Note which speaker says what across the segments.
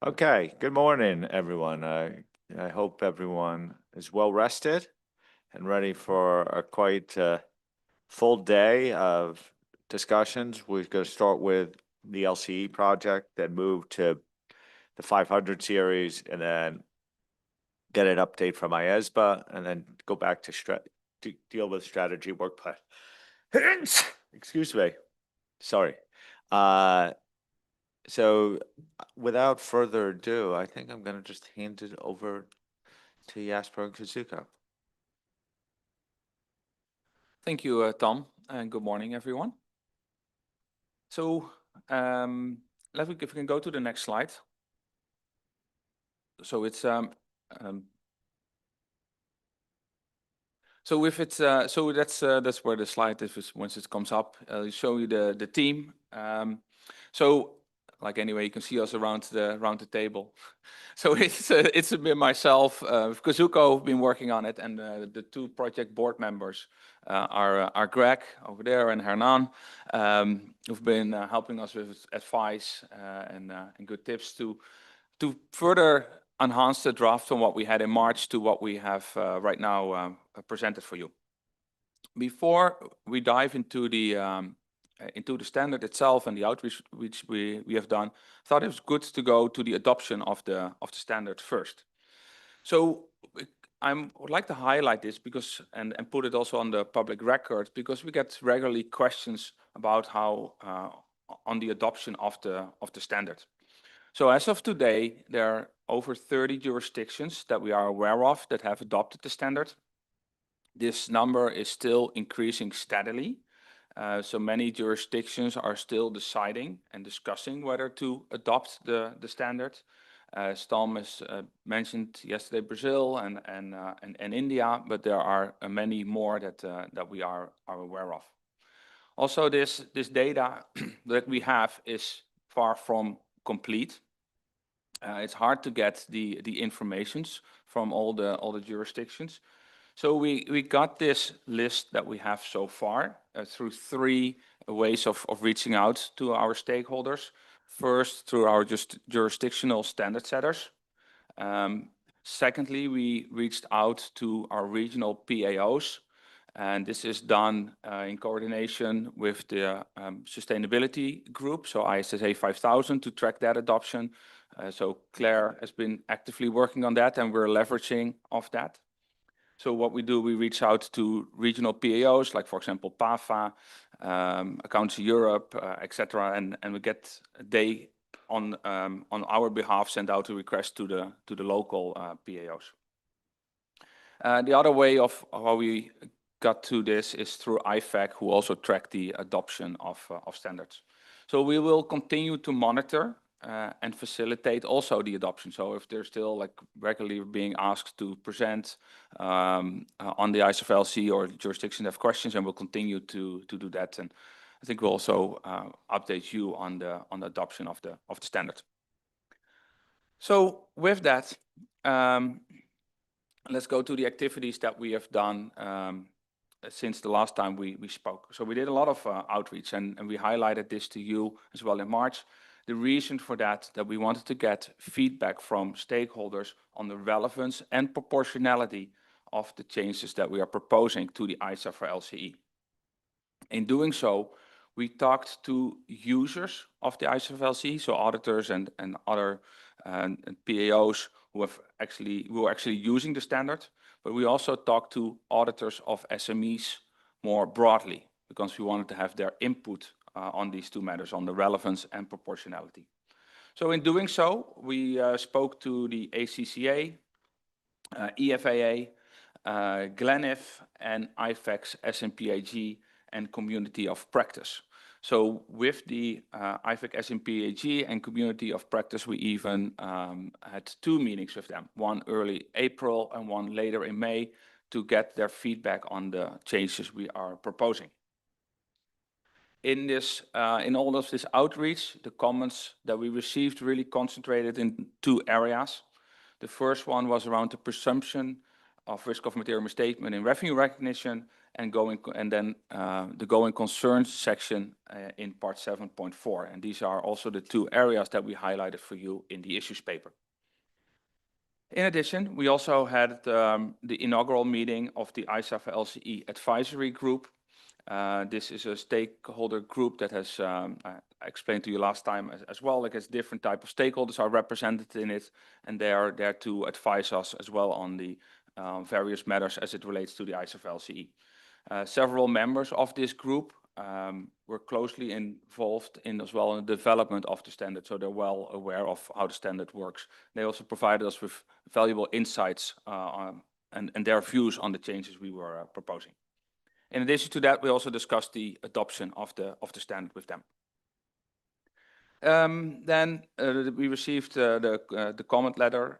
Speaker 1: Okay, good morning, everyone. I hope everyone is well rested and ready for a quite full day of discussions. We're going to start with the LCE project, then move to the 500 series, and then get an update from IAASB, and then go back to deal with strategy work plan. Excuse me. Sorry. So without further ado, I think I'm going to just hand it over to Jasper and Kazuko.
Speaker 2: Thank you, Tom, and good morning, everyone. So if we can go to the next slide. So it's so if it's so that's where the slide is once it comes up. I'll show you the team. So like anyway, you can see us around the table. So it's a bit myself, Kazuko, been working on it, and the two project board members are Greg over there and Hernan, who've been helping us with advice and good tips to further enhance the draft from what we had in March to what we have right now presented for you. Before we dive into the standard itself and the outreach which we have done, I thought it was good to go to the adoption of the standard first. So I would like to highlight this because and put it also on the public record, because we get regularly questions about how on the adoption of the standard. So as of today, there are over 30 jurisdictions that we are aware of that have adopted the standard. This number is still increasing steadily. So many jurisdictions are still deciding and discussing whether to adopt the standard. As Tom has mentioned yesterday, Brazil and India, but there are many more that we are aware of. Also, this data that we have is far from complete. It's hard to get the informations from all the jurisdictions. So we got this list that we have so far through three ways of reaching out to our stakeholders. First, through our jurisdictional standard setters. Secondly, we reached out to our regional PAOs, and this is done in coordination with the sustainability group, so ISSA 5000, to track that adoption. So Claire has been actively working on that, and we're leveraging off that. So what we do, we reach out to regional PAOs, like for example, PAFA, Accounts Europe, etc., and we get they on our behalf send out a request to the local PAOs. The other way of how we got to this is through IFAC, who also track the adoption of standards. So we will continue to monitor and facilitate also the adoption. So if they're still like regularly being asked to present on the ISFLC or jurisdiction have questions, and we'll continue to do that. And I think we'll also update you on the adoption of the standard. So with that, let's go to the activities that we have done since the last time we spoke. So we did a lot of outreach, and we highlighted this to you as well in March. The reason for that we wanted to get feedback from stakeholders on the relevance and proportionality of the changes that we are proposing to the ISA for LCE. In doing so, we talked to users of the ISA for LCE, so auditors and other PAOs who are actually using the standard, but we also talked to auditors of SMEs more broadly, because we wanted to have their input on these two matters, on the relevance and proportionality. So in doing so, we spoke to the ACCA, EFAA, GLENIF, and IFAC's SMPAG and Community of Practice. So with the IFAC SMPAG and Community of Practice, we even had two meetings with them, one early April and one later in May, to get their feedback on the changes we are proposing. In all of this outreach, the comments that we received really concentrated in two areas. The first one was around the presumption of risk of material misstatement in revenue recognition, and then the going concern section in part 7.4. And these are also the two areas that we highlighted for you in the issues paper. In addition, we also had the inaugural meeting of the ISAF LCE Advisory Group. This is a stakeholder group that has, I explained to you last time as well, like it's different type of stakeholders are represented in it, and they are there to advise us as well on the various matters as it relates to the ISAF LCE. Several members of this group were closely involved in as well in the development of the standard, so they're well aware of how the standard works. They also provided us with valuable insights and their views on the changes we were proposing. In addition to that, we also discussed the adoption of the standard with them. Then we received the comment letter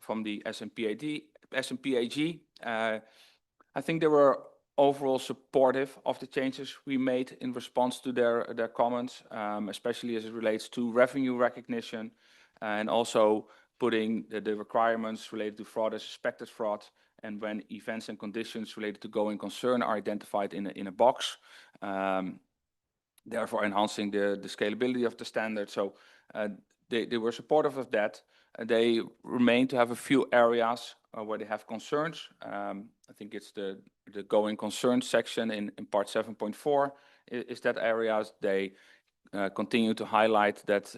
Speaker 2: from the SMPAG. I think they were overall supportive of the changes we made in response to their comments, especially as it relates to revenue recognition and also putting the requirements related to fraud as suspected fraud, and when events and conditions related to going concern are identified in a box, therefore enhancing the scalability of the standard. So they were supportive of that. They remain to have a few areas where they have concerns. I think it's the going concern section in part 7.4 is that areas they continue to highlight that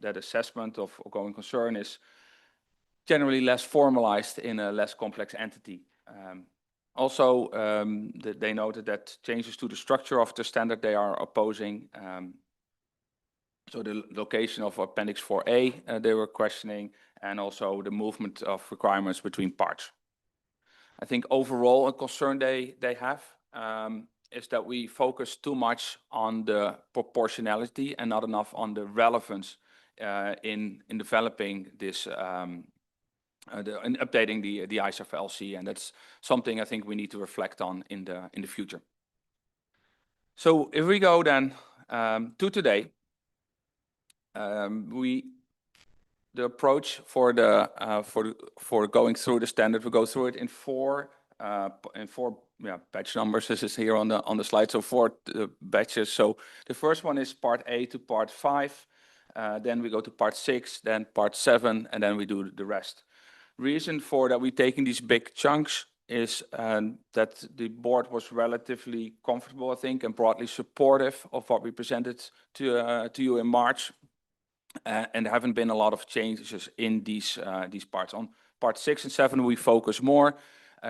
Speaker 2: that assessment of going concern is generally less formalized in a less complex entity. Also, they noted that changes to the structure of the standard they are opposing. So the location of Appendix 4A they were questioning, and also the movement of requirements between parts. I think overall a concern they have is that we focus too much on the proportionality and not enough on the relevance in developing this in updating the ISAF LC, and that's something I think we need to reflect on in the future. So if we go then to today, the approach for going through the standard, we go through it in four batch numbers. This is here on the slide. So 4 batches. So the first one is part A to part 5. Then we go to part 6, then part 7, and then we do the rest. Reason for that we're taking these big chunks is that the board was relatively comfortable, I think, and broadly supportive of what we presented to you in March. And there haven't been a lot of changes in these parts. On part 6 and 7, we focus more,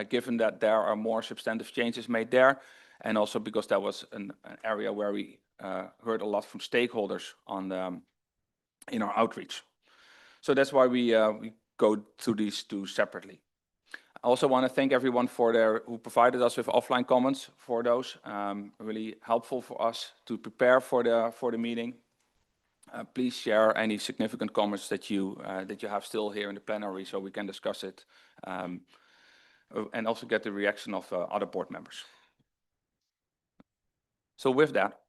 Speaker 2: given that there are more substantive changes made there, and also because that was an area where we heard a lot from stakeholders in our outreach. So that's why we go through these two separately. I also want to thank everyone who provided us with offline comments for those. Really helpful for us to prepare for the meeting. Please share any significant comments that you have still here in the plenary, so we can discuss it, and also get the reaction of other board members. So with that,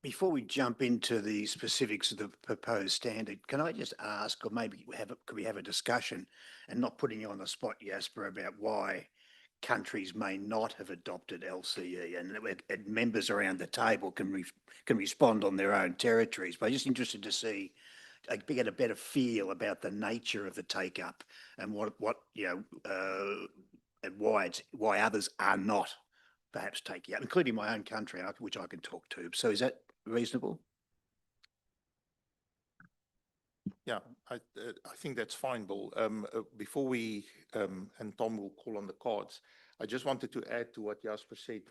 Speaker 3: before we jump into the specifics of the proposed standard, can I just ask, or maybe could we have a discussion, and not putting you on the spot, Jasper, about why countries may not have adopted LCE, and members around the table can respond on their own territories. But I'm just interested to see, get a better feel about the nature of the take up and what and why others are not perhaps taking up, including my own country, which I can talk to. So is that reasonable?
Speaker 4: Yeah, I think that's fine, Bill. Before we, and Tom will call on the cards, I just wanted to add to what Jasper said.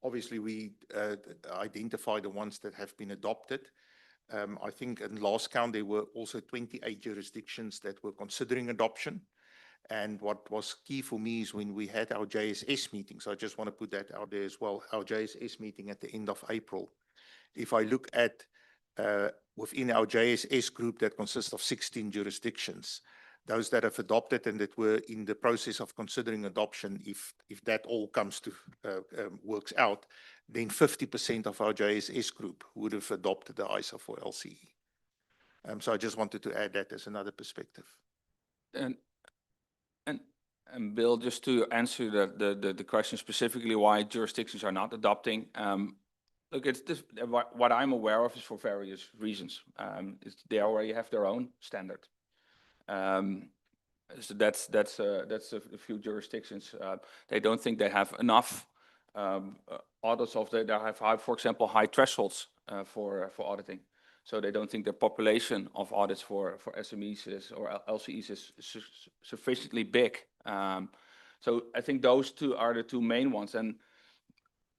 Speaker 4: Obviously, we identify the ones that have been adopted. I think in last count, there were also 28 jurisdictions that were considering adoption. And what was key for me is when we had our JSS meeting, so I just want to put that out there as well, our JSS meeting at the end of April. If I look at within our JSS group that consists of 16 jurisdictions, those that have adopted and that were in the process of considering adoption, if that all comes to works out, then 50% of our JSS group would have adopted the ISA for LCE. So I just wanted to add that as another perspective.
Speaker 2: And And Bill, just to answer the question specifically why jurisdictions are not adopting, look, it's this, what I'm aware of is for various reasons. They already have their own standard. So that's a few jurisdictions. They don't think they have enough audits of they have high, for example, high thresholds for auditing. So they don't think the population of audits for SMEs is, or LCEs is sufficiently big. So I think those two are the two main ones. And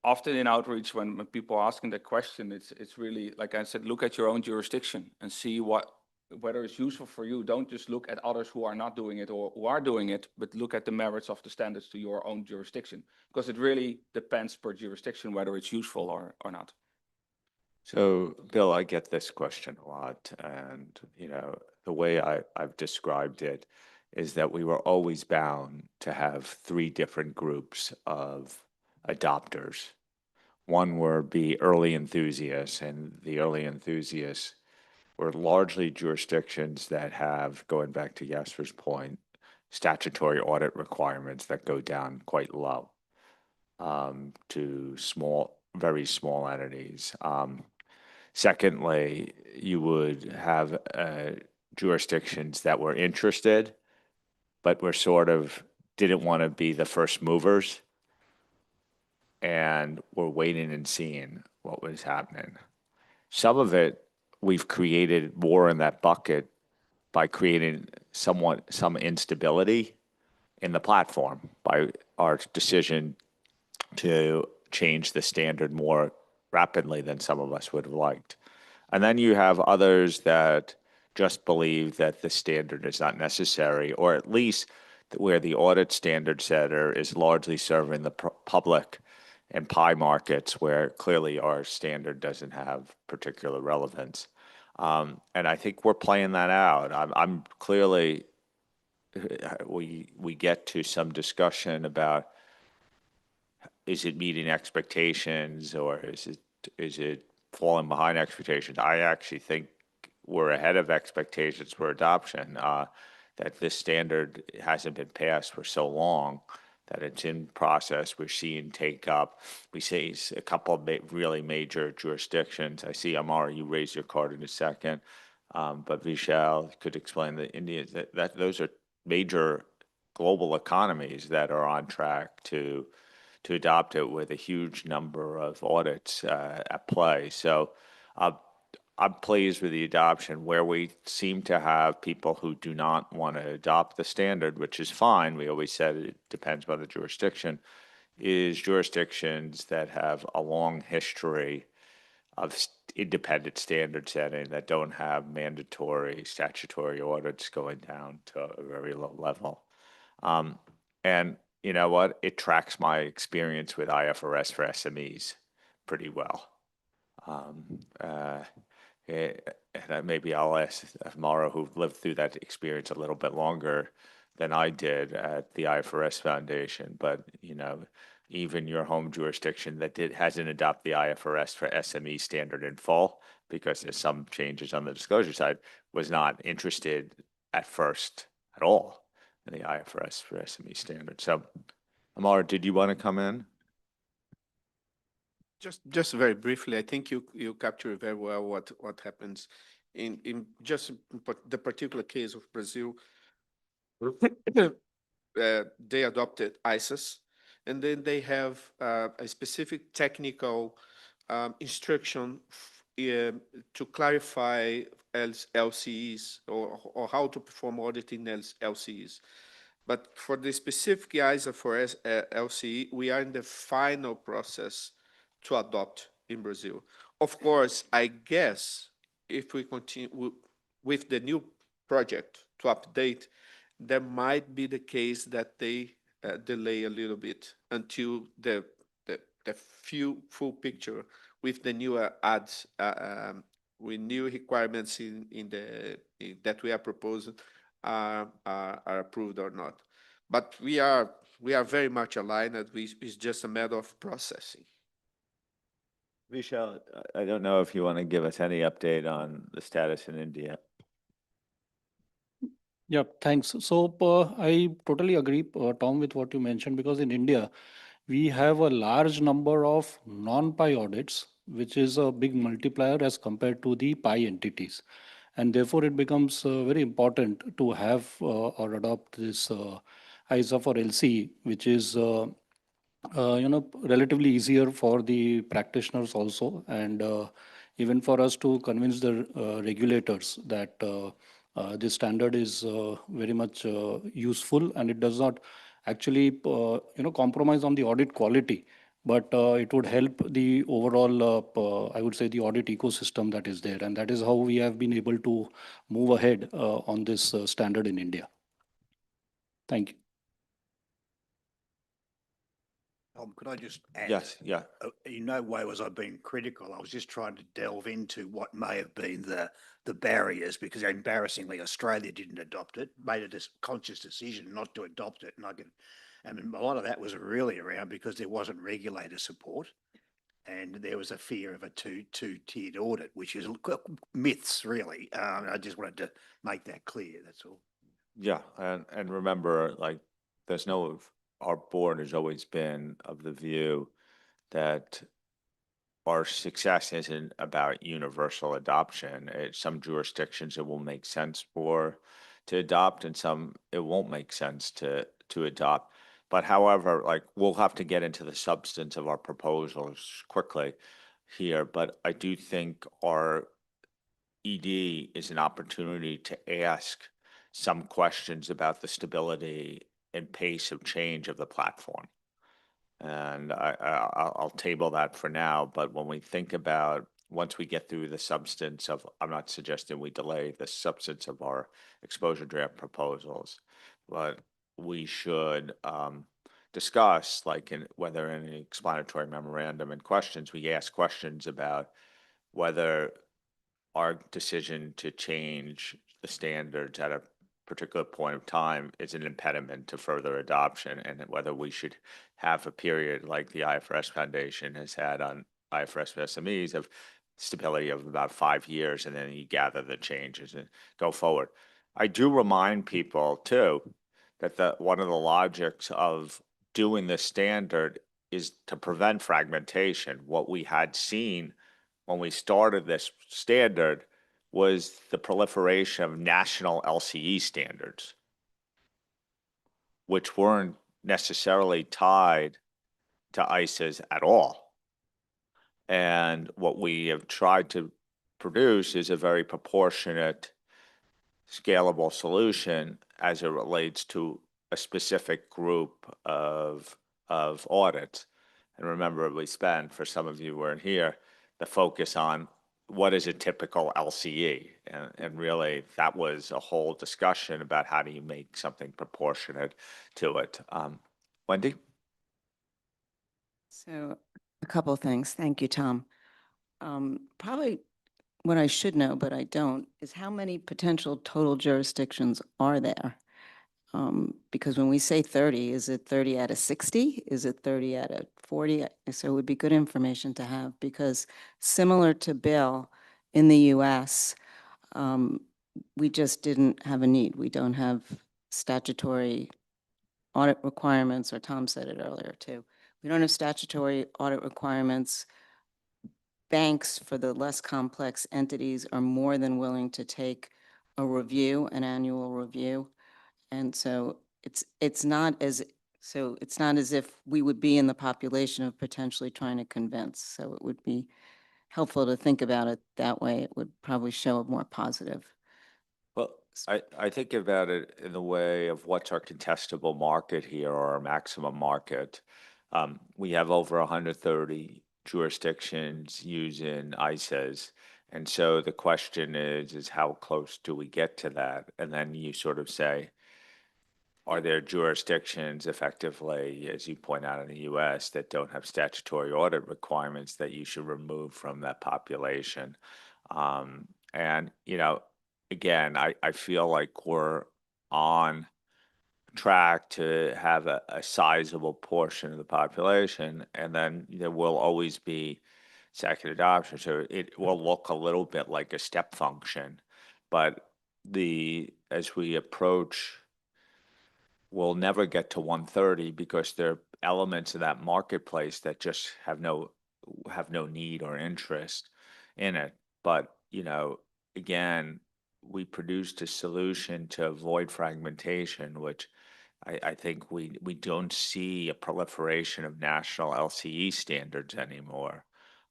Speaker 2: often in outreach, when people are asking the question, it's really, like I said, look at your own jurisdiction and see whether it's useful for you. Don't just look at others who are not doing it or who are doing it, but look at the merits of the standards to your own jurisdiction, because it really depends per jurisdiction whether it's useful or not.
Speaker 1: So, Bill, I get this question a lot, and the way I've described it is that we were always bound to have three different groups of adopters. One would be early enthusiasts, and the early enthusiasts were largely jurisdictions that have, going back to Jesper's point, statutory audit requirements that go down quite low to very small entities. Secondly, you would have jurisdictions that were interested, but were didn't want to be the first movers and were waiting and seeing what was happening. Some of it, we've created more in that bucket by creating some instability in the platform by our decision to change the standard more rapidly than some of us would have liked. And then you have others that just believe that the standard is not necessary, or at least where the audit standard setter is largely serving the public and pie markets where clearly our standard doesn't have particular relevance. And I think we're playing that out. I'm clearly, we get to some discussion about, is it meeting expectations or is it falling behind expectations? I actually think we're ahead of expectations for adoption, that this standard hasn't been passed for so long that it's in process. We're seeing take up. We see a couple of really major jurisdictions. I see Amar, you raised your card in a second, but Vishal could explain that India, that those are major global economies that are on track to adopt it with a huge number of audits at play. So I'm pleased with the adoption. Where we seem to have people who do not want to adopt the standard, which is fine, we always said it depends by the jurisdiction, is jurisdictions that have a long history of independent standard setting that don't have mandatory statutory audits going down to a very low level. And you know what? It tracks my experience with IFRS for SMEs pretty well. And maybe I'll ask Mauro, who lived through that experience a little bit longer than I did at the IFRS Foundation. But even your home jurisdiction that hasn't adopted the IFRS for SME standard in full, because there's some changes on the disclosure side, was not interested at first at all in the IFRS for SME standard. So, Amar, did you want to come in?
Speaker 5: Just very briefly, I think you captured very well what happens in just the particular case of Brazil. They adopted ISAs, and then they have a specific technical instruction to clarify LCEs or how to perform auditing LCEs. But for the specific ISA for LCE, we are in the final process to adopt in Brazil. Of course, I guess if we continue with the new project to update, there might be the case that they delay a little bit until the full picture with the new ads, with new requirements that we are proposing are approved or not. But we are very much aligned that it's just a matter of processing.
Speaker 1: Vishal, I don't know if you want to give us any update on the status in India.
Speaker 6: Yeah, thanks. So I totally agree, Tom, with what you mentioned, because in India, we have a large number of non-pi audits, which is a big multiplier as compared to the pi entities. And therefore, it becomes very important to have or adopt this ISA for LC, which is relatively easier for the practitioners also, and even for us to convince the regulators that this standard is very much useful, and it does not actually compromise on the audit quality, but it would help the overall I would say the audit ecosystem that is there, and that is how we have been able to move ahead on this standard in India. Thank you.
Speaker 3: Could I just add?
Speaker 1: Yes, yeah.
Speaker 3: In no way was I being critical. I was just trying to delve into what may have been the barriers, because embarrassingly, Australia didn't adopt it, made a conscious decision not to adopt it. And a lot of that was really around because there wasn't regulator support, and there was a fear of a two-tiered audit, which is myths, really. I just wanted to make that clear, that's all.
Speaker 1: Yeah, and remember, like, our board has always been of the view that our success isn't about universal adoption. Some jurisdictions it will make sense to adopt, and some it won't make sense to adopt. But however, like, we'll have to get into the substance of our proposals quickly here, but I do think our ED is an opportunity to ask some questions about the stability and pace of change of the platform. And I'll table that for now, but when we think about, once we get through the substance of, I'm not suggesting we delay the substance of our exposure draft proposals, but we should discuss, like, whether in the explanatory memorandum and questions, we ask questions about whether our decision to change the standards at a particular point of time is an impediment to further adoption, and whether we should have a period like the IFRS Foundation has had on IFRS SMEs of stability of about 5 years, and then you gather the changes and go forward. I do remind people too that one of the logics of doing this standard is to prevent fragmentation. What we had seen when we started this standard was the proliferation of national LCE standards, which weren't necessarily tied to ISAs at all. And what we have tried to produce is a very proportionate, scalable solution as it relates to a specific group of audits. And remember, we spent, for some of you who weren't here, the focus on what is a typical LCE. And really, that was a whole discussion about how do you make something proportionate to it. Wendy?
Speaker 7: So a couple of things. Thank you, Tom. Probably what I should know, but I don't, is how many potential total jurisdictions are there? Because when we say 30, is it 30 out of 60? Is it 30 out of 40? So it would be good information to have, because similar to Bill, in the US, we just didn't have a need. We don't have statutory audit requirements, or Tom said it earlier too. We don't have statutory audit requirements. Banks, for the less complex entities, are more than willing to take a review, an annual review. And so it's not as if we would be in the population of potentially trying to convince. So it would be helpful to think about it that way. It would probably show a more positive.
Speaker 1: Well, I think about it in the way of what's our contestable market here, or our maximum market. We have over 130 jurisdictions using ISAs. And so the question is how close do we get to that? And then you sort of say, are there jurisdictions effectively, as you point out in the US, that don't have statutory audit requirements that you should remove from that population? And, again, I feel like we're on track to have a sizable portion of the population, and then there will always be second adoption. So it will look a little bit like a step function, but as we approach, we'll never get to 130 because there are elements of that marketplace that just have no need or interest in it. But, again, we produced a solution to avoid fragmentation, which I think we don't see a proliferation of national LCE standards anymore.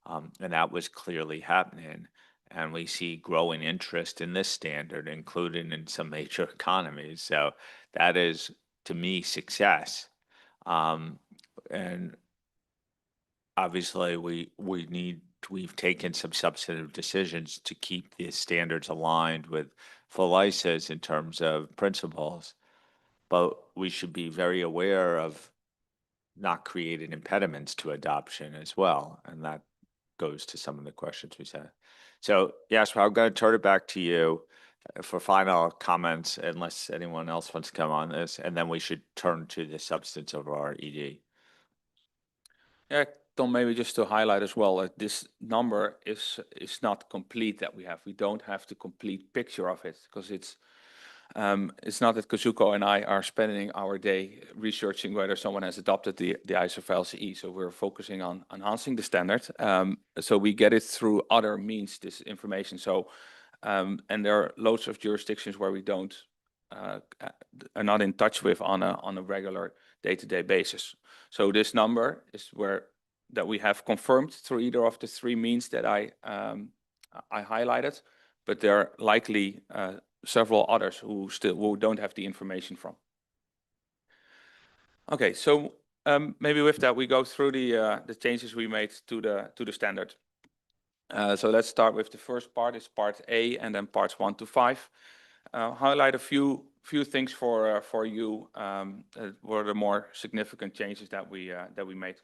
Speaker 1: And that was clearly happening. And we see growing interest in this standard, including in some major economies. So that is, to me, success. And obviously, we've taken some substantive decisions to keep the standards aligned with full ISAs in terms of principles. But we should be very aware of not creating impediments to adoption as well. And that goes to some of the questions we said. So, Jasper, I'm going to turn it back to you for final comments, unless anyone else wants to come on this, and then we should turn to the substance of our ED.
Speaker 2: Yeah, Tom, maybe just to highlight as well, that this number is not complete that we have. We don't have the complete picture of it, because it's not that Kazuko and I are spending our day researching whether someone has adopted the ISO for LCE. So we're focusing on enhancing the standard. So we get it through other means, this information. So, and there are loads of jurisdictions where we are not in touch with on a regular day-to-day basis. So this number is that we have confirmed through either of the three means that I highlighted, but there are likely several others who don't have the information from. Okay, so maybe with that we go through the changes we made to the standard. So let's start with the first part. Is part A, and then parts 1 to 5. Highlight a few things for you. Were the more significant changes that we made.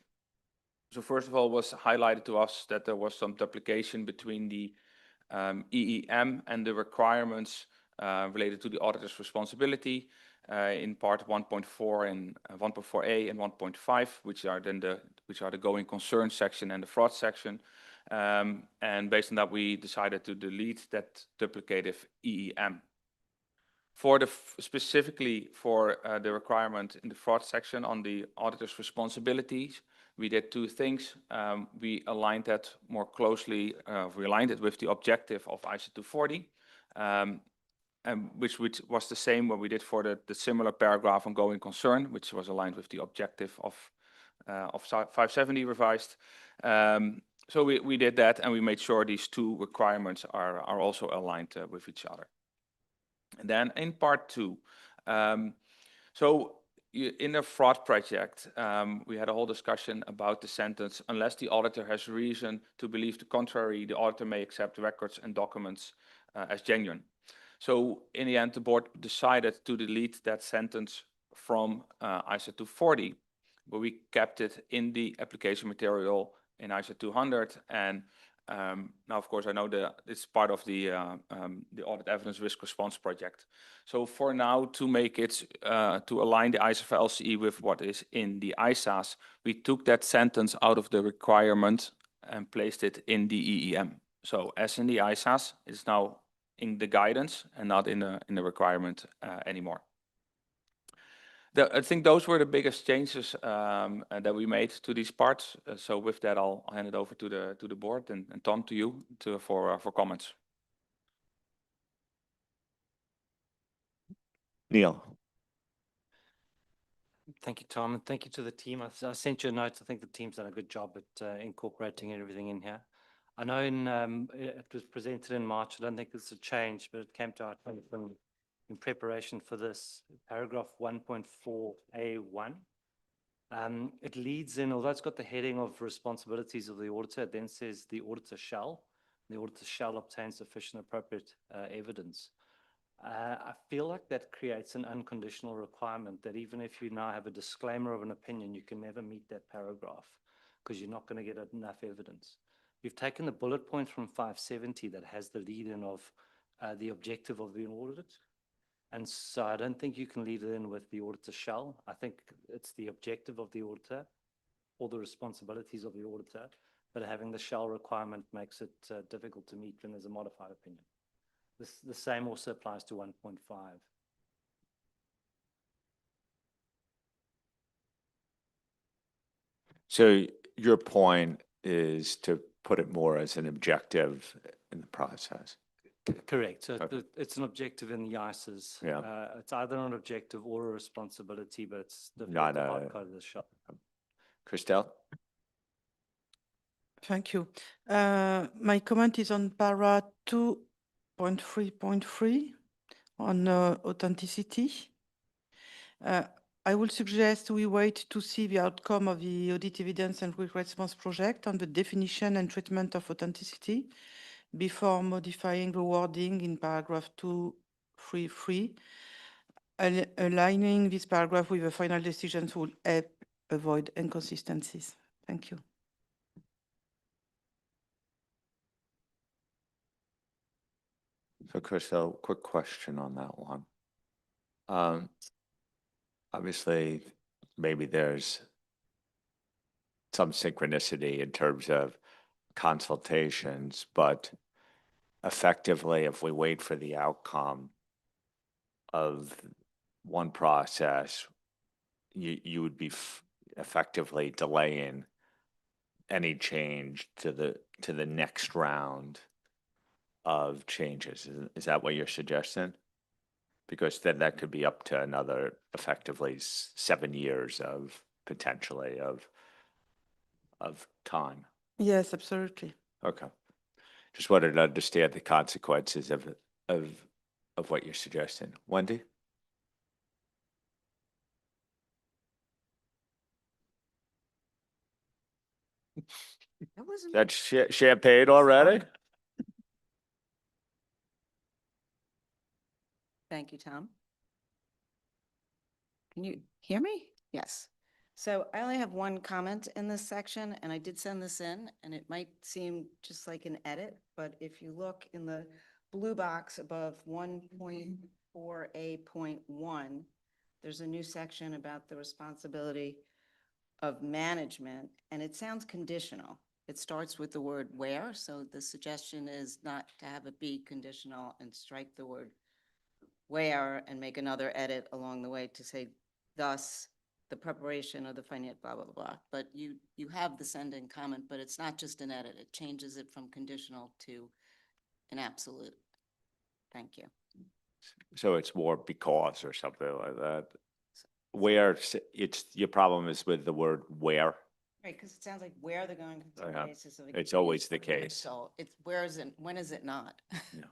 Speaker 2: So first of all, was highlighted to us that there was some duplication between the EEM and the requirements related to the auditor's responsibility in part 1.4 and 1.4a and 1.5, which are the going concern section and the fraud section. And based on that, we decided to delete that duplicative EEM. Specifically for the requirement in the fraud section on the auditor's responsibilities, we did two things. We aligned that more closely. We aligned it with the objective of ISO 240, and which was the same what we did for the similar paragraph on going concern, which was aligned with the objective of 570 revised. So we did that, and we made sure these two requirements are also aligned with each other. And then in part 2, in the fraud project, we had a whole discussion about the sentence, unless the auditor has reason to believe the contrary, the auditor may accept records and documents as genuine. So in the end, the board decided to delete that sentence from ISO 240, but we kept it in the application material in ISO 200. And now, of course, I know that it's part of the audit evidence risk response project. So for now, to make it to align the ISO for LCE with what is in the ISAs, we took that sentence out of the requirement and placed it in the EEM. So as in the ISAs, it's now in the guidance and not in the requirement anymore. I think those were the biggest changes that we made to these parts. So with that, I'll hand it over to the board, and Tom, to you for comments.
Speaker 1: Neil.
Speaker 8: Thank you, Tom, and thank you to the team. I sent you a note. I think the team's done a good job at incorporating everything in here. I know it was presented in March. I don't think it's a change, but it came to our attention in preparation for this, paragraph 1.4A1. It leads in, although it's got the heading of responsibilities of the auditor, it then says the auditor shall obtain sufficient appropriate evidence. I feel like that creates an unconditional requirement that even if you now have a disclaimer of an opinion, you can never meet that paragraph because you're not going to get enough evidence. We've taken the bullet point from 570 that has the lead-in of the objective of the audit. And so I don't think you can lead it in with the auditor shall. I think it's the objective of the auditor or the responsibilities of the auditor, but having the shall requirement makes it difficult to meet when there's a modified opinion. The same also applies to 1.5.
Speaker 1: So your point is to put it more as an objective in the process.
Speaker 8: Correct. So
Speaker 1: Okay.
Speaker 8: it's an objective in the ISAs.
Speaker 1: Yeah.
Speaker 8: It's either an objective or a responsibility, but it's the
Speaker 1: Not
Speaker 8: hard
Speaker 1: a-
Speaker 8: code of the shop.
Speaker 1: Christelle?
Speaker 9: Thank you. My comment is on para 2.3.3 on authenticity. I will suggest we wait to see the outcome of the audit evidence and quick response project on the definition and treatment of authenticity before modifying the wording in paragraph 2.3.3. Aligning this paragraph with the final decisions will help avoid inconsistencies. Thank you.
Speaker 1: So Christelle, quick question on that one. Obviously, maybe there's some synchronicity in terms of consultations, but effectively, if we wait for the outcome of one process, you would be effectively delaying any change to the next round of changes. Is that what you're suggesting? Because then that could be up to another effectively 7 years of potentially of time.
Speaker 9: Yes, absolutely.
Speaker 1: Okay. Just wanted to understand the consequences of what you're suggesting. Wendy?
Speaker 7: That wasn't.
Speaker 1: That's champagne already?
Speaker 7: Thank you, Tom. Can you hear me? Yes. So I only have one comment in this section, and I did send this in, and it might seem just like an edit, but if you look in the blue box above 1.4A.1, there's a new section about the responsibility of management, and it sounds conditional. It starts with the word where, so the suggestion is not to have it be conditional and strike the word where and make another edit along the way to say, thus, the preparation of the finance, blah, blah, blah. But you have the send in comment, but it's not just an edit. It changes it from conditional to an absolute. Thank you.
Speaker 1: So it's more because or something like that. Where it's your problem is with the word where.
Speaker 7: Right, because it sounds like where they're going on the
Speaker 1: Yeah.
Speaker 7: basis of.
Speaker 1: It's always
Speaker 7: agreed
Speaker 1: the
Speaker 7: upon.
Speaker 1: case.
Speaker 7: So it's where is it, when is it not?
Speaker 1: Yeah.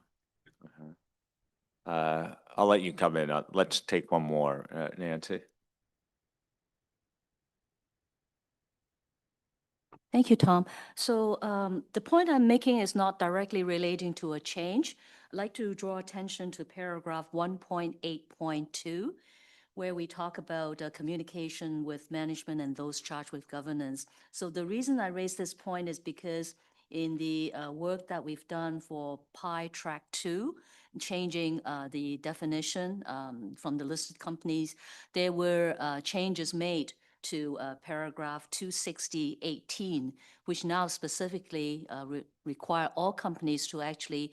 Speaker 1: I'll let you come in. Let's take one more, Nancy.
Speaker 10: Thank you, Tom. So the point I'm making is not directly relating to a change. I'd like to draw attention to paragraph 1.8.2, where we talk about communication with management and those charged with governance. So the reason I raise this point is because in the work that we've done for PI Track 2, changing the definition from the listed companies, there were changes made to paragraph 260.18, which now specifically require all companies to actually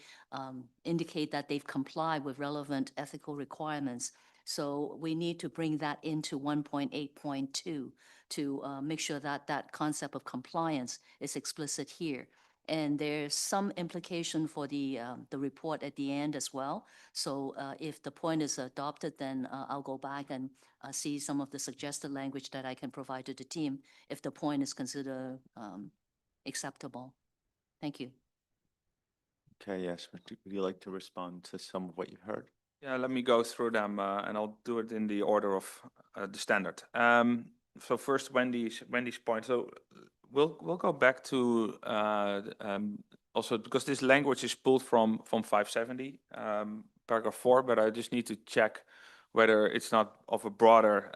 Speaker 10: indicate that they've complied with relevant ethical requirements. So we need to bring that into 1.8.2 to make sure that that concept of compliance is explicit here. And there's some implication for the report at the end as well. So if the point is adopted, then I'll go back and see some of the suggested language that I can provide to the team if the point is considered acceptable. Thank you.
Speaker 1: Okay, yes. Would you like to respond to some of what you heard?
Speaker 2: Yeah, let me go through them, and I'll do it in the order of the standard. So first, Wendy's point. So we'll go back to also because this language is pulled from 570 paragraph 4, but I just need to check whether it's not of a broader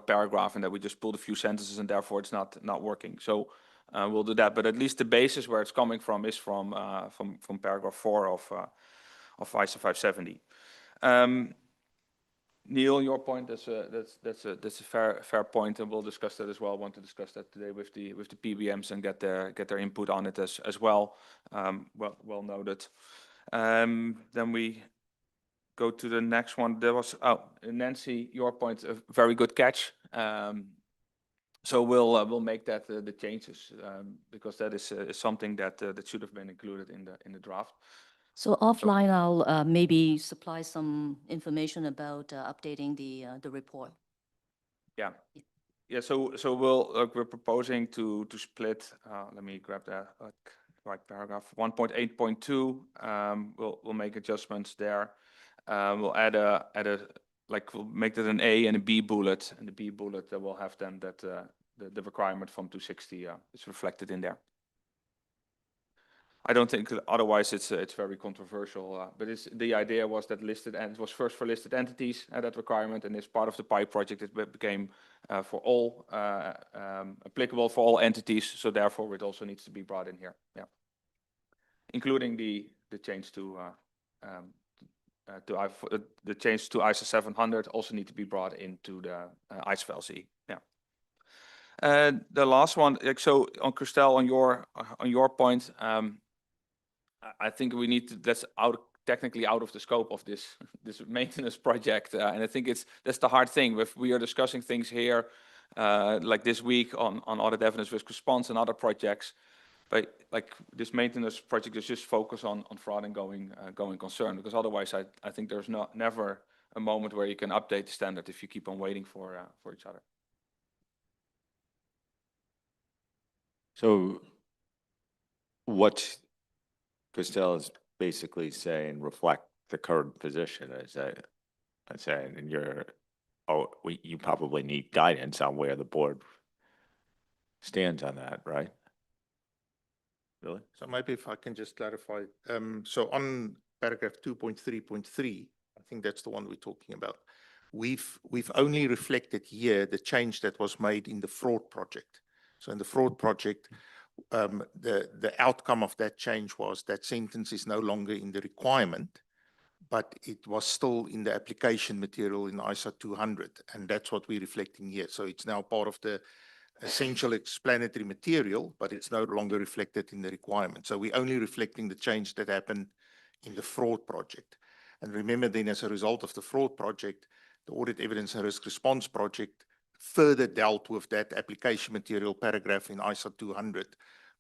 Speaker 2: paragraph and that we just pulled a few sentences and therefore it's not working. So we'll do that, but at least the basis where it's coming from is from paragraph 4 of ISO 570. Neil, your point, that's a fair point, and we'll discuss that as well. I want to discuss that today with the PBMs and get their input on it as well. Well noted. Then we go to the next one. There was, Nancy, your point, a very good catch. So we'll make that the changes because that is something that that should have been included in the draft.
Speaker 10: So offline, I'll maybe supply some information about updating the report.
Speaker 2: Yeah. Yeah, so we're proposing to split, let me grab the right paragraph, 1.8.2, we'll make adjustments there. We'll add a, we'll make that an A and a B bullet, and the B bullet will have then that, the requirement from 260 is reflected in there. I don't think otherwise it's very controversial, but the idea was that it was first for listed entities, that requirement, and as part of the PIPE project, it became for all applicable for all entities. So therefore, it also needs to be brought in here, yeah, including the change to the change to ISO 700 also need to be brought into the ISO LCE, yeah. The last one, so on Christelle, on your point. I think we need to, that's technically out of the scope of this maintenance project, and I think that's the hard thing. We are discussing things here, like this week on audit evidence risk response and other projects, but like this maintenance project is just focus on fraud and going concern, because otherwise I think there's never a moment where you can update the standard if you keep on waiting for each other.
Speaker 1: So what Christelle is basically saying reflect the current position, as I'm saying, and you probably need guidance on where the board stands on that, right? Really?
Speaker 4: So maybe if I can just clarify, so on paragraph 2.3.3, I think that's the one we're talking about. We've only reflected here the change that was made in the fraud project. So in the fraud project, the outcome of that change was that sentence is no longer in the requirement, but it was still in the application material in ISO 200, and that's what we're reflecting here. So it's now part of the essential explanatory material, but it's no longer reflected in the requirement. So we're only reflecting the change that happened in the fraud project. And remember then, as a result of the fraud project, the audit evidence and risk response project further dealt with that application material paragraph in ISO 200,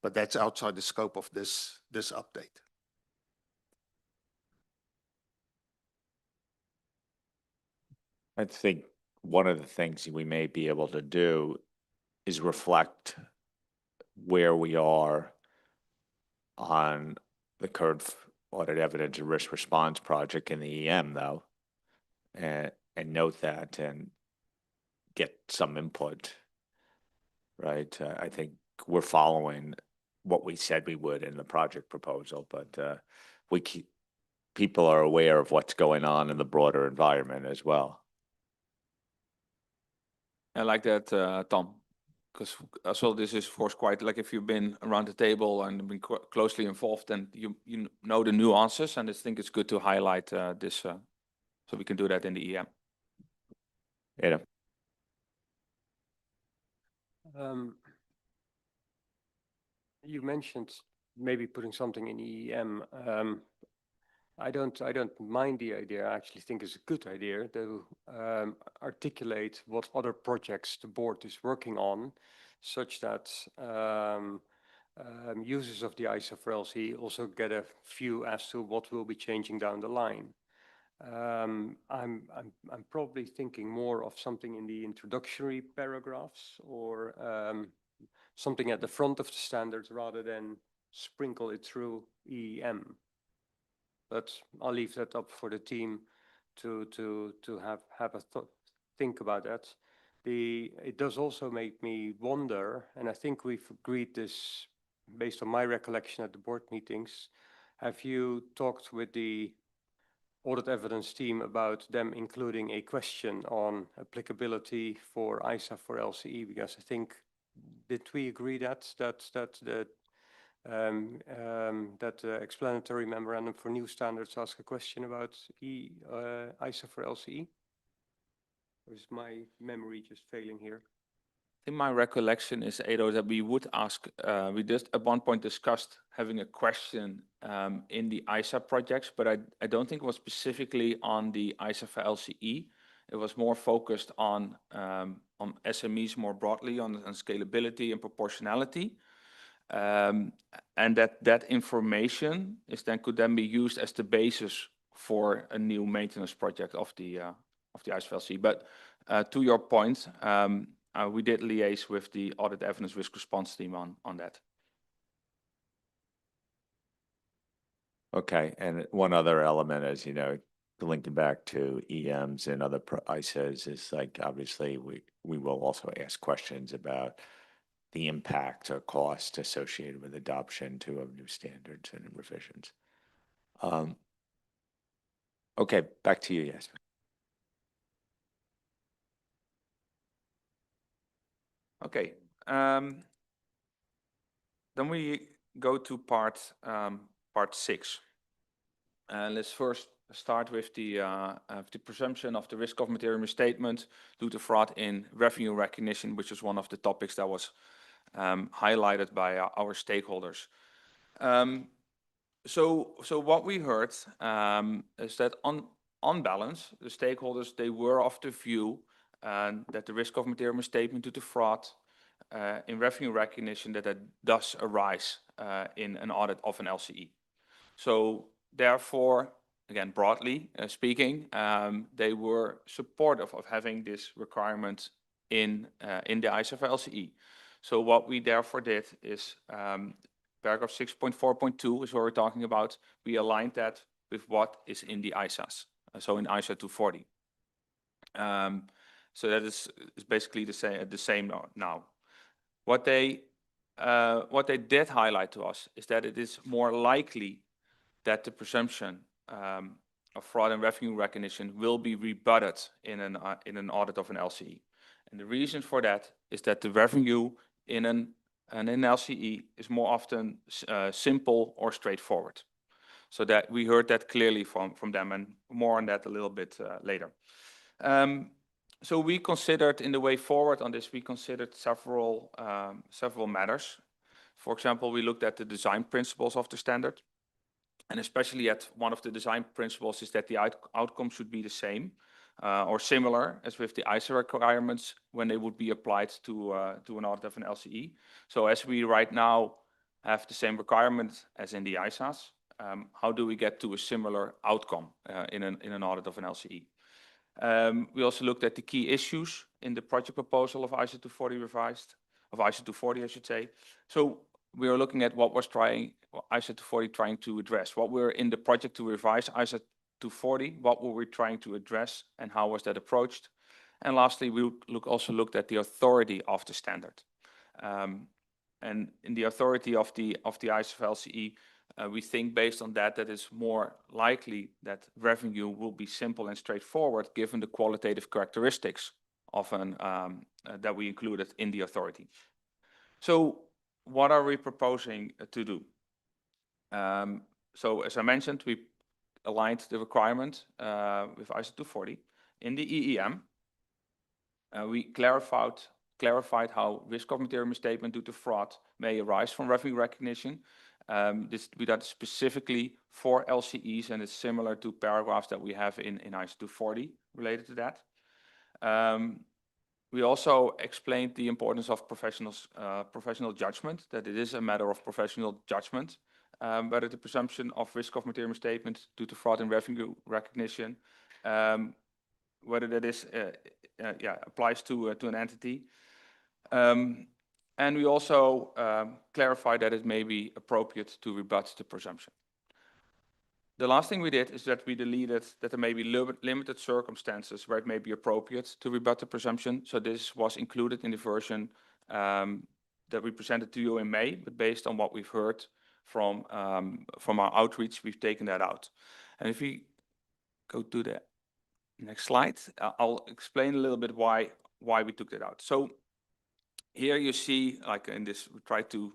Speaker 4: but that's outside the scope of this update.
Speaker 1: I think one of the things we may be able to do is reflect where we are on the current audit evidence and risk response project in the EM, though, and note that and get some input, right? I think we're following what we said we would in the project proposal, but people are aware of what's going on in the broader environment as well.
Speaker 2: I like that, Tom, because also this is of course quite like if you've been around the table and been closely involved, and you know the nuances, and I think it's good to highlight this, so we can do that in the EM.
Speaker 1: Yeah.
Speaker 11: You mentioned maybe putting something in EM. I don't mind the idea. I actually think it's a good idea to articulate what other projects the board is working on, such that users of the ISO 4LC also get a view as to what will be changing down the line. I'm probably thinking more of something in the introductory paragraphs, or something at the front of the standards rather than sprinkle it through EM. But I'll leave that up for the team to have a think about that. It does also make me wonder, and I think we've agreed this based on my recollection at the board meetings. Have you talked with the audit evidence team about them including a question on applicability for ISA for LCE? Because I think, did we agree that the explanatory memorandum for new standards ask a question about ISA for LCE? Or is my memory just failing here?
Speaker 2: think my recollection is, Edo, that we would ask, we just at one point discussed having a question in the ISA projects, but I don't think it was specifically on the ISA for LCE. It was more focused on SMEs more broadly, on scalability and proportionality. And that information could then be used as the basis for a new maintenance project of the ISFLC. But to your point, we did liaise with the audit evidence risk response team on that.
Speaker 1: Okay, and one other element, as you know, linking back to EMs and other ISAs is like, obviously, we will also ask questions about the impact or cost associated with adoption of new standards and revisions. Okay, back to you, Jesper.
Speaker 2: Okay, then we go to part 6. Let's first start with the presumption of the risk of material misstatement due to fraud in revenue recognition, which is one of the topics that was highlighted by our stakeholders. So what we heard is that on balance, the stakeholders, they were of the view that the risk of material misstatement due to fraud in revenue recognition that does arise in an audit of an LCE. So therefore, again, broadly speaking, they were supportive of having this requirement in the ISA for LCE. So what we therefore did is paragraph 6.4.2 is what we're talking about. We aligned that with what is in the ISAs, so in ISA 240. So that is basically the same now. What they did highlight to us is that it is more likely that the presumption of fraud and revenue recognition will be rebutted in an audit of an LCE. And the reason for that is that the revenue in an LCE is more often simple or straightforward. So that we heard that clearly from them, and more on that a little bit later. So we considered, in the way forward on this, we considered several matters. For example, we looked at the design principles of the standard. And especially at one of the design principles is that the outcome should be the same or similar as with the ISA requirements when they would be applied to an audit of an LCE. So as we right now have the same requirements as in the ISAs, how do we get to a similar outcome in an audit of an LCE? We also looked at the key issues in the project proposal of ISA 240 revised, of ISA 240, I should say. So we are looking at what was ISA 240 trying to address. What we're in the project to revise ISA 240, what were we trying to address and how was that approached? And lastly, we also looked at the authority of the standard. And in the authority of the ISA for LCE, we think based on that it's more likely that revenue will be simple and straightforward given the qualitative characteristics of that we included in the authority. So what are we proposing to do? So as I mentioned, we aligned the requirement with ISA 240. In the EEM, we clarified how risk of material misstatement due to fraud may arise from revenue recognition. We did specifically for LCEs, and it's similar to paragraphs that we have in ISA 240 related to that. We also explained the importance of professional judgment, that it is a matter of professional judgment, whether the presumption of risk of material misstatement due to fraud in revenue recognition, whether that is applies to an entity. And we also clarified that it may be appropriate to rebut the presumption. The last thing we did is that we deleted that there may be limited circumstances where it may be appropriate to rebut the presumption. So this was included in the version that we presented to you in May, but based on what we've heard from our outreach, we've taken that out. And if we go to the next slide, I'll explain a little bit why we took that out. So here you see, like in this, we try to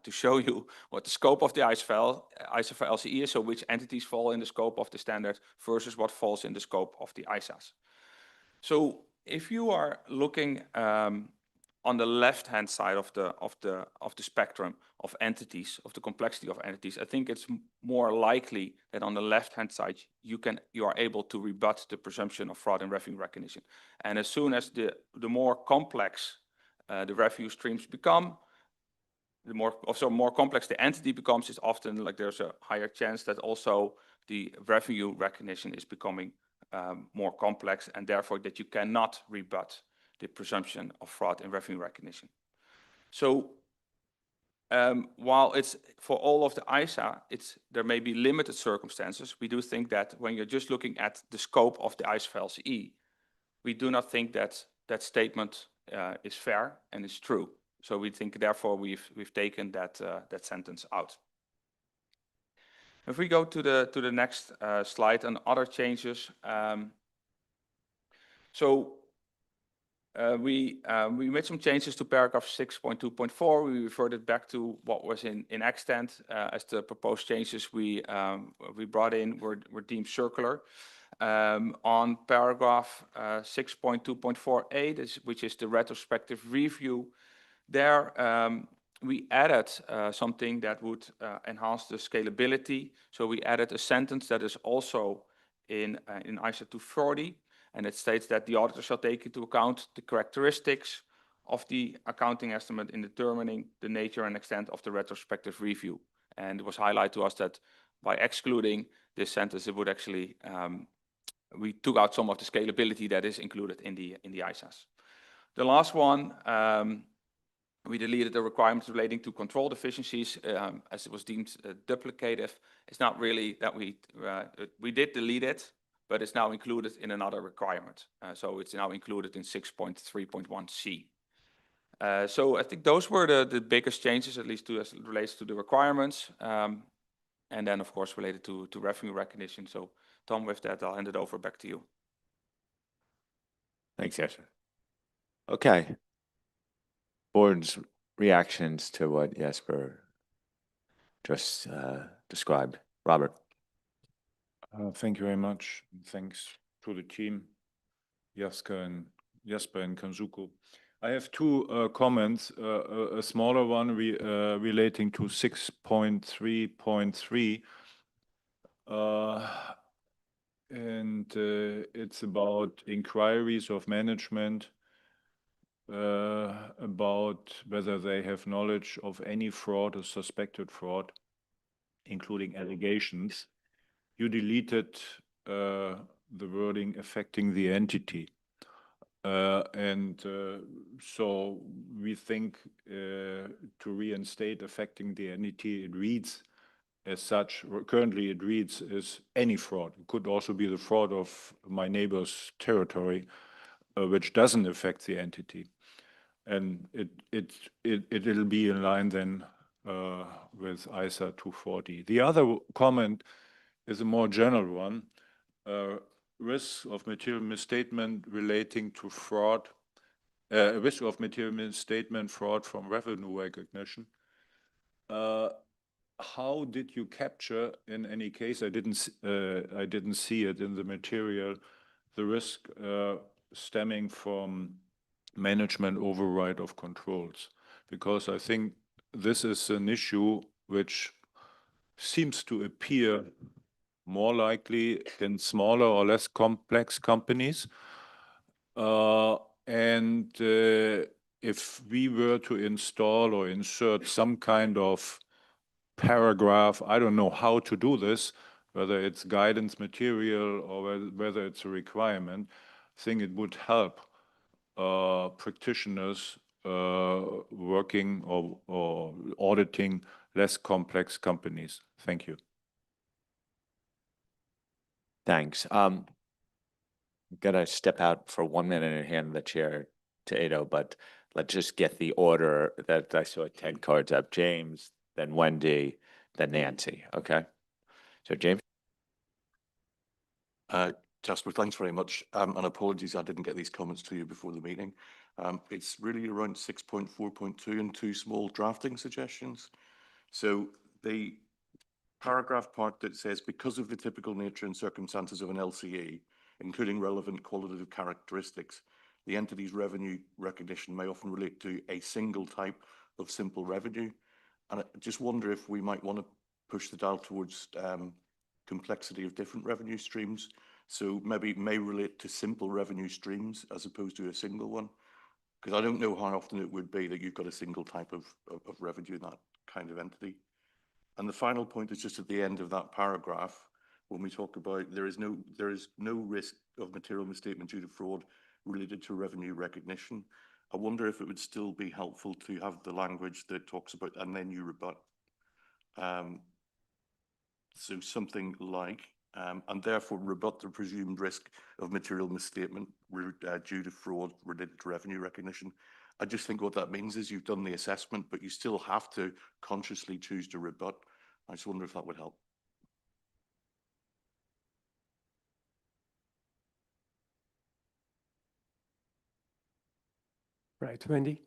Speaker 2: show you what the scope of the ISA for LCE is, so which entities fall in the scope of the standard versus what falls in the scope of the ISAs. So if you are looking on the left-hand side of the spectrum of entities, of the complexity of entities, I think it's more likely that on the left-hand side you are able to rebut the presumption of fraud in revenue recognition. And as soon as the more complex the revenue streams become, the more complex the entity becomes, it's often like there's a higher chance that also the revenue recognition is becoming more complex, and therefore that you cannot rebut the presumption of fraud in revenue recognition. So while it's for all of the ISA, there may be limited circumstances, we do think that when you're just looking at the scope of the ISA LCE, we do not think that that statement is fair and is true. So we think therefore we've taken that sentence out. If we go to the next slide on other changes, we made some changes to paragraph 6.2.4. We referred it back to what was in extant as the proposed changes we brought in were deemed circular. On paragraph 6.2.4a, which is the retrospective review, there we added something that would enhance the scalability. So we added a sentence that is also in ISA 240, and it states that the auditor shall take into account the characteristics of the accounting estimate in determining the nature and extent of the retrospective review. And it was highlighted to us that by excluding this sentence, it would actually we took out some of the scalability that is included in the ISAs. The last one, we deleted the requirements relating to control deficiencies as it was deemed duplicative. It's not really that we did delete it, but it's now included in another requirement. So it's now included in 6.3.1c. So I think those were the biggest changes, at least as it relates to the requirements. And then, of course, related to revenue recognition. So Tom, with that, I'll hand it over back to you.
Speaker 1: Thanks, Jesper. Okay. Board's reactions to what Jesper just described. Robert.
Speaker 12: Thank you very much. Thanks to the team, Jesper and Kanzuko. I have two comments, a smaller one relating to 6.3.3. And it's about inquiries of management about whether they have knowledge of any fraud or suspected fraud, including allegations. You deleted the wording affecting the entity. So we think to reinstate affecting the entity, it reads as such. Currently it reads as any fraud. It could also be the fraud of my neighbor's territory, which doesn't affect the entity. And it'll be in line then with ISA 240. The other comment is a more general one. Risk of material misstatement relating to fraud, risk of material misstatement fraud from revenue recognition. How did you capture, in any case, I didn't see it in the material, the risk stemming from management override of controls? Because I think this is an issue which seems to appear more likely in smaller or less complex companies. If we were to install or insert some kind of paragraph, I don't know how to do this, whether it's guidance material or whether it's a requirement, I think it would help practitioners working or auditing less complex companies. Thank you.
Speaker 1: Thanks. I'm gonna step out for 1 minute and hand the chair to Ado, but let's just get the order that I saw 10 cards up. James, then Wendy, then Nancy, okay? So James?
Speaker 13: Jasper, thanks very much. And apologies, I didn't get these comments to you before the meeting. It's really around 6.4.2 and two small drafting suggestions. So the paragraph part that says, because of the typical nature and circumstances of an LCA, including relevant qualitative characteristics, the entity's revenue recognition may often relate to a single type of simple revenue. And I just wonder if we might want to push the dial towards complexity of different revenue streams. So maybe it may relate to simple revenue streams as opposed to a single one. Because I don't know how often it would be that you've got a single type of revenue in that kind of entity. And the final point is just at the end of that paragraph, when we talk about there is no risk of material misstatement due to fraud related to revenue recognition. I wonder if it would still be helpful to have the language that talks about and then you rebut. So something like, and therefore rebut the presumed risk of material misstatement due to fraud related to revenue recognition. I just think what that means is you've done the assessment, but you still have to consciously choose to rebut. I just wonder if that would help.
Speaker 11: Right, Wendy?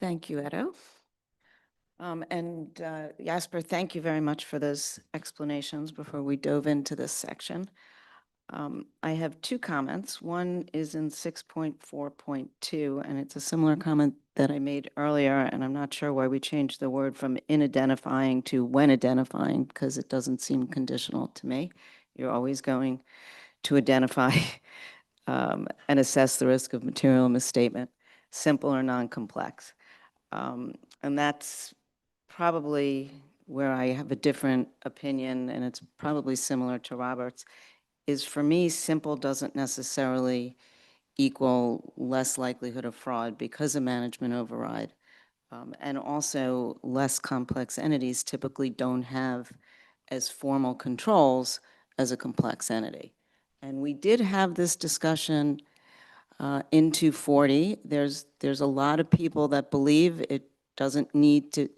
Speaker 7: Thank you, Edo. And Jasper, thank you very much for those explanations before we dove into this section. I have two comments. One is in 6.4.2, and it's a similar comment that I made earlier, and I'm not sure why we changed the word from in identifying to when identifying, because it doesn't seem conditional to me. You're always going to identify and assess the risk of material misstatement, simple or non-complex. And that's probably where I have a different opinion, and it's probably similar to Robert's, is for me, simple doesn't necessarily equal less likelihood of fraud because of management override. And also, less complex entities typically don't have as formal controls as a complex entity. And we did have this discussion in 240. There's a lot of people that believe it doesn't need to,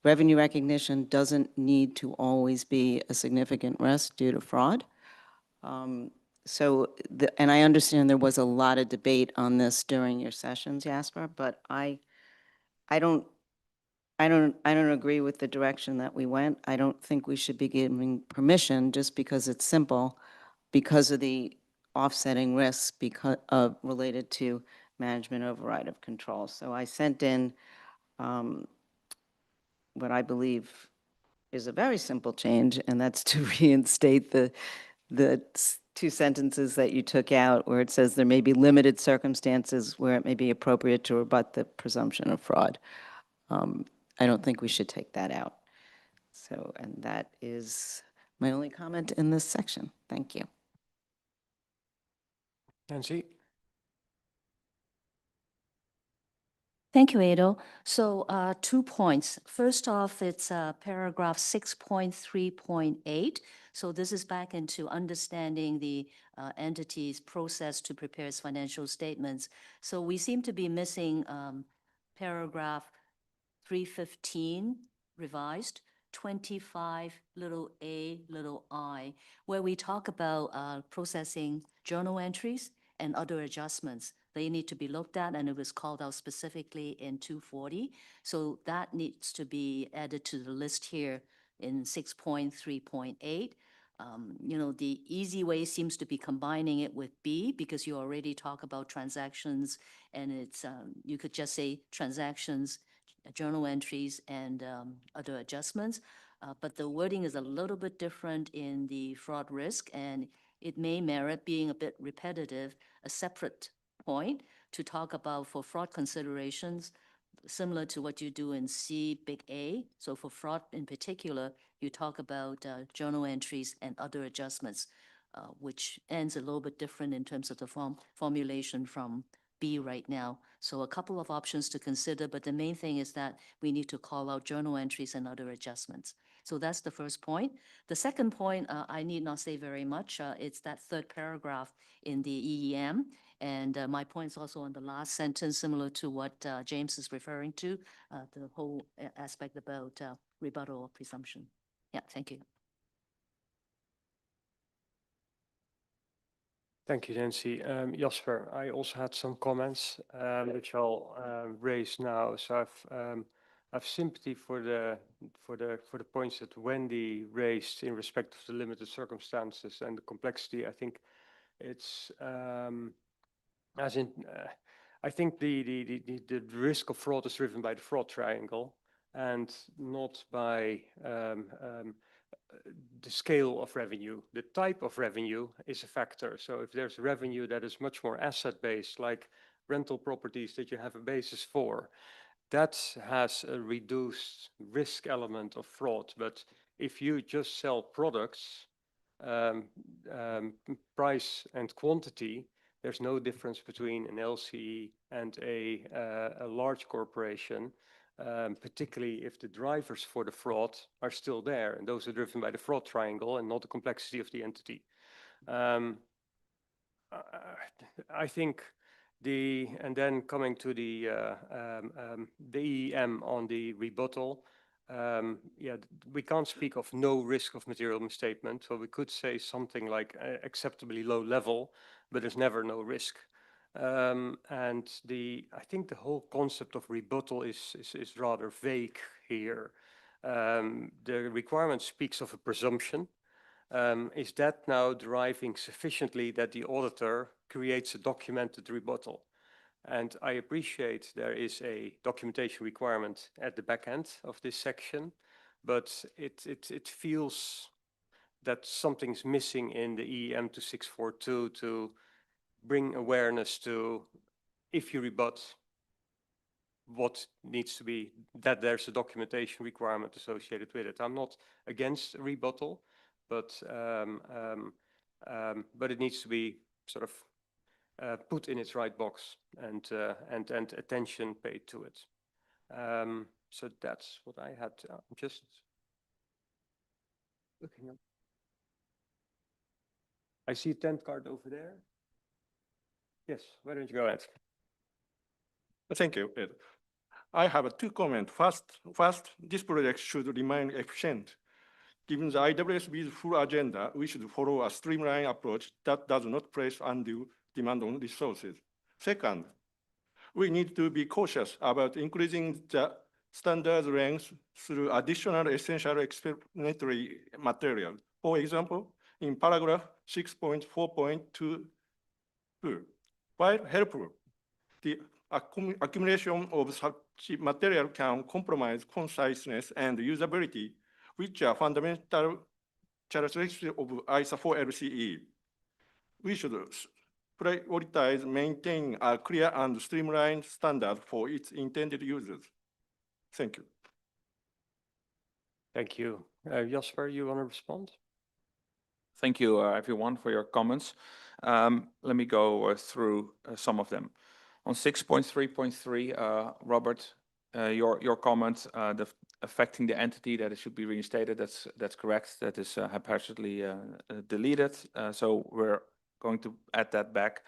Speaker 7: revenue recognition doesn't need to always be a significant risk due to fraud. And I understand there was a lot of debate on this during your sessions, Jasper, but I don't agree with the direction that we went. I don't think we should be giving permission just because it's simple, because of the offsetting risks related to management override of control. So I sent in what I believe is a very simple change, and that's to reinstate the two sentences that you took out where it says there may be limited circumstances where it may be appropriate to rebut the presumption of fraud. I don't think we should take that out. So, and that is my only comment in this section. Thank you.
Speaker 11: Nancy?
Speaker 10: Thank you, Edo. So 2 points. First off, it's paragraph 6.3.8. So this is back into understanding the entity's process to prepare its financial statements. So we seem to be missing paragraph 315 revised, 25 little a little I, where we talk about processing journal entries and other adjustments. They need to be looked at, and it was called out specifically in 240. So that needs to be added to the list here in 6.3.8. You know, the easy way seems to be combining it with B, because you already talk about transactions, and it's you could just say transactions, journal entries, and other adjustments. But the wording is a little bit different in the fraud risk, and it may merit being a bit repetitive, a separate point to talk about for fraud considerations, similar to what you do in C big A. So for fraud in particular, you talk about journal entries and other adjustments, which ends a little bit different in terms of the formulation from B right now. So a couple of options to consider, but the main thing is that we need to call out journal entries and other adjustments. So that's the first point. The second point, I need not say very much. It's that third paragraph in the EEM. And my point is also on the last sentence, similar to what James is referring to, the whole aspect about rebuttal or presumption. Yeah, thank you.
Speaker 11: Thank you, Nancy. Jasper, I also had some comments which I'll raise now. So I've sympathy for the points that Wendy raised in respect of the limited circumstances and the complexity. I think It's, as in, I think the risk of fraud is driven by the fraud triangle and not by the scale of revenue. The type of revenue is a factor. So if there's revenue that is much more asset-based, like rental properties that you have a basis for, that has a reduced risk element of fraud. But if you just sell products, price and quantity, there's no difference between an LCE and a large corporation, particularly if the drivers for the fraud are still there, and those are driven by the fraud triangle and not the complexity of the entity. I think and then coming to the EEM on the rebuttal, yeah, we can't speak of no risk of material misstatement. So we could say something like acceptably low level, but there's never no risk. And I think the whole concept of rebuttal is rather vague here. The requirement speaks of a presumption. Is that now deriving sufficiently that the auditor creates a documented rebuttal? And I appreciate there is a documentation requirement at the back end of this section, but it feels that something's missing in the EEM 2642 to bring awareness to, if you rebut, what needs to be, that there's a documentation requirement associated with it. I'm not against a rebuttal, but it needs to be sort of put in its right box and attention paid to it. So that's what I had. I'm just looking up. I see a 10th card over there. Yes, why don't you go ahead?
Speaker 14: Thank you, Ed. I have two comments. First, this project should remain efficient. Given the IAASB's full agenda, we should follow a streamlined approach that does not place undue demand on resources. Second, we need to be cautious about increasing the standard length through additional essential explanatory material. For example, in paragraph 6.4.2, while helpful, the accumulation of such material can compromise conciseness and usability, which are fundamental characteristics of ISA 4 LCE. We should prioritize maintaining a clear and streamlined standard for its intended users. Thank you.
Speaker 11: Thank you. Jasper, you want to respond?
Speaker 2: Thank you, everyone, for your comments. Let me go through some of them. On 6.3.3, Robert, your comment, affecting the entity that it should be reinstated, that's correct. That is haphazardly deleted. So we're going to add that back.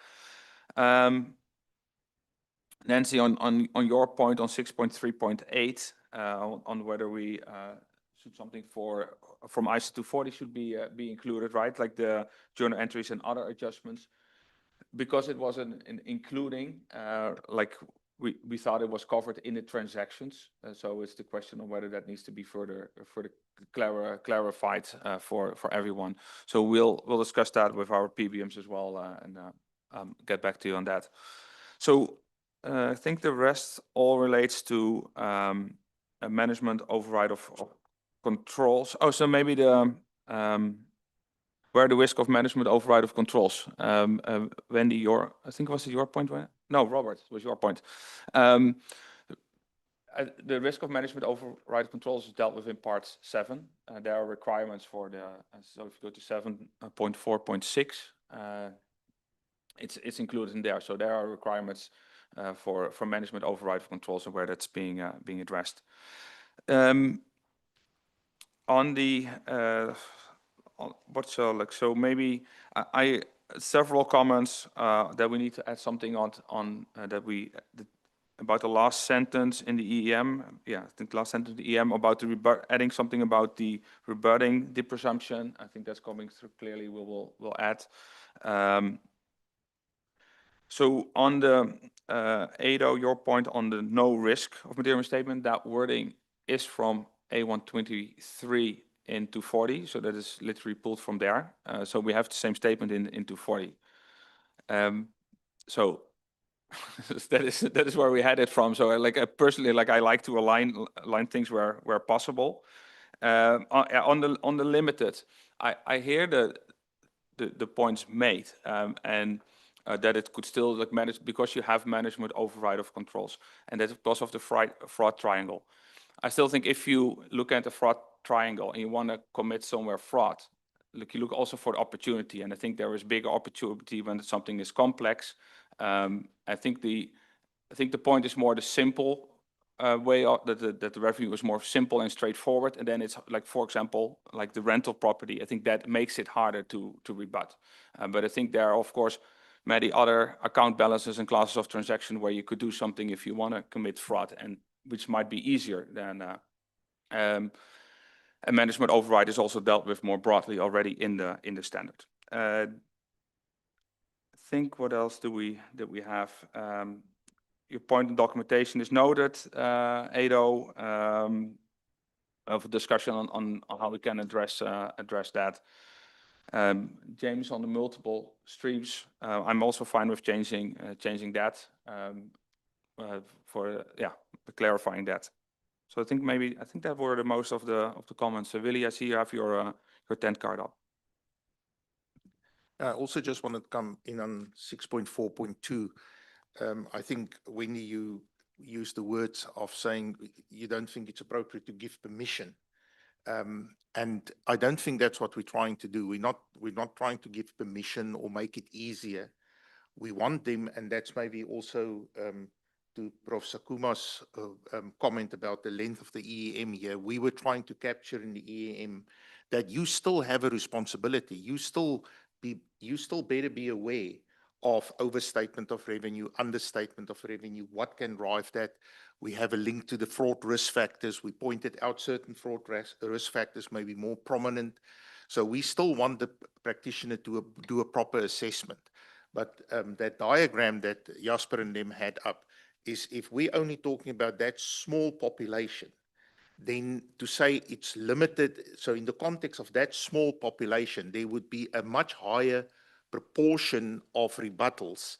Speaker 2: Nancy, on your point on 6.3.8, on whether we should something from ISA 240 should be included, right? Like the journal entries and other adjustments. Because it wasn't including, like we thought it was covered in the transactions. So it's the question of whether that needs to be further clarified for everyone. So we'll discuss that with our PBMs as well and get back to you on that. So I think the rest all relates to a management override of controls. Oh, so maybe the where the risk of management override of controls. Wendy, I think was it your point? No, Robert, was your point. The risk of management override of controls is dealt with in part 7. There are requirements for the, so if you go to 7.4.6, it's included in there. So there are requirements for management override of controls and where that's being addressed. On the so maybe I several comments that we need to add something on about the last sentence in the EEM. Yeah, I think the last sentence in the EEM about the adding something about the rebutting the presumption. I think that's coming through clearly. We'll add. So on the Ado, your point on the no risk of material statement, that wording is from A123 in 240, so that is literally pulled from there. So we have the same statement in 240. So that is where we had it from. So I personally I like to align things where possible. On the limited, I hear the points made, and that it could still manage because you have management override of controls, and that's because of the fraud triangle. I still think if you look at the fraud triangle and you want to commit somewhere fraud, you look also for the opportunity, and I think there is bigger opportunity when something is complex. I think the point is more the simple way of that the revenue is more simple and straightforward, and then it's for example, the rental property. I think that makes it harder to rebut. But I think there are of course many other account balances and classes of transaction where you could do something if you want to commit fraud, and which might be easier than. A management override is also dealt with more broadly already in the standard. I think what else do we have? Your point in documentation is noted, Edo, of a discussion on how we can address that. James, on the multiple streams, I'm also fine with changing that for clarifying that. So I think that were the most of the comments. So Willy, I see you have your 10 card up.
Speaker 4: I also just wanted to come in on 6.4.2. I think when you use the words of saying you don't think it's appropriate to give permission, and I don't think that's what we're trying to do. We're not trying to give permission or make it easier. We want them, and that's maybe also to Prof. Sakuma's comment about the length of the EAM here. We were trying to capture in the EAM that you still have a responsibility. You still better be aware of overstatement of revenue, understatement of revenue, what can drive that. We have a link to the fraud risk factors. We pointed out certain fraud risk factors may be more prominent. So we still want the practitioner to do a proper assessment. But that diagram that Jasper and them had up is if we're only talking about that small population, then to say it's limited, so in the context of that small population, there would be a much higher proportion of rebuttals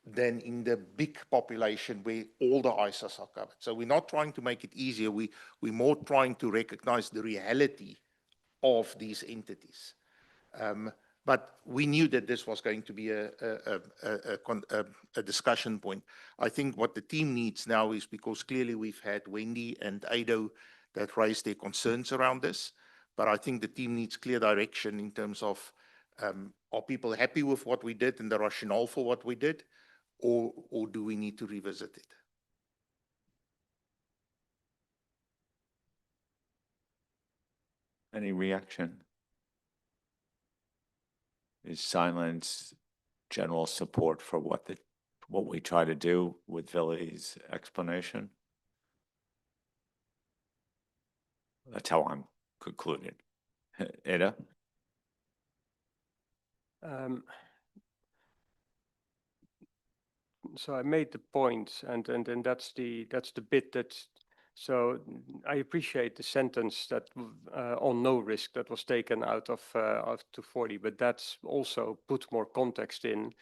Speaker 4: than in the big population where all the ISAs are covered. So we're not trying to make it easier. We're more trying to recognize the reality of these entities. But we knew that this was going to be a discussion point. I think what the team needs now is, because clearly we've had Wendy and Ado that raised their concerns around this, but I think the team needs clear direction in terms of are people happy with what we did and the rationale for what we did, or do we need to revisit it?
Speaker 1: Any reaction? Is silence general support for what we try to do with Willy's explanation? That's how I'm concluding. Ada?
Speaker 11: So I made the point, and that's the bit that. So I appreciate the sentence that on no risk that was taken out of 240, but that's also put more context in,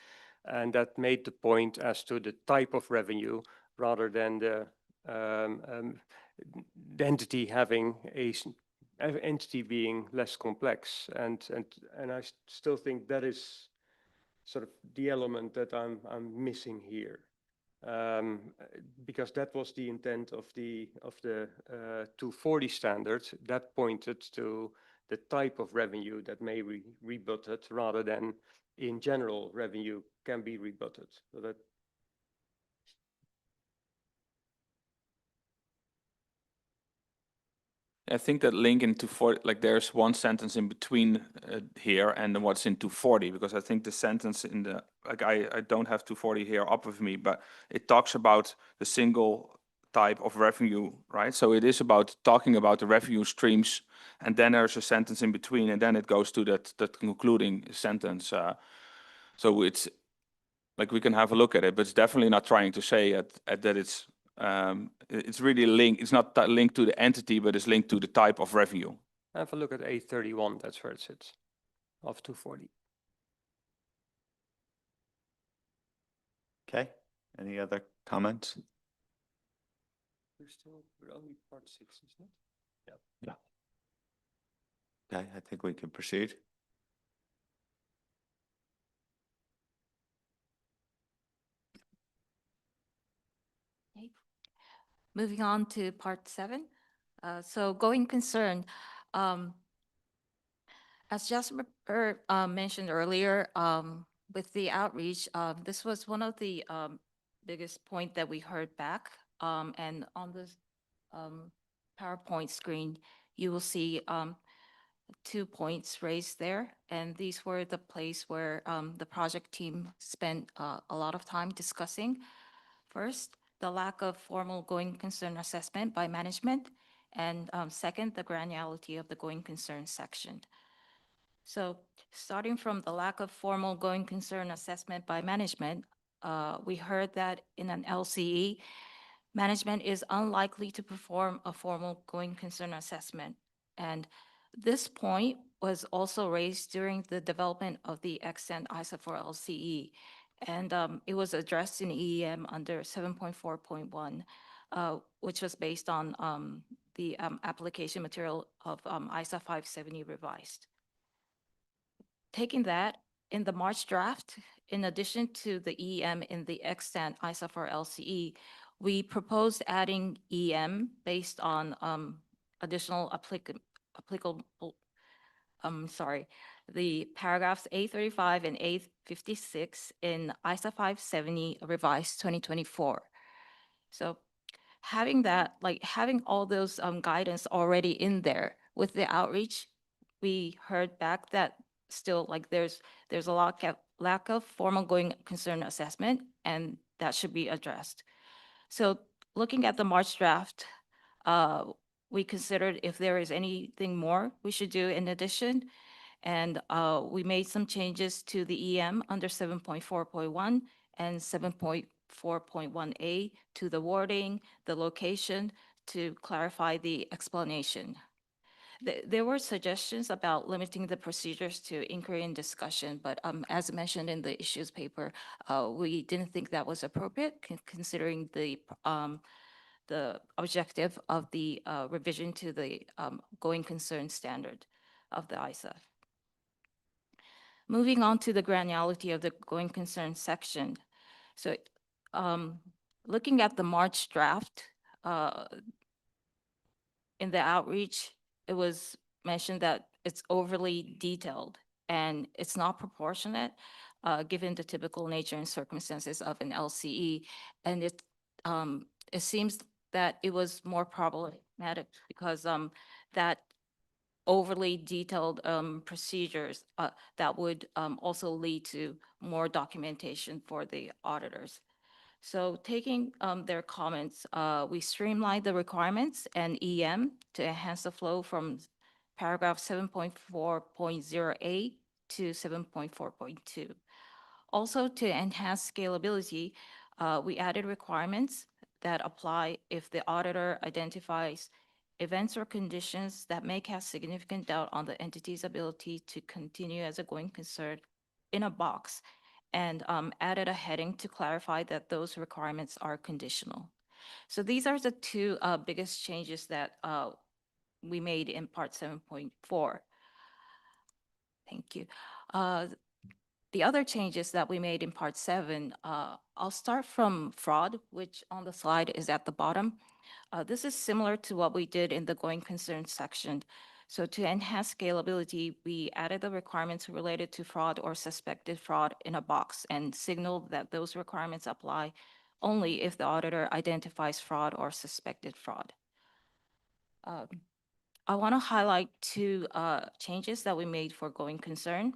Speaker 11: and that made the point as to the type of revenue rather than the entity having entity being less complex, and I still think that is sort of the element that I'm missing here. Because that was the intent of the 240 standard that pointed to the type of revenue that may be rebutted rather than in general revenue can be rebutted. So that
Speaker 2: I think that link in 240, there's one sentence in between here and then what's in 240, because I think the sentence in the, I don't have 240 here up with me, but it talks about the single type of revenue, right? So it is about talking about the revenue streams, and then there's a sentence in between, and then it goes to that concluding sentence. So it's we can have a look at it, but it's definitely not trying to say that it's really linked. It's not linked to the entity, but it's linked to the type of revenue.
Speaker 11: have a look at A31. 31, that's where it sits, of 240.
Speaker 1: Okay, any other comments?
Speaker 11: We're only part 6, isn't it?
Speaker 1: Okay, I think we can proceed.
Speaker 15: Moving on to part 7. So going concern, as Jasper mentioned earlier, with the outreach, this was one of the biggest point that we heard back. And on this PowerPoint screen, you will see 2 points raised there. And these were the place where the project team spent a lot of time discussing. First, the lack of formal going concern assessment by management. And second, the granularity of the going concern section. So starting from the lack of formal going concern assessment by management, we heard that in an LCE, management is unlikely to perform a formal going concern assessment. And this point was also raised during the development of the extant ISA for LCE. And it was addressed in EEM under 7.4.1, which was based on the application material of ISA 570 revised. Taking that, in the March draft, in addition to the EM in the extant ISA for LCE, we proposed adding EM based on additional applicable, the paragraphs A35 and A56 in ISA 570 revised 2024. So having that, like having all those guidance already in there with the outreach, we heard back that still like there's a lack of formal going concern assessment, and that should be addressed. So looking at the March draft, we considered if there is anything more we should do in addition. And we made some changes to the EM under 7.4.1 and 7.4.1A to the wording, the location, to clarify the explanation. There were suggestions about limiting the procedures to inquiry and discussion, but as mentioned in the issues paper, we didn't think that was appropriate considering the objective of the revision to the going concern standard of the ISA. Moving on to the granularity of the going concern section. So looking at the March draft, in the outreach, it was mentioned that it's overly detailed and it's not proportionate given the typical nature and circumstances of an LCE. And it seems that it was more problematic because that overly detailed procedures that would also lead to more documentation for the auditors. So taking their comments, we streamlined the requirements and EM to enhance the flow from paragraph 7.4.0A to 7.4.2. Also, to enhance scalability, we added requirements that apply if the auditor identifies events or conditions that may cast significant doubt on the entity's ability to continue as a going concern in a box, and added a heading to clarify that those requirements are conditional. So these are the 2 biggest changes that we made in part 7.4. Thank you. The other changes that we made in part 7, I'll start from fraud, which on the slide is at the bottom. This is similar to what we did in the going concern section. So to enhance scalability, we added the requirements related to fraud or suspected fraud in a box and signaled that those requirements apply only if the auditor identifies fraud or suspected fraud. I want to highlight 2 changes that we made for going concern.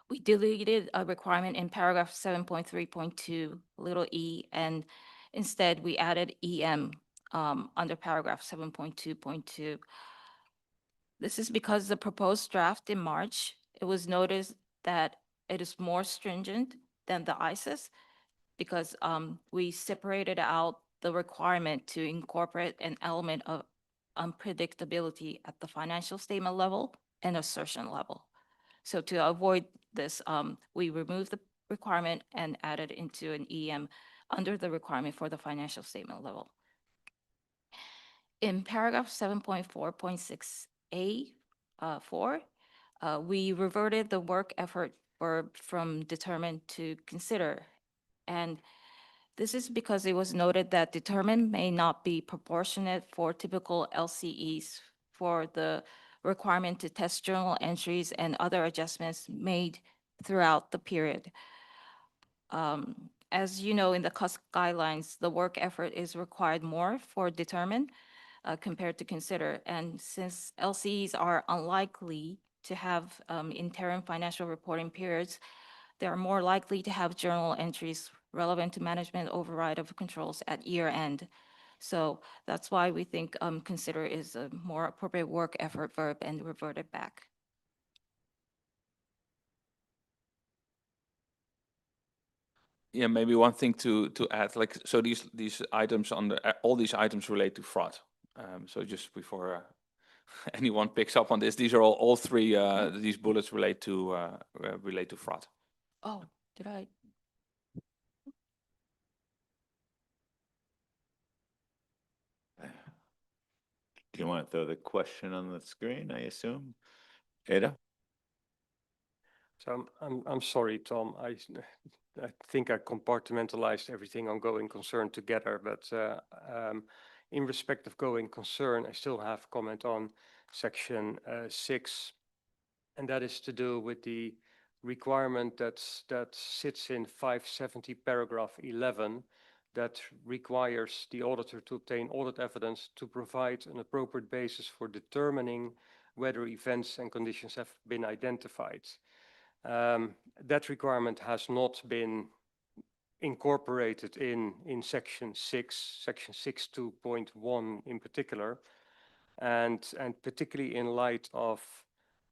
Speaker 15: We deleted a requirement in paragraph 7.3.2 little e, and instead we added EM under paragraph 7.2.2. This is because the proposed draft in March, it was noticed that it is more stringent than the ISIS because we separated out the requirement to incorporate an element of unpredictability at the financial statement level and assertion level. So to avoid this, we removed the requirement and added into an EM under the requirement for the financial statement level. In paragraph 7.4.6A, 4, we reverted the work effort verb from determine to consider. And this is because it was noted that determine may not be proportionate for typical LCEs for the requirement to test journal entries and other adjustments made throughout the period. As you know, in the cost guidelines, the work effort is required more for determine compared to consider. And since LCEs are unlikely to have interim financial reporting periods, they are more likely to have journal entries relevant to management override of controls at year end. So that's why we think consider is a more appropriate work effort verb and revert it back.
Speaker 2: Yeah, maybe one thing to add, like, so these items on the, all these items relate to fraud. So just before anyone picks up on this, these are all three, these bullets relate to fraud.
Speaker 15: Oh, did I?
Speaker 1: Do you want to throw the question on the screen, I assume? Ada?
Speaker 11: So I'm sorry, Tom. I think I compartmentalized everything on going concern together, but in respect of going concern, I still have comment on section 6, and that is to do with the requirement that sits in 570 paragraph 11 that requires the auditor to obtain audit evidence to provide an appropriate basis for determining whether events and conditions have been identified. That requirement has not been incorporated in section 6.2.1 in particular, and particularly in light of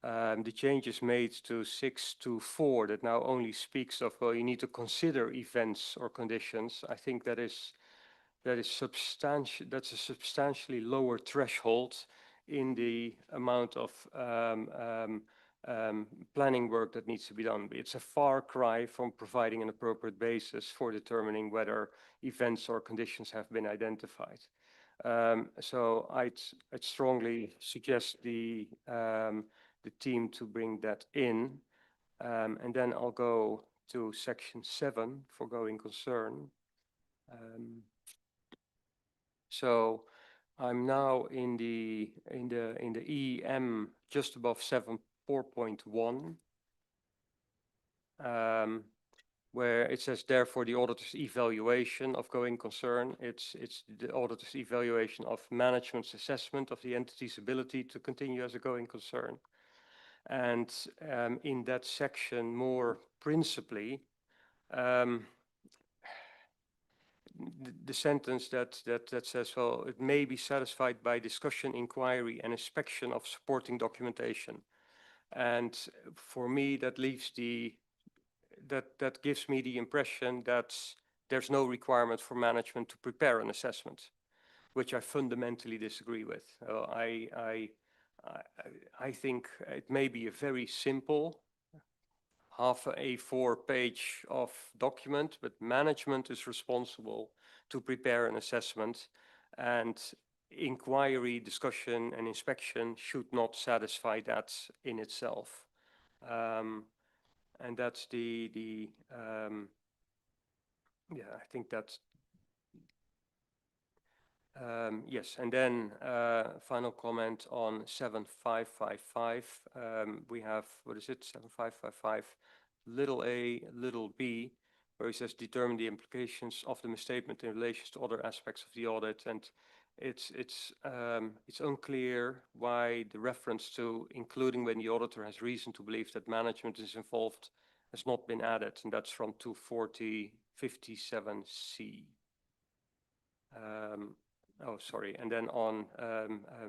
Speaker 11: the changes made to 6.2.4 that now only speaks of, well, you need to consider events or conditions. I think that's a substantially lower threshold in the amount of planning work that needs to be done. It's a far cry from providing an appropriate basis for determining whether events or conditions have been identified. So I'd strongly suggest the team to bring that in. And then I'll go to section 7 for going concern. So I'm now in the EM just above 7.4.1, where it says, therefore, the auditor's evaluation of going concern. It's the auditor's evaluation of management's assessment of the entity's ability to continue as a going concern. And in that section, more principally, the sentence that says, well, it may be satisfied by discussion, inquiry, and inspection of supporting documentation. And for me, that leaves that gives me the impression that there's no requirement for management to prepare an assessment, which I fundamentally disagree with. I think it may be a very simple half a A4 page of document, but management is responsible to prepare an assessment, and inquiry, discussion, and inspection should not satisfy that in itself. And that's yeah, I think that's, yes. And then final comment on 7555. We have, what is it, 7555, little a, little b, where it says determine the implications of the misstatement in relation to other aspects of the audit. And it's unclear why the reference to including when the auditor has reason to believe that management is involved has not been added, and that's from 240.57c. Oh, sorry. And then on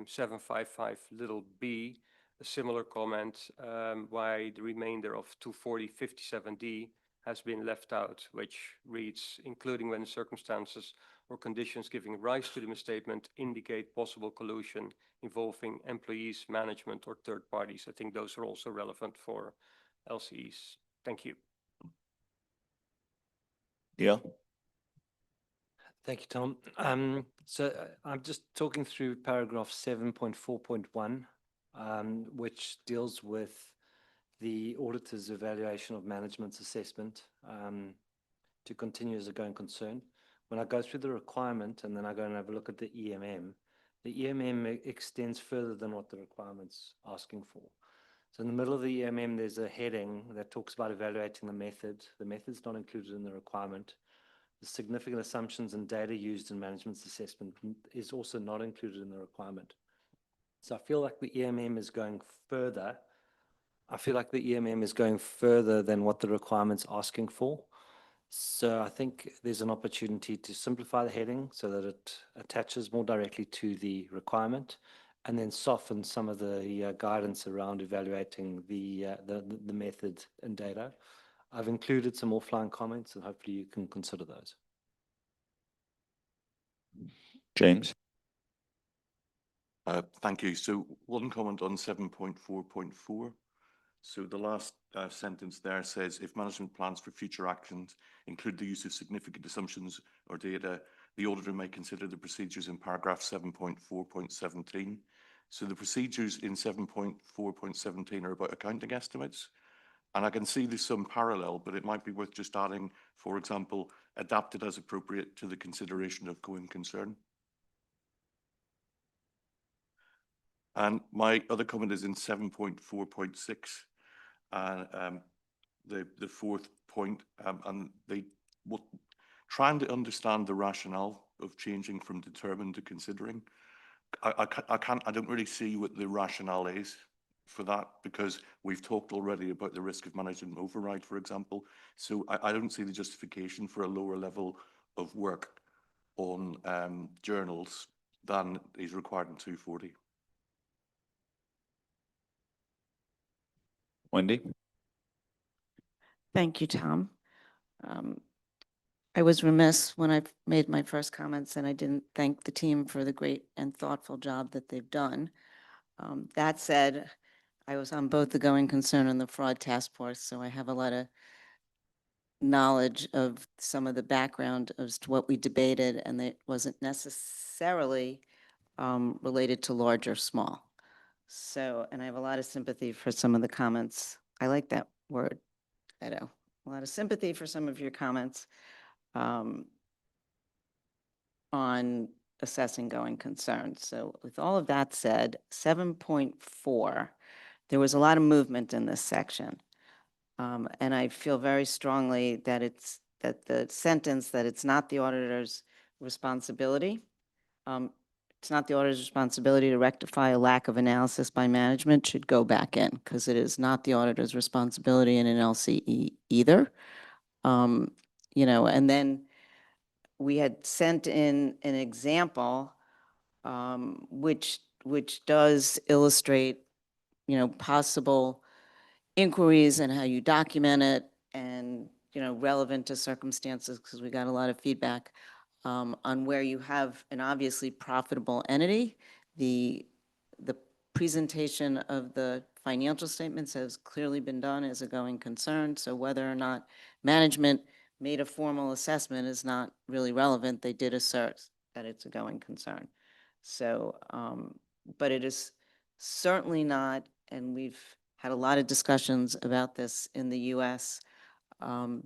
Speaker 11: 755 little b, a similar comment why the remainder of 240.57d has been left out, which reads, including when the circumstances or conditions giving rise to the misstatement indicate possible collusion involving employees, management, or third parties. I think those are also relevant for LCEs. Thank you.
Speaker 1: Deal?
Speaker 8: Thank you, Tom. I'm just talking through paragraph 7.4.1, which deals with the auditor's evaluation of management's assessment to continue as a going concern. When I go through the requirement and then I go and have a look at the EMM extends further than what the requirement's asking for. So in the middle of the EMM, there's a heading that talks about evaluating the method. The method's not included in the requirement. The significant assumptions and data used in management's assessment is also not included in the requirement. So I feel like the EMM is going further. I feel like the EMM is going further than what the requirement's asking for. So I think there's an opportunity to simplify the heading so that it attaches more directly to the requirement, and then soften some of the guidance around evaluating the method and data. I've included some offline comments, and hopefully you can consider those.
Speaker 1: James?
Speaker 13: Thank you. So one comment on 7.4.4. So the last sentence there says, if management plans for future actions include the use of significant assumptions or data, the auditor may consider the procedures in paragraph 7.4.17. So the procedures in 7.4.17 are about accounting estimates. And I can see there's some parallel, but it might be worth just adding, for example, adapted as appropriate to the consideration of going concern. And my other comment is in 7.4.6, the fourth point, and trying to understand the rationale of changing from determined to considering. I don't really see what the rationale is for that, because we've talked already about the risk of management override, for example. So I don't see the justification for a lower level of work on journals than is required in 240.
Speaker 1: Wendy?
Speaker 7: Thank you, Tom. I was remiss when I made my first comments and I didn't thank the team for the great and thoughtful job that they've done. That said, I was on both the going concern and the fraud task force, so I have a lot of knowledge of some of the background as to what we debated, and it wasn't necessarily related to large or small. So, and I have a lot of sympathy for some of the comments. I like that word, Edo. A lot of sympathy for some of your comments on assessing going concern. So with all of that said, 7.4, there was a lot of movement in this section. And I feel very strongly that the sentence that it's not the auditor's responsibility. It's not the auditor's responsibility to rectify a lack of analysis by management should go back in, because it is not the auditor's responsibility in an LCE either. You know, and then we had sent in an example which does illustrate, you know, possible inquiries and how you document it, and, you know, relevant to circumstances, because we got a lot of feedback on where you have an obviously profitable entity. The presentation of the financial statements has clearly been done as a going concern, so whether or not management made a formal assessment is not really relevant. They did assert that it's a going concern. So, but it is certainly not, and we've had a lot of discussions about this in the US,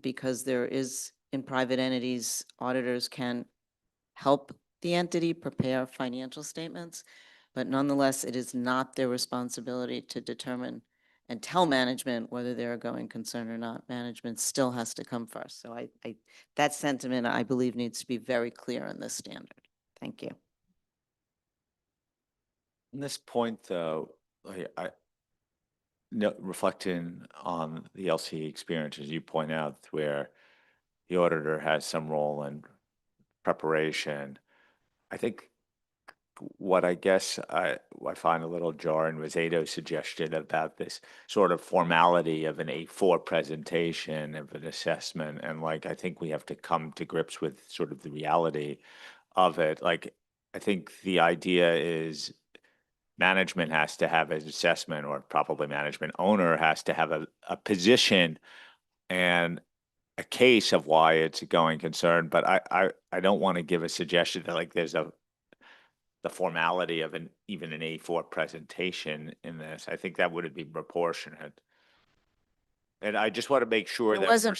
Speaker 7: because there is, in private entities, auditors can help the entity prepare financial statements, but nonetheless, it is not their responsibility to determine and tell management whether they're a going concern or not. Management still has to come first. So that sentiment, I believe, needs to be very clear in this standard. Thank you.
Speaker 1: On this point, though, reflecting on the LCE experience, as you point out, where the auditor has some role in preparation, I think what I guess I find a little jarring was Ado's suggestion about this sort of formality of an A4 presentation of an assessment. And like, I think we have to come to grips with sort of the reality of it. Like, I think the idea is management has to have an assessment, or probably management owner has to have a position and a case of why it's a going concern, but I don't want to give a suggestion that like there's the formality of even an A4 presentation in this. I think that would be proportionate. And I just want to make sure
Speaker 7: It
Speaker 1: that we're
Speaker 7: wasn't-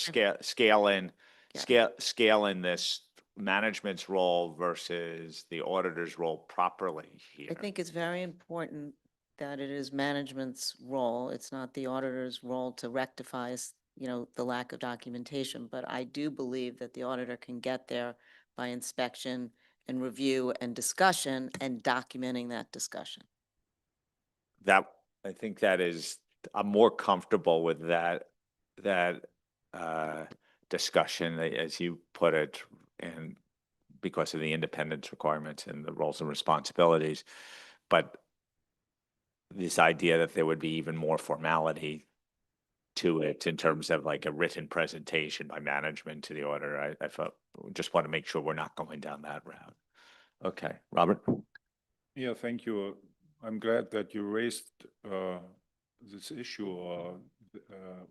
Speaker 1: scaling this management's role versus the auditor's role properly here.
Speaker 7: I think it's very important that it is management's role. It's not the auditor's role to rectify, the lack of documentation. But I do believe that the auditor can get there by inspection and review and discussion and documenting that discussion.
Speaker 1: I think I'm more comfortable with that discussion, as you put it, and because of the independence requirements and the roles and responsibilities. But this idea that there would be even more formality to it in terms of like a written presentation by management to the auditor, I felt, just want to make sure we're not going down that route. Okay, Robert?
Speaker 12: Yeah, thank you. I'm glad that you raised this issue or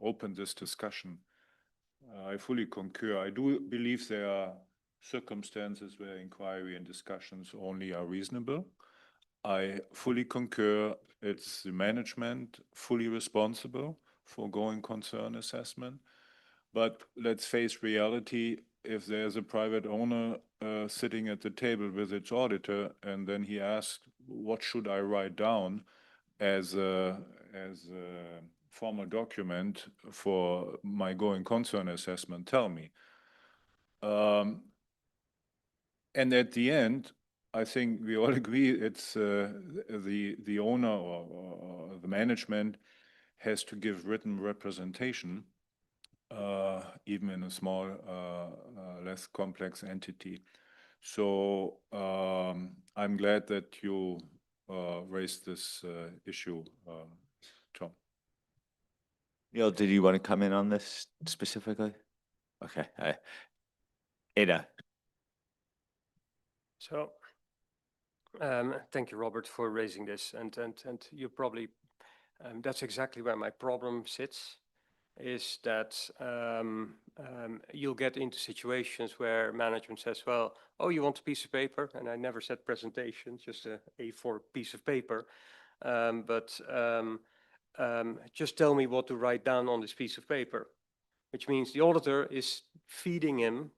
Speaker 12: opened this discussion. I fully concur. I do believe there are circumstances where inquiry and discussions only are reasonable. I fully concur. It's the management fully responsible for going concern assessment. But let's face reality. If there's a private owner sitting at the table with its auditor, and then he asks, what should I write down as a formal document for my going concern assessment, tell me. And at the end, I think we all agree it's the owner or the management has to give written representation, even in a small, less complex entity. So I'm glad that you raised this issue, Tom.
Speaker 1: Neil, did you want to come in on this specifically? Okay, Ada.
Speaker 11: So, thank you, Robert, for raising this. And you probably, that's exactly where my problem sits, is that you'll get into situations where management says, well, oh, you want a piece of paper? And I never said presentation, just a A4 piece of paper. Just tell me what to write down on this piece of paper, which means the auditor is feeding him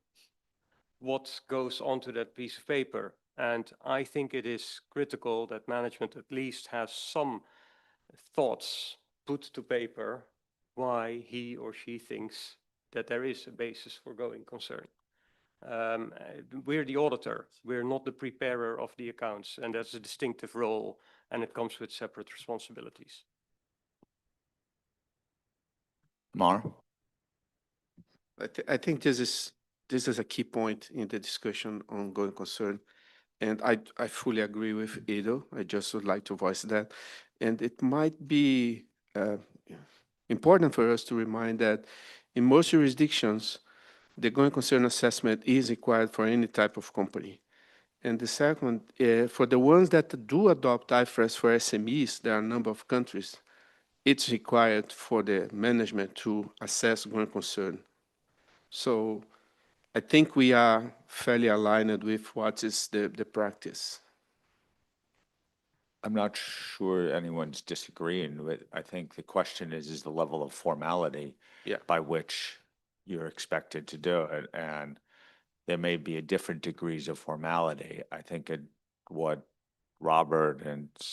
Speaker 11: what goes onto that piece of paper. And I think it is critical that management at least has some thoughts put to paper why he or she thinks that there is a basis for going concern. We're the auditor, we're not the preparer of the accounts, and that's a distinctive role, and it comes with separate responsibilities.
Speaker 1: Mar?
Speaker 5: I think this is a key point in the discussion on going concern. And I fully agree with Edo. I just would like to voice that. And it might be important for us to remind that in most jurisdictions, the going concern assessment is required for any type of company. And the second, for the ones that do adopt IFRS for SMEs, there are a number of countries, it's required for the management to assess going concern. So I think we are fairly aligned with what is the practice.
Speaker 1: I'm not sure anyone's disagreeing with. I think the question is the level of formality by which you're expected to do it. And there may be a different degrees of formality. I think what Robert and to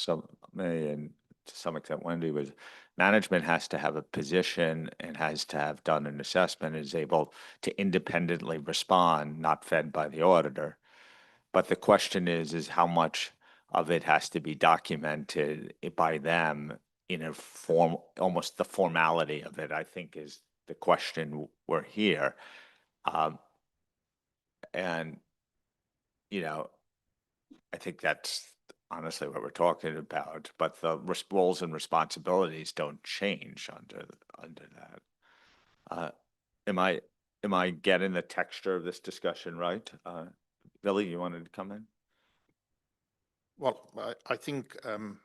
Speaker 1: some extent Wendy was, management has to have a position and has to have done an assessment, is able to independently respond, not fed by the auditor. But the question is how much of it has to be documented by them in a form, almost the formality of it, I think is the question we're here. And, I think that's honestly what we're talking about, but the roles and responsibilities don't change under that. Am I getting the texture of this discussion right? Billy, you wanted to come in?
Speaker 4: Well, I think I'm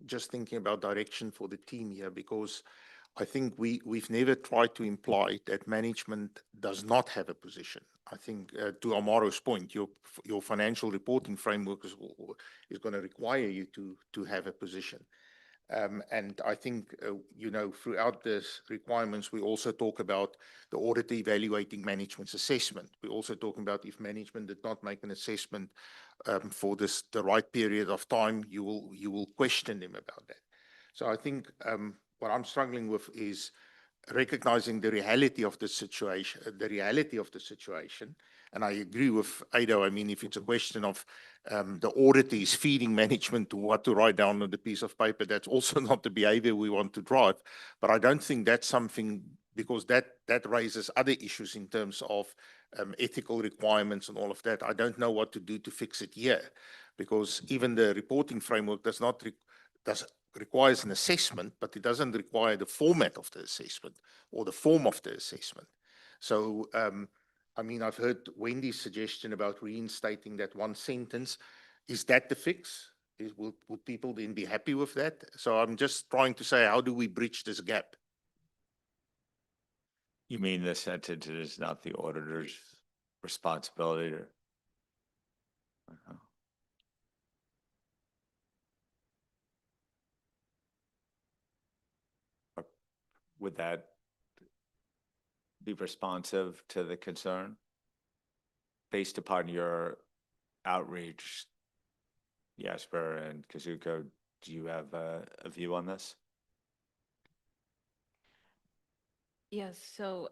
Speaker 4: just thinking about direction for the team here, because I think we've never tried to imply that management does not have a position. I think to Amaro's point, your financial reporting framework is going to require you to have a position. And I think, throughout this requirements, we also talk about the auditor evaluating management's assessment. We're also talking about if management did not make an assessment for the right period of time, you will question them about that. So I think what I'm struggling with is recognizing the reality of the situation, And I agree with Ado. I mean, if it's a question of the auditor is feeding management to what to write down on the piece of paper, that's also not the behavior we want to drive. But I don't think that's something, because that raises other issues in terms of ethical requirements and all of that. I don't know what to do to fix it here, because even the reporting framework requires an assessment, but it doesn't require the format of the assessment or the form of the assessment. So, I mean, I've heard Wendy's suggestion about reinstating that one sentence. Is that the fix? Would people then be happy with that? So I'm just trying to say, how do we bridge this gap?
Speaker 1: You mean the sentence is not the auditor's responsibility to? Would that be responsive to the concern? Based upon your outreach, Jesper and Kazuko, do you have a view on this?
Speaker 15: Yes, so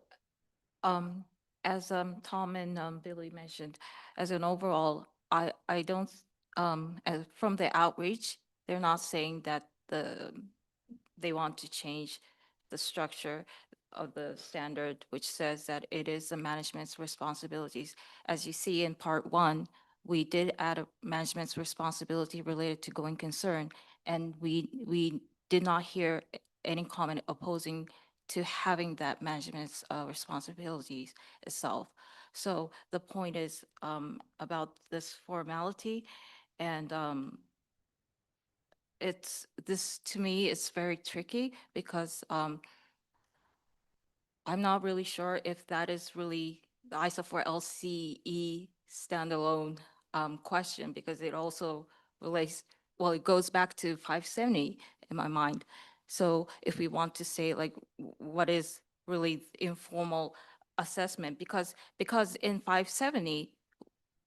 Speaker 15: as Tom and Billy mentioned, as an overall, I don't from the outreach, they're not saying that they want to change the structure of the standard, which says that it is the management's responsibilities. As you see in part 1, we did add a management's responsibility related to going concern, and we did not hear any comment opposing to having that management's responsibilities itself. So the point is about this formality, and to me, it's very tricky because I'm not really sure if that is really the ISO 4 LCE standalone question, because it also relates, well, it goes back to 570 in my mind. So if we want to say like, what is really informal assessment, because in 570,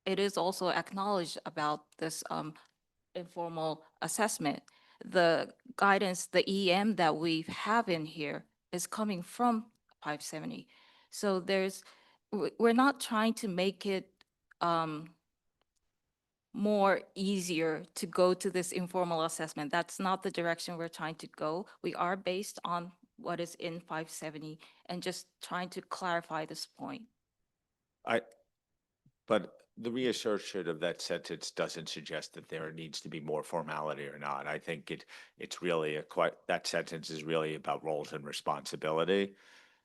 Speaker 15: it is also acknowledged about this informal assessment. The guidance, the EM that we have in here is coming from 570. So we're not trying to make it more easier to go to this informal assessment. That's not the direction we're trying to go. We are based on what is in 570 and just trying to clarify this point.
Speaker 1: But the reassertion of that sentence doesn't suggest that there needs to be more formality or not. I think it's really that sentence is really about roles and responsibility.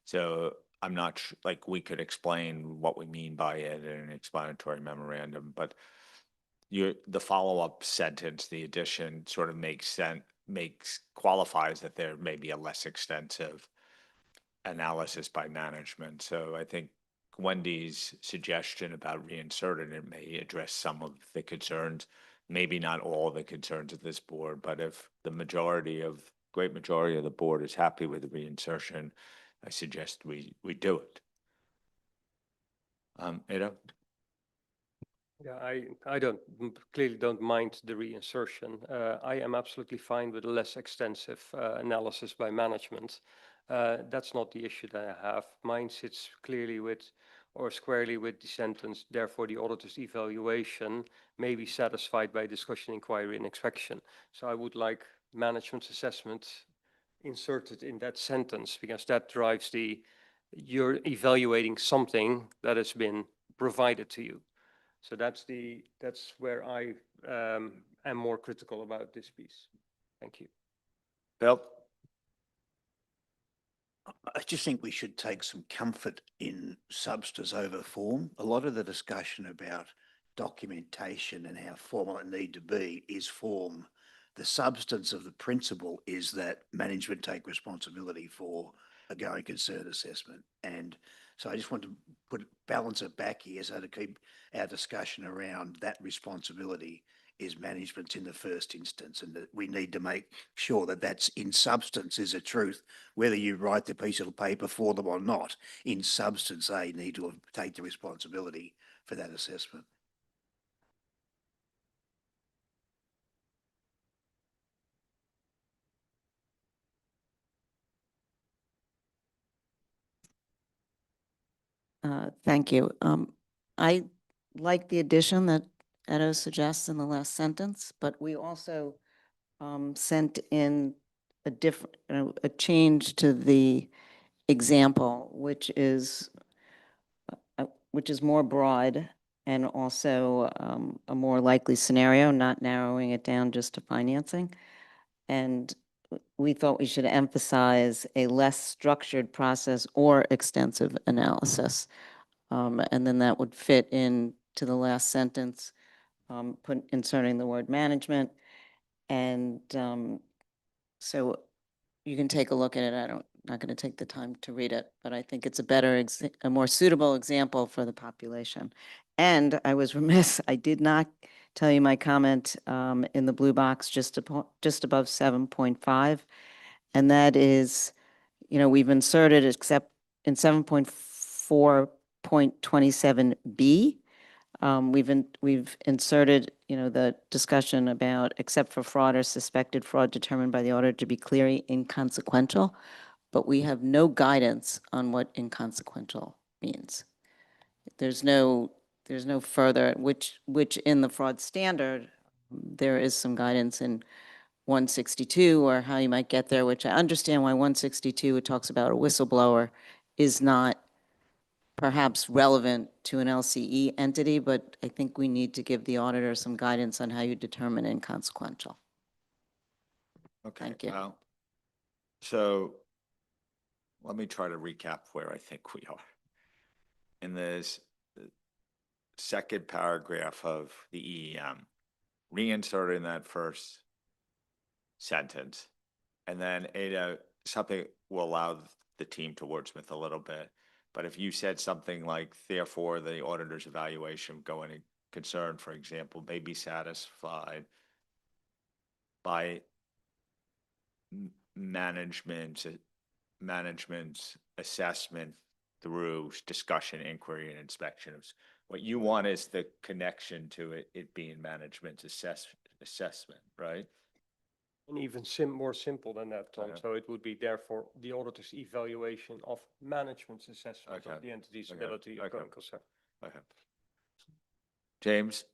Speaker 1: So I'm not like we could explain what we mean by it in an explanatory memorandum, but the follow-up sentence, the addition sort of qualifies that there may be a less extensive analysis by management. So I think Wendy's suggestion about reinserting it may address some of the concerns, maybe not all the concerns of this board, but if the great majority of the board is happy with the reinsertion, I suggest we do it. Ado?
Speaker 11: Yeah, I clearly don't mind the reinsertion. I am absolutely fine with a less extensive analysis by management. That's not the issue that I have. Mine sits clearly squarely with the sentence, therefore the auditor's evaluation may be satisfied by discussion, inquiry, and inspection. So I would like management's assessment inserted in that sentence, because that drives you're evaluating something that has been provided to you. So that's where I am more critical about this piece. Thank you.
Speaker 1: Bill?
Speaker 3: I just think we should take some comfort in substance over form. A lot of the discussion about documentation and how formal it need to be is form. the substance of the principle is that management take responsibility for a going concern assessment. And so I just want to balance it back here so to keep our discussion around that responsibility is management's in the first instance, and that we need to make sure that that's in substance is a truth, whether you write the piece of paper for them or not. In substance, they need to take the responsibility for that assessment.
Speaker 7: Thank you. I like the addition that Edo suggests in the last sentence, but we also sent in a different, a change to the example, which is more broad and also a more likely scenario, not narrowing it down just to financing. And we thought we should emphasize a less structured process or extensive analysis. And then that would fit in to the last sentence, inserting the word management. And so you can take a look at it. Not going to take the time to read it, but I think it's a more suitable example for the population. And I was remiss, I did not tell you my comment in the blue box just above 7.5. And that is, we've inserted except in 7.4.27B, we've inserted, the discussion about except for fraud or suspected fraud determined by the auditor to be clearly inconsequential, but we have no guidance on what inconsequential means. There's no further, which in the fraud standard, there is some guidance in 162 or how you might get there, which I understand why 162, it talks about a whistleblower, is not perhaps relevant to an LCE entity, but I think we need to give the auditor some guidance on how you determine inconsequential.
Speaker 1: Okay.
Speaker 7: Thank you.
Speaker 1: Well, so let me try to recap where I think we are. In this second paragraph of the EEM, reinserting that first sentence, and then something will allow the team to wordsmith a little bit. But if you said something like, therefore, the auditor's evaluation going to concern, for example, may be satisfied by management's assessment through discussion, inquiry, and inspection. What you want is the connection to it being management's assessment, right?
Speaker 11: And even more simple than that, Tom. So it would be therefore the auditor's evaluation of management's assessment of the entity's ability of going concern.
Speaker 1: Okay. James?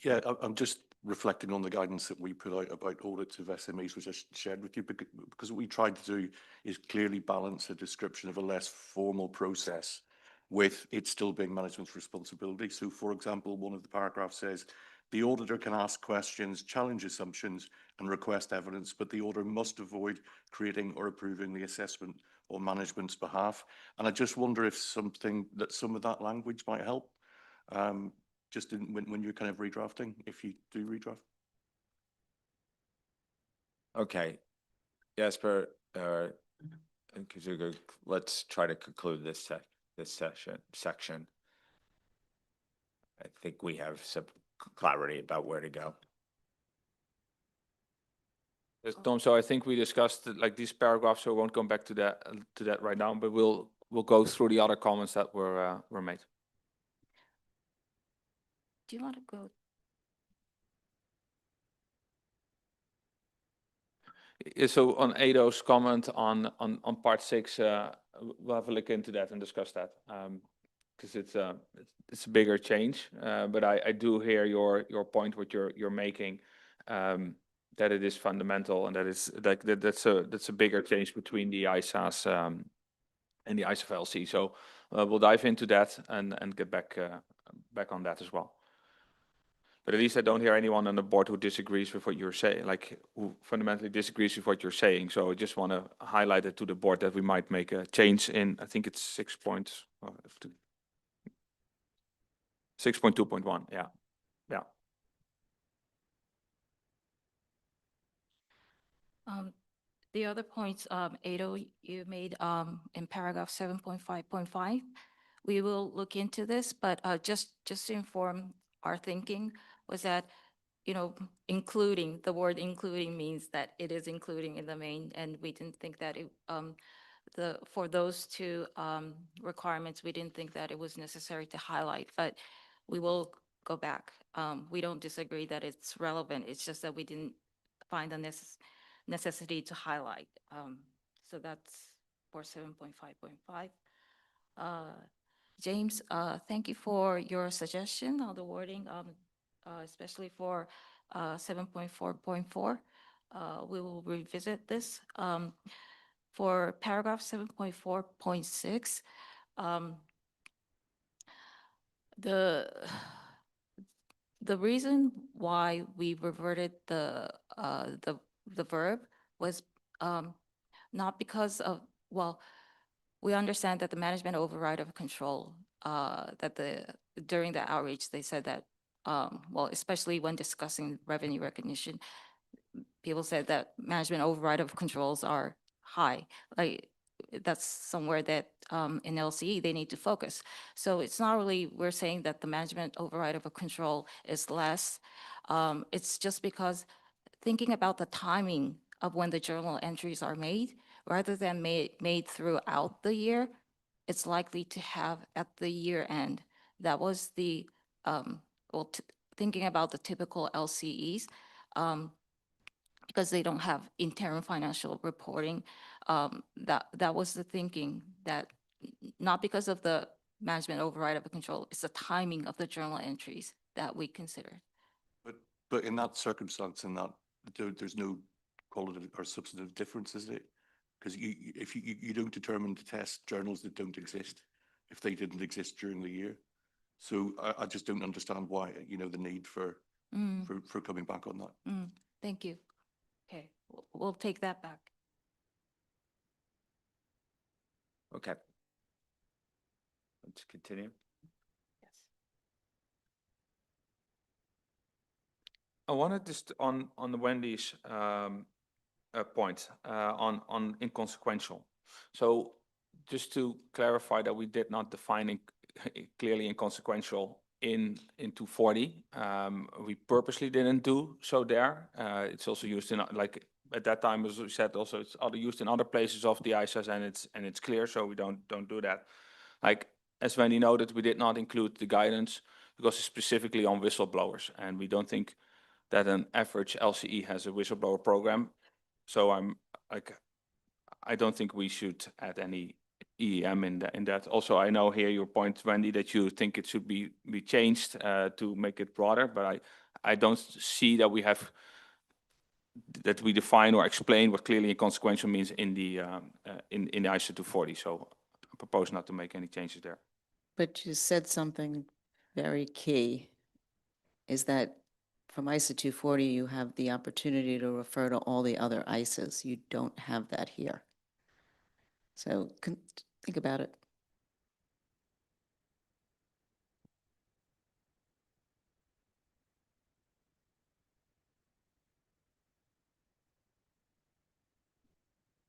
Speaker 13: Yeah, I'm just reflecting on the guidance that we put out about audits of SMEs, which I shared with you, because what we tried to do is clearly balance a description of a less formal process with it still being management's responsibility. So, for example, one of the paragraphs says, the auditor can ask questions, challenge assumptions, and request evidence, but the auditor must avoid creating or approving the assessment on management's behalf. And I just wonder if some of that language might help. Just when you're kind of redrafting, if you do redraft.
Speaker 1: Okay. Jesper, let's try to conclude this section. I think we have some clarity about where to go.
Speaker 2: Yes, Tom, so I think we discussed like these paragraphs, so we won't come back to that right now, but we'll go through the other comments that were made.
Speaker 15: Do you want to go?
Speaker 2: Yeah, so on Edo's comment on part 6, we'll have a look into that and discuss that, because it's a bigger change. But I do hear your point, what you're making, that it is fundamental and that is that's a bigger change between the ISAs and the ISFLC. So we'll dive into that and get back on that as well. But at least I don't hear anyone on the board who disagrees with what you're saying, like who fundamentally disagrees with what you're saying. So I just want to highlight it to the board that we might make a change in, I think it's 6.2.1. Yeah.
Speaker 15: The other points, Ado, you made in paragraph 7.5.5, we will look into this, but just to inform our thinking was that, including, the word including means that it is including in the main, and we didn't think that it, for those two requirements, we didn't think that it was necessary to highlight, but we will go back. We don't disagree that it's relevant. It's just that we didn't find the necessity to highlight. So that's for 7.5.5. James, thank you for your suggestion on the wording, especially for 7.4.4. We will revisit this. For paragraph 7.4.6, the reason why we reverted the verb was not because of, well, we understand that the management override of control, during the outreach, they said that, well, especially when discussing revenue recognition, people said that management override of controls are high. Like, that's somewhere that in LCE they need to focus. So it's not really, we're saying that the management override of a control is less. It's just because thinking about the timing of when the journal entries are made, rather than made throughout the year, it's likely to have at the year end. That was the, well, thinking about the typical LCEs, because they don't have interim financial reporting, that was the thinking, that not because of the management override of the control, it's the timing of the journal entries that we considered.
Speaker 13: But in that circumstance, there's no qualitative or substantive difference, is it? Because if you don't determine to test journals that don't exist, if they didn't exist during the year. So I just don't understand why, the need for coming back on that.
Speaker 15: Thank you. Okay, we'll take that back.
Speaker 1: Okay. Let's continue.
Speaker 15: Yes.
Speaker 2: I wanted just on the Wendy's point on inconsequential. So just to clarify that we did not define clearly inconsequential in 240. We purposely didn't do so there. It's also used in, like at that time, as we said, also it's used in other places of the ISAs, and it's clear, so we don't do that. Like as Wendy noted, we did not include the guidance because it's specifically on whistleblowers, and we don't think that an average LCE has a whistleblower program. So I don't think we should add any EEM in that. Also, I know here your point, Wendy, that you think it should be changed to make it broader, but I don't see that we define or explain what clearly inconsequential means in the ISA 240. So I propose not to make any changes there.
Speaker 7: But you said something very key, is that from ISA 240, you have the opportunity to refer to all the other ISAs. You don't have that here. So think about it.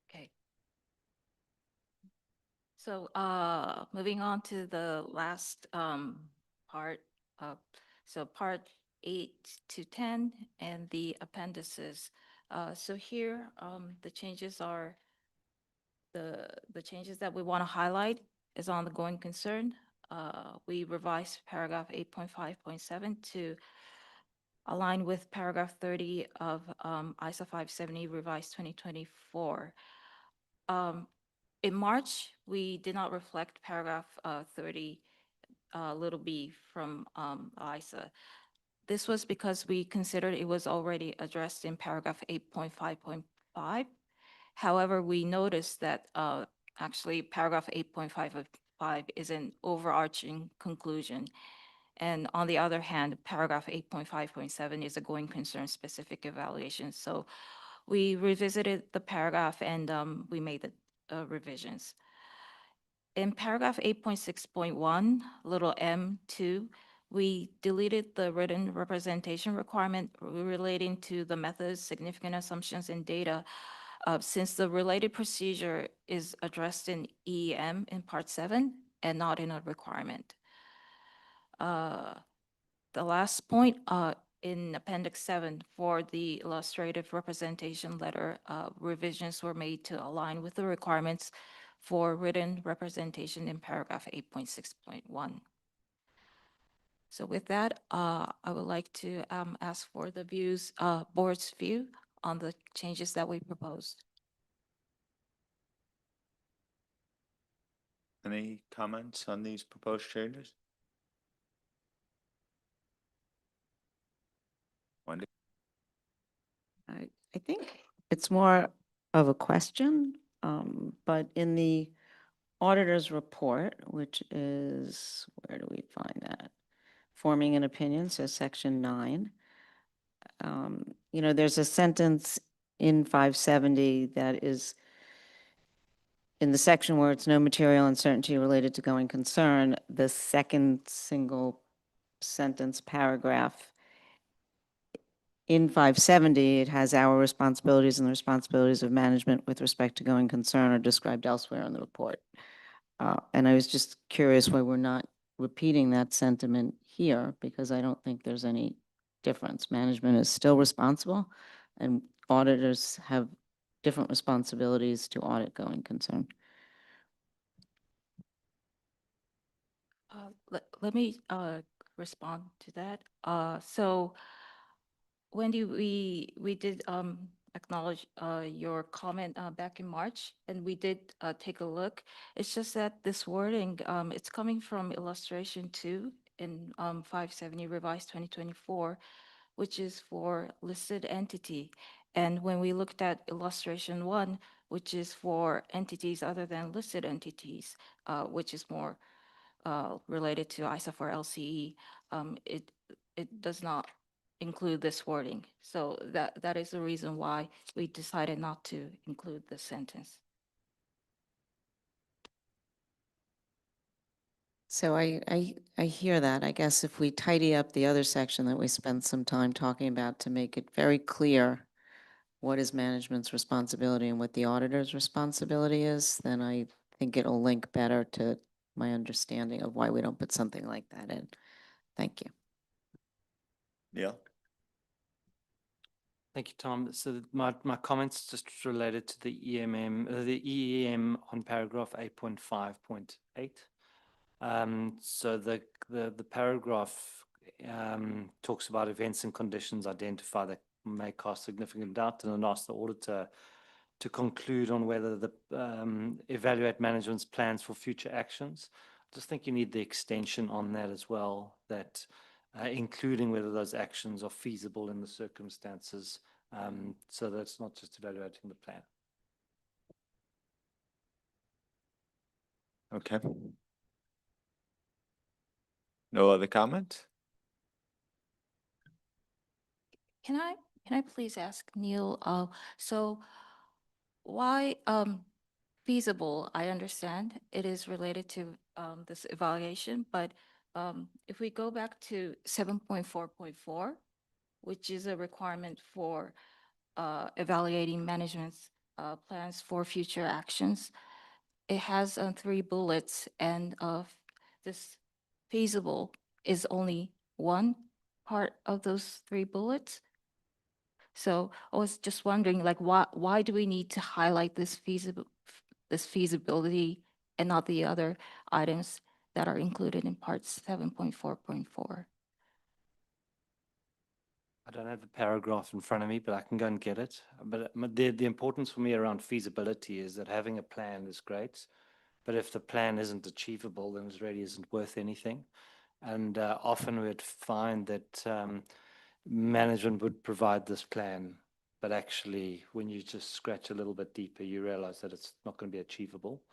Speaker 15: Okay. So moving on to the last part, so part 8 to 10 and the appendices. So here the changes are, the changes that we want to highlight is on the going concern. We revised paragraph 8.5.7 to align with paragraph 30 of ISA 570 revised 2024. In March, we did not reflect paragraph 30 little b from ISA. This was because we considered it was already addressed in paragraph 8.5.5. However, we noticed that actually paragraph 8.5 is an overarching conclusion. And on the other hand, paragraph 8.5.7 is a going concern specific evaluation. So we revisited the paragraph and we made the in paragraph 8.6.1, little m2, we deleted the written representation requirement relating to the methods, significant assumptions, and data, since the related procedure is addressed in EEM in Part 7 and not in a requirement. The last point in Appendix 7 for the illustrative representation letter, revisions were made to align with the requirements for written representation in paragraph 8.6.1. So with that, I would like to ask for the board's view on the changes that we proposed.
Speaker 1: Any comments on these proposed changes? Wendy?
Speaker 7: I think it's more of a question, but in the auditor's report, which is, where do we find that? Forming an opinion, so section 9. You know, there's a sentence in 570 that is in the section where it's no material uncertainty related to going concern, the second single sentence paragraph in 570, it has our responsibilities and the responsibilities of management with respect to going concern are described elsewhere in the report. And I was just curious why we're not repeating that sentiment here, because I don't think there's any difference. Management is still responsible, and auditors have different responsibilities to audit going concern.
Speaker 15: Let me respond to that. So Wendy, we did acknowledge your comment back in March, and we did take a look. It's just that this wording, it's coming from illustration 2 in 570 revised 2024, which is for listed entity. And when we looked at illustration 1, which is for entities other than listed entities, which is more related to ISA for LCE, it does not include this wording. So that is the reason why we decided not to include this sentence.
Speaker 7: So I hear that. I guess if we tidy up the other section that we spent some time talking about to make it very clear what is management's responsibility and what the auditor's responsibility is, then I think it'll link better to my understanding of why we don't put something like that in. Thank you.
Speaker 1: Yeah.
Speaker 8: Thank you, Tom. So my comments just related to the the EEM on paragraph 8.5.8. So the paragraph talks about events and conditions identified that may cast significant doubt, and then ask the auditor to conclude on whether the evaluate management's plans for future actions. I just think you need the extension on that as well, that including whether those actions are feasible in the circumstances, so that it's not just evaluating the plan.
Speaker 1: Okay. No other comments?
Speaker 15: Can I please ask Neil, so why feasible? I understand it is related to this evaluation, but if we go back to 7.4.4, which is a requirement for evaluating management's plans for future actions, it has 3 bullets, and this feasible is only one part of those 3 bullets. So I was just wondering, like, why do we need to highlight this feasibility and not the other items that are included in part 7.4.4?
Speaker 8: I don't have the paragraph in front of me, but I can go and get it. But the importance for me around feasibility is that having a plan is great, but if the plan isn't achievable, then it really isn't worth anything. And often we'd find that management would provide this plan, but actually when you just scratch a little bit deeper, you realize that it's not going to be achievable.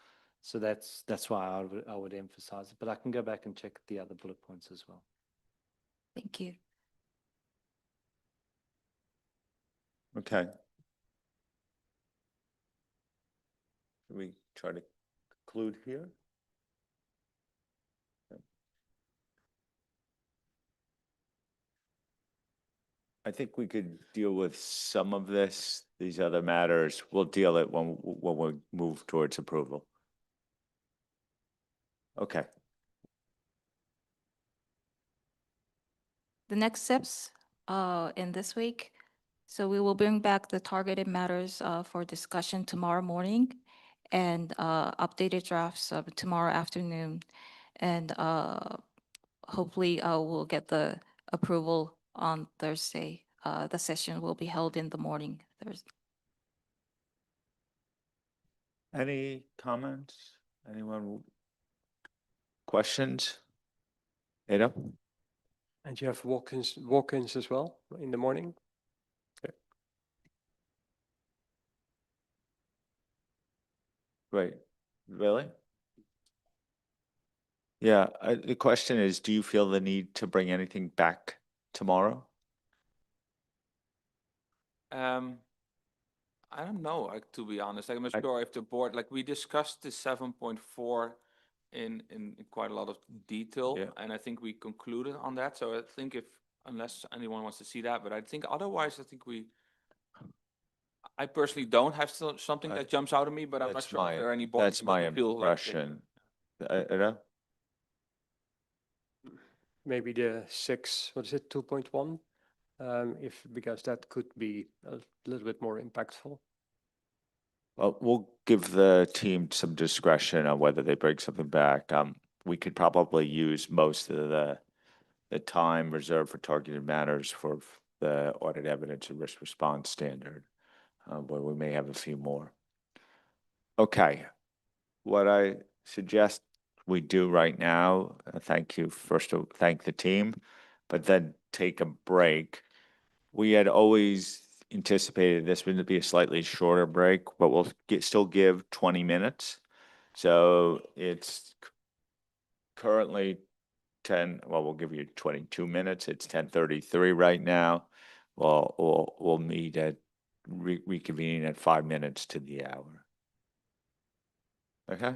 Speaker 8: So that's why I would emphasize it, but I can go back and check the other bullet points as well.
Speaker 15: Thank you.
Speaker 1: Okay. Should we try to conclude here? I think we could deal with some of this, these other matters. We'll deal it when we move towards approval. Okay.
Speaker 15: The next steps in this week, so we will bring back the targeted matters for discussion tomorrow morning and updated drafts tomorrow afternoon. And hopefully we'll get the approval on Thursday. The session will be held in the morning Thursday.
Speaker 1: Any comments? Anyone? Questions? Ada?
Speaker 11: And you have walk-ins as well in the morning?
Speaker 1: Great. Really? Yeah, the question is, do you feel the need to bring anything back tomorrow?
Speaker 2: I don't know, to be honest. I'm not sure if the board, like, we discussed the 7.4 in quite a lot of detail,
Speaker 1: Yeah.
Speaker 2: and I think we concluded on that. So I think unless anyone wants to see that, but I think otherwise, I personally don't have something that jumps out at me, but I'm not
Speaker 1: That's
Speaker 2: sure if there are any board
Speaker 1: That's
Speaker 2: members
Speaker 1: my
Speaker 2: who feel like they-
Speaker 1: impression. Ada?
Speaker 11: Maybe the 2.1, because that could be a little bit more impactful.
Speaker 1: Well, we'll give the team some discretion on whether they bring something back. We could probably use most of the time reserved for targeted matters for the audit evidence and risk response standard, where we may have a few more. Okay, what I suggest we do right now, thank you, first to thank the team, but then take a break. We had always anticipated this would be a slightly shorter break, but we'll still give 20 minutes. So it's currently 10, well, we'll give you 22 minutes. It's 10:33 right now. We'll meet at reconvene at 5 minutes to the hour. Okay?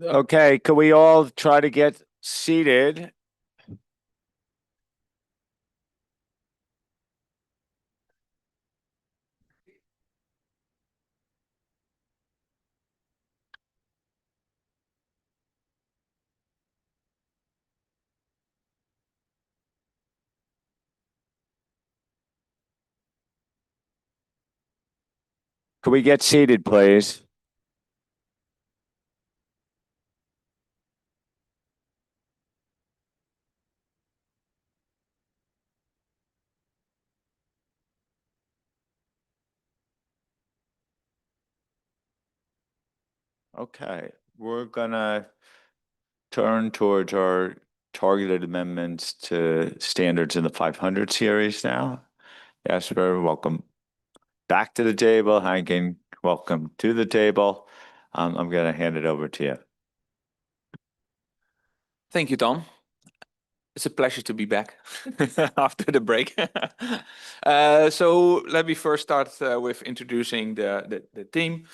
Speaker 1: Okay, could we all try to get seated? Could we get seated, please? Okay, we're gonna turn towards our targeted amendments to standards in the 500 series now. Jasper, welcome back to the table. Hankin, welcome to the table. I'm gonna hand it over to you.
Speaker 2: Thank you, Tom. It's a pleasure to be back after the break. So let me first start with introducing the team.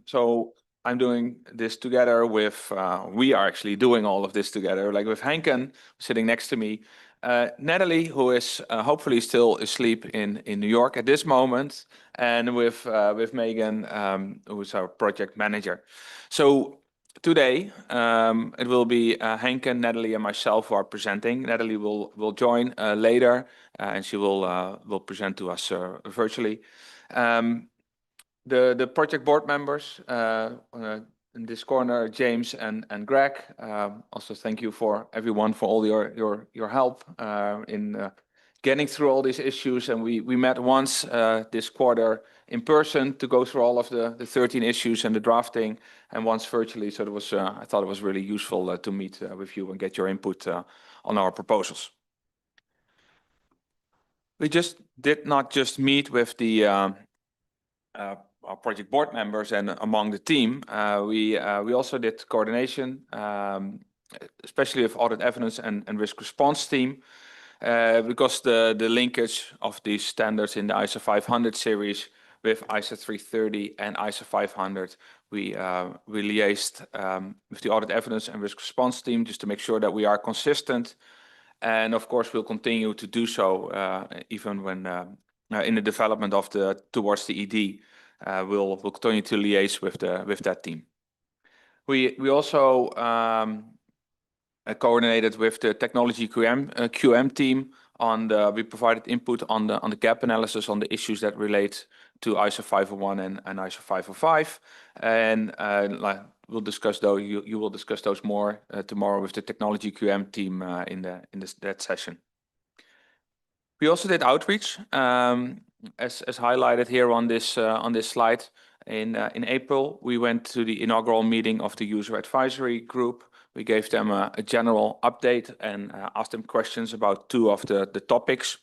Speaker 2: So I'm doing this together with, we are actually doing all of this together, like with Henken sitting next to me, Natalie, who is hopefully still asleep in New York at this moment, and with Megan, who is our project manager. So today, it will be Henke, Natalie, and myself who are presenting. Natalie will join later, and she will present to us virtually. The project board members in this corner, James and Greg. Also, thank you for everyone for all your help in getting through all these issues. And we met once this quarter in person to go through all of the 13 issues and the drafting, and once virtually. So it was I thought it was really useful to meet with you and get your input on our proposals. We did not just meet with the our project board members and among the team. We also did coordination, especially with audit evidence and risk response team. Because the linkage of these standards in the ISO 500 series with ISO 330 and ISO 500, we liaised with the audit evidence and risk response team just to make sure that we are consistent. And of course, we'll continue to do so even when in the development of towards the ED, we'll continue to liaise with that team. We also coordinated with the technology QM team we provided input on the gap analysis on the issues that relate to ISO 501 and ISO 505. And we'll discuss those, you will discuss those more tomorrow with the technology QM team in that session. We also did outreach, as highlighted here on this slide. In April, we went to the inaugural meeting of the user advisory group. We gave them a general update and asked them questions about two of the topics.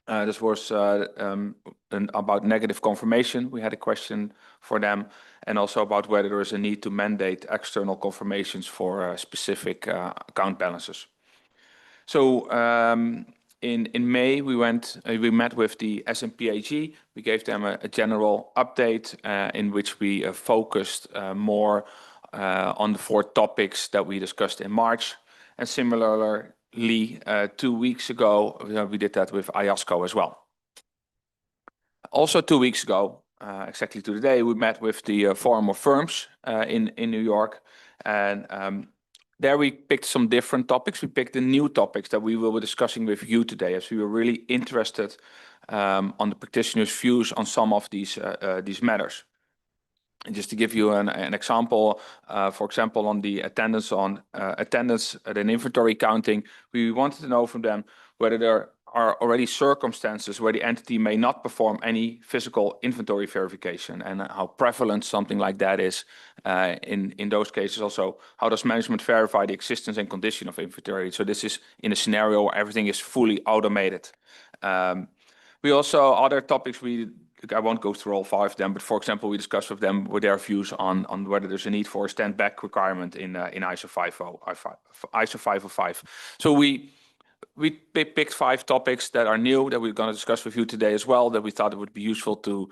Speaker 2: This was about negative confirmation. We had a question for them, and also about whether there is a need to mandate external confirmations for specific account balances. So in May, we met with the S&P AG. We gave them a general update in which we focused more on the 4 topics that we discussed in March. And similarly, 2 weeks ago, we did that with IAASB as well. Also 2 weeks ago, exactly to the day, we met with the Forum of Firms in New York. And there we picked some different topics. We picked the new topics that we will be discussing with you today, as we were really interested on the practitioners' views on some of these matters. And just to give you an example, for example, on the attendance at an inventory counting, we wanted to know from them whether there are already circumstances where the entity may not perform any physical inventory verification, and how prevalent something like that is in those cases. Also, how does management verify the existence and condition of inventory? So this is in a scenario where everything is fully automated. We also, other topics, I won't go through all 5 of them, but for example, we discussed with them with their views on whether there's a need for a stand back requirement in ISO 505. So we we picked 5 topics that are new that we're going to discuss with you today as well, that we thought it would be useful to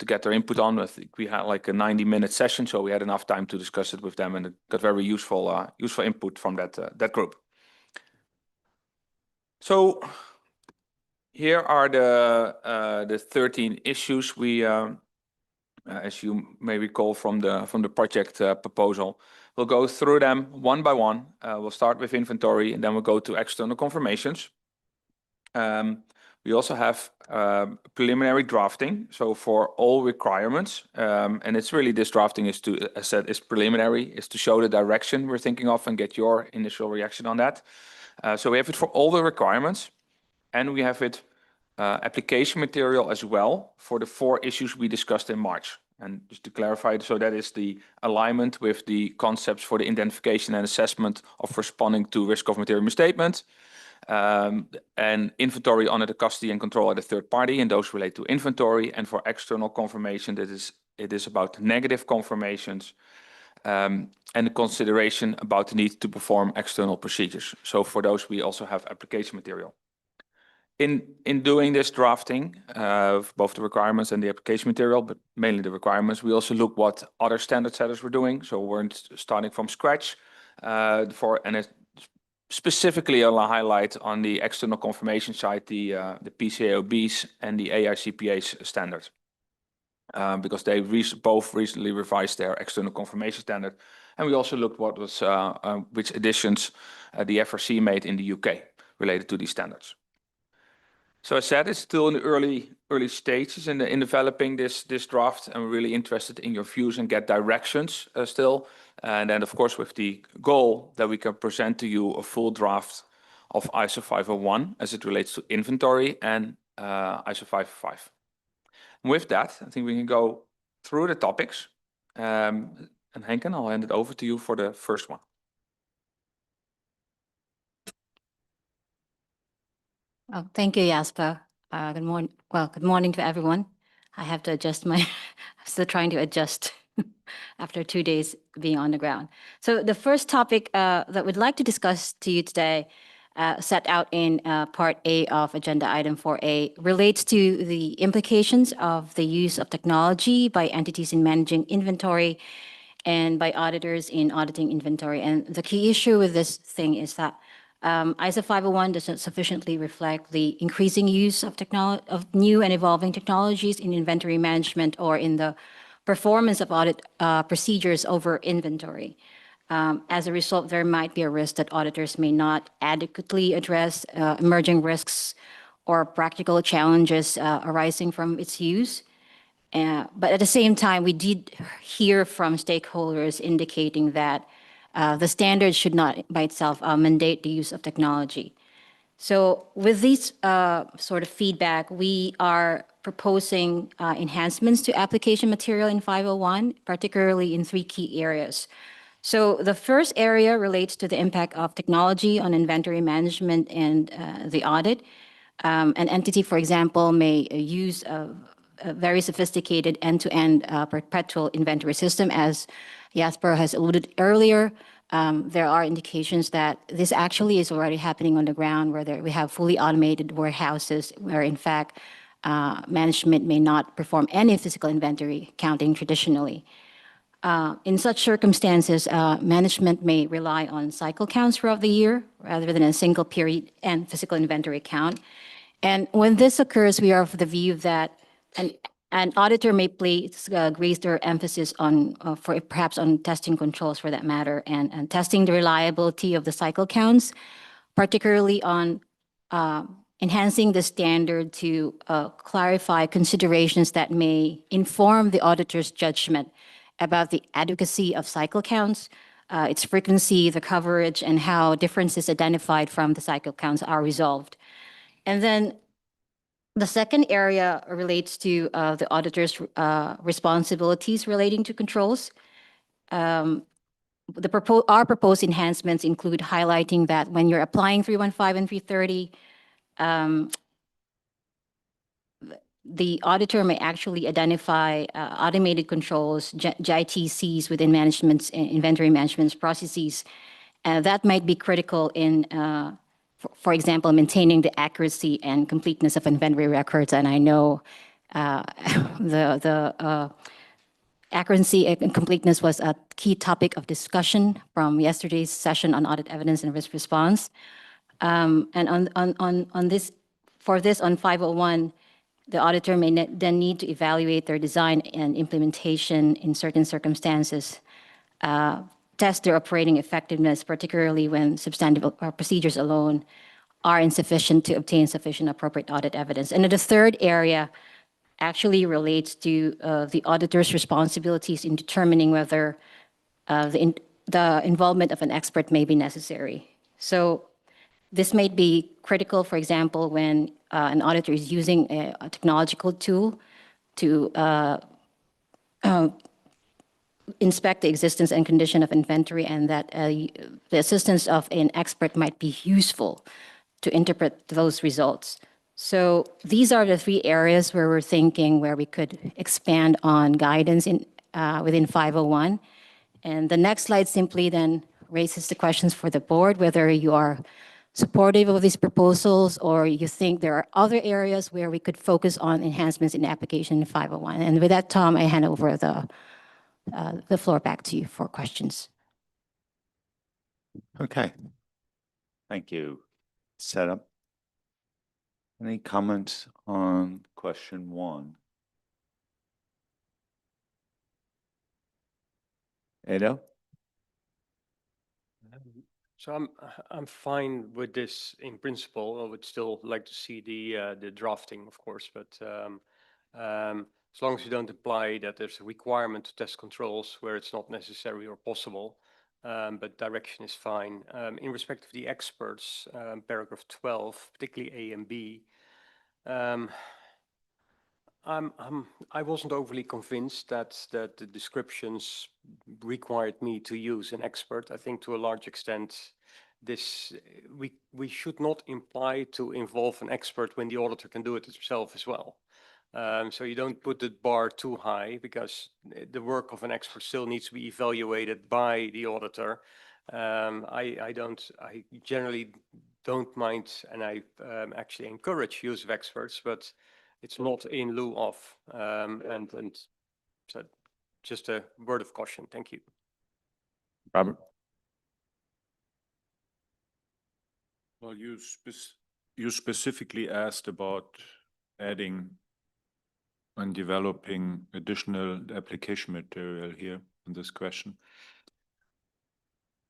Speaker 2: get their input on. I think we had like a 90-minute session, so we had enough time to discuss it with them, and it got very useful input from that group. So here are the 13 issues we, as you may recall from the project proposal. We'll go through them one by one. We'll start with inventory, and then we'll go to external confirmations. We also have preliminary drafting, so for all requirements, and it's really this drafting is to, as I said, is preliminary, is to show the direction we're thinking of and get your initial reaction on that. So we have it for all the requirements, and we have it application material as well for the 4 issues we discussed in March. And just to clarify, so that is the alignment with the concepts for the identification and assessment of responding to risk of material misstatement, and inventory under the custody and control of the third party, and those relate to inventory. And for external confirmation, it is about negative confirmations, and the consideration about the need to perform external procedures. So for those, we also have application material. In doing this drafting of both the requirements and the application material, but mainly the requirements, we also look what other standard setters were doing. So we're starting from scratch specifically I'll highlight on the external confirmation side, the PCAOBs and the AICPA's standards, because they both recently revised their external confirmation standard. And we also looked what was which additions the FRC made in the UK related to these standards. So I said it's still in the early stages in developing this draft, and we're really interested in your views and get directions still. And then, of course, with the goal that we can present to you a full draft of ISO 501 as it relates to inventory and ISO 505. And with that, I think we can go through the topics. And Henken, I'll hand it over to you for the first one.
Speaker 10: Oh, thank you, Jasper. Good morning. Well, good morning to everyone. I have to adjust I'm still trying to adjust after 2 days being on the ground. So the first topic that we'd like to discuss to you today, set out in Part A of Agenda Item 4A, relates to the implications of the use of technology by entities in managing inventory and by auditors in auditing inventory. And the key issue with this thing is that ISO 501 doesn't sufficiently reflect the increasing use of new and evolving technologies in inventory management or in the performance of audit procedures over inventory. As a result, there might be a risk that auditors may not adequately address emerging risks or practical challenges arising from its use. But at the same time, we did hear from stakeholders indicating that the standard should not by itself mandate the use of technology. So with these sort of feedback, we are proposing enhancements to application material in 501, particularly in 3 key areas. So the first area relates to the impact of technology on inventory management and the audit. An entity, for example, may use a very sophisticated end-to-end perpetual inventory system, as Jasper has alluded earlier. There are indications that this actually is already happening on the ground, where we have fully automated warehouses where, in fact, management may not perform any physical inventory counting traditionally. In such circumstances, management may rely on cycle counts throughout the year rather than a single period and physical inventory count. And when this occurs, we are of the view that an auditor may place greater emphasis on, perhaps on testing controls for that matter, and testing the reliability of the cycle counts, particularly on enhancing the standard to clarify considerations that may inform the auditor's judgment about the adequacy of cycle counts, its frequency, the coverage, and how differences identified from the cycle counts are resolved. And then the second area relates to the auditor's responsibilities relating to controls. Our proposed enhancements include highlighting that when you're applying 315 and 330, the auditor may actually identify automated controls, JITCs within management's inventory management processes. That might be critical in
Speaker 16: for example, maintaining the accuracy and completeness of inventory records. And I know the accuracy and completeness was a key topic of discussion from yesterday's session on audit evidence and risk response. And on this, for this on 501, the auditor may then need to evaluate their design and implementation in certain circumstances, test their operating effectiveness, particularly when substantive procedures alone are insufficient to obtain sufficient appropriate audit evidence. And then the third area actually relates to the auditor's responsibilities in determining whether the involvement of an expert may be necessary. So this may be critical, for example, when an auditor is using a technological tool to inspect the existence and condition of inventory, and that the assistance of an expert might be useful to interpret those results. So these are the three areas where we're thinking where we could expand on guidance in within 501. And the next slide simply then raises the questions for the board, whether you are supportive of these proposals or you think there are other areas where we could focus on enhancements in application 501. And with that, Tom, I hand over the floor back to you for questions.
Speaker 1: Okay. Thank you. Setup. Any comments on question 1? Edo?
Speaker 11: So I'm fine with this in principle. I would still like to see the drafting, of course, but as long as you don't imply that there's a requirement to test controls where it's not necessary or possible, but direction is fine. In respect of the experts, paragraph 12, particularly A and B, I wasn't overly convinced that the descriptions required me to use an expert. I think to a large extent, we should not imply to involve an expert when the auditor can do it himself as well. So you don't put the bar too high, because the work of an expert still needs to be evaluated by the auditor. I generally don't mind, and I actually encourage use of experts, but it's not in lieu of, and so just a word of caution. Thank you.
Speaker 1: Robert?
Speaker 12: Well, you specifically asked about adding and developing additional application material here in this question.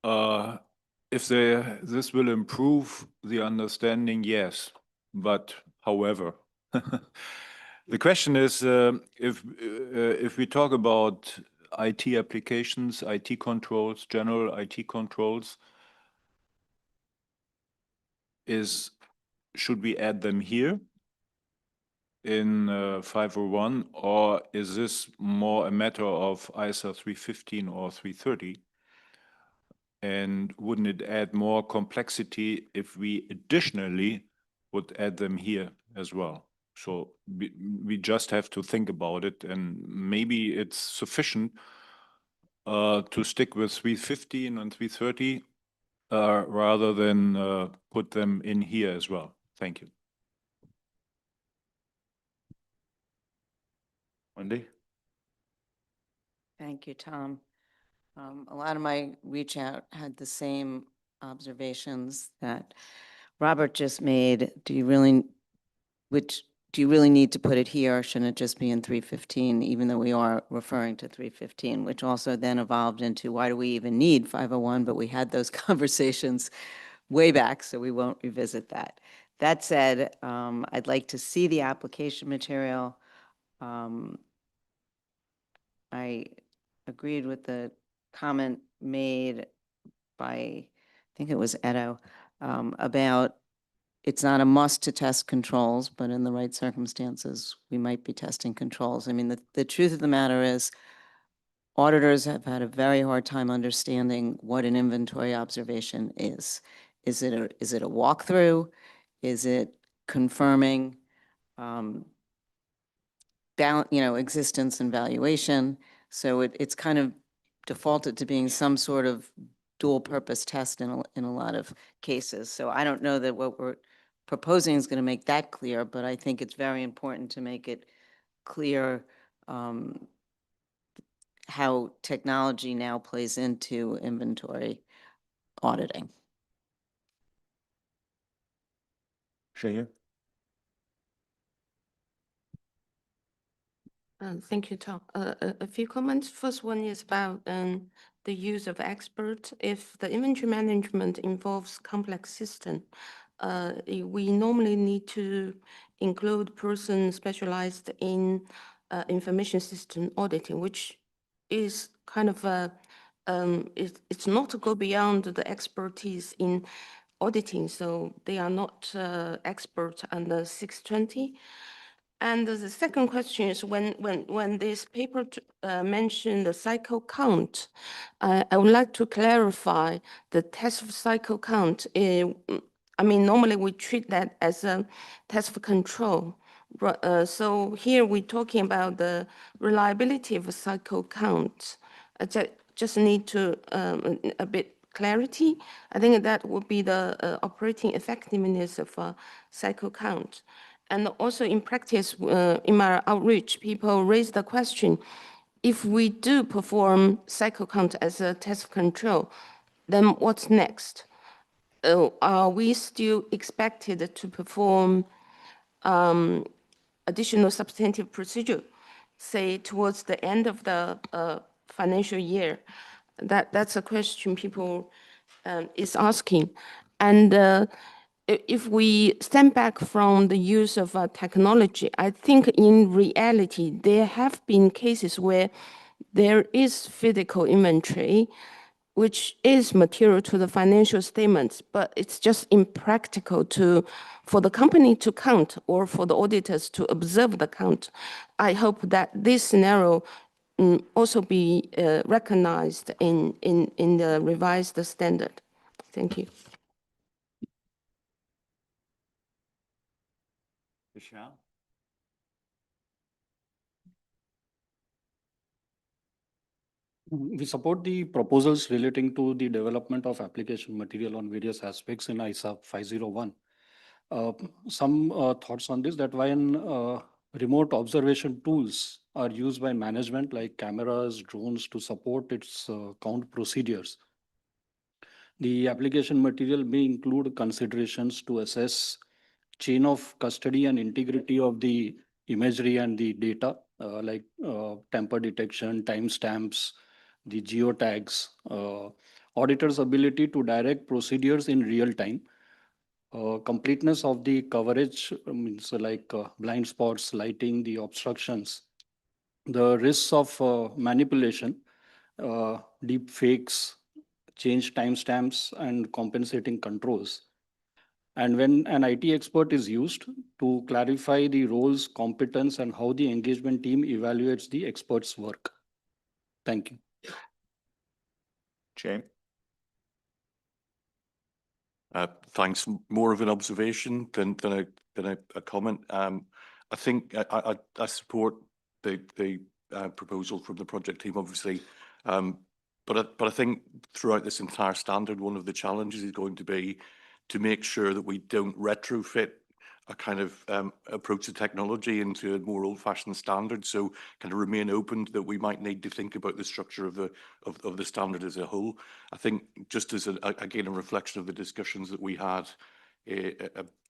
Speaker 12: If this will improve the understanding, yes, but however, the question is, if we talk about IT applications, IT controls, general IT controls, should we add them here in 501, or is this more a matter of ISA 315 or 330? And wouldn't it add more complexity if we additionally would add them here as well? So we just have to think about it, and maybe it's sufficient to stick with 315 and 330 rather than put them in here as well. Thank you.
Speaker 1: Wendy?
Speaker 7: Thank you, Tom. A lot of my reach out had the same observations that Robert just made. Do you really need to put it here, or shouldn't it just be in 315, even though we are referring to 315, which also then evolved into why do we even need 501, but we had those conversations way back, so we won't revisit that. That said, I'd like to see the application material. I agreed with the comment made by, I think it was Edo, about it's not a must to test controls, but in the right circumstances, we might be testing controls. I mean, the truth of the matter is auditors have had a very hard time understanding what an inventory observation is. Is it a walkthrough? Is it confirming existence and valuation? So it's kind of defaulted to being some sort of dual purpose test in a lot of cases. So I don't know that what we're proposing is going to make that clear, but I think it's very important to make it clear how technology now plays into inventory auditing.
Speaker 1: Shahir?
Speaker 17: Thank you, Tom. A few comments. First one is about the use of expert. If the inventory management involves complex system, we normally need to include person specialized in information system auditing, which is kind of it's not to go beyond the expertise in auditing, so they are not expert under 620. And the second question is when this paper mentioned the cycle count, I would like to clarify the test of cycle count. I mean, normally we treat that as a test for control. So here we're talking about the reliability of a cycle count. I just need to a bit clarity. I think that would be the operating effectiveness of a cycle count. And also in practice, in my outreach, people raise the question, if we do perform cycle count as a test of control, then what's next? Are we still expected to perform additional substantive procedure, say towards the end of the financial year? That's a question people is asking. And if we stand back from the use of technology, I think in reality, there have been cases where there is physical inventory, which is material to the financial statements, but it's just impractical for the company to count or for the auditors to observe the count. I hope that this scenario also be recognized in the revised standard. Thank you.
Speaker 1: Michelle?
Speaker 6: We support the proposals relating to the development of application material on various aspects in ISA 501. Some thoughts on this, that when remote observation tools are used by management like cameras, drones to support its count procedures, the application material may include considerations to assess chain of custody and integrity of the imagery and the data, like tamper detection, timestamps, the geotags, auditors' ability to direct procedures in real time, completeness of the coverage, means like blind spots, lighting, the obstructions, the risks of manipulation, deep fakes, change timestamps, and compensating controls. And when an IT expert is used to clarify the roles, competence, and how the engagement team evaluates the expert's work. Thank you.
Speaker 1: Jane?
Speaker 13: Thanks. More of an observation than a comment. I think I support the proposal from the project team, obviously. But I think throughout this entire standard, one of the challenges is going to be to make sure that we don't retrofit a kind of approach to technology into a more old-fashioned standard. So kind of remain open that we might need to think about the structure of the standard as a whole. I think just as again a reflection of the discussions that we had,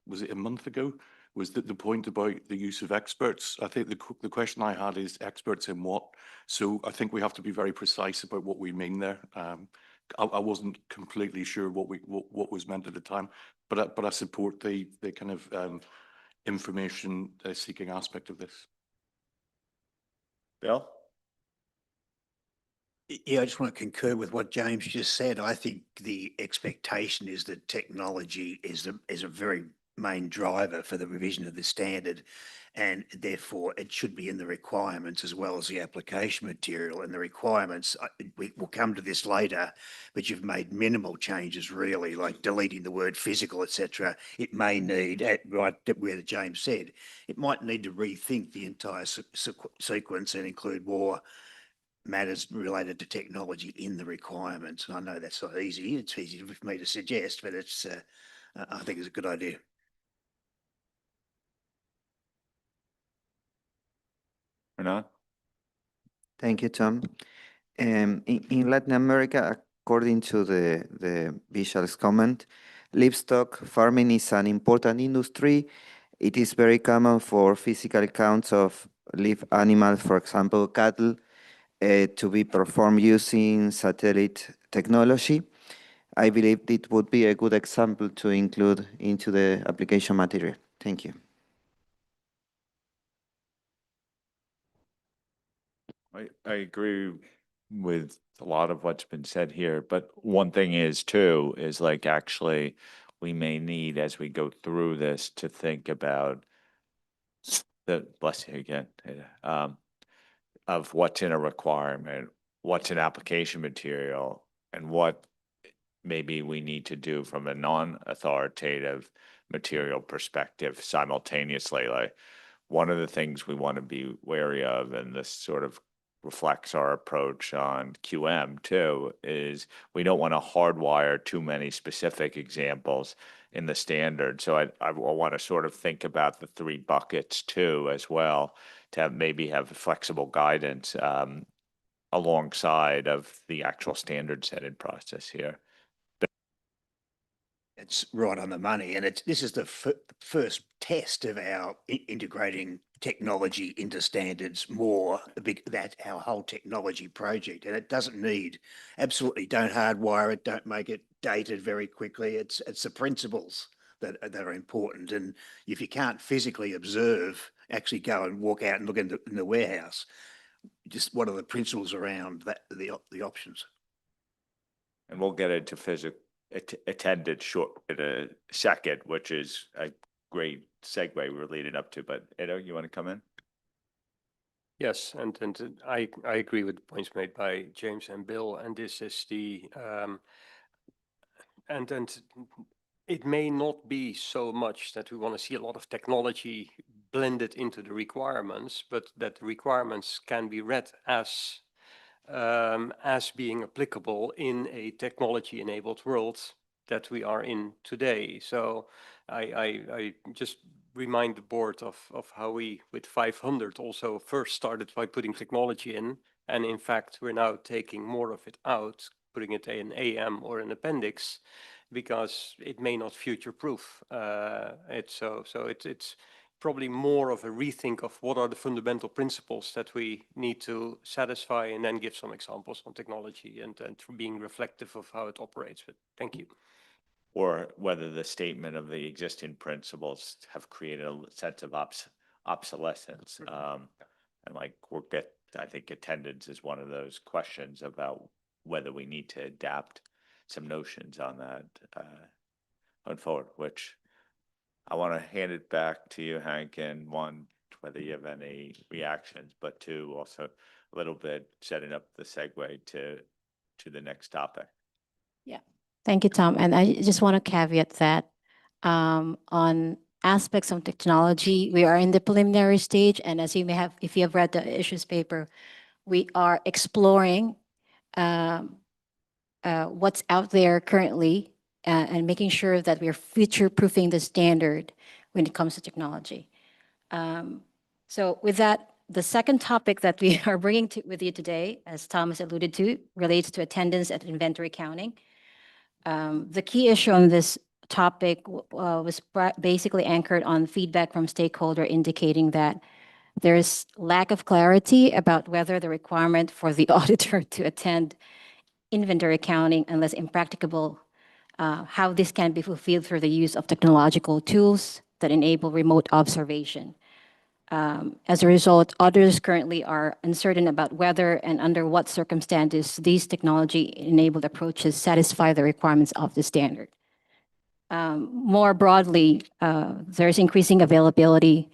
Speaker 13: was it a month ago? Was that the point about the use of experts? I think the question I had is experts in what? So I think we have to be very precise about what we mean there. I wasn't completely sure what was meant at the time, but I support the kind of information seeking aspect of this.
Speaker 1: Bill?
Speaker 3: Yeah, I just want to concur with what James just said. I think the expectation is that technology is a very main driver for the revision of the standard, and therefore it should be in the requirements as well as the application material. And the requirements, we will come to this later, but you've made minimal changes really, like deleting the word physical, etc. It may need, right where James said, it might need to rethink the entire sequence and include more matters related to technology in the requirements. And I know that's not easy. It's easy for me to suggest, but it's, I think it's a good idea.
Speaker 1: Renan?
Speaker 18: Thank you, Tom. In Latin America, according to the visuals comment, livestock farming is an important industry. It is very common for physical counts of live animals, for example, cattle, to be performed using satellite technology. I believe it would be a good example to include into the application material. Thank you.
Speaker 1: I agree with a lot of what's been said here, but one thing is too, is like actually we may need as we go through this to think about bless you again, of what's in a requirement, what's an application material, and what maybe we need to do from a non-authoritative material perspective simultaneously. Like one of the things we want to be wary of, and this sort of reflects our approach on QM too, is we don't want to hardwire too many specific examples in the standard. So I want to sort of think about the three buckets too as well, to have maybe have flexible guidance alongside of the actual standard setting process here.
Speaker 3: It's right on the money, and this is the first test of our integrating technology into standards more. That's our whole technology project, and it doesn't need, absolutely don't hardwire it, don't make it dated very quickly. It's the principles that are important, and if you can't physically observe, actually go and walk out and look in the warehouse. Just what are the principles around that, the options?
Speaker 1: And we'll get into attended short in a second, which is a great segue we're leading up to. But Edo, you want to come in?
Speaker 11: Yes, and I agree with the points made by James and Bill, and this is the and it may not be so much that we want to see a lot of technology blended into the requirements, but that the requirements can be read as being applicable in a technology-enabled world that we are in today. So I just remind the board of how we, with 500, also first started by putting technology in, and in fact, we're now taking more of it out, putting it in AM or an appendix, because it may not future-proof. It's probably more of a rethink of what are the fundamental principles that we need to satisfy, and then give some examples on technology and being reflective of how it operates. But thank you.
Speaker 1: Or whether the statement of the existing principles have created a sense of obsolescence. And like I think attendance is one of those questions about whether we need to adapt some notions on that going forward, which I want to hand it back to you, Hank, and one, whether you have any reactions, but two, also a little bit setting up the segue to the next topic.
Speaker 16: Yeah, thank you, Tom. And I just want to caveat that on aspects of technology, we are in the preliminary stage. And as you may have, if you have read the issues paper, we are exploring what's out there currently and making sure that we are future-proofing the standard when it comes to technology. So with that, the second topic that we are bringing with you today, as Thomas alluded to, relates to attendance at inventory counting. The key issue on this topic was basically anchored on feedback from stakeholder indicating that there's lack of clarity about whether the requirement for the auditor to attend inventory accounting, unless impracticable, how this can be fulfilled through the use of technological tools that enable remote observation. As a result, auditors currently are uncertain about whether and under what circumstances these technology-enabled approaches satisfy the requirements of the standard. More broadly, there's increasing availability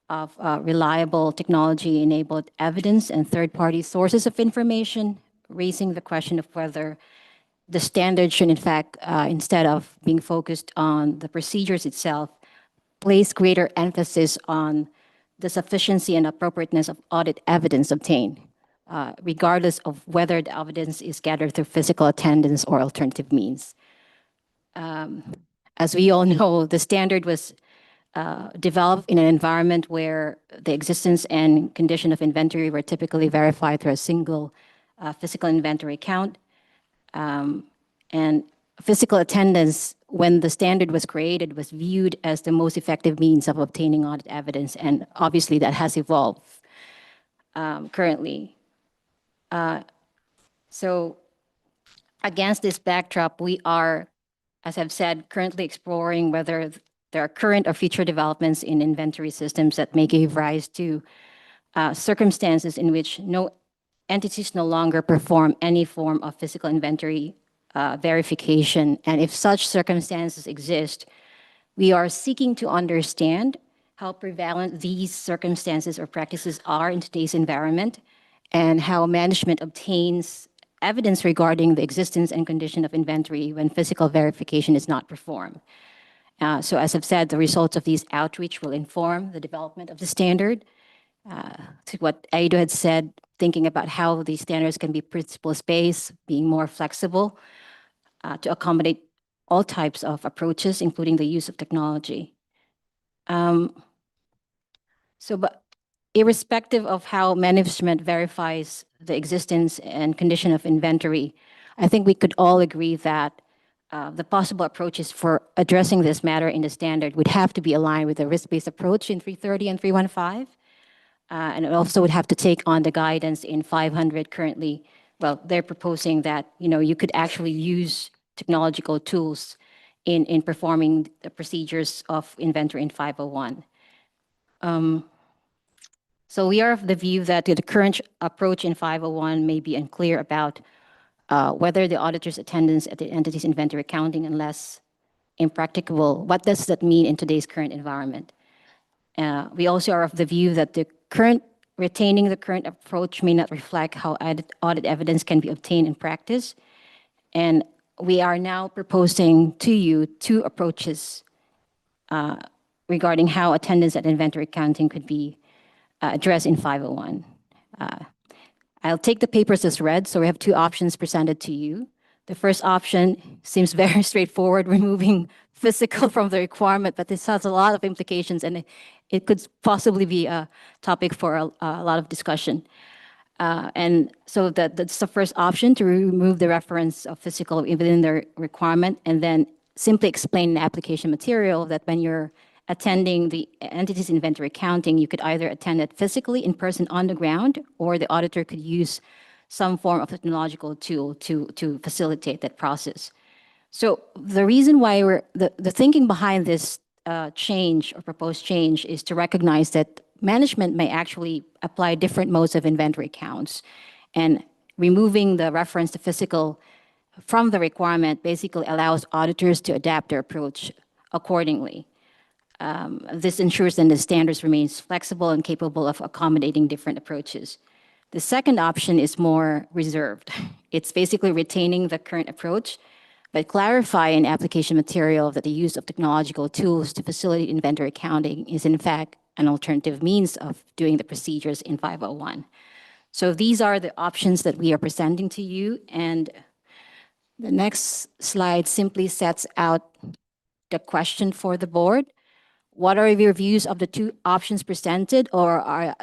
Speaker 16: of reliable technology-enabled evidence and third-party sources of information, raising the question of whether the standard should, in fact, instead of being focused on the procedures itself, place greater emphasis on the sufficiency and appropriateness of audit evidence obtained, regardless of whether the evidence is gathered through physical attendance or alternative means. As we all know, the standard was developed in an environment where the existence and condition of inventory were typically verified through a single physical inventory count. And physical attendance, when the standard was created, was viewed as the most effective means of obtaining audit evidence, and obviously that has evolved currently. So against this backdrop, we are, as I've said, currently exploring whether there are current or future developments in inventory systems that may give rise to circumstances in which entities no longer perform any form of physical inventory verification. And if such circumstances exist, we are seeking to understand how prevalent these circumstances or practices are in today's environment, and how management obtains evidence regarding the existence and condition of inventory when physical verification is not performed. So as I've said, the results of these outreach will inform the development of the standard. To what Aido had said, thinking about how these standards can be principles-based, being more flexible to accommodate all types of approaches, including the use of technology. But irrespective of how management verifies the existence and condition of inventory, I think we could all agree that the possible approaches for addressing this matter in the standard would have to be aligned with the risk-based approach in 330 and 315. And it also would have to take on the guidance in 500 currently. Well, they're proposing that, you could actually use technological tools in performing the procedures of inventory in 501. So we are of the view that the current approach in 501 may be unclear about whether the auditor's attendance at the entity's inventory accounting, unless impracticable. What does that mean in today's current environment? We also are of the view that retaining the current approach may not reflect how audit evidence can be obtained in practice. And we are now proposing to you 2 approaches regarding how attendance at inventory accounting could be addressed in 501. I'll take the papers as read, so we have 2 options presented to you. The first option seems very straightforward, removing physical from the requirement, but this has a lot of implications, and it could possibly be a topic for a lot of discussion. And so that's the first option, to remove the reference of physical within the requirement, and then simply explain in the application material that when you're attending the entity's inventory accounting, you could either attend it physically in person on the ground, or the auditor could use some form of technological tool to facilitate that process. So the reason why the thinking behind this change or proposed change is to recognize that management may actually apply different modes of inventory counts, and removing the reference to physical from the requirement basically allows auditors to adapt their approach accordingly. This ensures that the standards remains flexible and capable of accommodating different approaches. The second option is more reserved. It's basically retaining the current approach, but clarify in application material that the use of technological tools to facilitate inventory accounting is in fact an alternative means of doing the procedures in 501. So these are the options that we are presenting to you, and the next slide simply sets out the question for the board. What are your views of the 2 options presented, or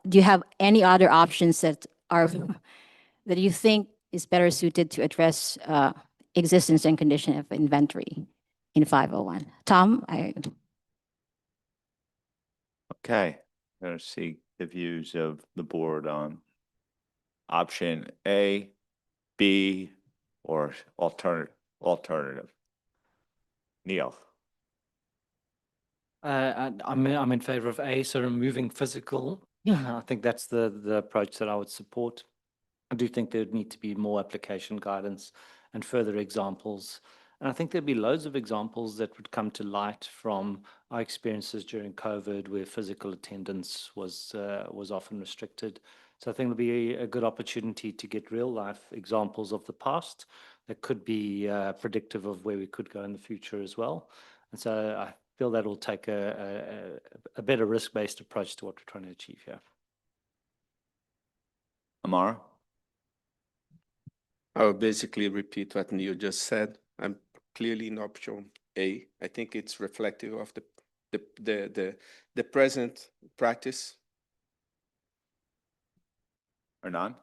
Speaker 16: do you have any other options that you think is better suited to address existence and condition of inventory in 501? Tom?
Speaker 1: Okay, going to seek the views of the board on option A, B, or alternative. Neil?
Speaker 8: I'm in favor of A, so removing physical. I think that's the approach that I would support. I do think there would need to be more application guidance and further examples. And I think there'd be loads of examples that would come to light from our experiences during COVID, where physical attendance was often restricted. So I think it'll be a good opportunity to get real life examples of the past that could be predictive of where we could go in the future as well. And so I feel that will take a better risk-based approach to what we're trying to achieve here.
Speaker 1: Amara?
Speaker 5: I will basically repeat what Neil just said. I'm clearly in option A. I think it's reflective of the present practice.
Speaker 1: Hernan?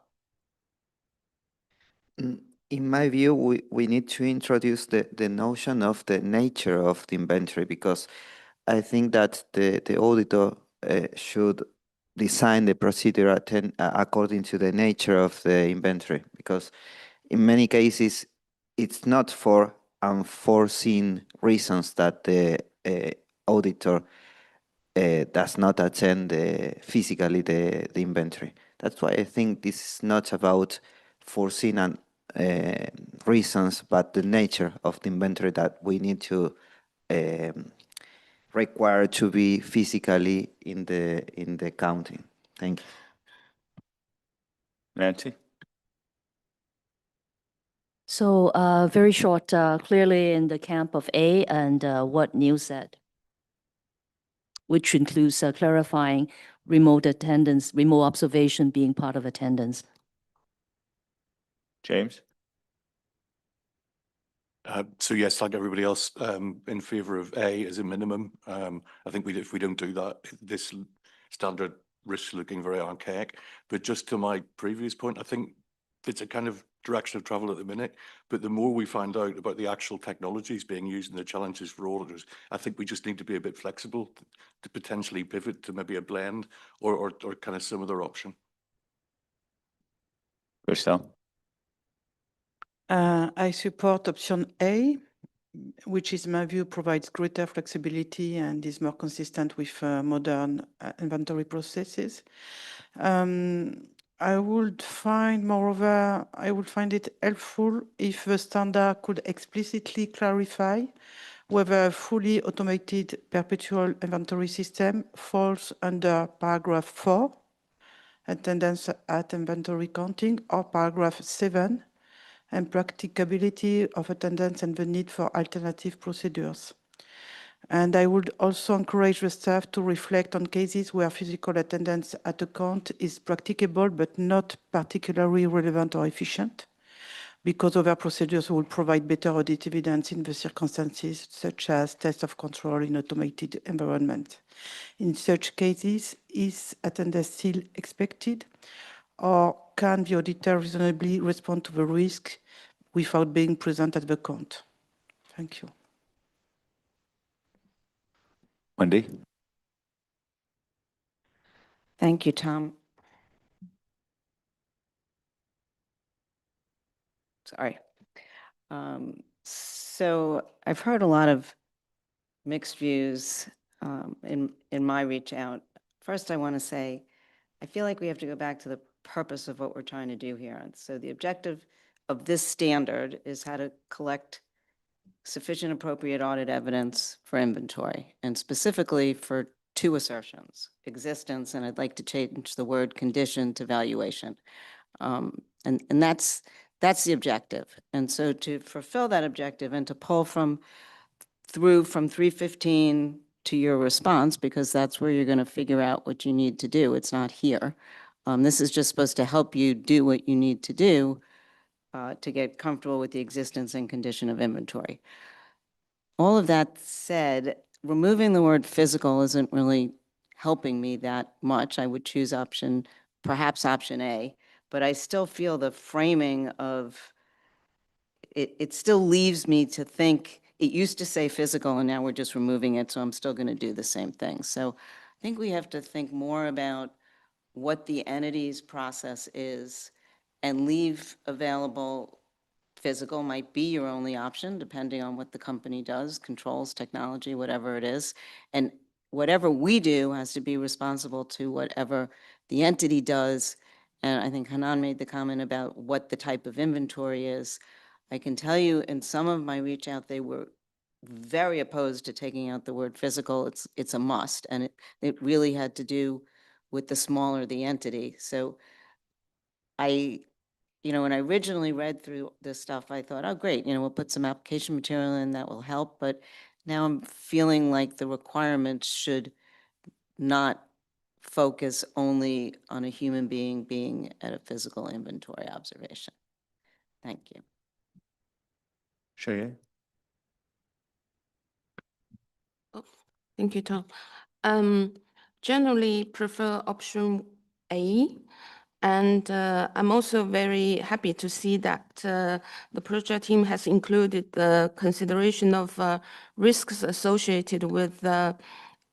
Speaker 18: In my view, we need to introduce the notion of the nature of the inventory, because I think that the auditor should design the procedure according to the nature of the inventory, because in many cases, it's not for unforeseen reasons that the auditor does not attend physically the inventory. That's why I think this is not about foreseen reasons, but the nature of the inventory that we need to require to be physically in the counting. Thank you.
Speaker 1: Nancy?
Speaker 10: So very short, clearly in the camp of A and what Neil said, which includes clarifying remote attendance, remote observation being part of attendance.
Speaker 1: James?
Speaker 13: So yes, like everybody else, in favour of A as a minimum. I think if we don't do that, this standard risks looking very archaic. But just to my previous point, I think it's a kind of direction of travel at the minute. But the more we find out about the actual technologies being used and the challenges for auditors, I think we just need to be a bit flexible to potentially pivot to maybe a blend or kind of some other option.
Speaker 1: Christelle?
Speaker 9: I support option A, which is, in my view, provides greater flexibility and is more consistent with modern inventory processes. I would find, moreover, I would find it helpful if the standard could explicitly clarify whether a fully automated perpetual inventory system falls under paragraph 4, attendance at inventory counting, or paragraph 7, and practicability of attendance and the need for alternative procedures. And I would also encourage the staff to reflect on cases where physical attendance at a count is practicable but not particularly relevant or efficient, because other procedures will provide better audit evidence in the circumstances, such as test of control in automated environment. In such cases, is attendance still expected, or can the auditor reasonably respond to the risk without being present at the count? Thank you.
Speaker 1: Wendy?
Speaker 7: Thank you, Tom. Sorry. So I've heard a lot of mixed views in my reach out. First, I want to say, I feel like we have to go back to the purpose of what we're trying to do here. And so the objective of this standard is how to collect sufficient appropriate audit evidence for inventory, and specifically for two assertions, existence, and I'd like to change the word condition to valuation. And that's the objective. And so to fulfill that objective and to pull from 315 to your response, because that's where you're going to figure out what you need to do. It's not here. This is just supposed to help you do what you need to do to get comfortable with the existence and condition of inventory. All of that said, removing the word physical isn't really helping me that much. I would choose perhaps option A, but I still feel the framing of it still leaves me to think, it used to say physical and now we're just removing it, so I'm still going to do the same thing. So I think we have to think more about what the entity's process is and leave available. Physical might be your only option, depending on what the company does, controls, technology, whatever it is. And whatever we do has to be responsible to whatever the entity does. And I think Hanan made the comment about what the type of inventory is. I can tell you in some of my reach out, they were very opposed to taking out the word physical. It's a must. And it really had to do with the smaller the entity. So when I originally read through this stuff, I thought, oh, great, we'll put some application material in that will help. But now I'm feeling like the requirements should not focus only on a human being at a physical inventory observation. Thank you.
Speaker 1: Cheyenne?
Speaker 17: Thank you, Tom. Generally prefer option A. And I'm also very happy to see that the project team has included the consideration of risks associated with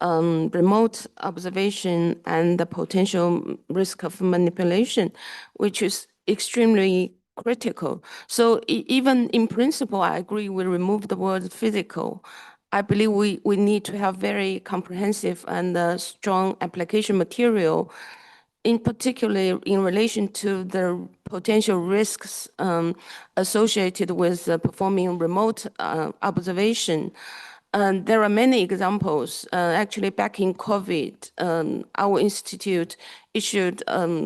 Speaker 17: remote observation and the potential risk of manipulation, which is extremely critical. So even in principle, I agree we remove the word physical. I believe we need to have very comprehensive and strong application material, in particular in relation to the potential risks associated with performing remote observation. There are many examples. Actually, back in COVID, our institute issued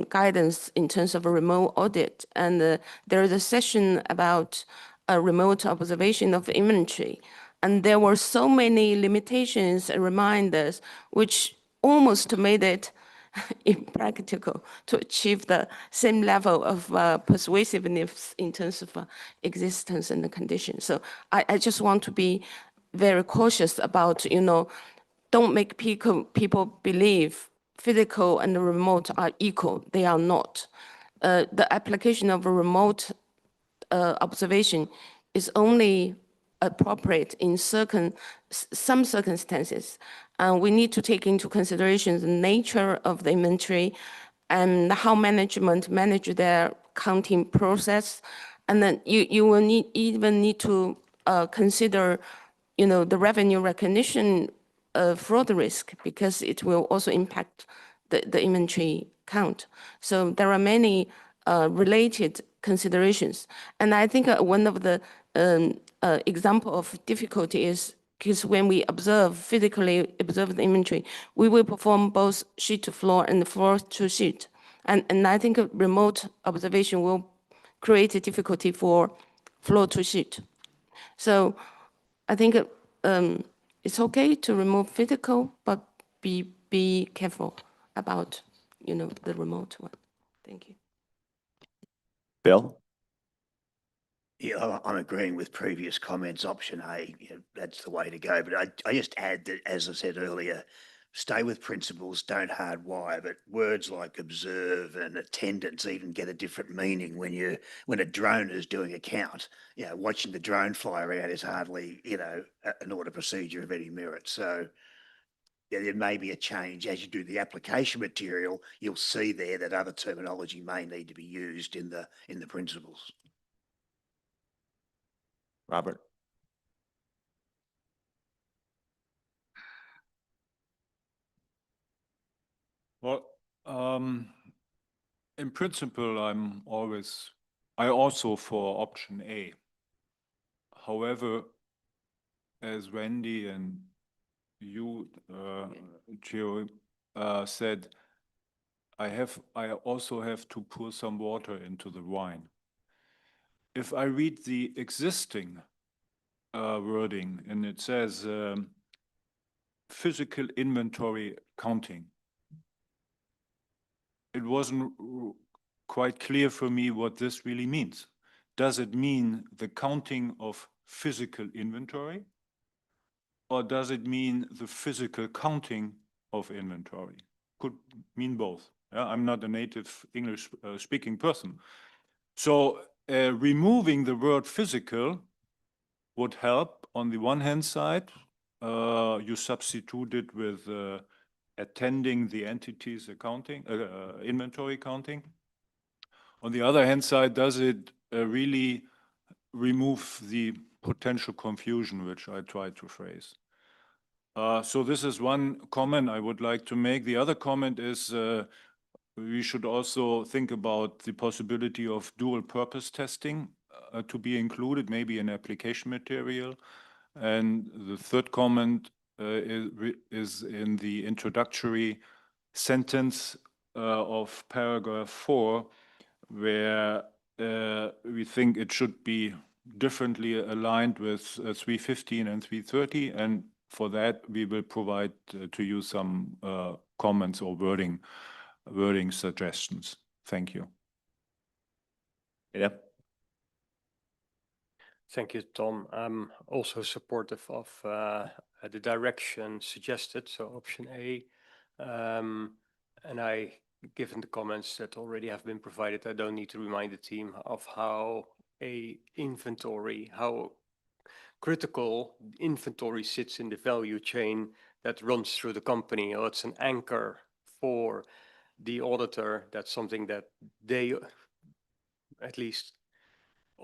Speaker 17: guidance in terms of a remote audit, and there is a session about remote observation of inventory. And there were so many limitations and reminders, which almost made it impractical to achieve the same level of persuasiveness in terms of existence and the condition. So I just want to be very cautious about, don't make people believe physical and remote are equal. They are not. The application of a remote observation is only appropriate in some circumstances. We need to take into consideration the nature of the inventory and how management manage their counting process. And then you will even need to consider, the revenue recognition fraud risk, because it will also impact the inventory count. So there are many related considerations. And I think one of the example of difficulty is because when we physically observe the inventory, we will perform both sheet to floor and floor to sheet. And I think remote observation will create a difficulty for floor to sheet. So I think it's okay to remove physical, but be careful about, the remote one. Thank you.
Speaker 1: Bill?
Speaker 3: Yeah, I'm agreeing with previous comments. Option A, that's the way to go. But I just add that, as I said earlier, stay with principles, don't hardwire. But words like observe and attendance even get a different meaning when a drone is doing a count. Watching the drone fly around is hardly, an order procedure of any merit. So there may be a change as you do the application material. You'll see there that other terminology may need to be used in the principles.
Speaker 1: Robert?
Speaker 12: Well, in principle, I also for option A. However, as Wendy and you, Gio, said, I also have to pour some water into the wine. If I read the existing wording, and it says physical inventory counting, it wasn't quite clear for me what this really means. Does it mean the counting of physical inventory, or does it mean the physical counting of inventory? Could mean both. I'm not a native English speaking person. So removing the word physical would help on the one hand side. You substitute it with attending the entities accounting, inventory counting. On the other hand side, does it really remove the potential confusion which I tried to phrase? So this is one comment I would like to make. The other comment is we should also think about the possibility of dual purpose testing to be included, maybe in application material. And the third comment is in the introductory sentence of paragraph 4, where we think it should be differently aligned with 315 and 330. And For that, we will provide to you some comments or wording suggestions. Thank you.
Speaker 1: Yeah.
Speaker 11: Thank you, Tom. I'm also supportive of the direction suggested, so option A. And given the comments that already have been provided, I don't need to remind the team of how how critical inventory sits in the value chain that runs through the company. Or it's an anchor for the auditor. That's something that they at least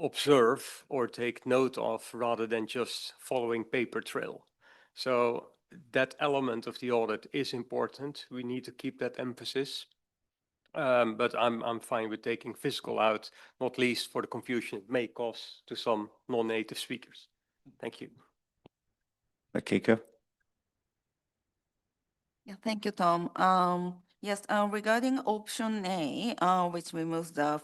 Speaker 11: observe or take note of rather than just following paper trail. So that element of the audit is important. We need to keep that emphasis. But I'm fine with taking physical out, not least for the confusion it may cause to some non-native speakers. Thank you.
Speaker 1: Akiko?
Speaker 9: Yeah, thank you, Tom. Yes, regarding option A, which removes the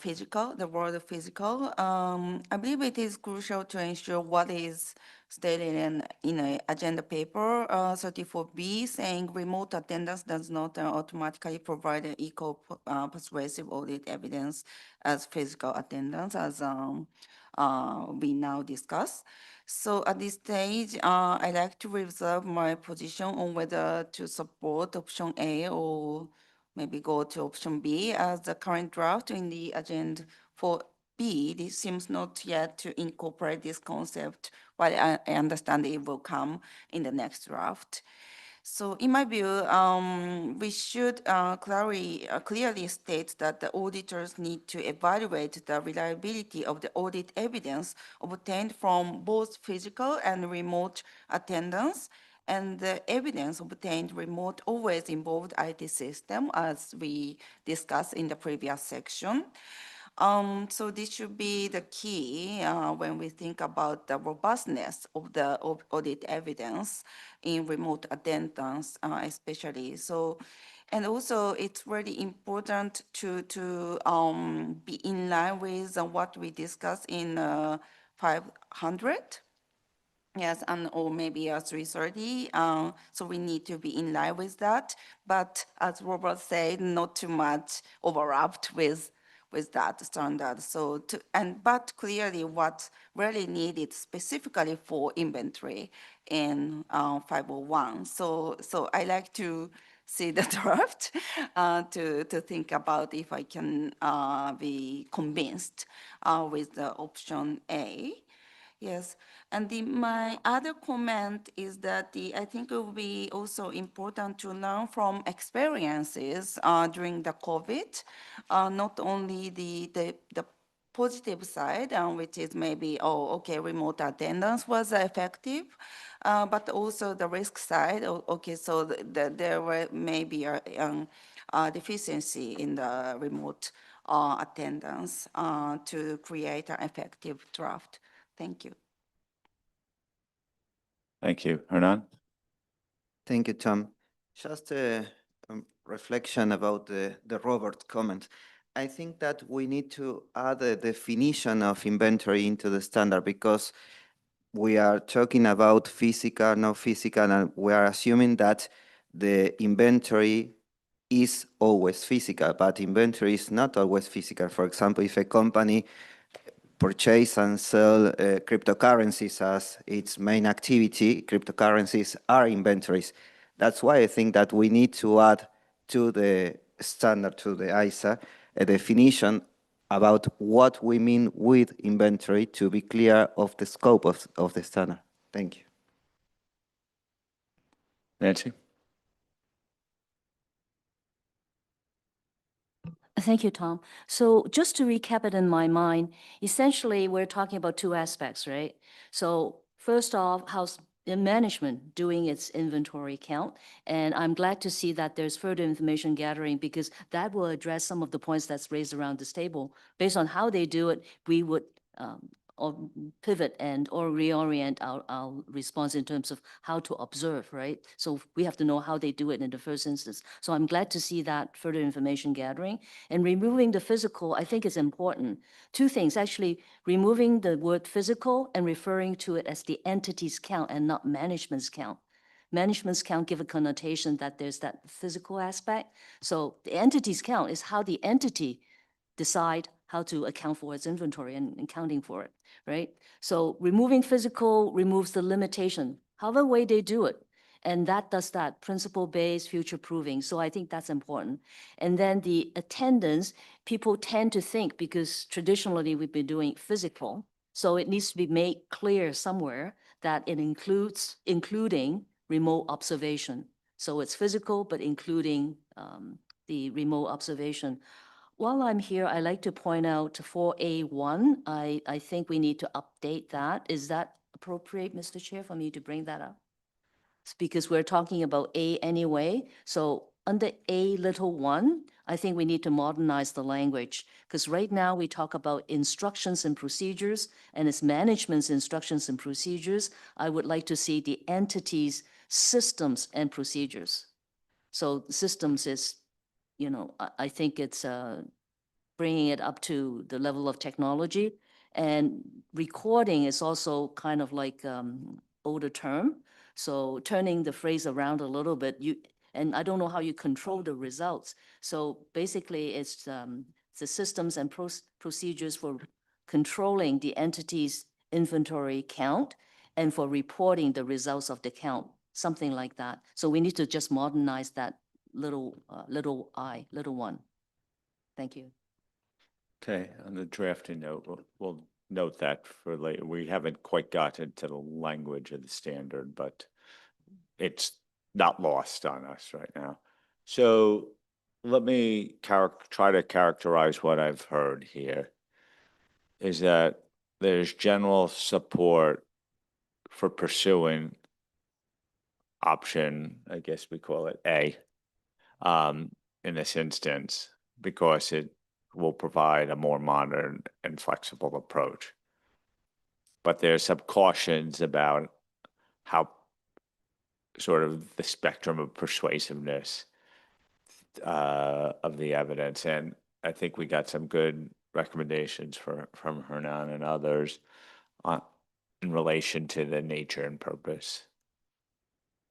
Speaker 9: word physical, I believe it is crucial to ensure what is stated in a agenda paper 34B, saying remote attendance does not automatically provide an equal persuasive audit evidence as physical attendance, as we now discuss. So at this stage, I'd like to reserve my position on whether to support option A or maybe go to option B, as the current draft in the agenda for B, this seems not yet to incorporate this concept, but I understand it will come in the next draft. So in my view, we should clearly state that the auditors need to evaluate the reliability of the audit evidence obtained from both physical and remote attendance, and the evidence obtained remote always involved IT system, as we discussed in the previous section. So this should be the key when we think about the robustness of the audit evidence in remote attendance, especially. So, and also it's really important to be in line with what we discussed in 500. Yes, and or maybe 330. So we need to be in line with that. But as Robert said, not too much overlapped with that standard. So but clearly what really needed specifically for inventory in 501. So I like to see the draft to think about if I can be convinced with the option A. Yes, and my other comment is that I think it will be also important to learn from experiences during the COVID, not only the positive side, which is maybe, okay, remote attendance was effective, but also the risk side, okay, so there were maybe a deficiency in the remote attendance to create an effective draft. Thank you.
Speaker 1: Thank you. Hernan?
Speaker 18: Thank you, Tom. Just a reflection about the Robert comment. I think that we need to add a definition of inventory into the standard, because we are talking about physical, not physical, and we are assuming that the inventory is always physical, but inventory is not always physical. For example, if a company purchase and sell cryptocurrencies as its main activity, cryptocurrencies are inventories. That's why I think that we need to add to the standard, to the ISA, a definition about what we mean with inventory to be clear of the scope of the standard. Thank you.
Speaker 1: Nancy?
Speaker 10: Thank you, Tom. So just to recap it in my mind, essentially, we're talking about two aspects, right? So first off, how's the management doing its inventory count? And I'm glad to see that there's further information gathering, because that will address some of the points that's raised around this table. Based on how they do it, we would or pivot or reorient our response in terms of how to observe, right? So we have to know how they do it in the first instance. So I'm glad to see that further information gathering. And removing the physical, I think is important. Two things, actually, removing the word physical and referring to it as the entity's count and not management's count. management's count give a connotation that there's that physical aspect. So the entities count is how the entity decide how to account for its inventory and accounting for it, right? So removing physical removes the limitation, however way they do it. And that does that principle-based future proving. So I think that's important. And then the attendance, people tend to think because traditionally we've been doing physical, so it needs to be made clear somewhere that it including remote observation. So it's physical, but including the remote observation. While I'm here, I like to point out 4A1, I think we need to update that. Is that appropriate, Mr. Chair, for me to bring that up? It's because we're talking about A anyway. So under A(1), I think we need to modernize the language because right now we talk about instructions and procedures and it's management's instructions and procedures. I would like to see the entities, systems and procedures. So systems is, I think it's bringing it up to the level of technology. And recording is also kind of like older term. So turning the phrase around a little bit, and I don't know how you control the results. So basically it's the systems and procedures for controlling the entity's inventory count and for reporting the results of the count, something like that. So we need to just modernize that little one. Thank you.
Speaker 1: Okay, on the drafting note, we'll note that for later. We haven't quite gotten to the language of the standard, but it's not lost on us right now. So let me try to characterize what I've heard here. Is that there's general support for pursuing option, I guess we call it A, in this instance, because it will provide a more modern and flexible approach. But there's some cautions about how sort of the spectrum of persuasiveness of the evidence. And I think we got some good recommendations from Hernan and others in relation to the nature and purpose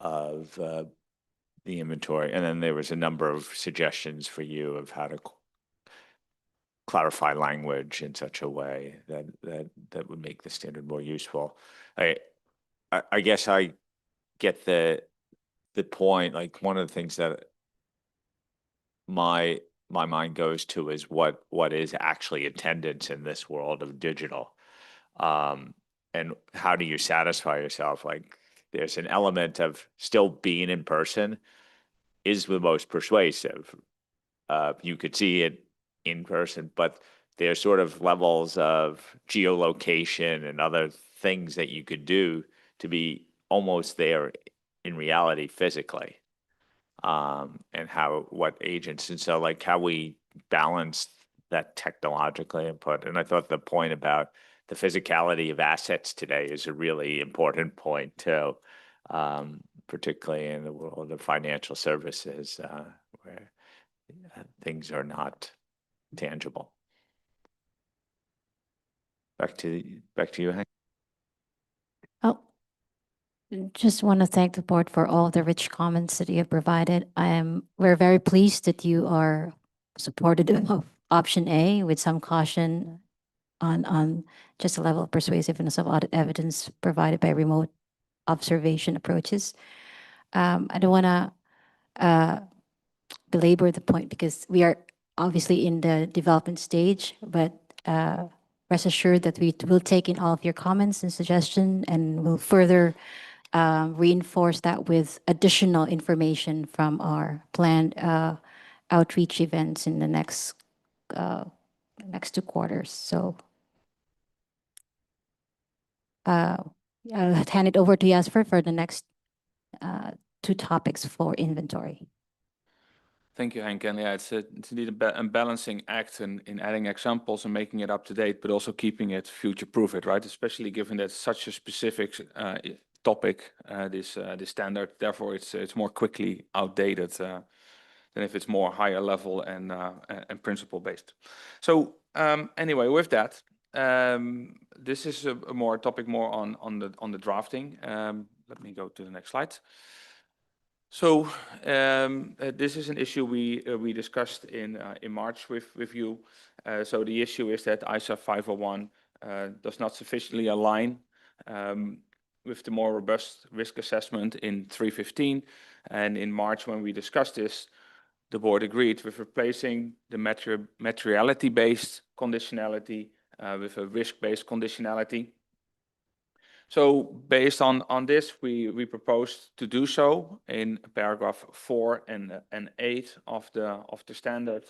Speaker 1: of the inventory. And then there was a number of suggestions for you of how to clarify language in such a way that would make the standard more useful. I guess I get the point. Like one of the things that my mind goes to is what is actually attendance in this world of digital, and how do you satisfy yourself? Like there's an element of still being in person is the most persuasive. You could see it in person, but there's sort of levels of geolocation and other things that you could do to be almost there in reality physically. And what agents, and so like how we balance that technologically input. And I thought the point about the physicality of assets today is a really important point too, particularly in the world of financial services, where things are not tangible. Back to you, Hank.
Speaker 16: Oh, just want to thank the board for all the rich comments that you have provided. We're very pleased that you are supportive of option A with some caution on just the level of persuasiveness of audit evidence provided by remote observation approaches. I don't want to belabor the point because we are obviously in the development stage, but rest assured that we will take in all of your comments and suggestions and will further reinforce that with additional information from our planned outreach events in the next 2 quarters. So I'll hand it over to Jasper for the next 2 topics for inventory.
Speaker 2: Thank you, Henk. And yeah, it's indeed a balancing act in adding examples and making it up to date, but also keeping it future-proof, right? Especially given that such a specific topic, this standard, therefore it's more quickly outdated than if it's more higher level and principle-based. So anyway, with that, this is a topic more on the drafting. Let me go to the next slide. So this is an issue we discussed in March with you. So the issue is that ISA 501 does not sufficiently align with the more robust risk assessment in 315. And in March, when we discussed this, the board agreed with replacing the materiality-based conditionality with a risk-based conditionality. So based on this, we proposed to do so in paragraph 4 and 8 of the standard.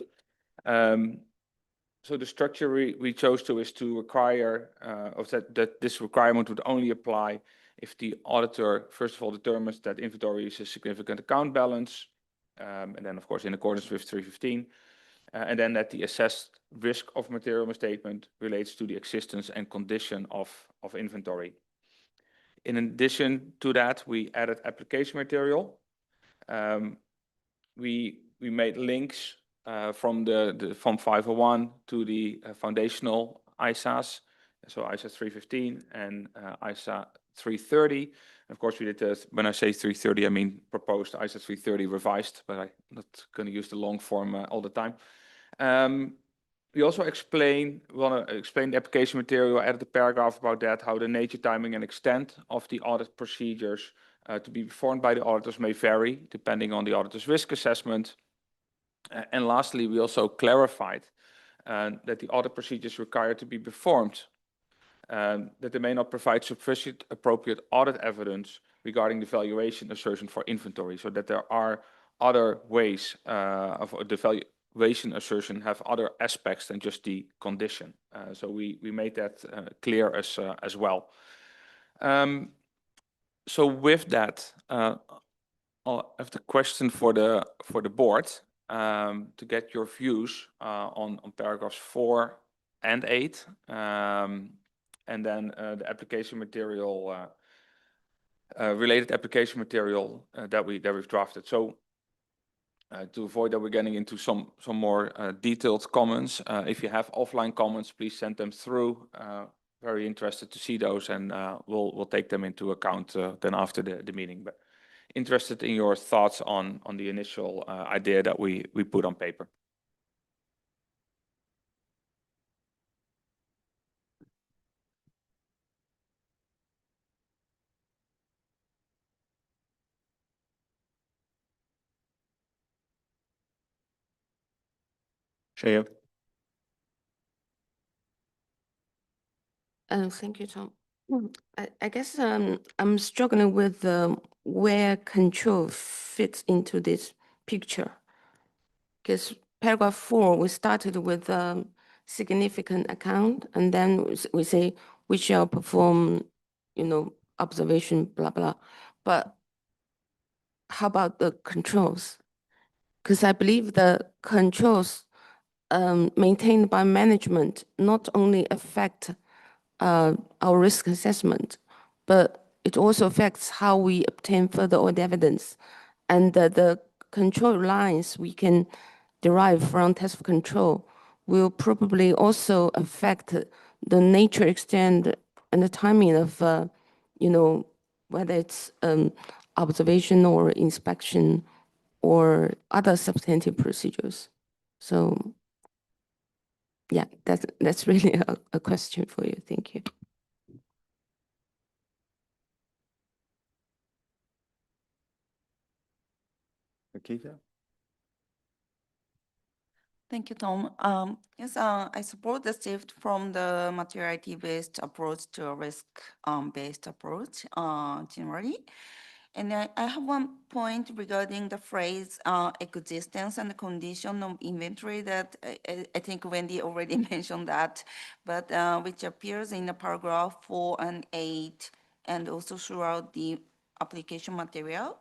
Speaker 2: So the structure we chose is to require that this requirement would only apply if the auditor first of all determines that inventory is a significant account balance, and then of course in accordance with 315, and then that the assessed risk of material misstatement relates to the existence and condition of inventory. In addition to that, we added application material. We made links from the Form 501 to the foundational ISAs, so ISA 315 and ISA 330. And of course, we did this. When I say 330, I mean proposed ISA 330 revised, but I'm not going to use the long form all the time. We also want to explain the application material, added a paragraph about that, how the nature, timing, and extent of the audit procedures to be performed by the auditors may vary depending on the auditor's risk assessment. And lastly, we also clarified that the audit procedures required to be performed, that they may not provide sufficient appropriate audit evidence regarding the valuation assertion for inventory, so that there are other ways of the valuation assertion have other aspects than just the condition. So we made that clear as well. So with that, I'll have the question for the board to get your views on paragraphs 4 and 8, and then the application material, related application material that we've drafted. So to avoid that we're getting into some more detailed comments, if you have offline comments, please send them through. Very interested to see those, and we'll take them into account then after the meeting. But interested in your thoughts on the initial idea that we put on paper. Shaya.
Speaker 17: Thank you, Tom. I guess I'm struggling with where control fits into this picture. Because paragraph 4, we started with significant account, and then we say we shall perform, observation, blah, blah. But how about the controls? Because I believe the controls maintained by management not only affect our risk assessment, but it also affects how we obtain further audit evidence. And the control lines we can derive from test of control will probably also affect the nature, extent, and the timing of, whether it's observation or inspection or other substantive procedures. So yeah, that's really a question for you. Thank you.
Speaker 1: Akita?
Speaker 19: Thank you, Tom. Yes, I support the shift from the materiality-based approach to a risk-based approach generally. And I have one point regarding the phrase existence and condition of inventory that I think Wendy already mentioned that, but which appears in the paragraph 4 and 8 and also throughout the application material.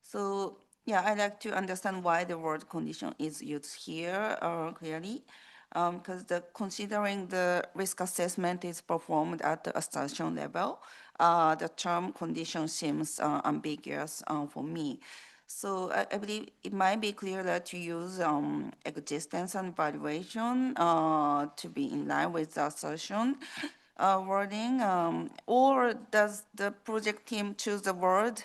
Speaker 19: So yeah, I'd like to understand why the word condition is used here clearly, because considering the risk assessment is performed at the assertion level, the term condition seems ambiguous for me. So I believe it might be clearer to use existence and valuation to be in line with the assertion wording, or does the project team choose the word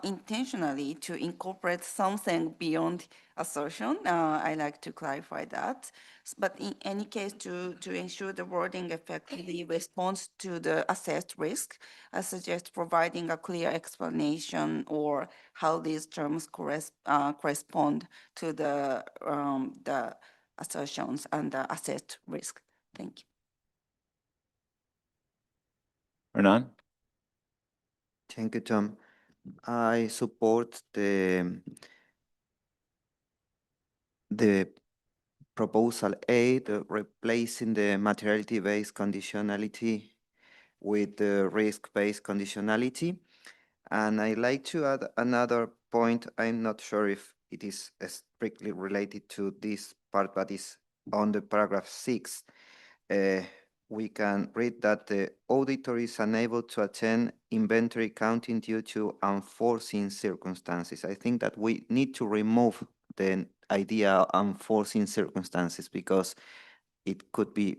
Speaker 19: intentionally to incorporate something beyond assertion. I like to clarify that. But in any case, to ensure the wording effectively responds to the assessed risk, I suggest providing a clear explanation or how these terms correspond to the assertions and the assessed risk. Thank you.
Speaker 1: Hernan?
Speaker 18: Thank you, Tom. I support the proposal A, the replacing the materiality-based conditionality with the risk-based conditionality. And I like to add another point. I'm not sure if it is strictly related to this part, but it's on the paragraph 6. We can read that the auditor is unable to attend inventory counting due to unforeseen circumstances. I think that we need to remove the idea of unforeseen circumstances because it could be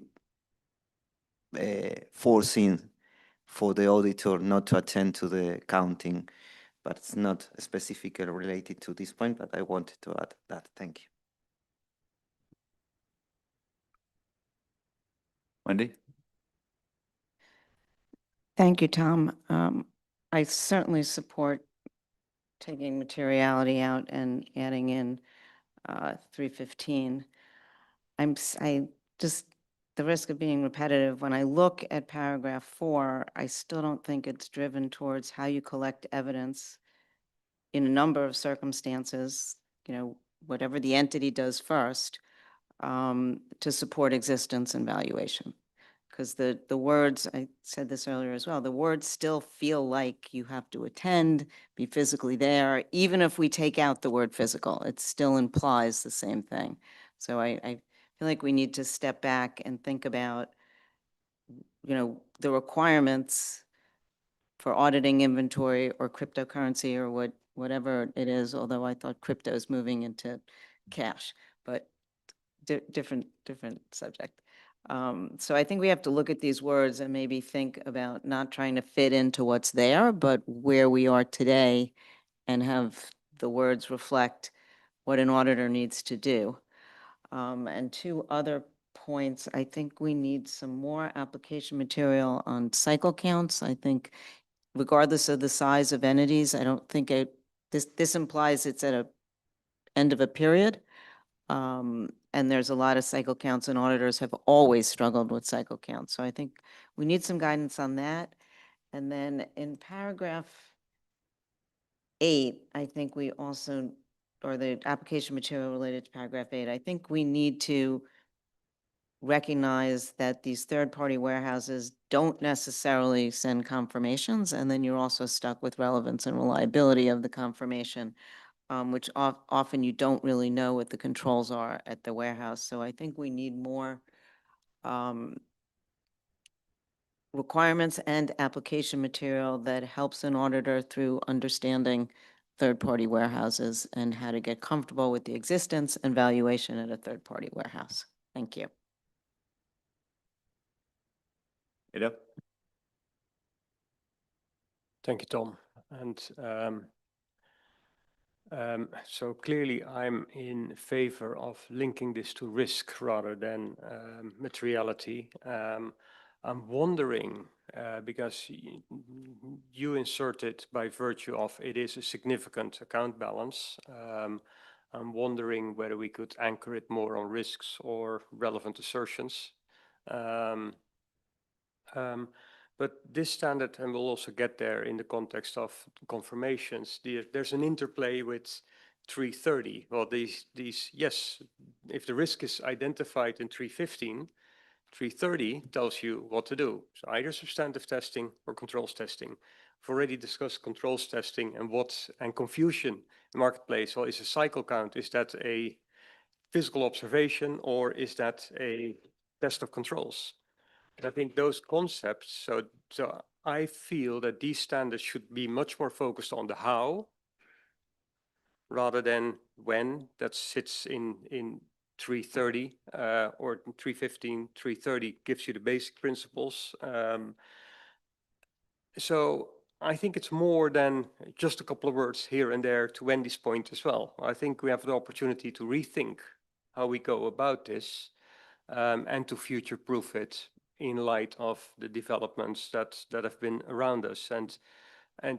Speaker 18: foreseen for the auditor not to attend to the counting, but it's not specifically related to this point, but I wanted to add that. Thank you.
Speaker 1: Wendy?
Speaker 7: Thank you, Tom. I certainly support taking materiality out and adding in 315. I just, the risk of being repetitive, when I look at paragraph 4, I still don't think it's driven towards how you collect evidence in a number of circumstances, whatever the entity does first, to support existence and valuation. Because the words, I said this earlier as well, the words still feel like you have to attend, be physically there. Even if we take out the word physical, it still implies the same thing. So I feel like we need to step back and think about, the requirements for auditing inventory or cryptocurrency or whatever it is, although I thought crypto is moving into cash, but different subject. So I think we have to look at these words and maybe think about not trying to fit into what's there, but where we are today and have the words reflect what an auditor needs to do. And 2 other points, I think we need some more application material on cycle counts. I think regardless of the size of entities, I don't think this implies it's at a end of a period. And there's a lot of cycle counts, and auditors have always struggled with cycle counts. So I think we need some guidance on that. And then in paragraph 8, I think we also, or the application material related to paragraph 8, I think we need to recognize that these third-party warehouses don't necessarily send confirmations, and then you're also stuck with relevance and reliability of the confirmation, which often you don't really know what the controls are at the warehouse. So I think we need more requirements and application material that helps an auditor through understanding third-party warehouses and how to get comfortable with the existence and valuation at a third-party warehouse. Thank you.
Speaker 1: Ada?
Speaker 11: Thank you, Tom. And so clearly I'm in favor of linking this to risk rather than materiality. I'm wondering, because you inserted by virtue of it is a significant account balance, I'm wondering whether we could anchor it more on risks or relevant assertions. But this standard, and we'll also get there in the context of confirmations, there's an interplay with 330. Well, yes, if the risk is identified in 315, 330 tells you what to do. So either substantive testing or controls testing. We've already discussed controls testing and confusion in the marketplace. Well, is a cycle count, is that a physical observation or is that a test of controls? And I think those concepts, so I feel that these standards should be much more focused on the how rather than when. That sits in 330 or 315, 330 gives you the basic principles. So I think it's more than just a couple of words here and there to Wendy's point as well. I think we have the opportunity to rethink how we go about this and to future-proof it in light of the developments that have been around us. And I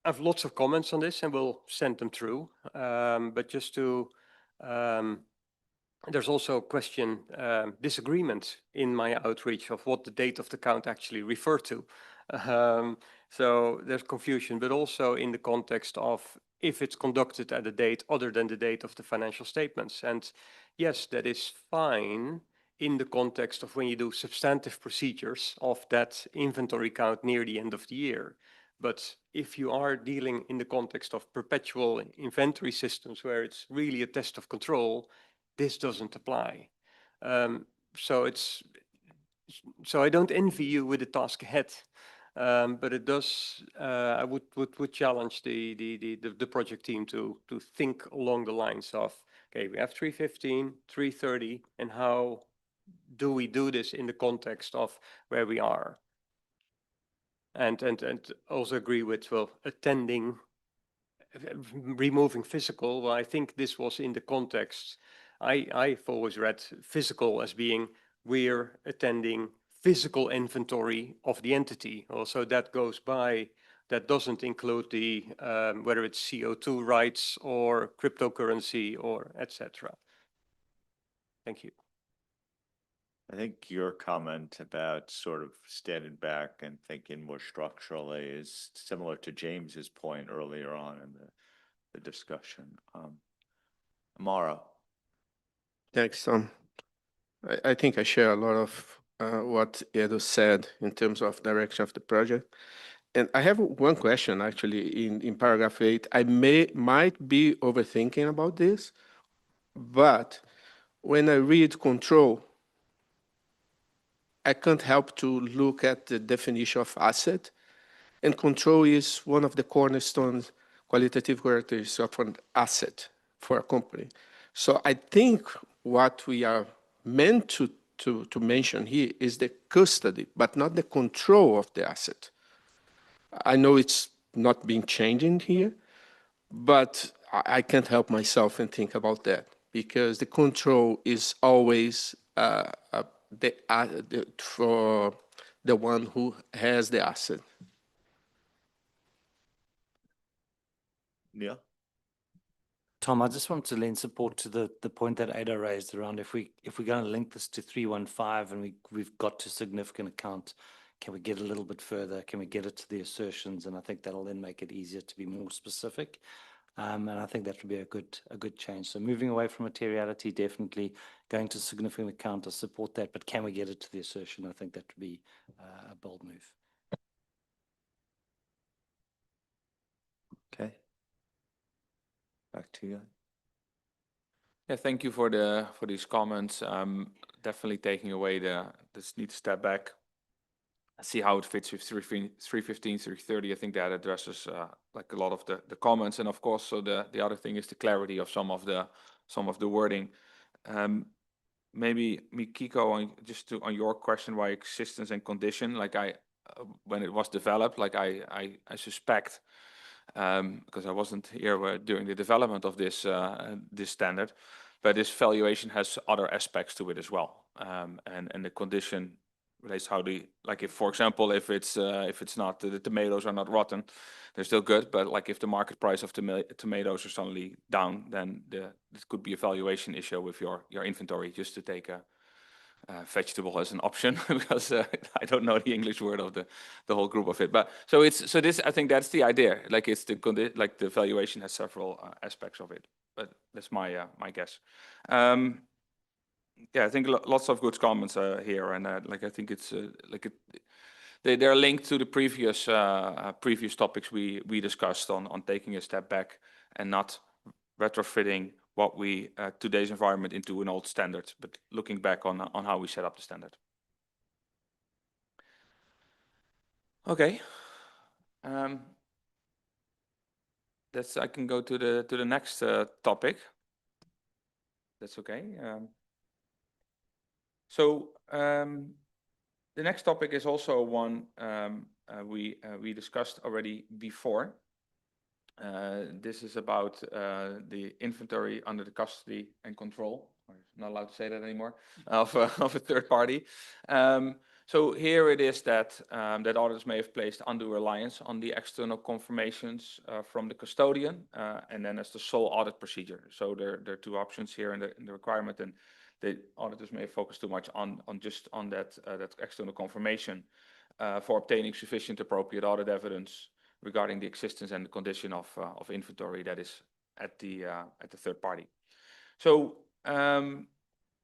Speaker 11: have lots of comments on this and we'll send them through. But just to, there's also a question, disagreement in my outreach of what the date of the count actually referred to. So there's confusion, but also in the context of if it's conducted at a date other than the date of the financial statements. And yes, that is fine in the context of when you do substantive procedures of that inventory count near the end of the year. But if you are dealing in the context of perpetual inventory systems where it's really a test of control, this doesn't apply. So I don't envy you with the task ahead, but it does. I would challenge the project team to think along the lines of, okay, we have 315, 330, and how do we do this in the context of where we are? And also agree with, well, attending, removing physical. Well, I think this was in the context. I've always read physical as being we're attending physical inventory of the entity. Also, that goes by, that doesn't include the whether it's CO2 rights or cryptocurrency or etc. Thank you.
Speaker 1: I think your comment about sort of standing back and thinking more structurally is similar to James's point earlier on in the discussion. Amaro.
Speaker 5: Thanks, Tom. I think I share a lot of what Edu said in terms of direction of the project. And I have one question actually in paragraph 8. I might be overthinking about this, but when I read control, I can't help to look at the definition of asset, and control is one of the cornerstones, qualitative characteristics of an asset for a company. So I think what we are meant to mention here is the custody, but not the control of the asset. I know it's not being changing here, but I can't help myself and think about that because the control is always for the one who has the asset.
Speaker 1: Yeah.
Speaker 8: Tom, I just want to lend support to the point that Ada raised around if we're going to link this to 315 and we've got to significant account, can we get a little bit further? Can we get it to the assertions? And I think that'll then make it easier to be more specific. And I think that would be a good change. So moving away from materiality, definitely going to significant account, I support that. But can we get it to the assertion? I think that would be a bold move.
Speaker 1: Okay. Back to you.
Speaker 2: Yeah, thank you for these comments. Definitely taking away this need to step back, see how it fits with 315, 330. I think that addresses like a lot of the comments, and of course, so the other thing is the clarity of some of the wording. Maybe Mikiko, on your question why existence and condition, like when it was developed, like I suspect. Because I wasn't here during the development of this standard, but this valuation has other aspects to it as well, and the condition relates how like if, for example, if it's not the tomatoes are not rotten, they're still good, but like if the market price of tomatoes are suddenly down, then it could be a valuation issue with your inventory. Just to take a vegetable as an option because I don't know the English word of the whole group of it, but so this I think that's the idea. Like it's the valuation has several aspects of it, but that's my guess. Yeah, I think lots of good comments here, and like I think it's they're linked to the previous topics we discussed on taking a step back and not retrofitting what we today's environment into an old standard, but looking back on how we set up the standard. Okay, I can go to the next topic. That's okay. So The next topic is also one we discussed already before. This is about the inventory under the custody and control. I'm not allowed to say that anymore, of a third party. So here it is that that auditors may have placed undue reliance on the external confirmations from the custodian, and then as the sole audit procedure. So there are two options here in the requirement, and the auditors may focus too much on that external confirmation for obtaining sufficient appropriate audit evidence regarding the existence and the condition of inventory that is at the third party. So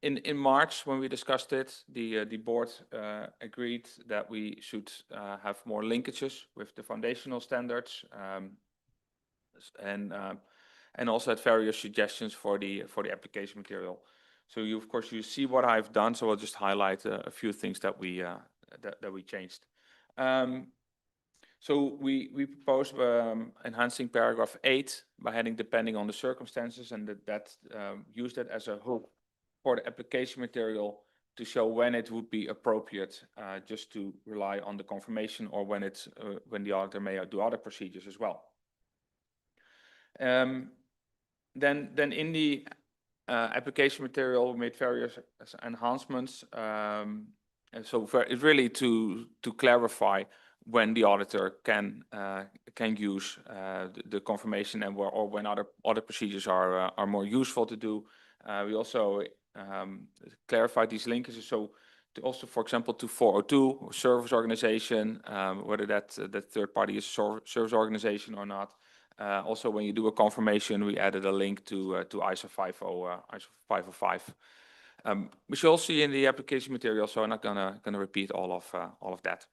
Speaker 2: in March, when we discussed it, the board agreed that we should have more linkages with the foundational standards, and also had various suggestions for the application material. So of course you see what I've done. So I'll just highlight a few things that we changed. So we propose enhancing paragraph 8 by heading depending on the circumstances, and that use that as a hook for the application material to show when it would be appropriate just to rely on the confirmation, or when the auditor may do other procedures as well. Then in the application material, we made various enhancements. And so it's really to clarify when the auditor can use the confirmation, and or when other procedures are more useful to do. We also clarified these linkages. So to also, for example, to 402 service organization, whether that third party is a service organization or not. Also, when you do a confirmation, we added a link to ISO 505. Which you'll see in the application material, so I'm not gonna repeat all of that.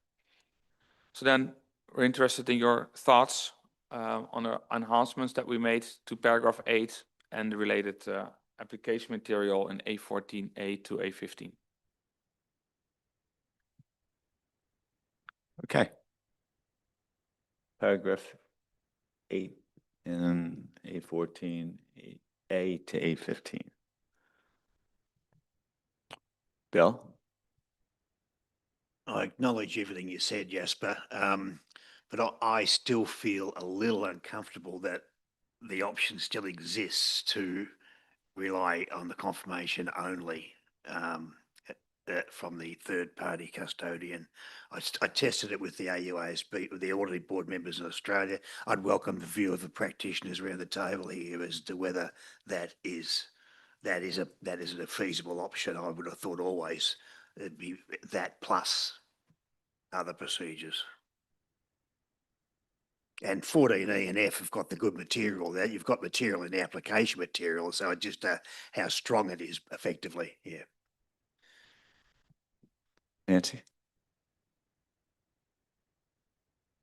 Speaker 2: So then we're interested in your thoughts on the enhancements that we made to paragraph 8 and the related application material in A14A to A15.
Speaker 1: Okay. Paragraph 8 and A14, A to A15. Bill?
Speaker 3: I acknowledge everything you said, Jasper, but I still feel a little uncomfortable that the option still exists to rely on the confirmation only from the third-party custodian. I tested it with the IAASB, with the audited board members in Australia. I'd welcome the view of the practitioners around the table here as to whether that is a feasible option. I would have thought always it'd be that plus other procedures. And 14E and F have got the good material there. You've got material in the application material, so just how strong it is effectively, yeah.
Speaker 1: Nancy?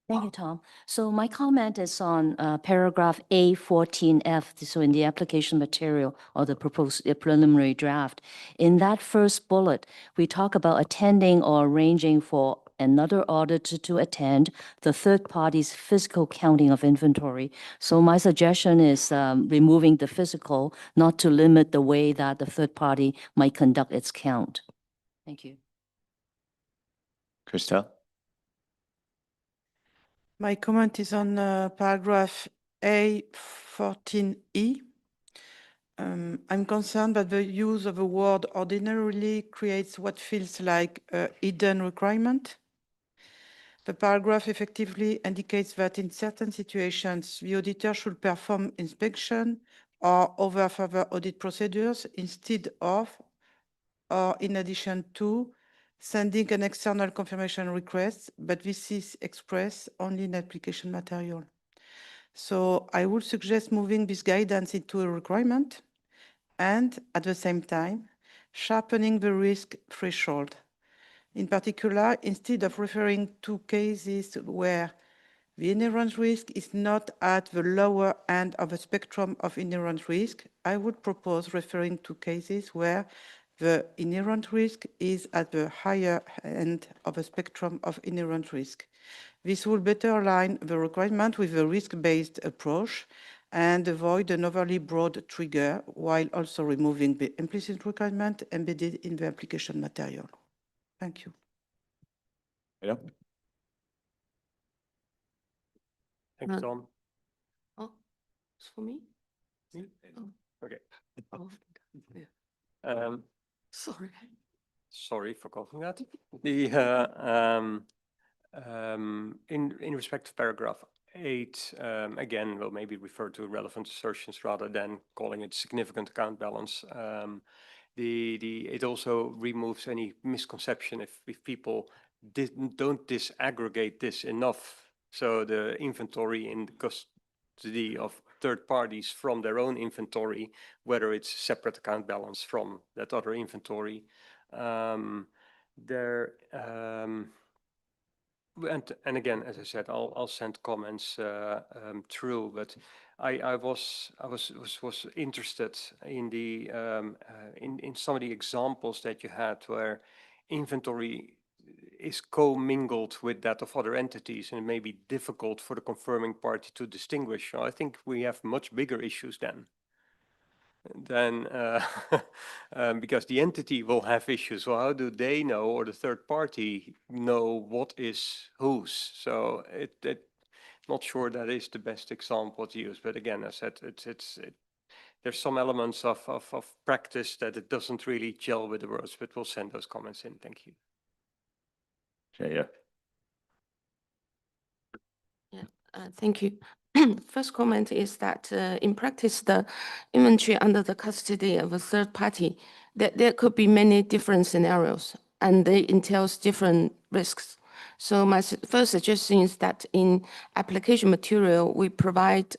Speaker 10: Thank you, Tom. So my comment is on paragraph A14F, so in the application material or the proposed preliminary draft. In that first bullet, we talk about attending or arranging for another auditor to attend the third party's physical counting of inventory. So my suggestion is removing the physical, not to limit the way that the third party might conduct its count. Thank you.
Speaker 1: Christelle?
Speaker 9: My comment is on paragraph A14E. I'm concerned that the use of the word ordinarily creates what feels like a hidden requirement. The paragraph effectively indicates that in certain situations, the auditor should perform inspection or other further audit procedures instead of or in addition to sending an external confirmation request, but this is expressed only in application material. So I would suggest moving this guidance into a requirement and at the same time, sharpening the risk threshold. In particular, instead of referring to cases where the inherent risk is not at the lower end of the spectrum of inherent risk, I would propose referring to cases where the inherent risk is at the higher end of the spectrum of inherent risk. This will better align the requirement with a risk-based approach and avoid an overly broad trigger while also removing the implicit requirement embedded in the application material. Thank you.
Speaker 1: Yeah.
Speaker 11: Thank you, Tom.
Speaker 17: Oh, it's for me?
Speaker 11: Me?
Speaker 17: Oh.
Speaker 11: Okay.
Speaker 17: Oh, yeah. Sorry.
Speaker 11: Sorry for coughing that. The, in respect of paragraph 8, again, we'll maybe refer to relevant assertions rather than calling it significant account balance. It also removes any misconception if people don't disaggregate this enough. So the inventory in custody of third parties from their own inventory, whether it's separate account balance from that other inventory. And again, as I said, I'll send comments through. But I was interested in the in some of the examples that you had where inventory is commingled with that of other entities, and it may be difficult for the confirming party to distinguish. So I think we have much bigger issues then. Because the entity will have issues. So how do they know, or the third party know what is whose? So not sure that is the best example to use. But again, as I said, there's some elements of practice that it doesn't really gel with the words, but we'll send those comments in. Thank you.
Speaker 1: Yeah.
Speaker 17: Thank you. First comment is that in practice, the inventory under the custody of a third party, there could be many different scenarios, and they entails different risks. So my first suggestion is that in application material, we provide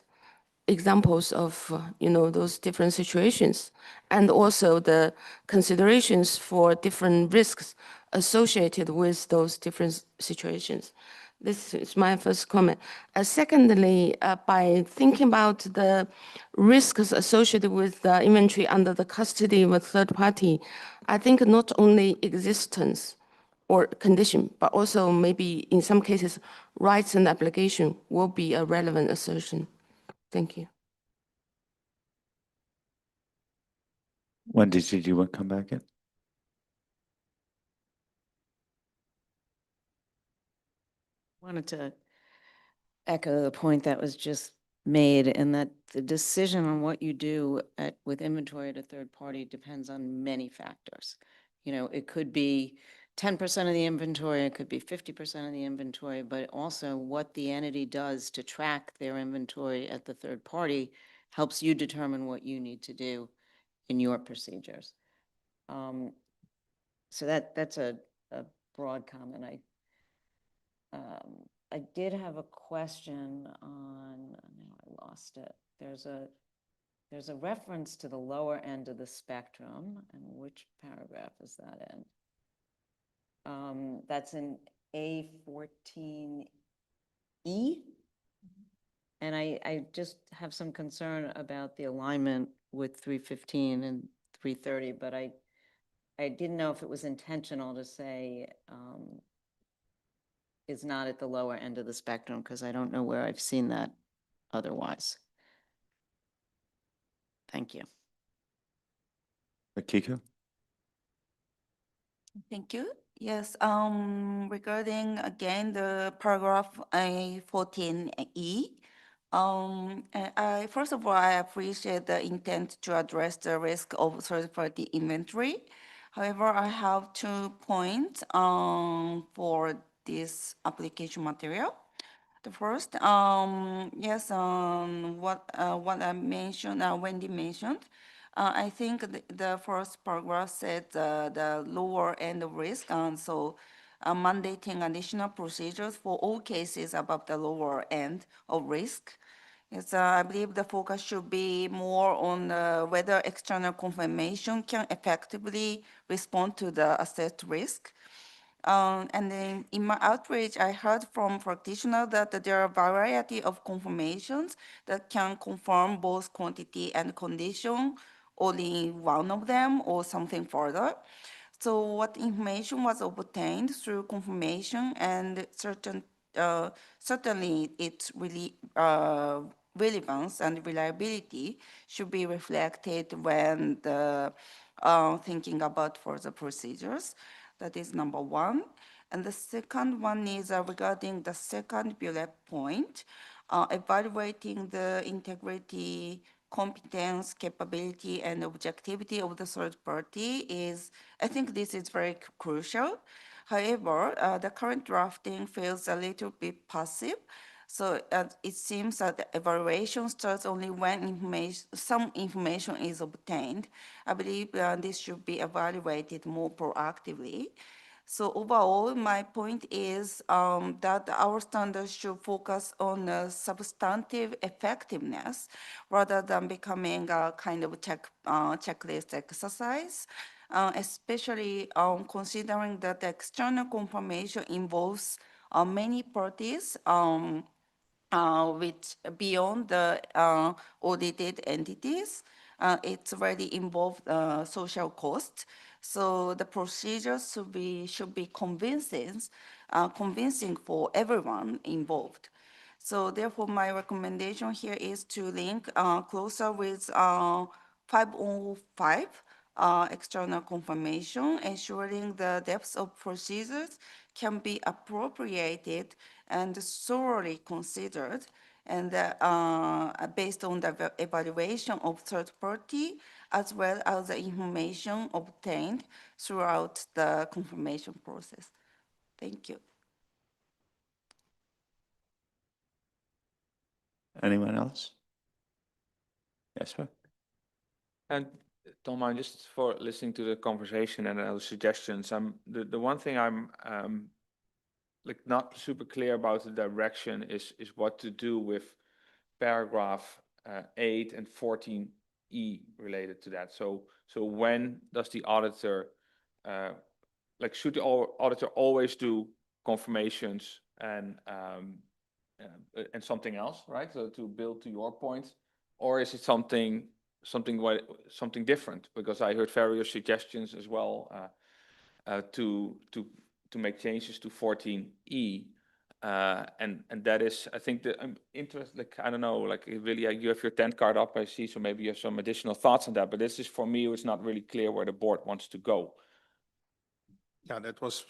Speaker 17: examples of those different situations, and also the considerations for different risks associated with those different situations. This is my first comment. Secondly, by thinking about the risks associated with the inventory under the custody of a third party, I think not only existence or condition, but also maybe in some cases, rights and obligation will be a relevant assertion. Thank you.
Speaker 1: Wendy, did you want to come back in?
Speaker 7: Wanted to echo the point that was just made, and that the decision on what you do with inventory at a third party depends on many factors. It could be 10% of the inventory, it could be 50% of the inventory, but also what the entity does to track their inventory at the third party helps you determine what you need to do in your procedures. So that's a broad comment. I did have a question on, now I lost it. There's a reference to the lower end of the spectrum, and which paragraph is that in? That's in A14E. And I just have some concern about the alignment with 315 and 330, but I didn't know if it was intentional to say is not at the lower end of the spectrum, because I don't know where I've seen that otherwise. Thank you.
Speaker 1: Kiko?
Speaker 19: Thank you. Yes, regarding again the paragraph A14E, first of all, I appreciate the intent to address the risk of third-party inventory. However, I have 2 points for this application material. The first, yes, what I mentioned, Wendy mentioned, I think the first paragraph said the lower end of risk, and so mandating additional procedures for all cases above the lower end of risk. Yes, I believe the focus should be more on whether external confirmation can effectively respond to the assessed risk. And then in my outreach, I heard from practitioners that there are a variety of confirmations that can confirm both quantity and condition, only one of them or something further. So what information was obtained through confirmation, and certainly its relevance and reliability should be reflected when thinking about further procedures. That is number one. And the second one is regarding the second bullet point, evaluating the integrity, competence, capability, and objectivity of the third party is, I think this is very crucial. However, the current drafting feels a little bit passive. So it seems that the evaluation starts only when some information is obtained. I believe this should be evaluated more proactively. So overall, my point is that our standards should focus on substantive effectiveness rather than becoming a kind of checklist exercise, especially considering that the external confirmation involves many parties, which beyond the audited entities, it's already involved social cost. So the procedures should be convincing for everyone involved. So therefore, my recommendation here is to link closer with 505 external confirmation, ensuring the depth of procedures can be appropriated and thoroughly considered, and based on the evaluation of third party, as well as the information obtained throughout the confirmation process. Thank you.
Speaker 1: Anyone else? Yes, sir.
Speaker 2: And Tom, I'm just for listening to the conversation and those suggestions. The one thing I'm like not super clear about the direction is what to do with paragraph 8 and 14E related to that. So when does the auditor like should the auditor always do confirmations and something else, right? So to build to your point, or is it something different? Because I heard various suggestions as well to make changes to 14E. And that is, I think the interest, like, I don't know, like really, you have your 10 card up, I see, so maybe you have some additional thoughts on that, but this is for me, it's not really clear where the board wants to go.
Speaker 4: Yeah, that was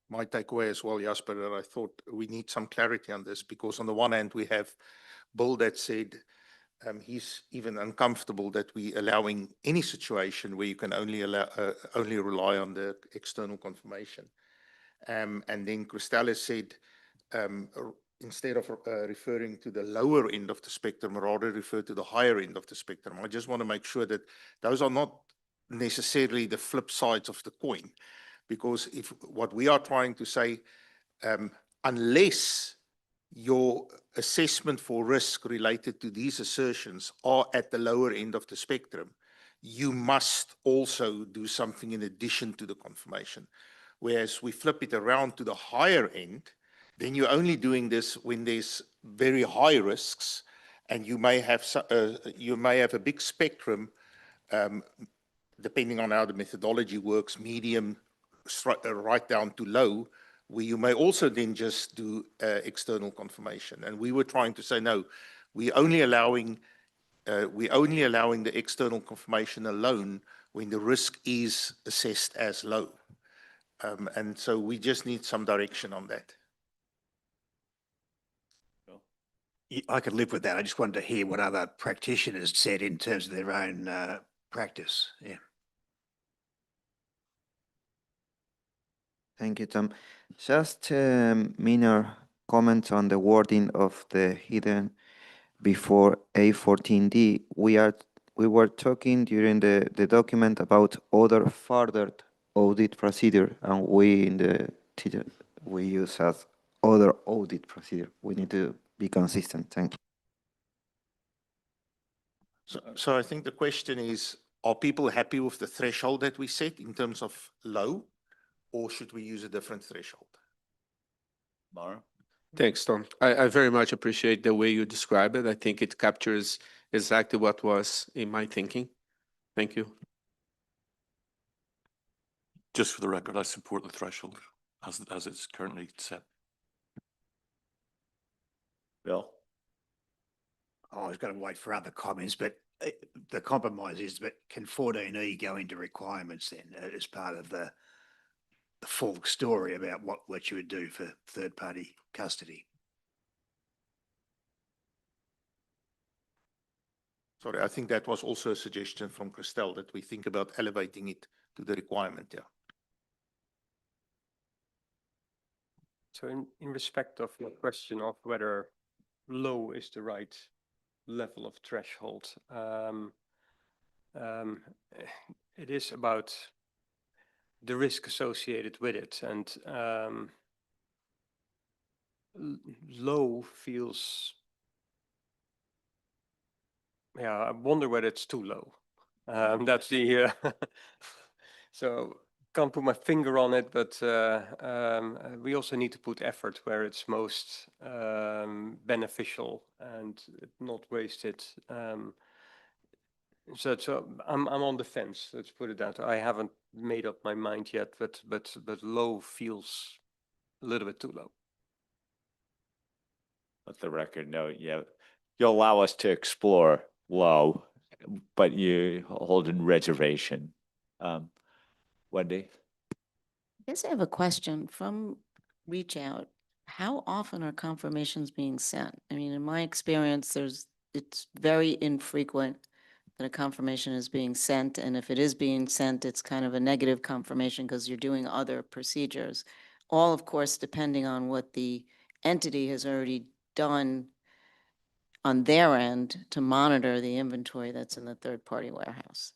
Speaker 4: my takeaway as well, Jasper, that I thought we need some clarity on this because on the one hand, we have Bill that said he's even uncomfortable that we allowing any situation where you can only rely on the external confirmation. And then Christella said, instead of referring to the lower end of the spectrum, rather refer to the higher end of the spectrum. I just want to make sure that those are not necessarily the flip sides of the coin, because if what we are trying to say, unless your assessment for risk related to these assertions are at the lower end of the spectrum, you must also do something in addition to the confirmation. Whereas we flip it around to the higher end, then you're only doing this when there's very high risks, and you may have a big spectrum, depending on how the methodology works, medium, right down to low, where you may also then just do external confirmation. And we were trying to say, no, we're only allowing the external confirmation alone when the risk is assessed as low. And so we just need some direction on that.
Speaker 3: I could live with that. I just wanted to hear what other practitioners said in terms of their own practice. Yeah.
Speaker 18: Thank you, Tom. Just minor comments on the wording of the hidden before A14D. We were talking during the document about other further audit procedure, and we in the teacher we use as other audit procedure. We need to be consistent. Thank you.
Speaker 4: So I think the question is, are people happy with the threshold that we set in terms of low, or should we use a different threshold?
Speaker 1: Mara?
Speaker 5: Thanks, Tom. I very much appreciate the way you describe it. I think it captures exactly what was in my thinking. Thank you.
Speaker 13: Just for the record, I support the threshold as it's currently set.
Speaker 1: Bill?
Speaker 3: Oh, I was going to wait for other comments, but the compromise is, but can 14E go into requirements then as part of the the full story about what you would do for third-party custody.
Speaker 4: Sorry, I think that was also a suggestion from Christelle that we think about elevating it to the requirement, yeah.
Speaker 11: So in respect of your question of whether low is the right level of threshold, it is about the risk associated with it, and low feels, yeah, I wonder whether it's too low. That's the so can't put my finger on it, but we also need to put effort where it's most beneficial and not wasted. So I'm on the fence. Let's put it that way. I haven't made up my mind yet, but low feels a little bit too low.
Speaker 1: Let the record note, yeah, you'll allow us to explore low, but you hold in reservation. Wendy?
Speaker 7: I guess I have a question from Reach Out. How often are confirmations being sent? I mean, in my experience, it's very infrequent that a confirmation is being sent, and if it is being sent, it's kind of a negative confirmation because you're doing other procedures. All, of course, depending on what the entity has already done on their end to monitor the inventory that's in the third-party warehouse.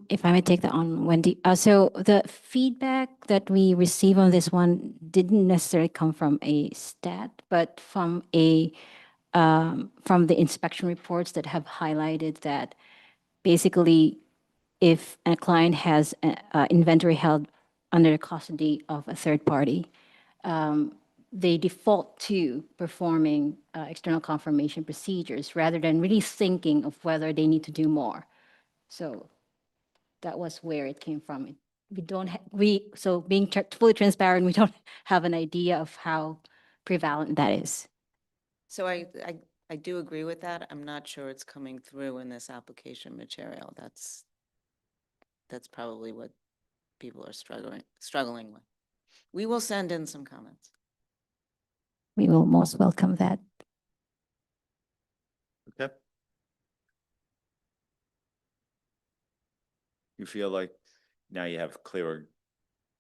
Speaker 16: If I may take that on, Wendy. So the feedback that we received on this one didn't necessarily come from a stat, but from the inspection reports that have highlighted that basically if a client has inventory held under the custody of a third party, they default to performing external confirmation procedures rather than really thinking of whether they need to do more. So that was where it came from. We don't so being fully transparent, we don't have an idea of how prevalent that is.
Speaker 7: So I do agree with that. I'm not sure it's coming through in this application material. That's probably what people are struggling with. We will send in some comments.
Speaker 16: We will most welcome that.
Speaker 1: Okay. You feel like now you have clearer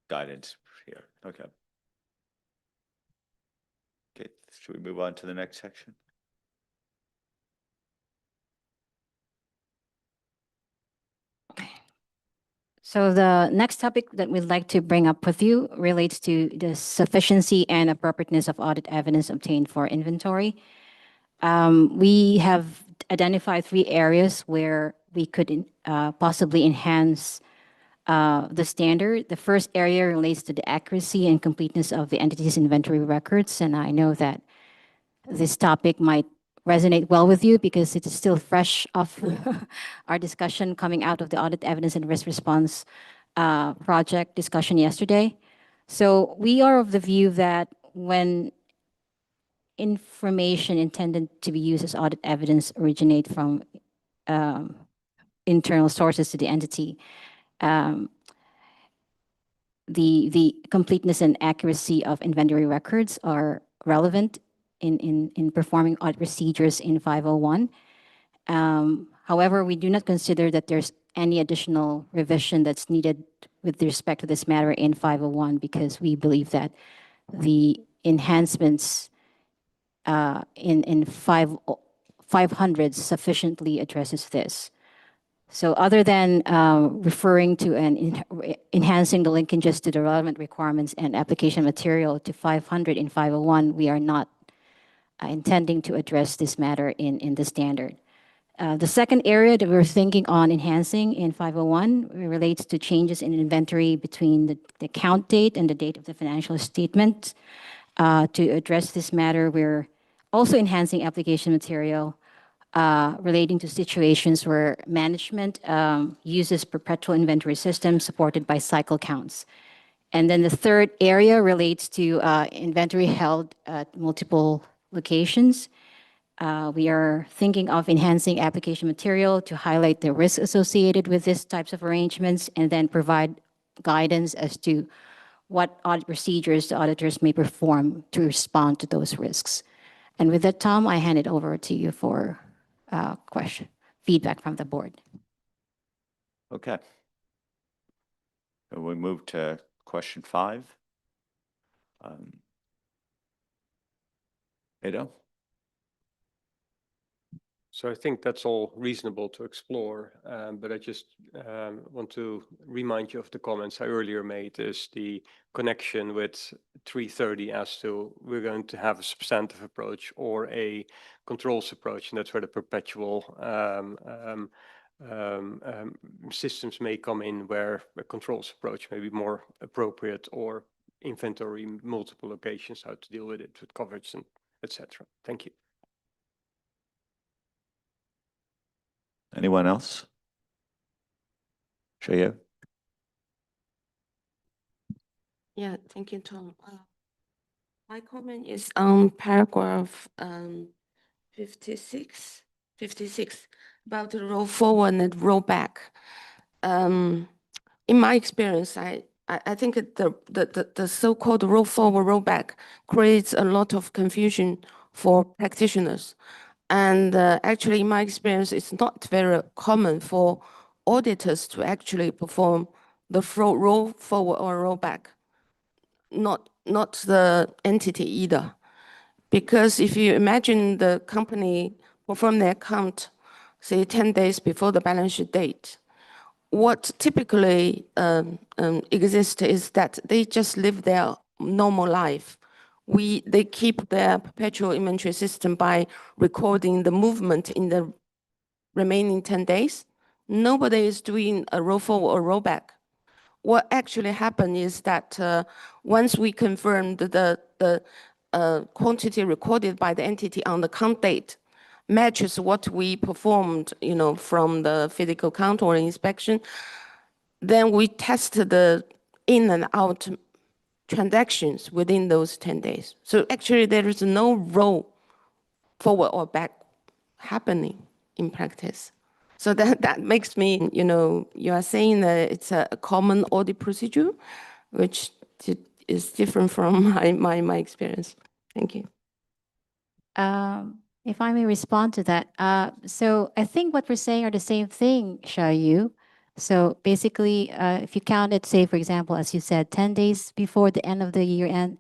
Speaker 1: guidance here. Okay. Okay, should we move on to the next section?
Speaker 16: So the next topic that we'd like to bring up with you relates to the sufficiency and appropriateness of audit evidence obtained for inventory. We have identified 3 areas where we could possibly enhance the standard. The first area relates to the accuracy and completeness of the entity's inventory records. And I know that this topic might resonate well with you because it is still fresh off our discussion coming out of the audit evidence and risk response project discussion yesterday. So we are of the view that when information intended to be used as audit evidence originate from internal sources to the entity, the completeness and accuracy of inventory records are relevant in performing audit procedures in 501. However, we do not consider that there's any additional revision that's needed with respect to this matter in 501 because we believe that the enhancements in 500 sufficiently addresses this. So other than referring to and enhancing the linkages to the relevant requirements and application material to 500 in 501, we are not intending to address this matter in the standard. The second area that we're thinking on enhancing in 501 relates to changes in inventory between the count date and the date of the financial statement. To address this matter, we're also enhancing application material relating to situations where management uses perpetual inventory systems supported by cycle counts. And then the third area relates to inventory held at multiple locations. We are thinking of enhancing application material to highlight the risks associated with these types of arrangements and then provide guidance as to what audit procedures the auditors may perform to respond to those risks. And with that, Tom, I hand it over to you for feedback from the board.
Speaker 1: Okay. We move to question 5. Edo?
Speaker 11: So I think that's all reasonable to explore, but I just want to remind you of the comments I earlier made, is the connection with 330 as to we're going to have a substantive approach or a controls approach, and that's where the perpetual systems may come in, where a controls approach may be more appropriate, or inventory multiple locations, how to deal with it with coverage and etc. Thank you.
Speaker 1: Anyone else? Shaya?
Speaker 17: Yeah, thank you, Tom. My comment is on paragraph 56 about the roll forward and roll back. In my experience, I think the so-called roll forward, roll back creates a lot of confusion for practitioners. And actually, in my experience, it's not very common for auditors to actually perform the roll forward or roll back. Not the entity either. Because if you imagine the company perform their account, say 10 days before the balance sheet date, what typically exists is that they just live their normal life. They keep their perpetual inventory system by recording the movement in the remaining 10 days. Nobody is doing a roll forward or roll back. What actually happened is that once we confirmed the quantity recorded by the entity on the count date matches what we performed, from the physical count or inspection, then we test the in and out transactions within those 10 days. So actually there is no roll forward or back happening in practice. So that makes me, you are saying that it's a common audit procedure, which is different from my experience. Thank you.
Speaker 16: If I may respond to that. So I think what we're saying are the same thing, Xiaoyu. So basically, if you count it, say, for example, as you said, 10 days before the end of the year end,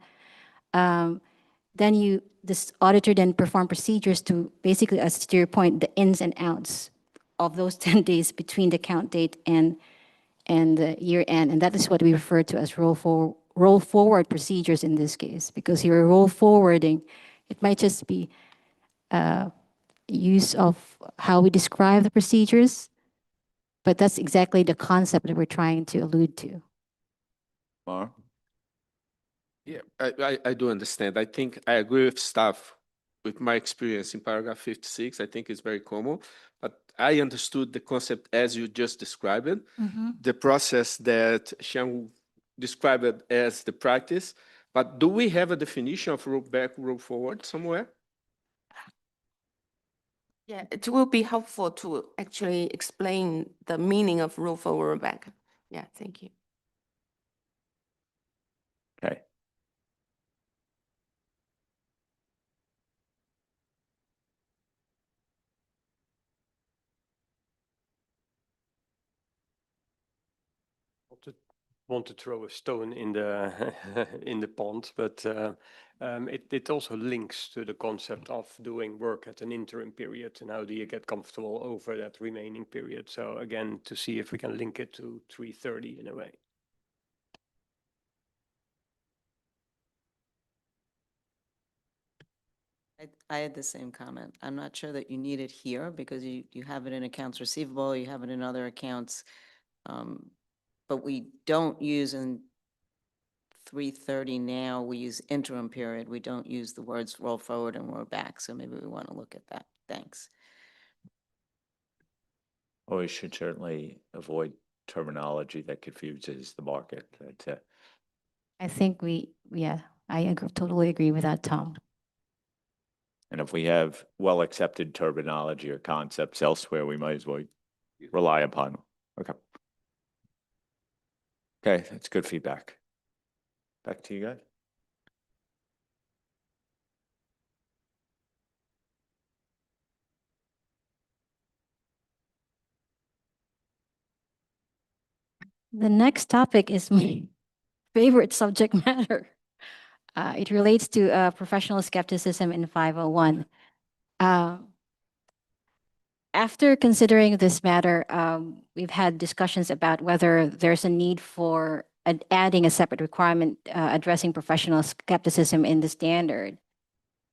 Speaker 16: then this auditor then perform procedures to basically, as to your point, the ins and outs of those 10 days between the count date and the year end. And that is what we refer to as roll forward procedures in this case, because you're roll forwarding, it might just be use of how we describe the procedures, but that's exactly the concept that we're trying to allude to.
Speaker 1: Mar?
Speaker 5: Yeah, I do understand. I think I agree with staff. With my experience in paragraph 56, I think it's very common, but I understood the concept as you just described it, the process that Xiang described it as the practice. But do we have a definition of roll back, roll forward somewhere?
Speaker 17: Yeah, it will be helpful to actually explain the meaning of roll forward, roll back. Yeah, thank you.
Speaker 1: Okay.
Speaker 11: Want to throw a stone in the in the pond, but it also links to the concept of doing work at an interim period, and how do you get comfortable over that remaining period. So again, to see if we can link it to 330 in a way.
Speaker 7: I had the same comment. I'm not sure that you need it here because you have it in accounts receivable, you have it in other accounts. But we don't use in 330 now, we use interim period. We don't use the words roll forward and roll back. So maybe we want to look at that. Thanks.
Speaker 1: Well, we should certainly avoid terminology that confuses the market.
Speaker 16: I think I totally agree with that, Tom.
Speaker 1: And if we have well-accepted terminology or concepts elsewhere, we might as well rely upon them. Okay. Okay, that's good feedback. Back to you guys.
Speaker 16: The next topic is my favorite subject matter. It relates to professional skepticism in 501. After considering this matter, we've had discussions about whether there's a need for adding a separate requirement addressing professional skepticism in the standard.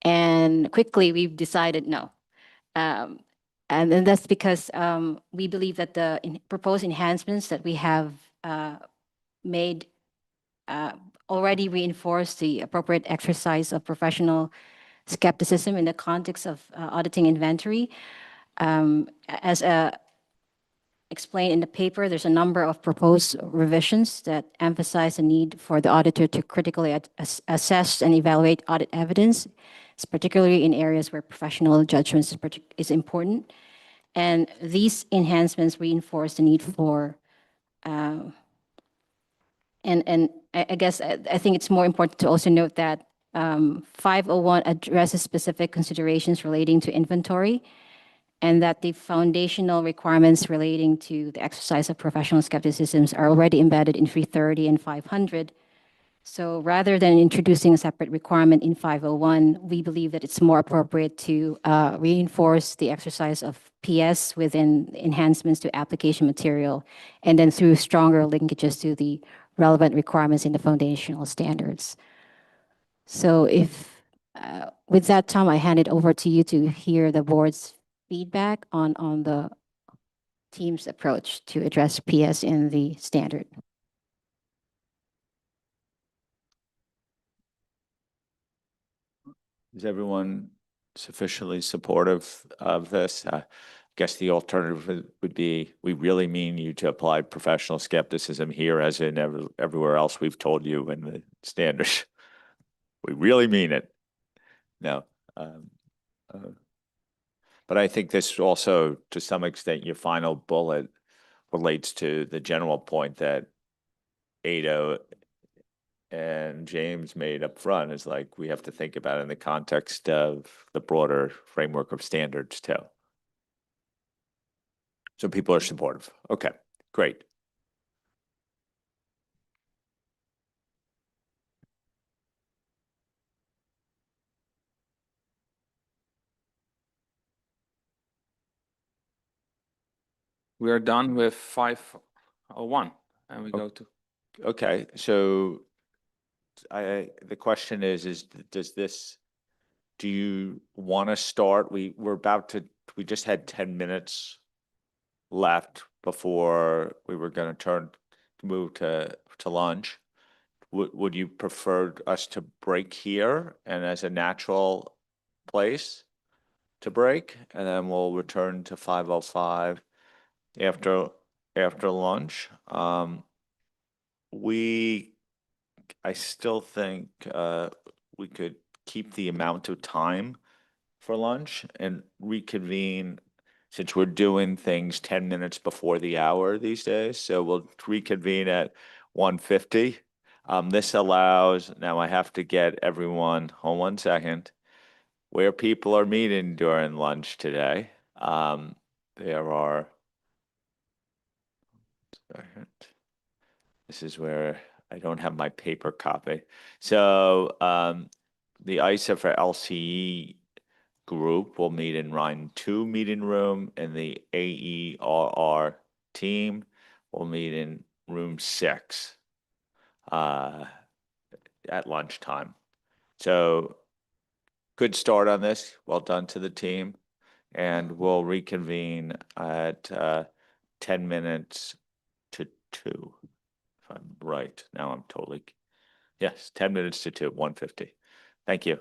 Speaker 16: And quickly, we've decided no. And then that's because we believe that the proposed enhancements that we have made already reinforce the appropriate exercise of professional skepticism in the context of auditing inventory. As explained in the paper, there's a number of proposed revisions that emphasize the need for the auditor to critically assess and evaluate audit evidence, particularly in areas where professional judgment is important. And these enhancements reinforce the need for, and I guess I think it's more important to also note that 501 addresses specific considerations relating to inventory, and that the foundational requirements relating to the exercise of professional skepticisms are already embedded in 330 and 500. So rather than introducing a separate requirement in 501, we believe that it's more appropriate to reinforce the exercise of PS within enhancements to application material, and then through stronger linkages to the relevant requirements in the foundational standards. So if, with that, Tom, I hand it over to you to hear the board's feedback on the team's approach to address PS in the standard.
Speaker 1: Is everyone sufficiently supportive of this? I guess the alternative would be, we really mean you to apply professional skepticism here as in everywhere else we've told you in the standards. We really mean it. No. But I think this also, to some extent, your final bullet relates to the general point that Ada and James made up front, is like, we have to think about it in the context of the broader framework of standards too. So people are supportive. Okay, great.
Speaker 2: We are done with 501 and we go to.
Speaker 1: Okay, so the question is does this, do you want to start? We just had 10 minutes left before we were going to move to lunch. Would you prefer us to break here and as a natural place to break, and then we'll return to 505 after lunch? I still think we could keep the amount of time for lunch and reconvene, since we're doing things 10 minutes before the hour these days. So we'll reconvene at 1:50. This allows, now I have to get everyone, hold 1 second, where people are meeting during lunch today. There are, this is where I don't have my paper copy. So the ISA for LCE group will meet in Rhine 2 meeting room, and the AERR team will meet in room 6 at lunchtime. So good start on this. Well done to the team. And we'll reconvene at 10 minutes to 2. If I'm right. Now I'm totally, yes, 10 minutes to 2, 1:50. Thank you.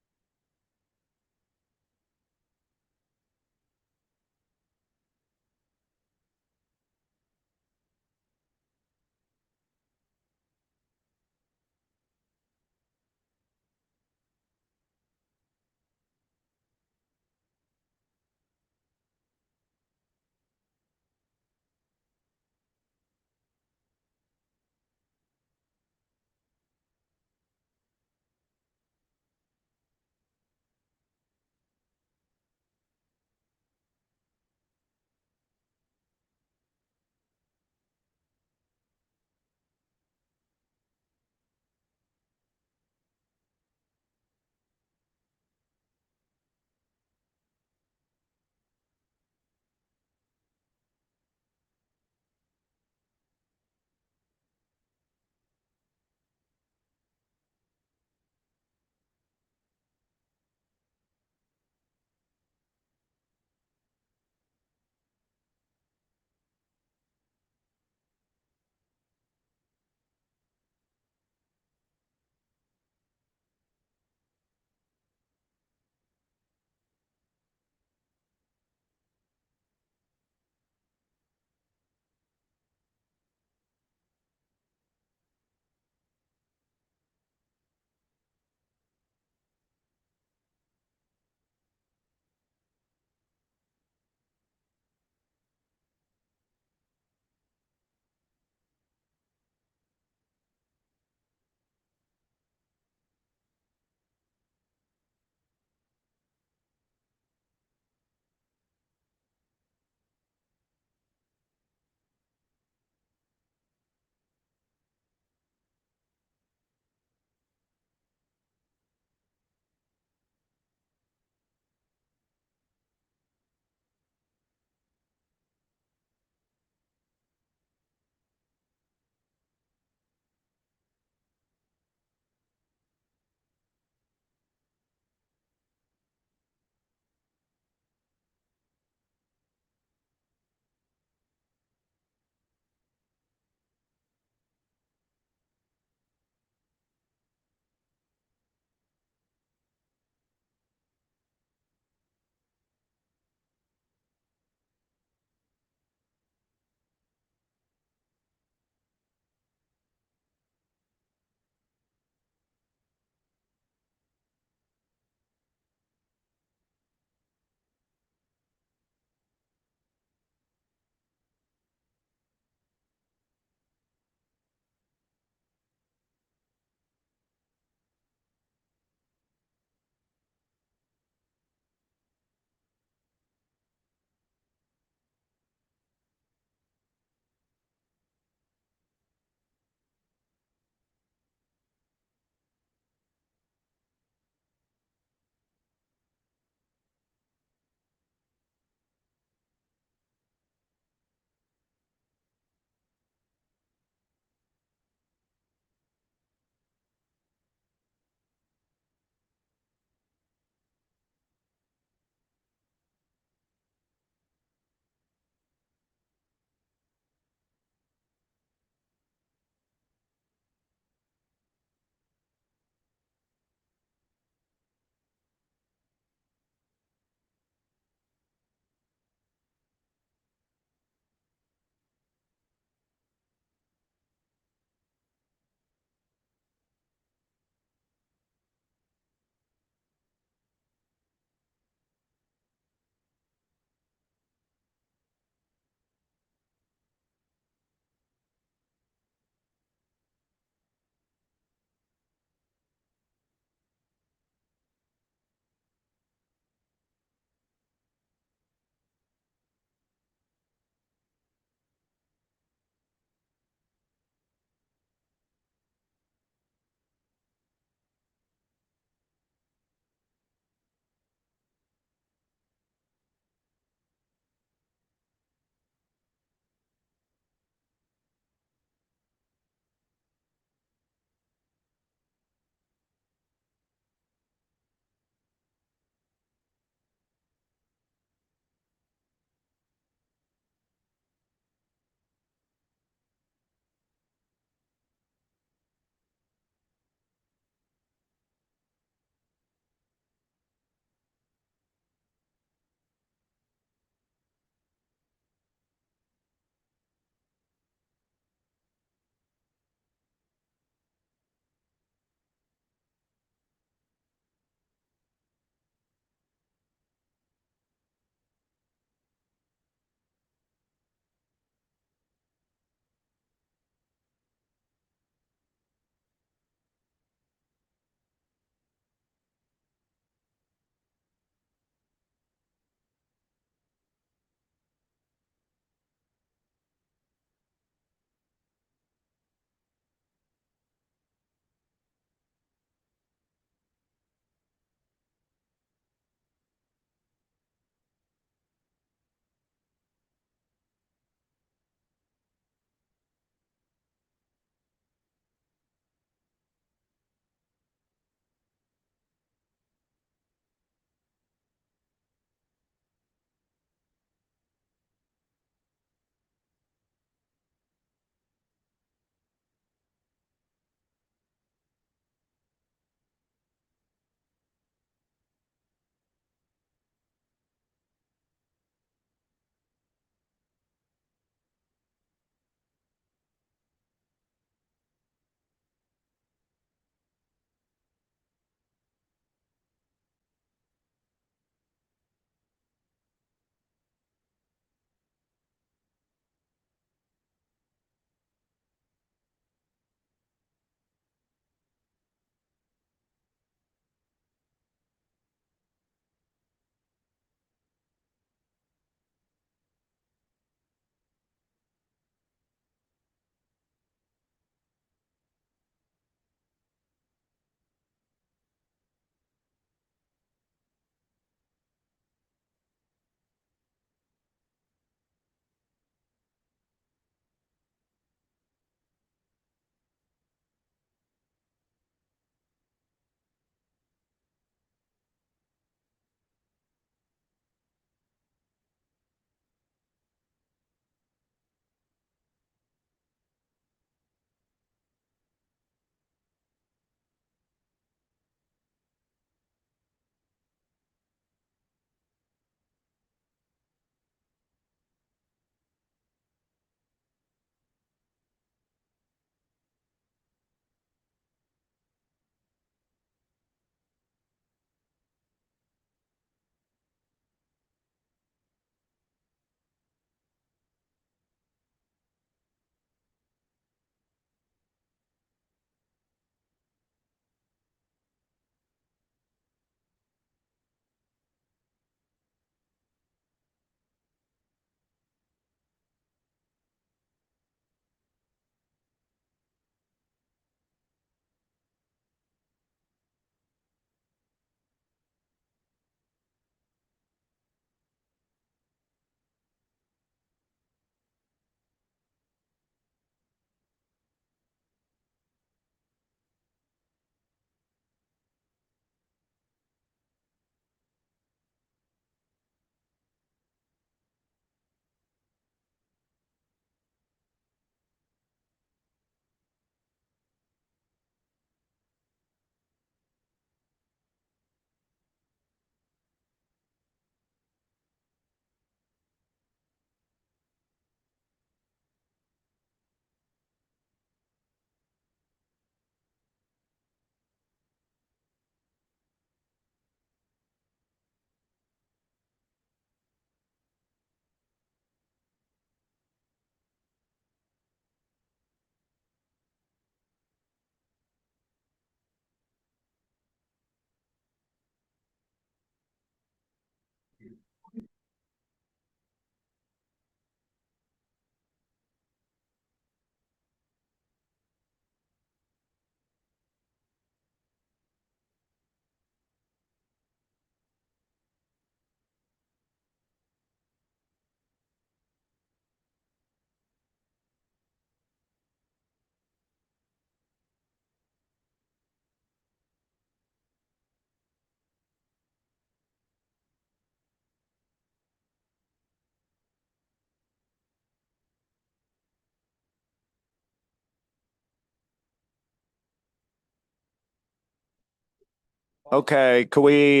Speaker 1: Okay, could we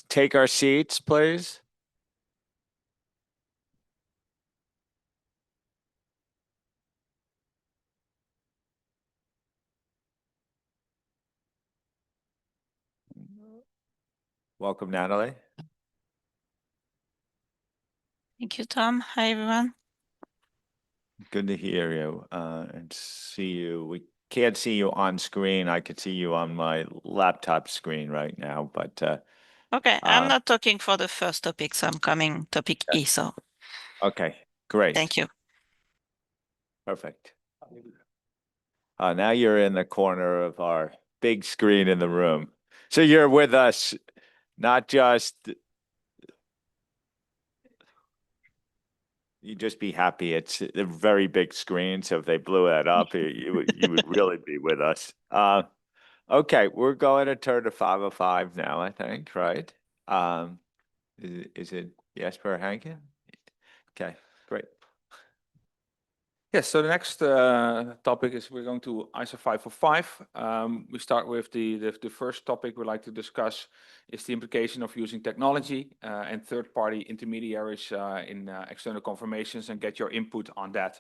Speaker 1: take our seats, please? Welcome, Natalie.
Speaker 20: Thank you, Tom. Hi, everyone.
Speaker 1: Good to hear you and see you. We can't see you on screen. I could see you on my laptop screen right now, but
Speaker 20: Okay, I'm not talking for the first topic, so I'm coming topic E, so
Speaker 1: okay, great.
Speaker 20: thank you.
Speaker 1: Perfect. Now you're in the corner of our big screen in the room. So you're with us, not just, you just be happy. It's a very big screen, so if they blew that up, you would really be with us. Okay, we're going to turn to 505 now, I think, right? Is it Jesper Hanken? Okay, great.
Speaker 2: Yes, so the next topic is we're going to ISO 545. We start with the first topic we'd like to discuss is the implication of using technology and third-party intermediaries in external confirmations, and get your input on that.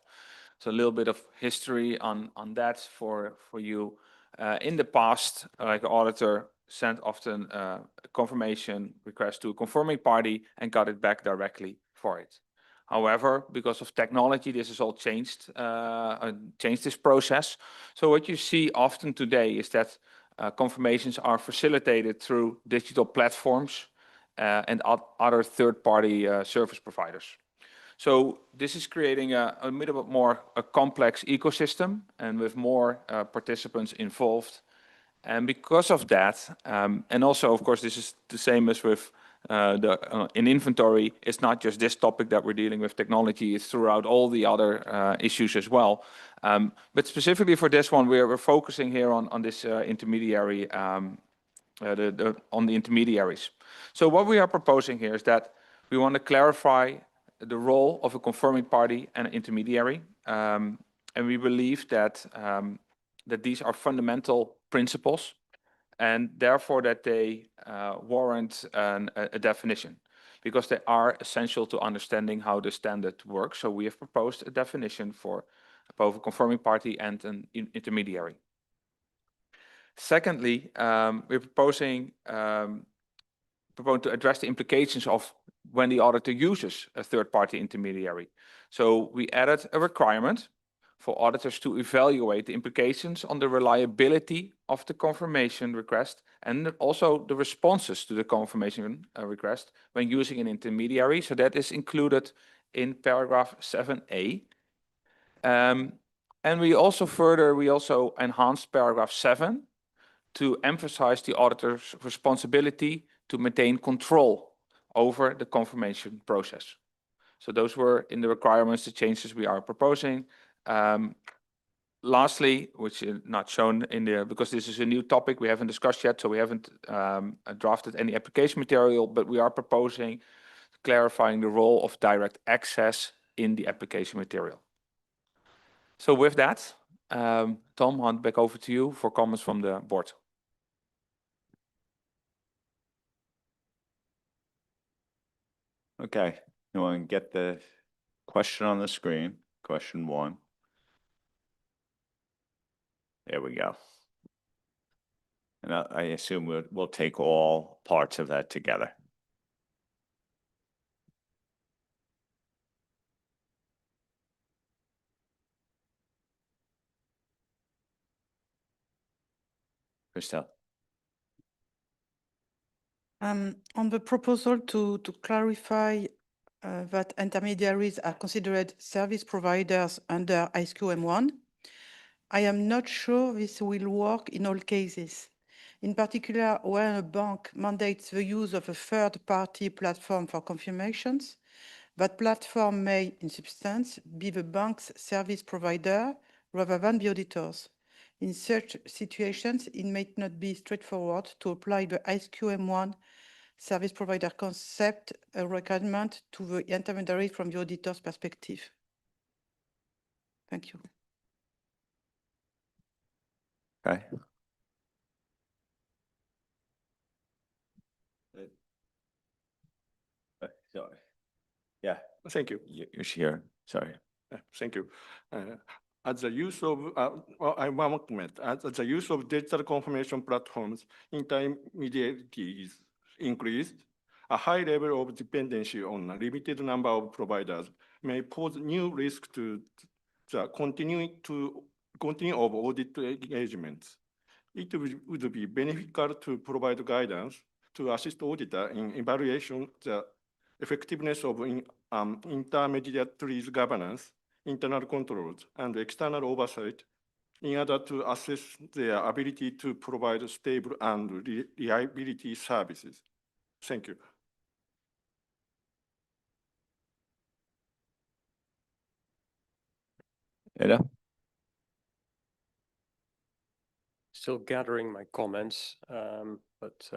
Speaker 2: So a little bit of history on that for you. In the past, like an auditor sent often a confirmation request to a confirming party and got it back directly for it. However, because of technology, this has all changed, changed this process. So what you see often today is that confirmations are facilitated through digital platforms and other third-party service providers. So this is creating a little bit more a complex ecosystem and with more participants involved. And because of that, and also, of course, this is the same as with in inventory, it's not just this topic that we're dealing with technology, it's throughout all the other issues as well. But specifically for this one, we're focusing here on this intermediary, on the intermediaries. So what we are proposing here is that we want to clarify the role of a confirming party and an intermediary. And we believe that, that these are fundamental principles and therefore that they warrant a definition because they are essential to understanding how the standard works. So we have proposed a definition for both a confirming party and an intermediary. Secondly, we're proposing to address the implications of when the auditor uses a third-party intermediary. So we added a requirement for auditors to evaluate the implications on the reliability of the confirmation request and also the responses to the confirmation request when using an intermediary. So that is included in paragraph 7a. And we also enhanced paragraph 7 to emphasize the auditor's responsibility to maintain control over the confirmation process. So those were in the requirements, the changes we are proposing. Lastly, which is not shown in there because this is a new topic we haven't discussed yet, so we haven't drafted any application material, but we are proposing clarifying the role of direct access in the application material. So with that, Tom, hand back over to you for comments from the board.
Speaker 1: Okay, you want to get the question on the screen, question 1. There we go. And I assume we'll take all parts of that together. Christelle.
Speaker 9: On the proposal to clarify that intermediaries are considered service providers under ISQM1, I am not sure this will work in all cases. In particular, when a bank mandates the use of a third-party platform for confirmations, that platform may, in substance, be the bank's service provider rather than the auditor's. In such situations, it may not be straightforward to apply the ISQM1 service provider concept requirement to the intermediary from the auditor's perspective. Thank you.
Speaker 1: Okay. Yeah,
Speaker 14: Thank you.
Speaker 1: you're here, sorry.
Speaker 14: Thank you. As the use of, well, I want to comment, as the use of digital confirmation platforms, intermediary is increased, a high level of dependency on a limited number of providers may pose new risk to the continue of audit engagements. It would be beneficial to provide guidance to assist auditor in evaluation the effectiveness of intermediaries governance, internal controls, and external oversight in order to assess their ability to provide stable and reliability services. Thank you.
Speaker 1: Eda?
Speaker 11: Still gathering my comments, but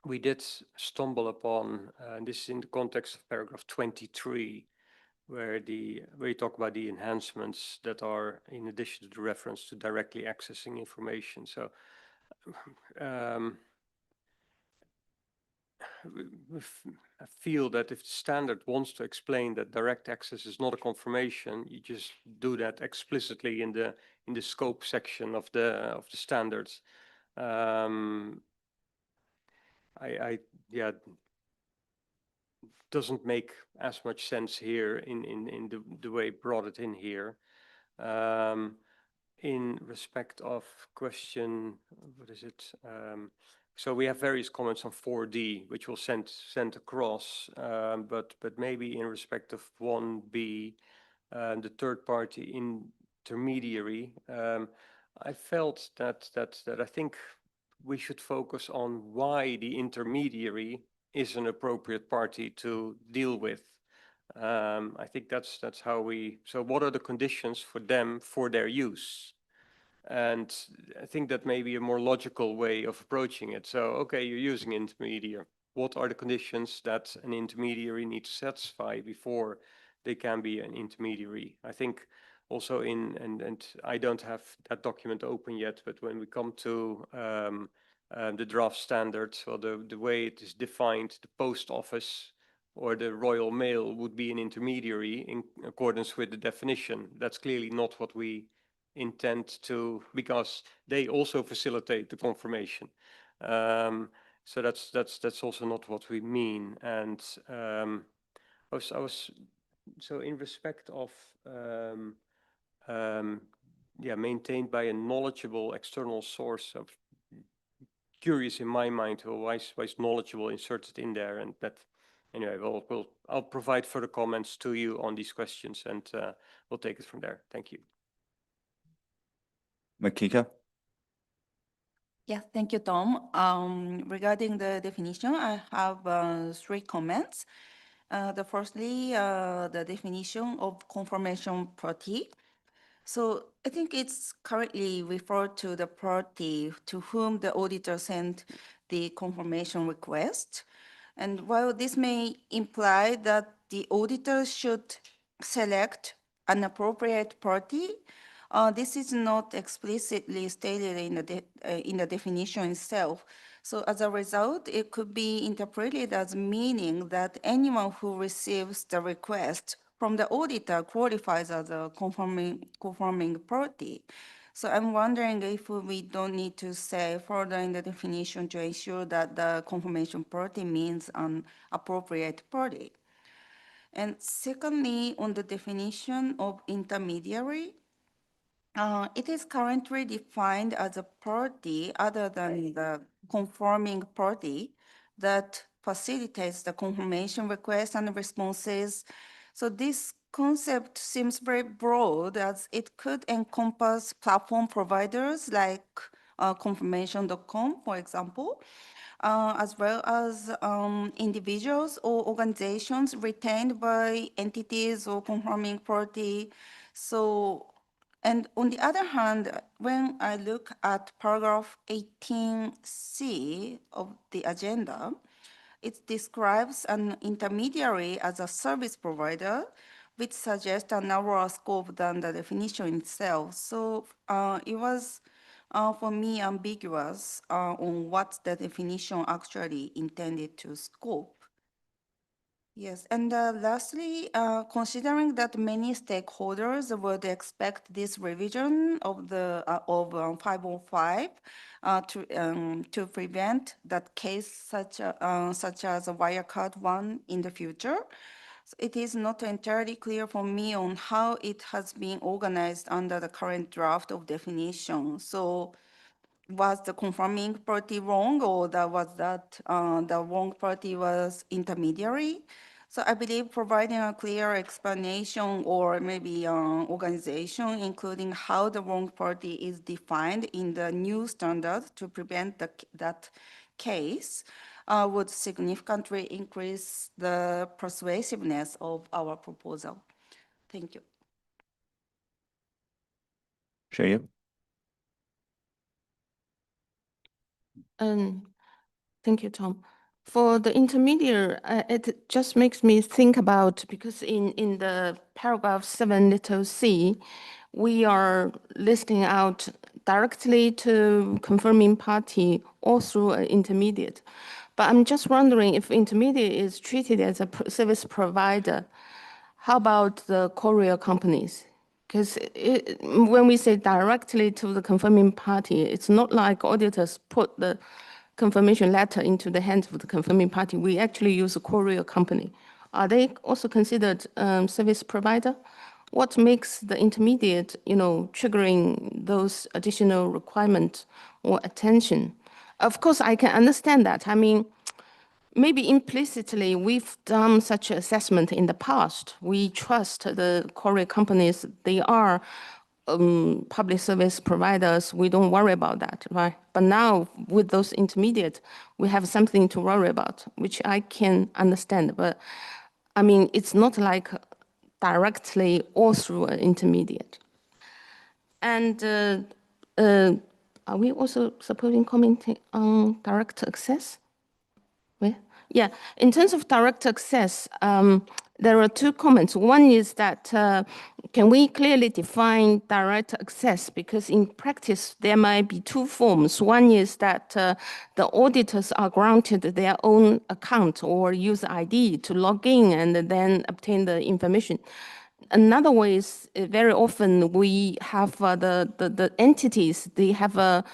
Speaker 11: we did stumble upon, and this is in the context of paragraph 23, where you talk about the enhancements that are in addition to the reference to directly accessing information. So I feel that if the standard wants to explain that direct access is not a confirmation, you just do that explicitly in the scope section of the standards. Yeah, doesn't make as much sense here in the way it brought it in here. In respect of question, what is it? So we have various comments on 4D, which we'll send across, but maybe in respect of 1B, the third party intermediary, I felt that I think we should focus on why the intermediary is an appropriate party to deal with. I think that's how so what are the conditions for them for their use? And I think that may be a more logical way of approaching it. So, okay, you're using intermediary. What are the conditions that an intermediary needs to satisfy before they can be an intermediary? I think also and I don't have that document open yet, but when we come to the draft standards, or the way it is defined, the post office or the Royal Mail would be an intermediary in accordance with the definition. That's clearly not what we intend to, because they also facilitate the confirmation. So that's also not what we mean. And I was so in respect of maintained by a knowledgeable external source. Of curious in my mind, why is knowledgeable inserted in there, and that. Anyway, I'll provide further comments to you on these questions, and we'll take it from there. Thank you.
Speaker 1: Makika?
Speaker 19: Yeah, thank you, Tom. Regarding the definition, I have 3 comments. Firstly, the definition of confirmation party. So I think it's currently referred to the party to whom the auditor sent the confirmation request. And while this may imply that the auditor should select an appropriate party, this is not explicitly stated in the definition itself. So as a result, it could be interpreted as meaning that anyone who receives the request from the auditor qualifies as a confirming party. So I'm wondering if we don't need to say further in the definition to ensure that the confirmation party means an appropriate party. And secondly, on the definition of intermediary, it is currently defined as a party other than the conforming party that facilitates the confirmation requests and responses. So this concept seems very broad, as it could encompass platform providers like confirmation.com, for example, as well as individuals or organizations retained by entities or confirming party. So, and on the other hand, when I look at paragraph 18C of the agenda, it describes an intermediary as a service provider, which suggests a narrower scope than the definition itself. So it was, for me, ambiguous on what the definition actually intended to scope. Yes, and lastly, considering that many stakeholders would expect this revision of the 505 to prevent that case such as a Wirecard one in the future, it is not entirely clear for me on how it has been organized under the current draft of definition. So was the confirming party wrong, or the wrong party was intermediary? So I believe providing a clear explanation or maybe organization, including how the wrong party is defined in the new standard to prevent that case would significantly increase the persuasiveness of our proposal. Thank you.
Speaker 1: Shea?
Speaker 17: Thank you, Tom. For the intermediate, it just makes me think about, because in the paragraph 7 little c, we are listing out directly to confirming party or through an intermediate. But I'm just wondering if intermediate is treated as a service provider, how about the courier companies? Because when we say directly to the confirming party, it's not like auditors put the confirmation letter into the hands of the confirming party. We actually use a courier company. Are they also considered service provider? What makes the intermediate, triggering those additional requirements or attention? Of course, I can understand that. I mean, maybe implicitly, we've done such assessment in the past. We trust the courier companies. They are public service providers. We don't worry about that, right? But now, with those intermediate, we have something to worry about, which I can understand. But I mean, it's not like directly or through an intermediate. And are we also supposing commenting on direct access? Yeah, in terms of direct access, there are two comments. One is that can we clearly define direct access? Because in practice, there might be two forms. One is that the auditors are granted their own account or user ID to log in and then obtain the information. Another way is very often we have the entities, they have a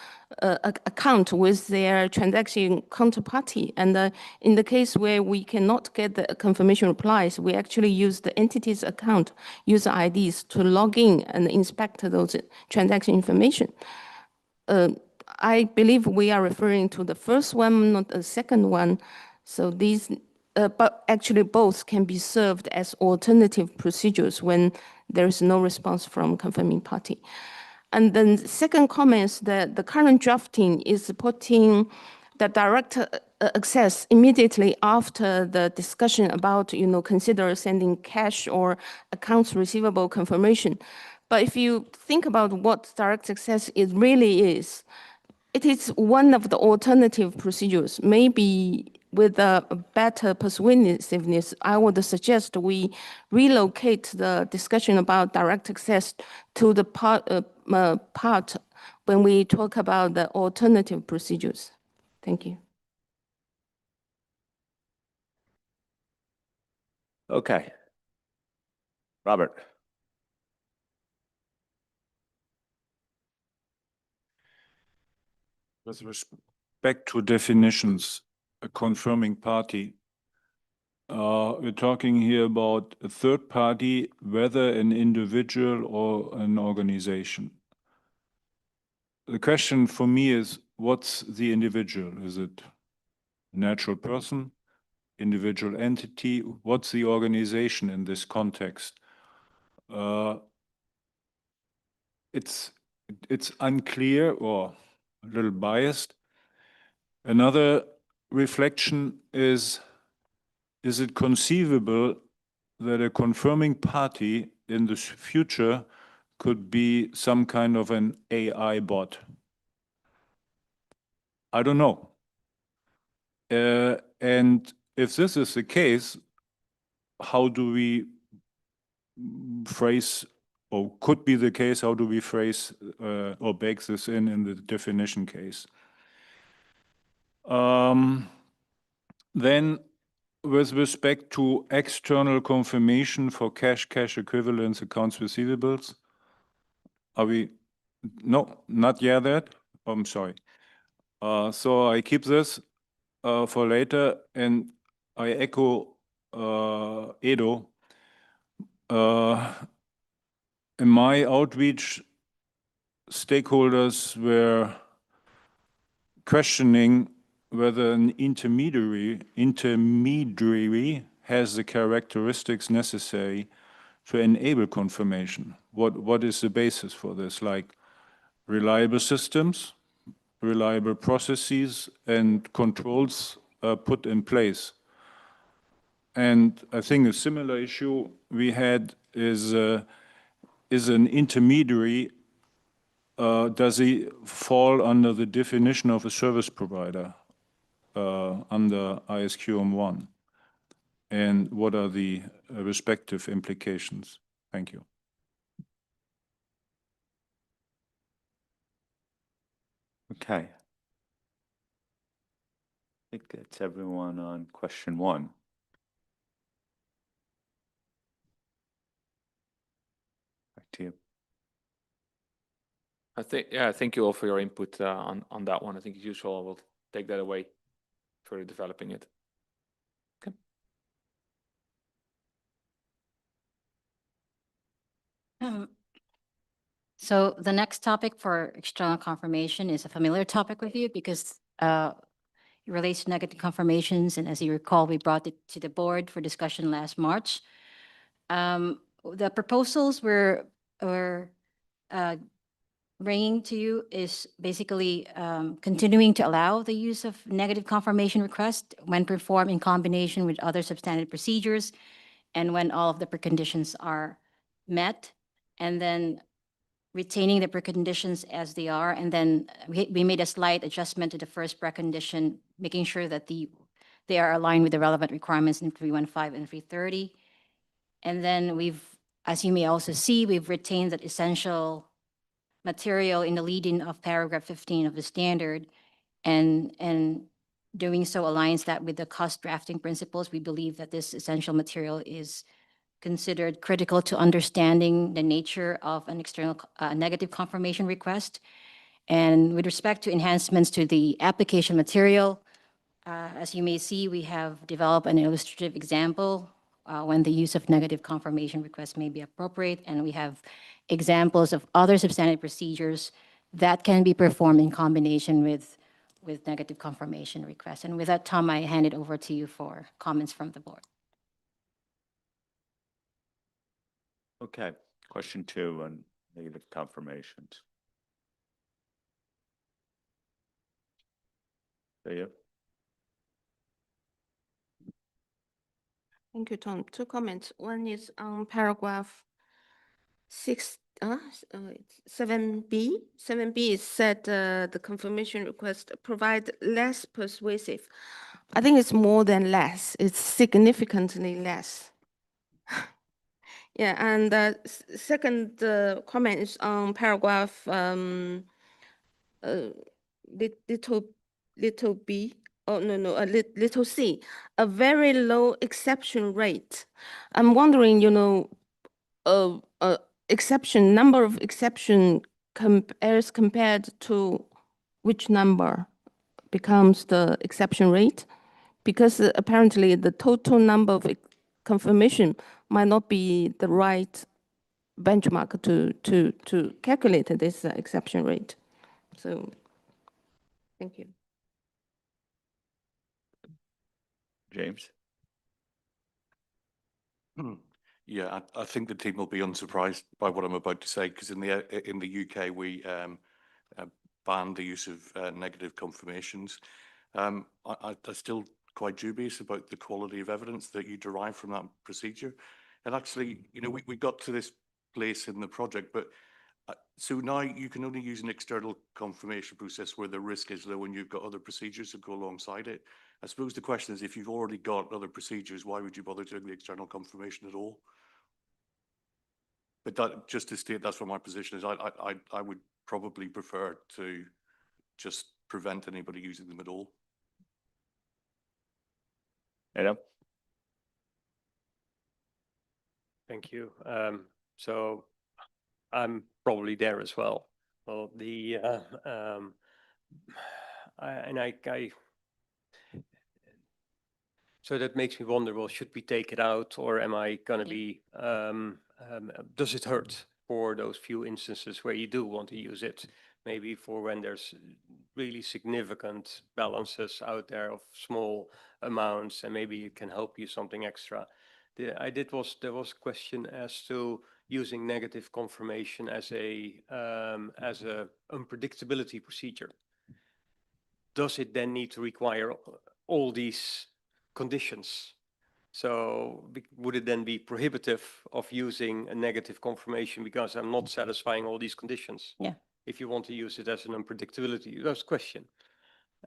Speaker 17: account with their transaction counterparty. And in the case where we cannot get the confirmation replies, we actually use the entity's account user IDs to log in and inspect those transaction information. I believe we are referring to the first one, not the second one. So these, but actually both can be served as alternative procedures when there is no response from confirming party. And then the second comment is that the current drafting is putting the direct access immediately after the discussion about, consider sending cash or accounts receivable confirmation. But if you think about what direct access really is, it is one of the alternative procedures. Maybe with a better persuasiveness, I would suggest we relocate the discussion about direct access to the part when we talk about the alternative procedures. Thank you.
Speaker 1: Okay. Robert?
Speaker 12: With respect to definitions, a confirming party, we're talking here about a third party, whether an individual or an organization. The question for me is, what's the individual? Is it a natural person, individual entity? What's the organization in this context? It's unclear or a little biased. Another reflection is it conceivable that a confirming party in the future could be some kind of an AI bot? I don't know. And if this is the case, how do we phrase, or could be the case, how do we phrase or bake this in the definition case? Then with respect to external confirmation for cash equivalents, accounts receivables, are we, no, not yet that? I'm sorry. So I keep this for later, and I echo Edo. In my outreach, stakeholders were questioning whether an intermediary has the characteristics necessary to enable confirmation. What is the basis for this? Like reliable systems, reliable processes, and controls put in place. And I think a similar issue we had is an intermediary, does he fall under the definition of a service provider under ISQM1? And what are the respective implications? Thank you.
Speaker 1: Okay. I think that's everyone on question one. Back to you.
Speaker 2: Thank you all for your input on that one. I think it's useful. I will take that away for developing it. Okay.
Speaker 16: So the next topic for external confirmation is a familiar topic with you because it relates to negative confirmations. And as you recall, we brought it to the board for discussion last March. The proposals we're bringing to you is basically continuing to allow the use of negative confirmation request when performed in combination with other substantive procedures and when all of the preconditions are met, and then retaining the preconditions as they are. And then we made a slight adjustment to the first precondition, making sure that they are aligned with the relevant requirements in 315 and 330. And then as you may also see, we've retained that essential material in the lead-in of paragraph 15 of the standard, and doing so aligns that with the cost drafting principles. We believe that this essential material is considered critical to understanding the nature of an external negative confirmation request. And with respect to enhancements to the application material, as you may see, we have developed an illustrative example when the use of negative confirmation requests may be appropriate, and we have examples of other substantive procedures that can be performed in combination with negative confirmation requests. And with that, Tom, I hand it over to you for comments from the board.
Speaker 1: Okay, question two on negative confirmations. There you.
Speaker 17: Thank you, Tom. Two comments. One is on paragraph 7B. 7B is said the confirmation request provide less persuasive. I think it's more than less. It's significantly less. Yeah, and the second comment is on paragraph little b. Oh, no, little c, a very low exception rate. I'm wondering, number of exception as compared to which number becomes the exception rate? Because apparently the total number of confirmation might not be the right benchmark to calculate this exception rate. So, thank you.
Speaker 1: James?
Speaker 13: Yeah, I think the team will be unsurprised by what I'm about to say, because in the UK we banned the use of negative confirmations. I'm still quite dubious about the quality of evidence that you derive from that procedure. And actually, we got to this place in the project, but so now you can only use an external confirmation process where the risk is low and you've got other procedures that go alongside it. I suppose the question is, if you've already got other procedures, why would you bother doing the external confirmation at all? But that, just to state, that's what my position is. I would probably prefer to just prevent anybody using them at all.
Speaker 1: Adam?
Speaker 11: Thank you. So I'm probably there as well. Well, so that makes me wonder, well, should we take it out, or am I gonna be, does it hurt for those few instances where you do want to use it? Maybe for when there's really significant balances out there of small amounts, and maybe it can help you something extra. There was a question as to using negative confirmation as a unpredictability procedure. Does it then need to require all these conditions? So would it then be prohibitive of using a negative confirmation because I'm not satisfying all these conditions?
Speaker 16: Yeah.
Speaker 11: If you want to use it as an unpredictability, that's a question.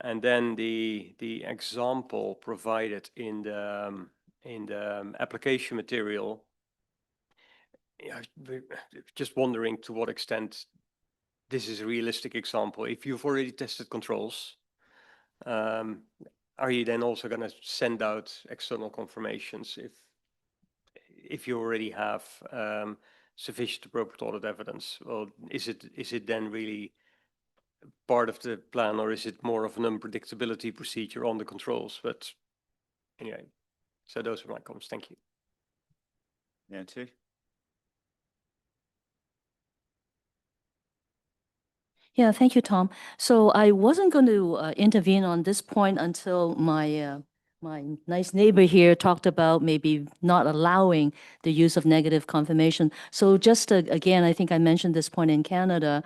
Speaker 11: And then the example provided in the application material, yeah, just wondering to what extent this is a realistic example. If you've already tested controls, are you then also going to send out external confirmations if you already have sufficient appropriate audit evidence? Well, is it then really part of the plan, or is it more of an unpredictability procedure on the controls? But anyway, so those are my comments. Thank you.
Speaker 1: Nancy?
Speaker 10: Yeah, thank you, Tom. So I wasn't going to intervene on this point until my my nice neighbor here talked about maybe not allowing the use of negative confirmation. So just again, I think I mentioned this point in Canada,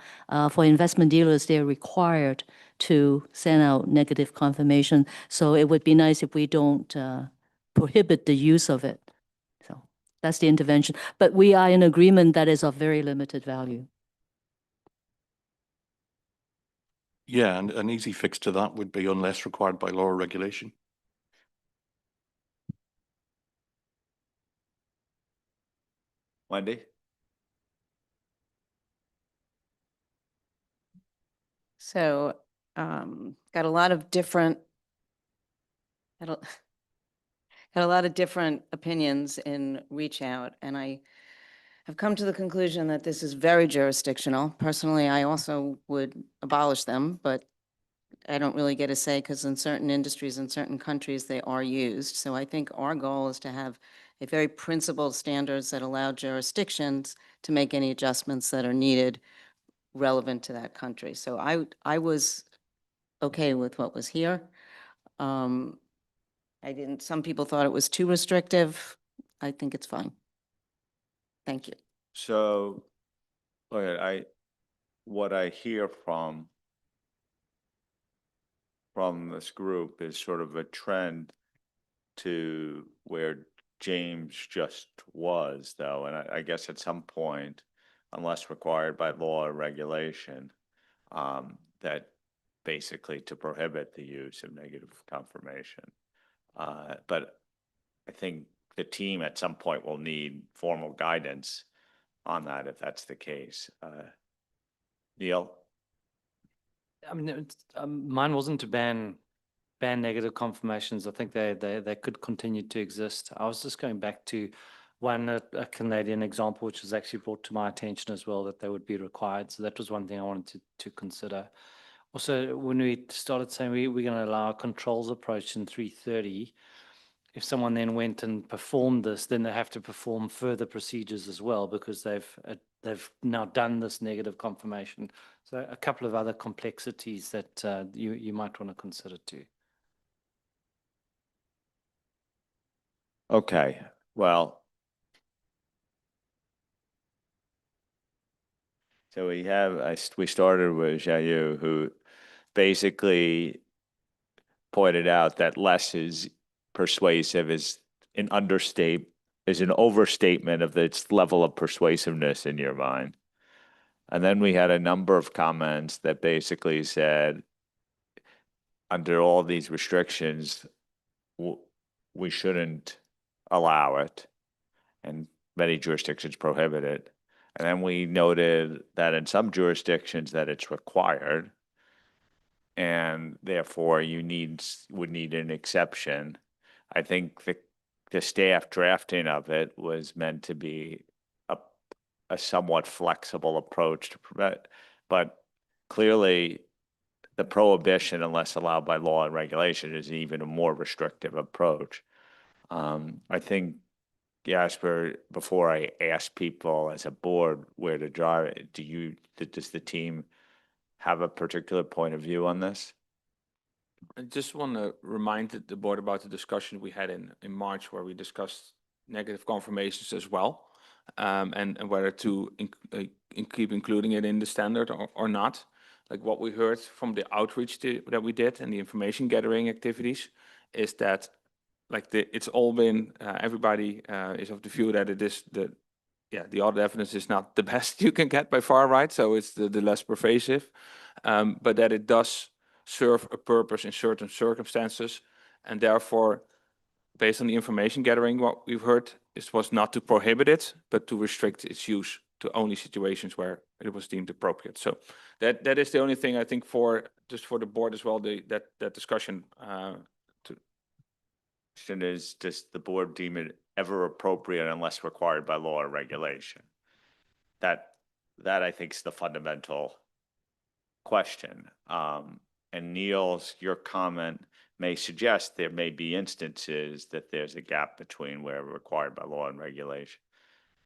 Speaker 10: for investment dealers, they're required to send out negative confirmation. So it would be nice if we don't prohibit the use of it. So that's the intervention. But we are in agreement that is of very limited value.
Speaker 13: Yeah, and an easy fix to that would be unless required by law or regulation.
Speaker 1: Wendy?
Speaker 7: So, got a lot of different, got a, got a lot of different opinions in Reach Out, and I have come to the conclusion that this is very jurisdictional. Personally, I also would abolish them, but I don't really get a say because in certain industries, in certain countries, they are used. So I think our goal is to have a very principled standards that allow jurisdictions to make any adjustments that are needed relevant to that country. So I was okay with what was here. Some people thought it was too restrictive. I think it's fine. Thank you.
Speaker 1: So, okay, what I hear from this group is sort of a trend to where James just was, though, and I guess at some point, unless required by law or regulation, that basically to prohibit the use of negative confirmation. But I think the team at some point will need formal guidance on that if that's the case. Neil?
Speaker 8: I mean, mine wasn't to ban negative confirmations. I think they could continue to exist. I was just going back to a Canadian example, which was actually brought to my attention as well, that they would be required. So that was one thing I wanted to consider. Also, when we started saying we're going to allow a controls approach in 330, if someone then went and performed this, then they have to perform further procedures as well because they've now done this negative confirmation. So a couple of other complexities that you might want to consider too.
Speaker 1: Okay, well. So we started with Xiaoyu, who basically pointed out that less is persuasive is an overstatement of its level of persuasiveness in your mind. And then we had a number of comments that basically said, under all these restrictions, we shouldn't allow it, and many jurisdictions prohibit it. And then we noted that in some jurisdictions that it's required, and therefore you would need an exception. I think the staff drafting of it was meant to be a somewhat flexible approach to prevent, but clearly the prohibition unless allowed by law and regulation is even a more restrictive approach. I think, Jasper, before I ask people as a board where to drive it, does the team have a particular point of view on this?
Speaker 2: I just want to remind the board about the discussion we had in March where we discussed negative confirmations as well, and whether to keep including it in the standard or not. Like what we heard from the outreach that we did and the information gathering activities is that like it's all been, everybody is of the view that it is the audit evidence is not the best you can get by far, right? So it's the less pervasive, but that it does serve a purpose in certain circumstances, and therefore, based on the information gathering, what we've heard was not to prohibit it, but to restrict its use to only situations where it was deemed appropriate. So that is the only thing I think just for the board as well, that discussion.
Speaker 1: Question is, does the board deem it ever appropriate unless required by law or regulation? That I think is the fundamental question. And Niels, your comment may suggest there may be instances that there's a gap between where required by law and regulation,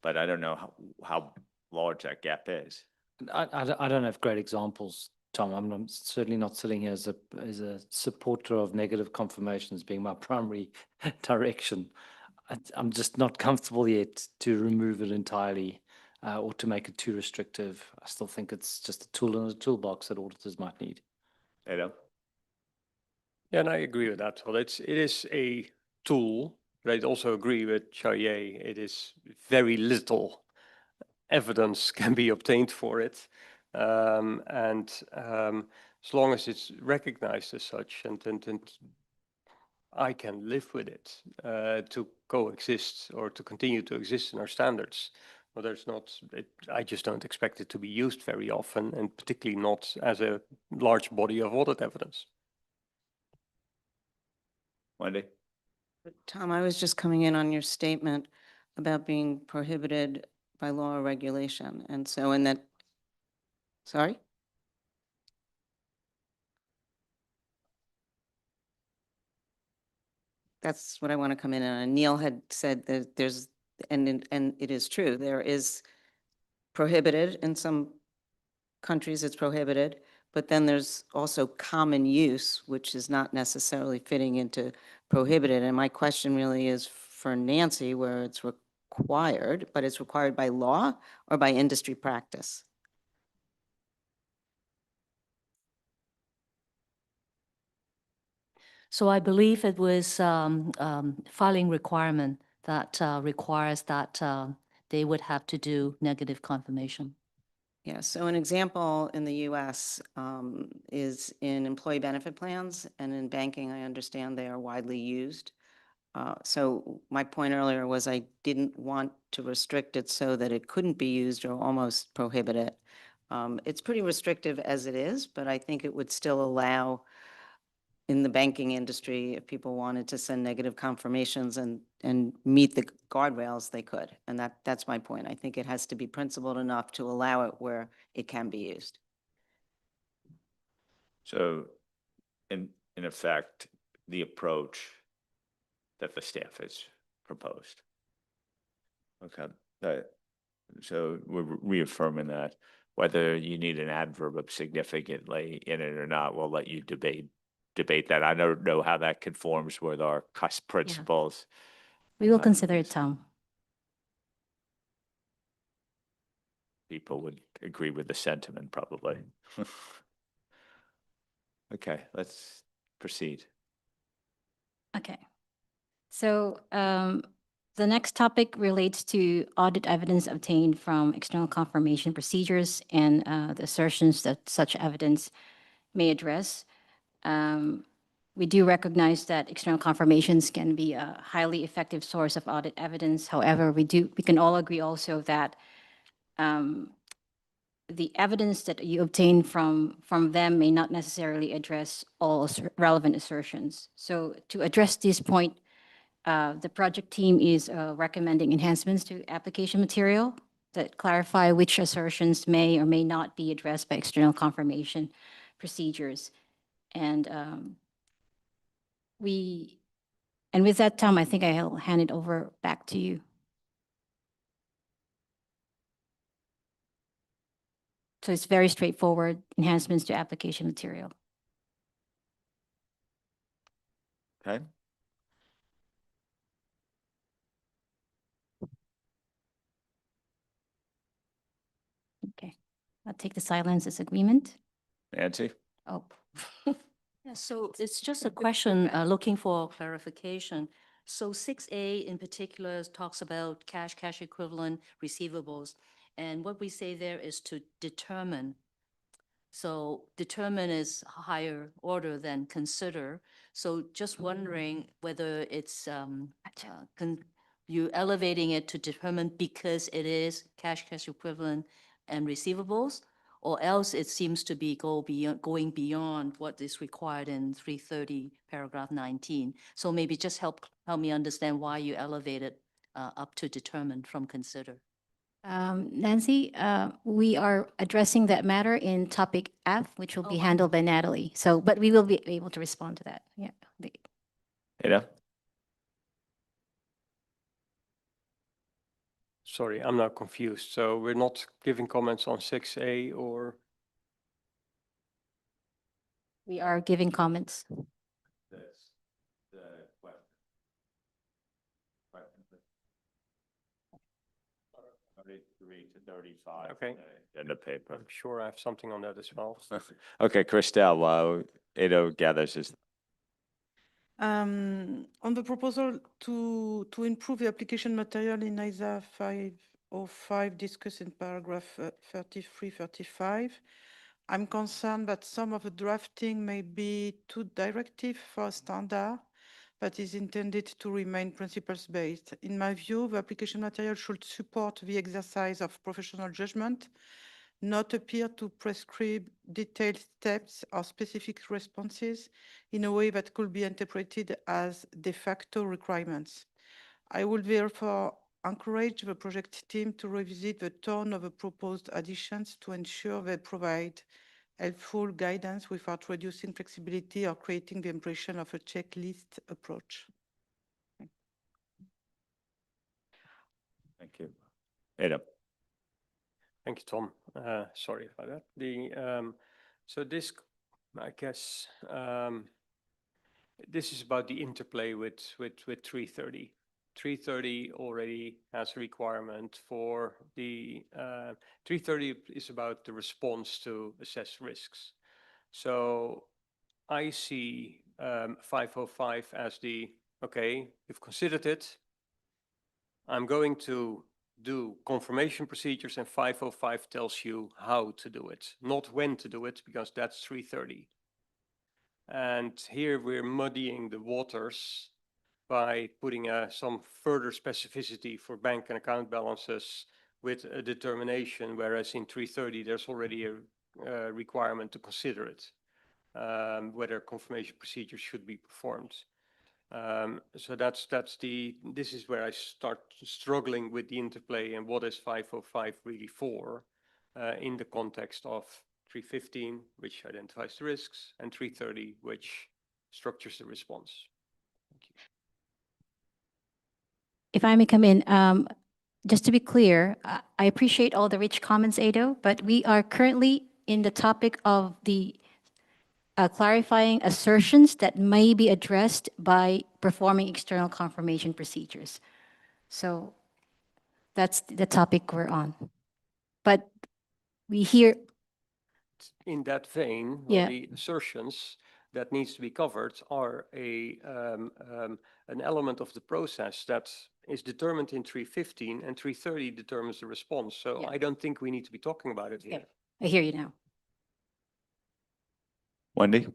Speaker 1: but I don't know how large that gap is.
Speaker 8: I don't have great examples, Tom. I'm certainly not sitting here as a supporter of negative confirmations being my primary direction. I'm just not comfortable yet to remove it entirely or to make it too restrictive. I still think it's just a tool in the toolbox that auditors might need.
Speaker 1: Adam?
Speaker 11: Yeah, and I agree with that. Well, it is a tool, but I also agree with Charrier. It is very little evidence can be obtained for it. As long as it's recognized as such, and I can live with it to coexist or to continue to exist in our standards. Well, I just don't expect it to be used very often, and particularly not as a large body of audit evidence.
Speaker 1: Wendy?
Speaker 7: Tom, I was just coming in on your statement about being prohibited by law or regulation. And so in that, sorry? That's what I want to come in on. And Neil had said that there's, and it is true, there is prohibited in some countries, it's prohibited, but then there's also common use, which is not necessarily fitting into prohibited. And my question really is for Nancy, where it's required, but it's required by law or by industry practice?
Speaker 10: So I believe it was filing requirement that requires that they would have to do negative confirmation.
Speaker 7: Yeah, so an example in the US is in employee benefit plans, and in banking, I understand they are widely used. So my point earlier was I didn't want to restrict it so that it couldn't be used or almost prohibit it. It's pretty restrictive as it is, but I think it would still allow in the banking industry, if people wanted to send negative confirmations and meet the guardrails, they could. And that's my point. I think it has to be principled enough to allow it where it can be used.
Speaker 1: So in effect, the approach that the staff has proposed. Okay. So we're reaffirming that. Whether you need an adverb of significantly in it or not, we'll let you debate that. I don't know how that conforms with our CUS principles.
Speaker 16: We will consider it, Tom.
Speaker 1: People would agree with the sentiment, probably. Okay, let's proceed.
Speaker 16: Okay. So the next topic relates to audit evidence obtained from external confirmation procedures and the assertions that such evidence may address. We do recognize that external confirmations can be a highly effective source of audit evidence. However, we can all agree also that the evidence that you obtain from them may not necessarily address all relevant assertions. So to address this point, The project team is recommending enhancements to application material that clarify which assertions may or may not be addressed by external confirmation procedures. And with that, Tom, I think I'll hand it over back to you. So it's very straightforward, enhancements to application material.
Speaker 1: Okay.
Speaker 16: Okay, I'll take the silence as agreement.
Speaker 1: Nancy?
Speaker 16: Oh.
Speaker 10: Yeah, so it's just a question, looking for clarification. So 6A in particular talks about cash equivalent receivables. And what we say there is to determine. So determine is higher order than consider. So just wondering whether it's, you elevating it to determine because it is cash equivalent and receivables, or else it seems to be going beyond what is required in 330 paragraph 19. So maybe just help me understand why you elevated up to determine from consider.
Speaker 16: Nancy, we are addressing that matter in topic F, which will be handled by Natalie. So, but we will be able to respond to that. Yeah.
Speaker 1: Ada?
Speaker 11: Sorry, I'm now confused. So we're not giving comments on 6A or?
Speaker 16: We are giving comments.
Speaker 1: That's the question. 33 to 35.
Speaker 11: Okay.
Speaker 1: In the paper.
Speaker 11: I'm sure I have something on that as well.
Speaker 1: Okay, Christelle, while Ada gathers his.
Speaker 9: On the proposal to improve the application material in ISA 505 discussed in paragraph 33, 35, I'm concerned that some of the drafting may be too directive for a standard that is intended to remain principles-based. In my view, the application material should support the exercise of professional judgment, not appear to prescribe detailed steps or specific responses in a way that could be interpreted as de facto requirements. I would therefore encourage the project team to revisit the tone of the proposed additions to ensure they provide helpful guidance without reducing flexibility or creating the impression of a checklist approach.
Speaker 1: Thank you. Ada?
Speaker 11: Thank you, Tom. Sorry about that. So this, I guess, this is about the interplay with 330. 330 already has a requirement for the 330 is about the response to assess risks. So I see 505 as the, okay, you've considered it. I'm going to do confirmation procedures, and 505 tells you how to do it, not when to do it, because that's 330. And here we're muddying the waters by putting some further specificity for bank and account balances with a determination, whereas in 330 there's already a requirement to consider it, whether confirmation procedures should be performed. So this is where I start struggling with the interplay and what is 505 really for in the context of 315, which identifies the risks, and 330, which structures the response. Thank you.
Speaker 16: If I may come in, just to be clear, I appreciate all the rich comments, Ado, but we are currently in the topic of the clarifying assertions that may be addressed by performing external confirmation procedures. So that's the topic we're on. But we hear...
Speaker 11: In that vein,
Speaker 16: Yeah.
Speaker 11: the assertions that needs to be covered are an element of the process that is determined in 315, and 330 determines the response. So
Speaker 16: Yeah.
Speaker 11: I don't think we need to be talking about it here.
Speaker 16: Okay. I hear you now.
Speaker 1: Wendy?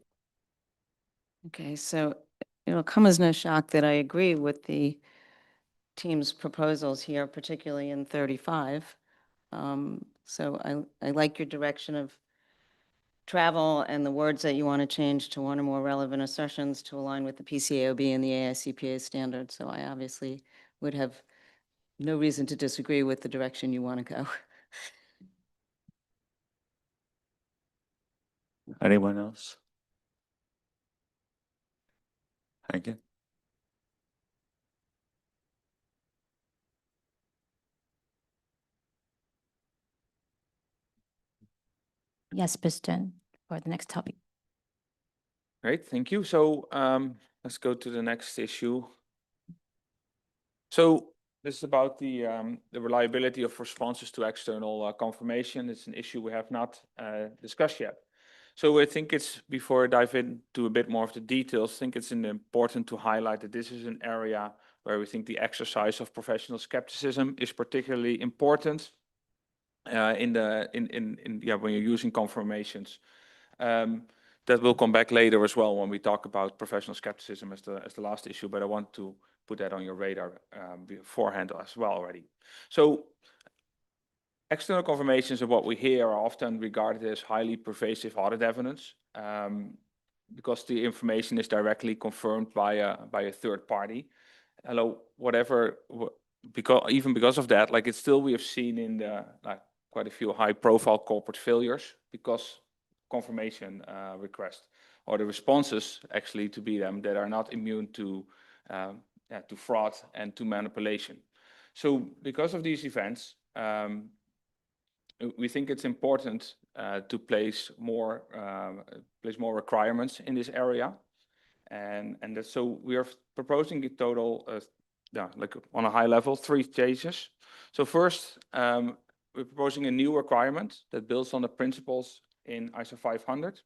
Speaker 7: Okay, so it'll come as no shock that I agree with the team's proposals here, particularly in 35. So I like your direction of travel and the words that you want to change to one or more relevant assertions to align with the PCAOB and the AICPA standards. So I obviously would have no reason to disagree with the direction you want to go.
Speaker 1: Anyone else? Thank you.
Speaker 16: Yes, Piston, for the next topic.
Speaker 2: Great, thank you. So let's go to the next issue. So this is about the reliability of responses to external confirmation. It's an issue we have not discussed yet. So I think it's, before I dive into a bit more of the details, I think it's important to highlight that this is an area where we think the exercise of professional skepticism is particularly important when you're using confirmations. That will come back later as well when we talk about professional skepticism as the last issue, but I want to put that on your radar beforehand as well already. So external confirmations of what we hear are often regarded as highly pervasive audit evidence because the information is directly confirmed by a third party. Even because of that, like we have seen in quite a few high-profile corporate failures because confirmation requests or the responses actually to be them that are not immune to fraud and to manipulation. So because of these events, we think it's important to place more requirements in this area, and so we are proposing a total, like on a high level, 3 changes. So first, we're proposing a new requirement that builds on the principles in ISO 500,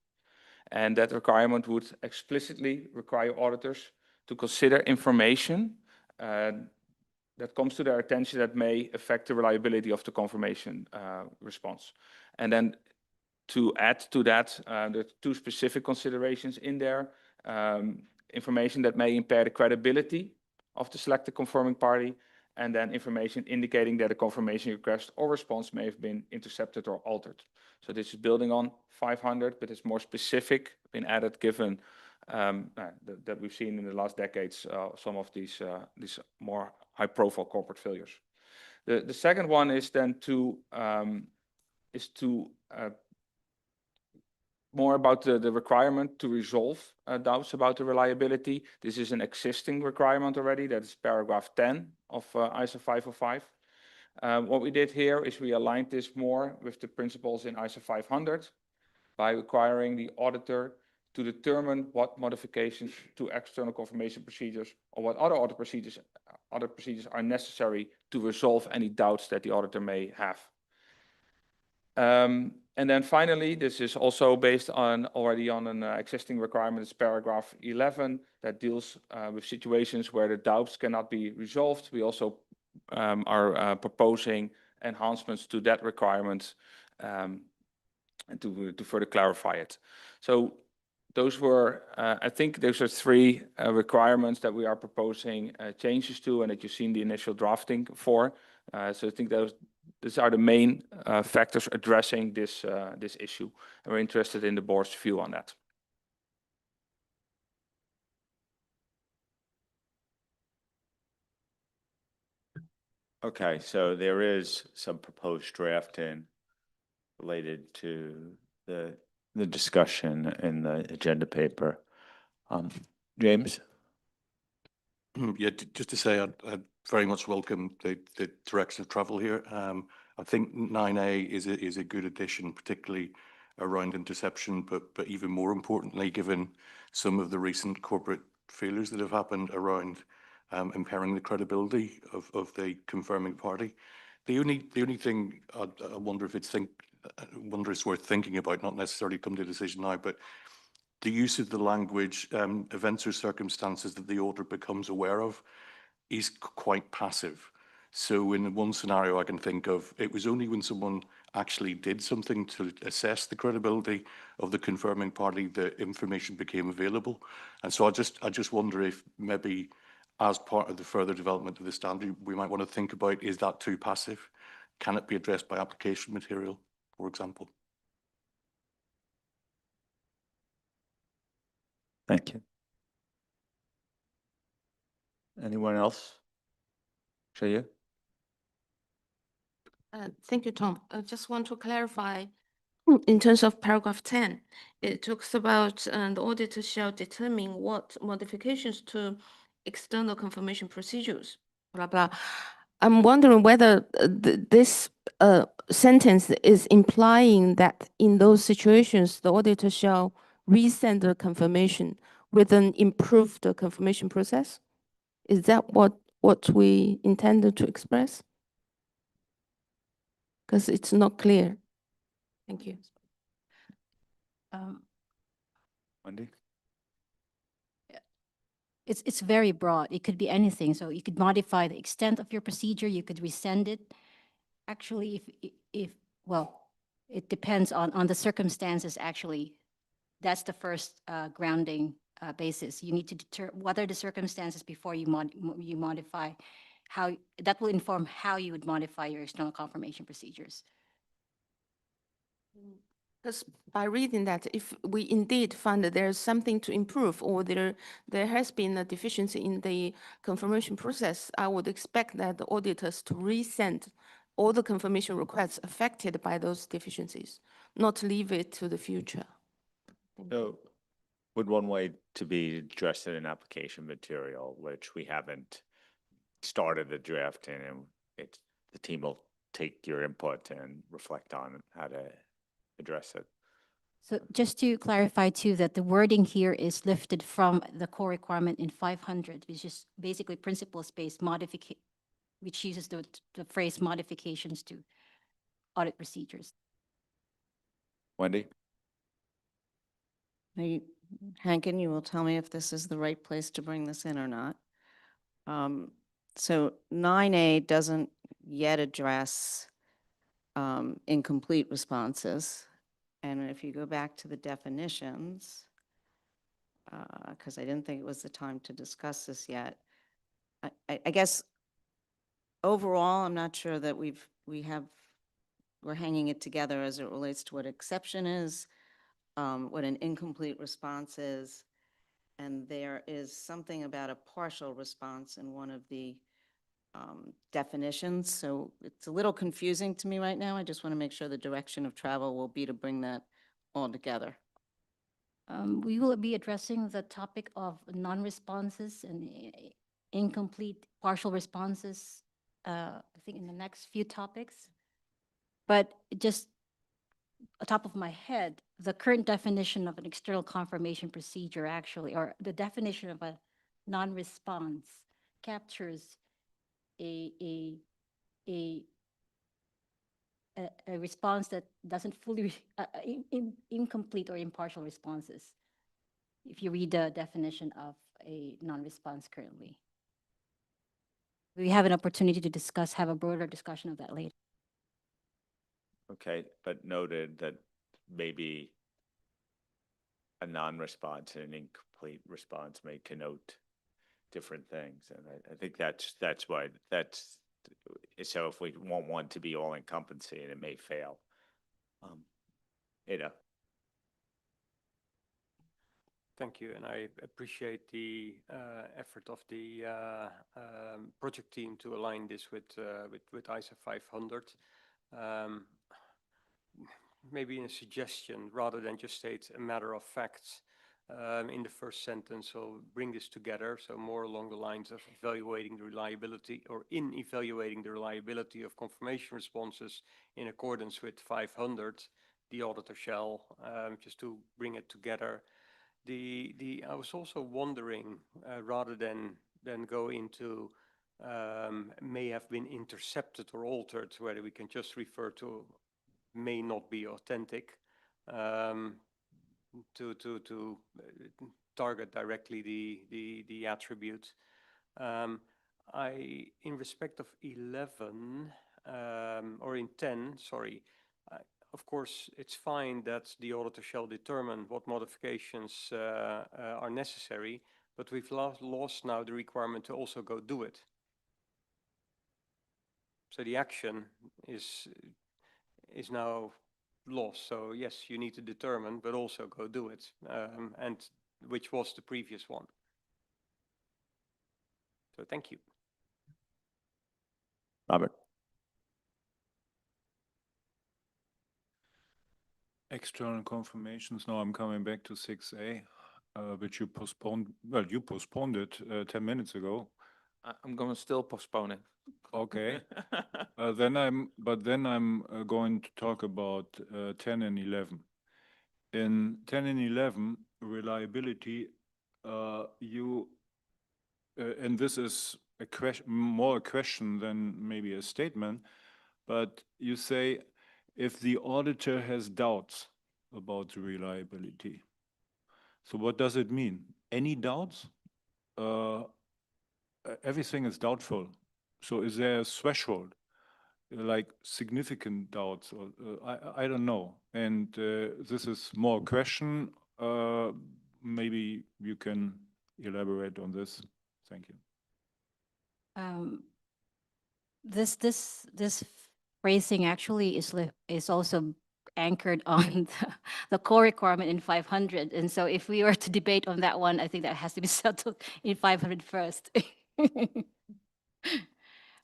Speaker 2: and that requirement would explicitly require auditors to consider information that comes to their attention that may affect the reliability of the confirmation response. And then to add to that, there are 2 specific considerations in there. Information that may impair the credibility of the selected confirming party, and then information indicating that a confirmation request or response may have been intercepted or altered. So this is building on 500, but it's more specific, been added given that we've seen in the last decades some of these more high-profile corporate failures. The second one is then to more about the requirement to resolve doubts about the reliability. This is an existing requirement already. That is paragraph 10 of ISO 505. What we did here is we aligned this more with the principles in ISO 500 by requiring the auditor to determine what modifications to external confirmation procedures or what other audit procedures are necessary to resolve any doubts that the auditor may have. And then finally, this is also based on an existing requirement. It's paragraph 11 that deals with situations where the doubts cannot be resolved. We also are proposing enhancements to that requirement and to further clarify it. So those were, I think those are 3 requirements that we are proposing changes to and that you've seen the initial drafting for. So I think these are the main factors addressing this issue. And we're interested in the board's view on that.
Speaker 1: Okay, so there is some proposed drafting related to the discussion in the agenda paper. James?
Speaker 13: Yeah, just to say, I very much welcome the direction of travel here. I think 9A is a good addition, particularly around interception, but even more importantly, given some of the recent corporate failures that have happened around impairing the credibility of the confirming party. The only thing I wonder if it's worth thinking about, not necessarily come to a decision now, but the use of the language events or circumstances that the auditor becomes aware of is quite passive. So in one scenario I can think of, it was only when someone actually did something to assess the credibility of the confirming party that information became available. And so I just wonder if maybe as part of the further development of the standard, we might want to think about, is that too passive? Can it be addressed by application material, for example?
Speaker 1: Thank you. Anyone else? Shaya?
Speaker 17: Thank you, Tom. I just want to clarify, in terms of paragraph 10, it talks about the auditor shall determine what modifications to external confirmation procedures, blah, blah. I'm wondering whether this sentence is implying that in those situations, the auditor shall resend the confirmation with an improved confirmation process? Is that what we intended to express? Because it's not clear. Thank you.
Speaker 1: Wendy?
Speaker 16: It's very broad. It could be anything. So you could modify the extent of your procedure. You could resend it. Actually, if well, it depends on the circumstances. Actually, that's the first grounding basis. You need to determine what are the circumstances before you modify. How that will inform how you would modify your external confirmation procedures.
Speaker 17: Because by reading that, if we indeed find that there's something to improve or there has been a deficiency in the confirmation process, I would expect that the auditors to resend all the confirmation requests affected by those deficiencies, not leave it to the future.
Speaker 1: So would one way to be addressed in an application material, which we haven't started the drafting, and the team will take your input and reflect on how to address it.
Speaker 16: So just to clarify too, that the wording here is lifted from the core requirement in 500, which is basically principles-based modification, which uses the phrase modifications to audit procedures.
Speaker 1: Wendy?
Speaker 7: Hankin, you will tell me if this is the right place to bring this in or not. So 9A doesn't yet address incomplete responses. And if you go back to the definitions, because I didn't think it was the time to discuss this yet, I guess overall, I'm not sure that we're hanging it together as it relates to what exception is, what an incomplete response is, and there is something about a partial response in one of the definitions. So it's a little confusing to me right now. I just want to make sure the direction of travel will be to bring that all together.
Speaker 16: We will be addressing the topic of non-responses and incomplete partial responses, I think in the next few topics. But just on top of my head, the current definition of an external confirmation procedure actually, or the definition of a non-response captures a response that doesn't fully, incomplete or impartial responses, if you read the definition of a non-response currently. We have an opportunity to have a broader discussion of that later.
Speaker 1: Okay, but noted that maybe a non-response and an incomplete response may connote different things. And I think that's why so if we want one to be all encompassing, it may fail. Ada.
Speaker 11: Thank you, and I appreciate the effort of the project team to align this with ISA 500. Maybe in a suggestion, rather than just state a matter of facts in the first sentence, so bring this together, so more along the lines of evaluating the reliability, or in evaluating the reliability of confirmation responses in accordance with 500, the auditor shall, just to bring it together. I was also wondering, rather than go into may have been intercepted or altered, whether we can just refer to may not be authentic, to target directly the attribute. In respect of 11, or in 10, sorry, of course, it's fine that the auditor shall determine what modifications are necessary, but we've lost now the requirement to also go do it. So the action is now lost. So yes, you need to determine, but also go do it. And which was the previous one. So thank you.
Speaker 1: Robert.
Speaker 12: External confirmations. Now I'm coming back to 6A, which you postponed. Well, you postponed it 10 minutes ago.
Speaker 2: I'm going to still postpone it.
Speaker 12: Okay. Then I'm going to talk about 10 and 11. In 10 and 11, reliability, and this is a question, more a question than maybe a statement, but you say if the auditor has doubts about the reliability. So what does it mean? Any doubts? Everything is doubtful. So is there a threshold, like significant doubts? Or I don't know. And this is more a question. Maybe you can elaborate on this. Thank you.
Speaker 16: This phrasing actually is also anchored on the core requirement in 500. And so if we were to debate on that one, I think that has to be settled in 500 first.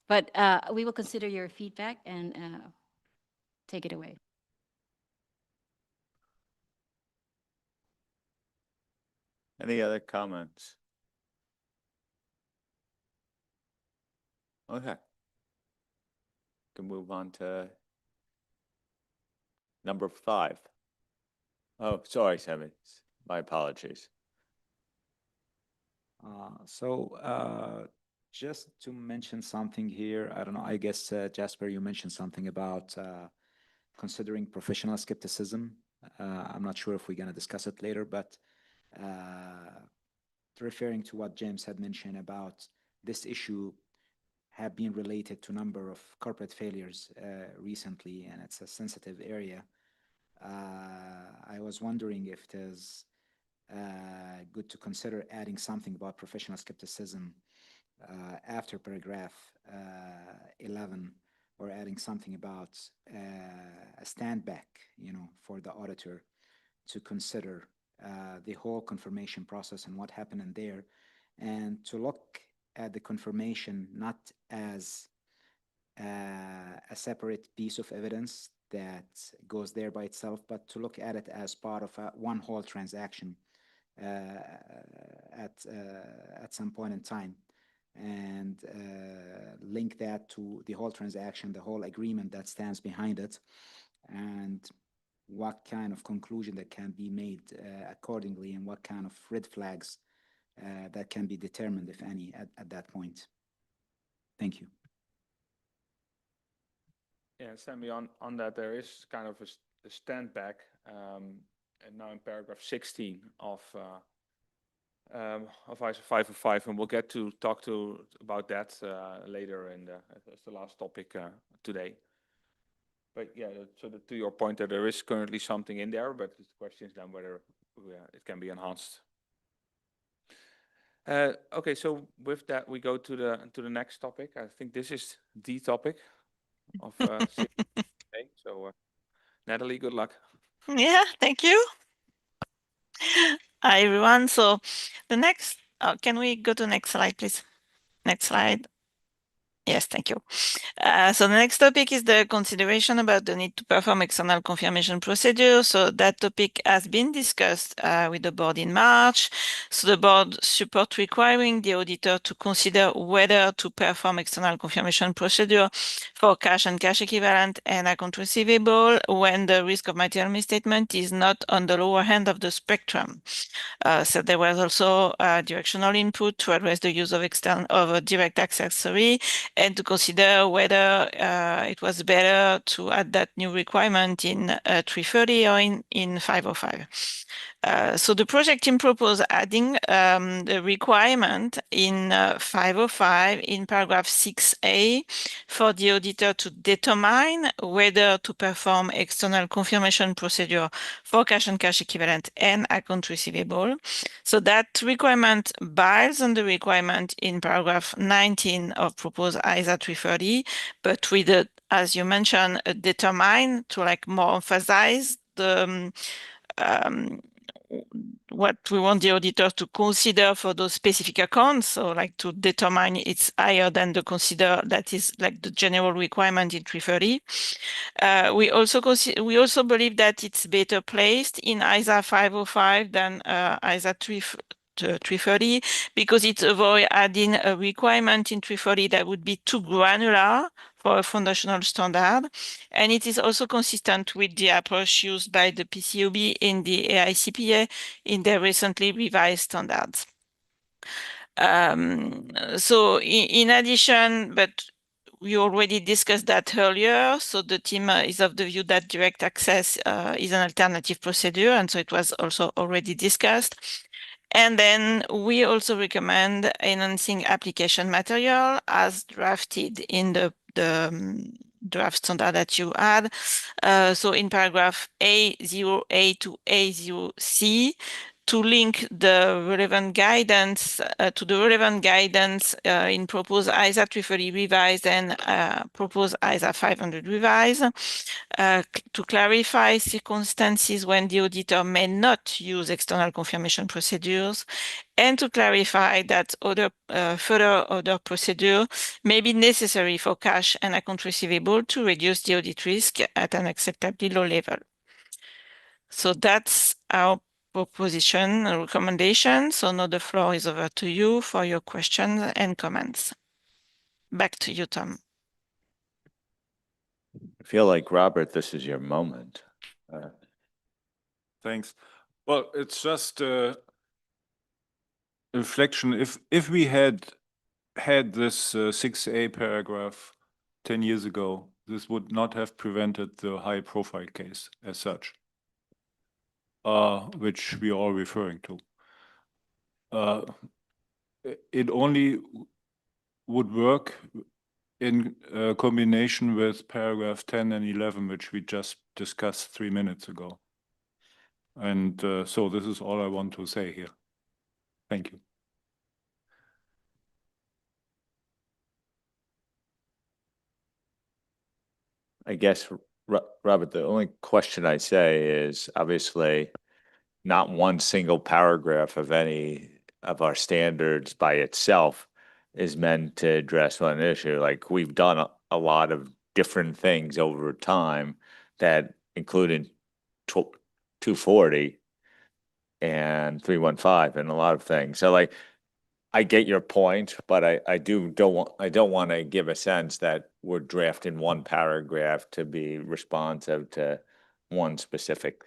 Speaker 16: But we will consider your feedback and take it away.
Speaker 1: Any other comments? Okay. Can move on to number 5. Oh, sorry, Sammy. My apologies.
Speaker 21: Just to mention something here, I don't know, I guess, Jasper, you mentioned something about considering professional skepticism. I'm not sure if we're going to discuss it later, but referring to what James had mentioned about this issue have been related to a number of corporate failures recently, and it's a sensitive area. I was wondering if it is good to consider adding something about professional skepticism after paragraph 11, or adding something about a stand back, for the auditor to consider the whole confirmation process and what happened in there, and to look at the confirmation not as a separate piece of evidence that goes there by itself, but to look at it as part of one whole transaction at some point in time, and link that to the whole transaction, the whole agreement that stands behind it, and what kind of conclusion that can be made accordingly, and what kind of red flags that can be determined, if any, at that point. Thank you.
Speaker 2: Yeah, Sammy, on that, there is kind of a stand back, and now in paragraph 16 of ISO 505, and we'll get to talk about that later as the last topic today. But yeah, so to your point, that there is currently something in there, but the question is then whether it can be enhanced. Okay, so with that, we go to the next topic. I think this is the topic of so Natalie, good luck.
Speaker 20: Yeah, thank you. Hi, everyone. So the next, can we go to the next slide, please? Next slide. Yes, thank you. So the next topic is the consideration about the need to perform external confirmation procedure. So that topic has been discussed with the board in March. So the board support requiring the auditor to consider whether to perform external confirmation procedure for cash and cash equivalent and account receivable when the risk of material misstatement is not on the lower end of the spectrum. So there was also directional input to address the use of a direct access, and to consider whether it was better to add that new requirement in 330 or in 505. So the project team proposed adding the requirement in 505 in paragraph 6A for the auditor to determine whether to perform external confirmation procedure for cash and cash equivalent and account receivable. So that requirement builds on the requirement in paragraph 19 of proposed ISA 330, but with, as you mentioned, determine to more emphasize the what we want the auditor to consider for those specific accounts. So like to determine it's higher than the consider that is like the general requirement in 330. We also believe that it's better placed in ISA 505 than ISA 330 because it avoids adding a requirement in 330 that would be too granular for a foundational standard. And it is also consistent with the approach used by the PCAOB in the AICPA in their recently revised standards. So in addition, but we already discussed that earlier. So the team is of the view that direct access is an alternative procedure. And so it was also already discussed. And then we also recommend enhancing application material as drafted in the draft standard that you had. So in paragraph A0A to A0C, to link the relevant guidance to the relevant guidance in proposed ISA 330 revised and proposed ISA 500 revised, to clarify circumstances when the auditor may not use external confirmation procedures, and to clarify that further other procedure may be necessary for cash and account receivable to reduce the audit risk at an acceptably low level. So that's our proposition and recommendation. So now the floor is over to you for your questions and comments. Back to you, Tom.
Speaker 1: I feel like, Robert, this is your moment.
Speaker 12: Thanks. Well, it's just a reflection. If we had this 6A paragraph 10 years ago, this would not have prevented the high profile case as such, which we are all referring to. It only would work in combination with paragraph 10 and 11, which we just discussed 3 minutes ago. And so this is all I want to say here. Thank you.
Speaker 1: I guess, Robert, the only question I say is obviously not one single paragraph of any of our standards by itself is meant to address one issue. Like we've done a lot of different things over time that included 240 and 315 and a lot of things. So like, I get your point, but I don't want to give a sense that we're drafting one paragraph to be responsive to one specific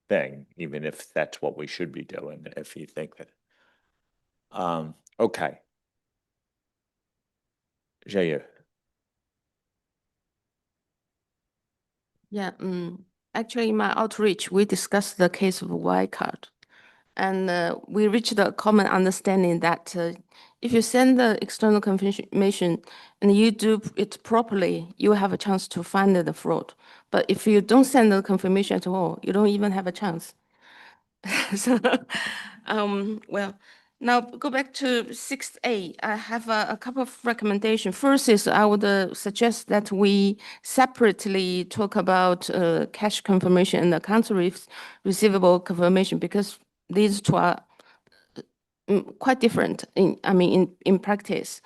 Speaker 1: thing, even if that's what we should be doing, if you think that. Okay. Jair.
Speaker 17: Yeah, actually, in my outreach, we discussed the case of Wirecard. And we reached a common understanding that if you send the external confirmation and you do it properly, you have a chance to find the fraud. But if you don't send the confirmation at all, you don't even have a chance. So, well, now go back to 6A. I have a couple of recommendations. First is I would suggest that we separately talk about cash confirmation and account receivable confirmation, because these two are quite different in practice.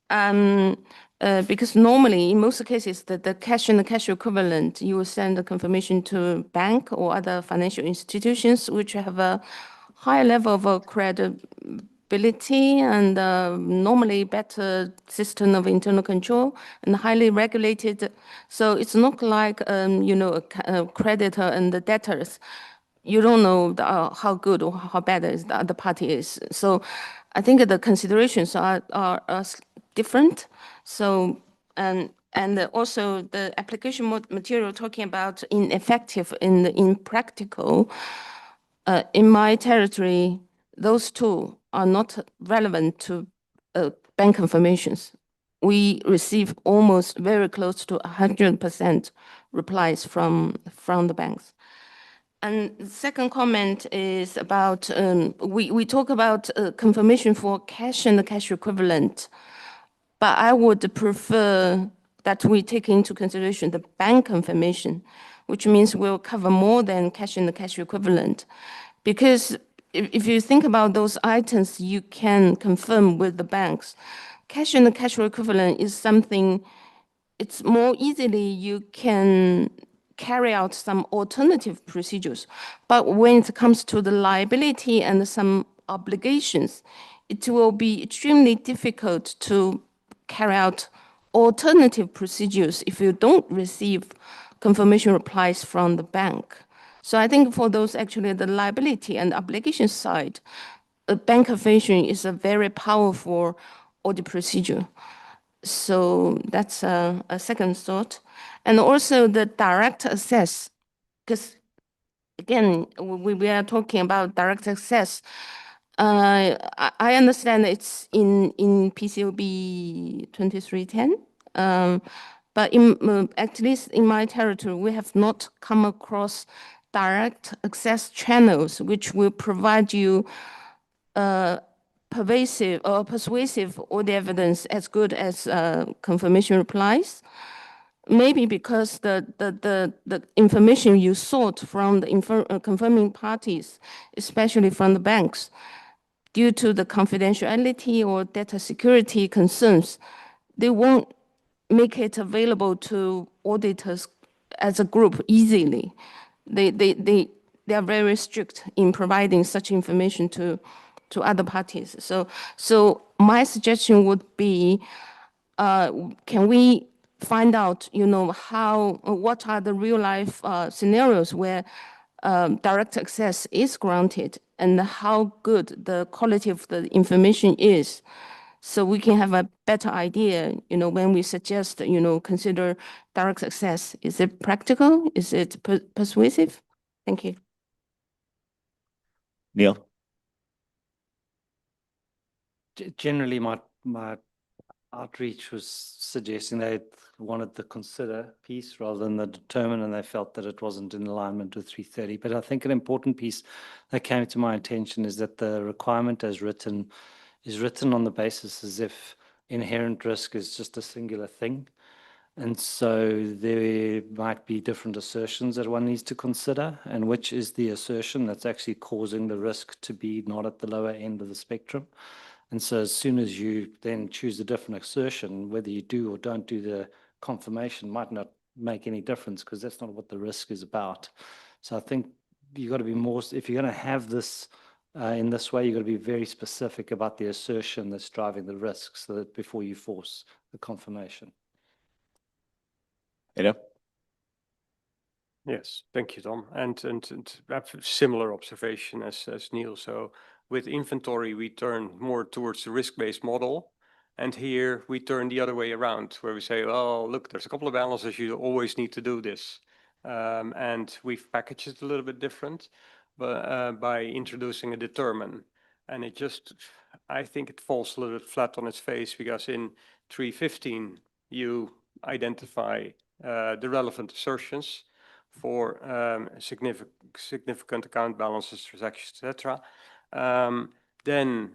Speaker 17: Because normally, in most cases, the cash and the cash equivalent, you will send a confirmation to bank or other financial institutions which have a high level of credibility and normally better system of internal control and highly regulated. So it's not like, a creditor and the debtors. You don't know how good or how bad the other party is. So I think the considerations are different. So, and also the application material talking about ineffective and impractical, in my territory, those two are not relevant to bank confirmations. We receive almost very close to 100% replies from the banks. And the second comment is about, we talk about confirmation for cash and the cash equivalent, but I would prefer that we take into consideration the bank confirmation, which means we'll cover more than cash and the cash equivalent. Because if you think about those items, you can confirm with the banks. Cash and cash equivalent is something, it's more easily you can carry out some alternative procedures. But when it comes to the liability and some obligations, it will be extremely difficult to carry out alternative procedures if you don't receive confirmation replies from the bank. So I think for those actually the liability and obligation side, a bank confirmation is a very powerful audit procedure. So that's a second thought. And also the direct access, because again, we are talking about direct access. I understand it's in PCOB 2310, but at least in my territory, we have not come across direct access channels which will provide you persuasive all the evidence as good as confirmation replies. Maybe because the information you sought from the confirming parties, especially from the banks, due to the confidentiality or data security concerns, they won't make it available to auditors as a group easily. They are very strict in providing such information to other parties. So my suggestion would be, can we find out, what are the real life scenarios where direct access is granted and how good the quality of the information is, so we can have a better idea, when we suggest, consider direct access. Is it practical? Is it persuasive? Thank you.
Speaker 1: Neil?
Speaker 8: Generally, my outreach was suggesting they wanted the consider piece rather than the determine, and they felt that it wasn't in alignment with 330. But I think an important piece that came to my attention is that the requirement as written is written on the basis as if inherent risk is just a singular thing. And so there might be different assertions that one needs to consider, and which is the assertion that's actually causing the risk to be not at the lower end of the spectrum. And so as soon as you then choose a different assertion, whether you do or don't do the confirmation might not make any difference, because that's not what the risk is about. So I think you've got to be more, if you're going to have this in this way, you've got to be very specific about the assertion that's driving the risk, so that before you force the confirmation.
Speaker 1: Ada?
Speaker 11: Yes, thank you, Tom. And I have a similar observation as Neil. So with inventory, we turn more towards the risk-based model. And here we turn the other way around, where we say, oh, look, there's a couple of balances, you always need to do this. And we've packaged it a little bit different, but by introducing a determine. And it just, I think it falls a little bit flat on its face, because in 315, you identify the relevant assertions for significant account balances, transactions, etc. Then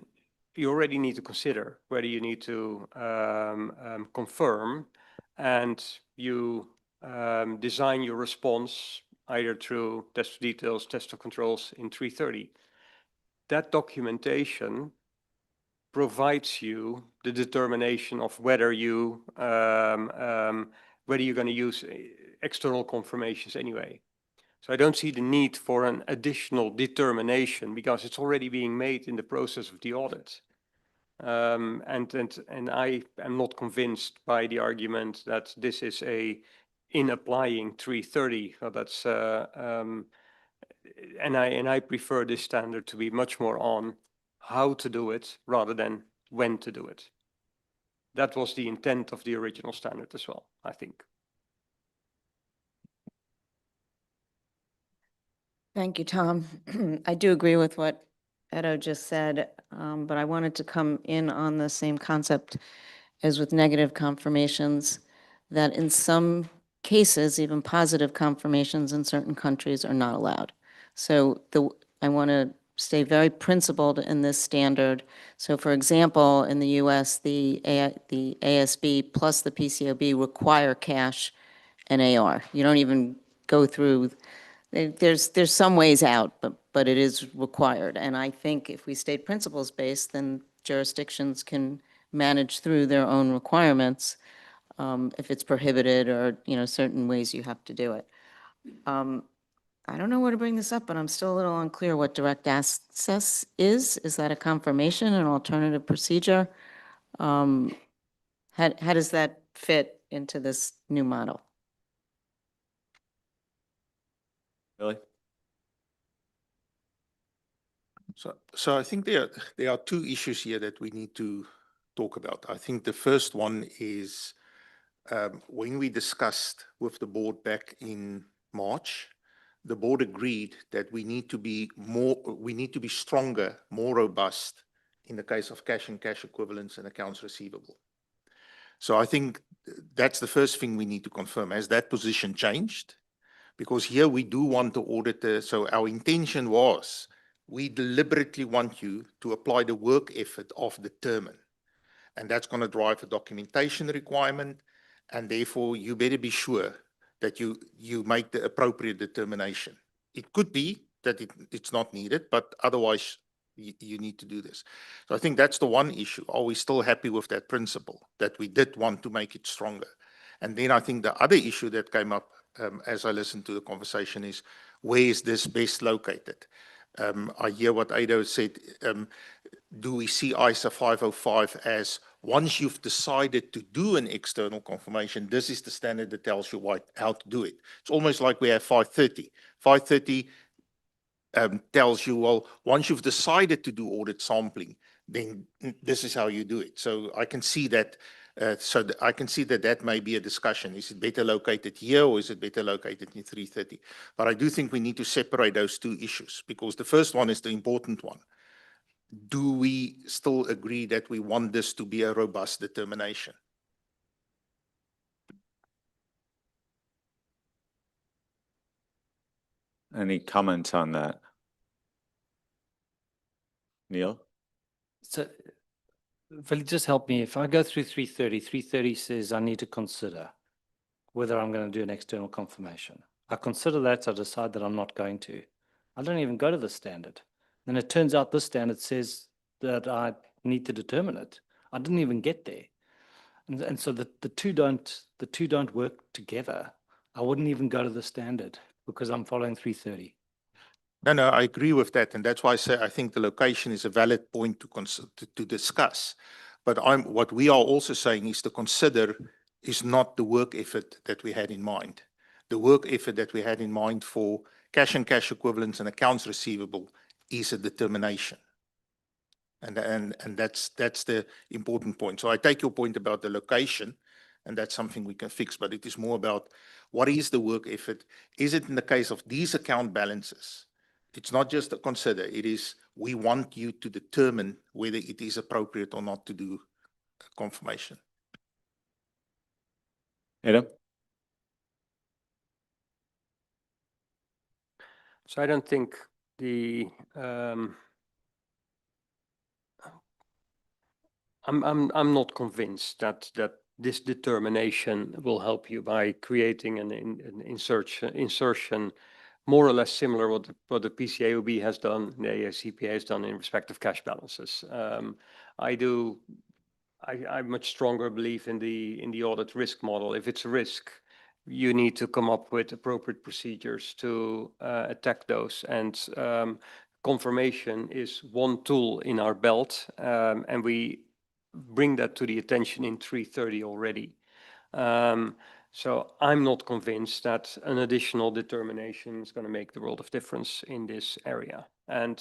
Speaker 11: you already need to consider whether you need to confirm, and you design your response either through test of details, test of controls in 330. That documentation provides you the determination of whether you whether you're going to use external confirmations anyway. So I don't see the need for an additional determination, because it's already being made in the process of the audit. And I am not convinced by the argument that this is in applying 330. So that's and I prefer this standard to be much more on how to do it rather than when to do it. That was the intent of the original standard as well, I think.
Speaker 7: Thank you, Tom. I do agree with what Edo just said, but I wanted to come in on the same concept as with negative confirmations, that in some cases, even positive confirmations in certain countries are not allowed. So I want to stay very principled in this standard. So for example, in the US, the IAASB plus the PCOB require cash and AR. You don't even go through, there's some ways out, but but it is required. And I think if we state principles-based, then jurisdictions can manage through their own requirements if it's prohibited or, certain ways you have to do it. I don't know where to bring this up, but I'm still a little unclear what direct access is. Is that a confirmation, an alternative procedure? How does that fit into this new model?
Speaker 1: Really?
Speaker 4: So I think there are two issues here that we need to talk about. I think the first one is when we discussed with the board back in March, the board agreed that we need to be stronger, more robust in the case of cash and cash equivalents and accounts receivable. So I think that's the first thing we need to confirm. Has that position changed? Because here we do want to audit so our intention was, we deliberately want you to apply the work effort of determine. And that's going to drive a documentation requirement. And therefore, you better be sure that you make the appropriate determination. It could be that it's not needed, but otherwise, you need to do this. So I think that's the one issue. Are we still happy with that principle, that we did want to make it stronger? And then I think the other issue that came up as I listened to the conversation is, where is this best located? I hear what Ado said. Do we see ISA 505 as once you've decided to do an external confirmation, this is the standard that tells you how to do it? It's almost like we have 530. 530 tells you, well, once you've decided to do audit sampling, then this is how you do it. So I can see that. I can see that that may be a discussion. Is it better located here or is it better located in 330? But I do think we need to separate those two issues, because the first one is the important one. Do we still agree that we want this to be a robust determination?
Speaker 1: Any comments on that? Neil?
Speaker 8: So will you just help me? If I go through 330, 330 says I need to consider whether I'm going to do an external confirmation. I consider that, I decide that I'm not going to. I don't even go to the standard. Then it turns out this standard says that I need to determine it. I didn't even get there. And so the two don't work together. I wouldn't even go to the standard because I'm following 330.
Speaker 4: No, I agree with that. And that's why I say I think the location is a valid point to discuss. But what we are also saying is to consider is not the work effort that we had in mind. The work effort that we had in mind for cash and cash equivalents and accounts receivable is a determination. And that's the important point. So I take your point about the location, and that's something we can fix, but it is more about what is the work effort? Is it in the case of these account balances? It's not just to consider, it is we want you to determine whether it is appropriate or not to do a confirmation.
Speaker 1: Adam?
Speaker 11: So I don't think I'm not convinced that this determination will help you by creating an insertion more or less similar what the PCAOB has done, the AICPA has done in respect of cash balances. I much stronger believe in the audit risk model. If it's a risk, you need to come up with appropriate procedures to attack those. And confirmation is one tool in our belt, and we bring that to the attention in 330 already. So I'm not convinced that an additional determination is going to make the world of difference in this area. And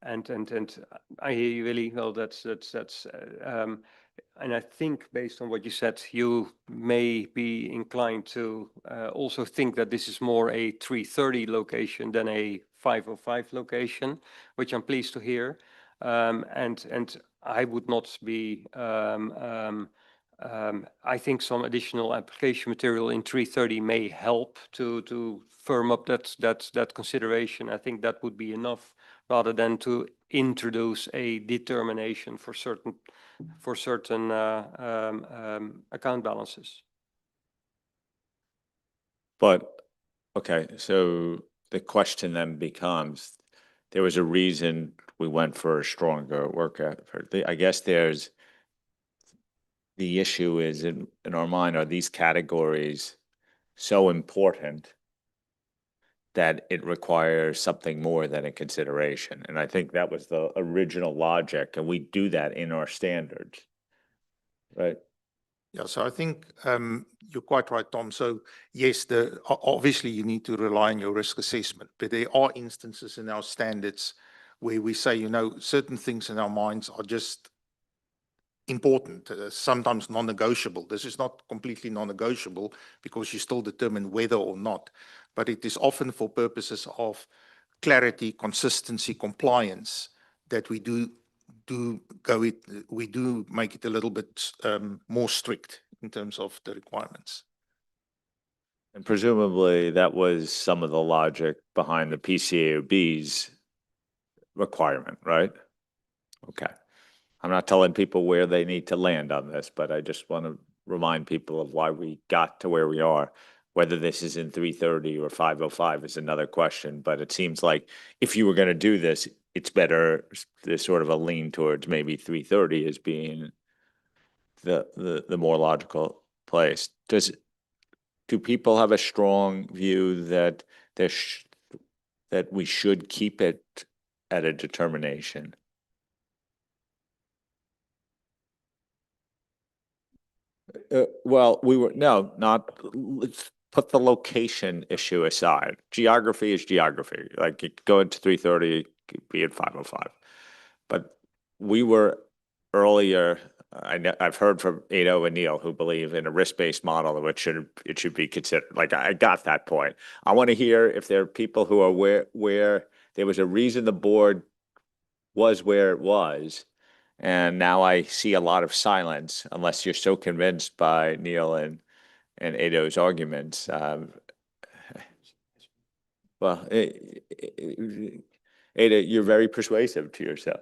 Speaker 11: I hear you really well. And I think based on what you said, you may be inclined to also think that this is more a 330 location than a 505 location, which I'm pleased to hear. And I would not be. I think some additional application material in 330 may help to firm up that consideration. I think that would be enough, rather than to introduce a determination for certain account balances.
Speaker 1: But, okay, so the question then becomes, there was a reason we went for a stronger work effort. I guess the issue is in our mind, are these categories so important that it requires something more than a consideration? And I think that was the original logic, and we do that in our standards, right?
Speaker 4: Yeah, so I think you're quite right, Tom. So yes, obviously you need to rely on your risk assessment, but there are instances in our standards where we say, you know, certain things in our minds are just important, sometimes non-negotiable. This is not completely non-negotiable because you still determine whether or not, but it is often for purposes of clarity, consistency, compliance that we do make it a little bit more strict in terms of the requirements.
Speaker 1: And presumably that was some of the logic behind the PCAOB's requirement, right? Okay. I'm not telling people where they need to land on this, but I just want to remind people of why we got to where we are. Whether this is in 330 or 505 is another question, but it seems like if you were going to do this, it's better, there's sort of a lean towards maybe 330 as being the more logical place. Do people have a strong view that that we should keep it at a determination? Well, let's put the location issue aside. Geography is geography. Like you could go into 330, it could be at 505. But we were earlier, I've heard from Ado and Neil who believe in a risk-based model, which it should be considered. Like I got that point. I want to hear if there are people who are where there was a reason the board was where it was. And now I see a lot of silence, unless you're so convinced by Neil and Ado's arguments. Well, Ada, you're very persuasive to yourself.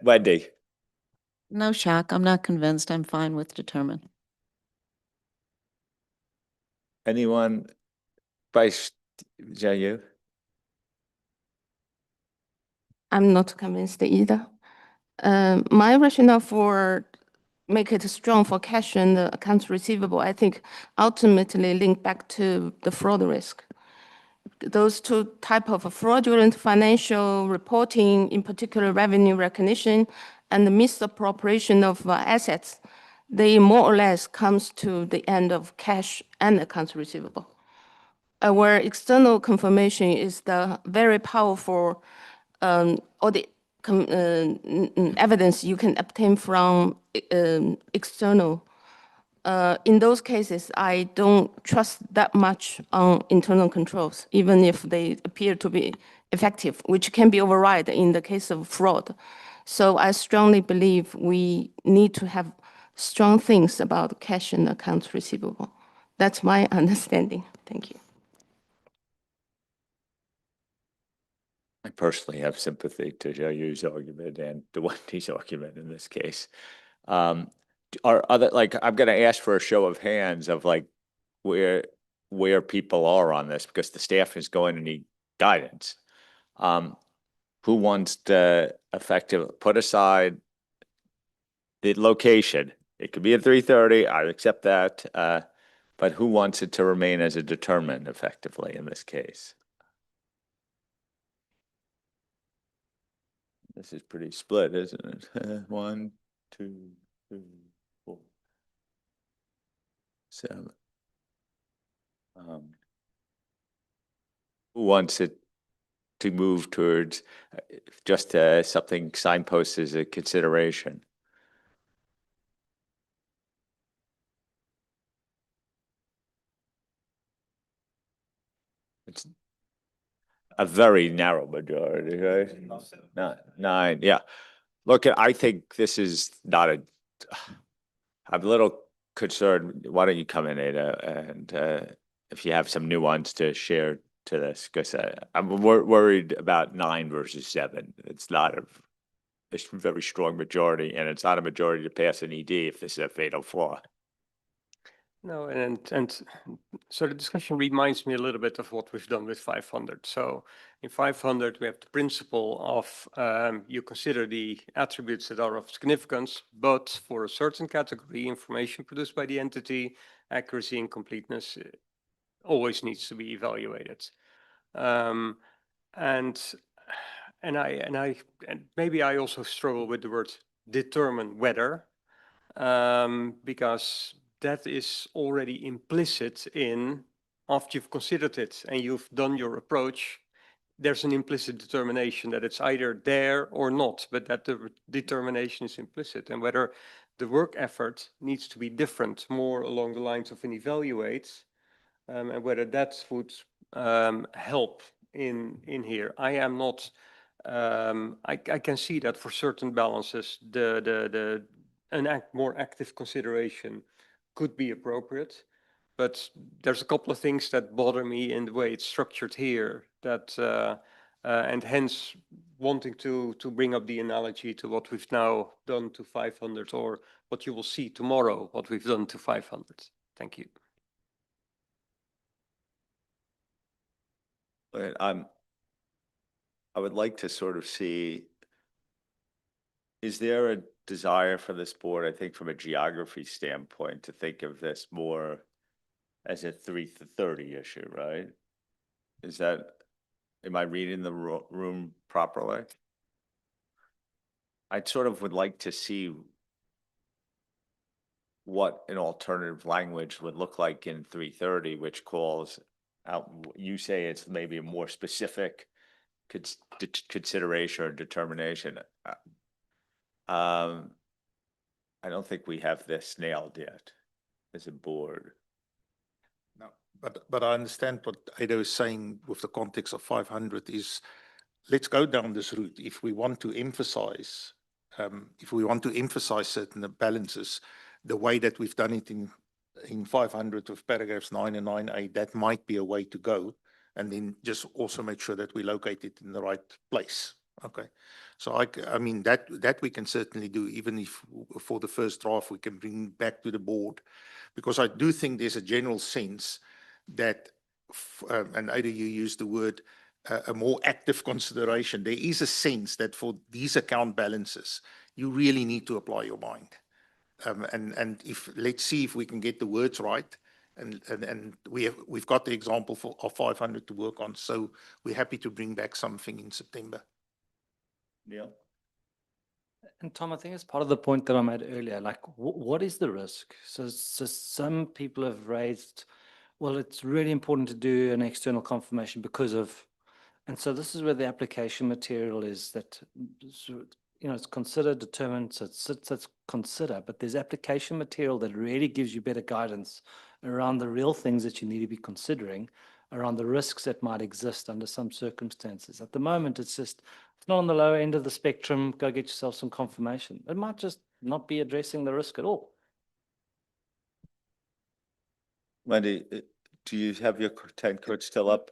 Speaker 1: Wendy,
Speaker 7: No shock. I'm not convinced. I'm fine with determine.
Speaker 1: anyone? Is that you?
Speaker 17: I'm not convinced either. My rationale for make it strong for cash and the accounts receivable, I think ultimately link back to the fraud risk. Those two type of fraudulent financial reporting, in particular revenue recognition and the misappropriation of assets, they more or less comes to the end of cash and accounts receivable. Where external confirmation is the very powerful audit evidence you can obtain from external. In those cases, I don't trust that much on internal controls, even if they appear to be effective, which can be overridden in the case of fraud. So I strongly believe we need to have strong things about cash and accounts receivable. That's my understanding. Thank you.
Speaker 1: I personally have sympathy to Xiaoyu's argument and to Wendy's argument in this case. Are other, like, I'm going to ask for a show of hands of like where people are on this, because the staff is going to need guidance. Who wants to put aside the location? It could be at 330. I accept that. But who wants it to remain as a determined effectively in this case? This is pretty split, isn't it? 1, 2, 3, 4, 7. Who wants it to move towards just something signpost as a consideration? It's a very narrow majority, right? 9, yeah. Look, I think this is not I'm a little concerned. Why don't you come in, Ada, and if you have some nuance to share to this, because I'm worried about 9 versus 7. It's not a very strong majority, and it's not a majority to pass an ED if this is a fatal flaw.
Speaker 11: No, and So the discussion reminds me a little bit of what we've done with 500. So in 500, we have the principle of you consider the attributes that are of significance, but for a certain category, information produced by the entity, accuracy and completeness always needs to be evaluated. And maybe I also struggle with the word determine whether, because that is already implicit in, after you've considered it and you've done your approach, there's an implicit determination that it's either there or not, but that the determination is implicit, and whether the work effort needs to be different, more along the lines of an evaluate, and whether that would help in here. I am not. I can see that for certain balances, an more active consideration could be appropriate, but there's a couple of things that bother me in the way it's structured here. That and hence wanting to bring up the analogy to what we've now done to 500, or what you will see tomorrow, what we've done to 500. Thank you.
Speaker 1: But I would like to sort of see, is there a desire for this board, I think from a geography standpoint, to think of this more as a 330 issue, right? Is that, am I reading the room properly? I sort of would like to see what an alternative language would look like in 330, which calls out, you say it's maybe a more specific consideration or determination. I don't think we have this nailed yet as a board.
Speaker 4: No, but I understand what Ada is saying with the context of 500 is, let's go down this route. If we want to emphasize certain balances, the way that we've done it in 500 with paragraphs 9 and 9A, that might be a way to go. And then just also make sure that we locate it in the right place. Okay. So I mean, that we can certainly do, even if for the first draft, we can bring back to the board, because I do think there's a general sense that, and Ada, you used the word, a more active consideration. There is a sense that for these account balances, you really need to apply your mind. And if, let's see if we can get the words right. And we've got the example of 500 to work on. So we're happy to bring back something in September.
Speaker 1: Neil?
Speaker 6: And Tom, I think it's part of the point that I made earlier, like what is the risk? So some people have raised, well, it's really important to do an external confirmation because of, and so this is where the application material is that, you know, it's consider, determine, so it's consider, but there's application material that really gives you better guidance around the real things that you need to be considering, around the risks that might exist under some circumstances. At the moment, it's just, it's not on the lower end of the spectrum, go get yourself some confirmation. It might just not be addressing the risk at all.
Speaker 1: Wendy, do you have your 10 codes still up?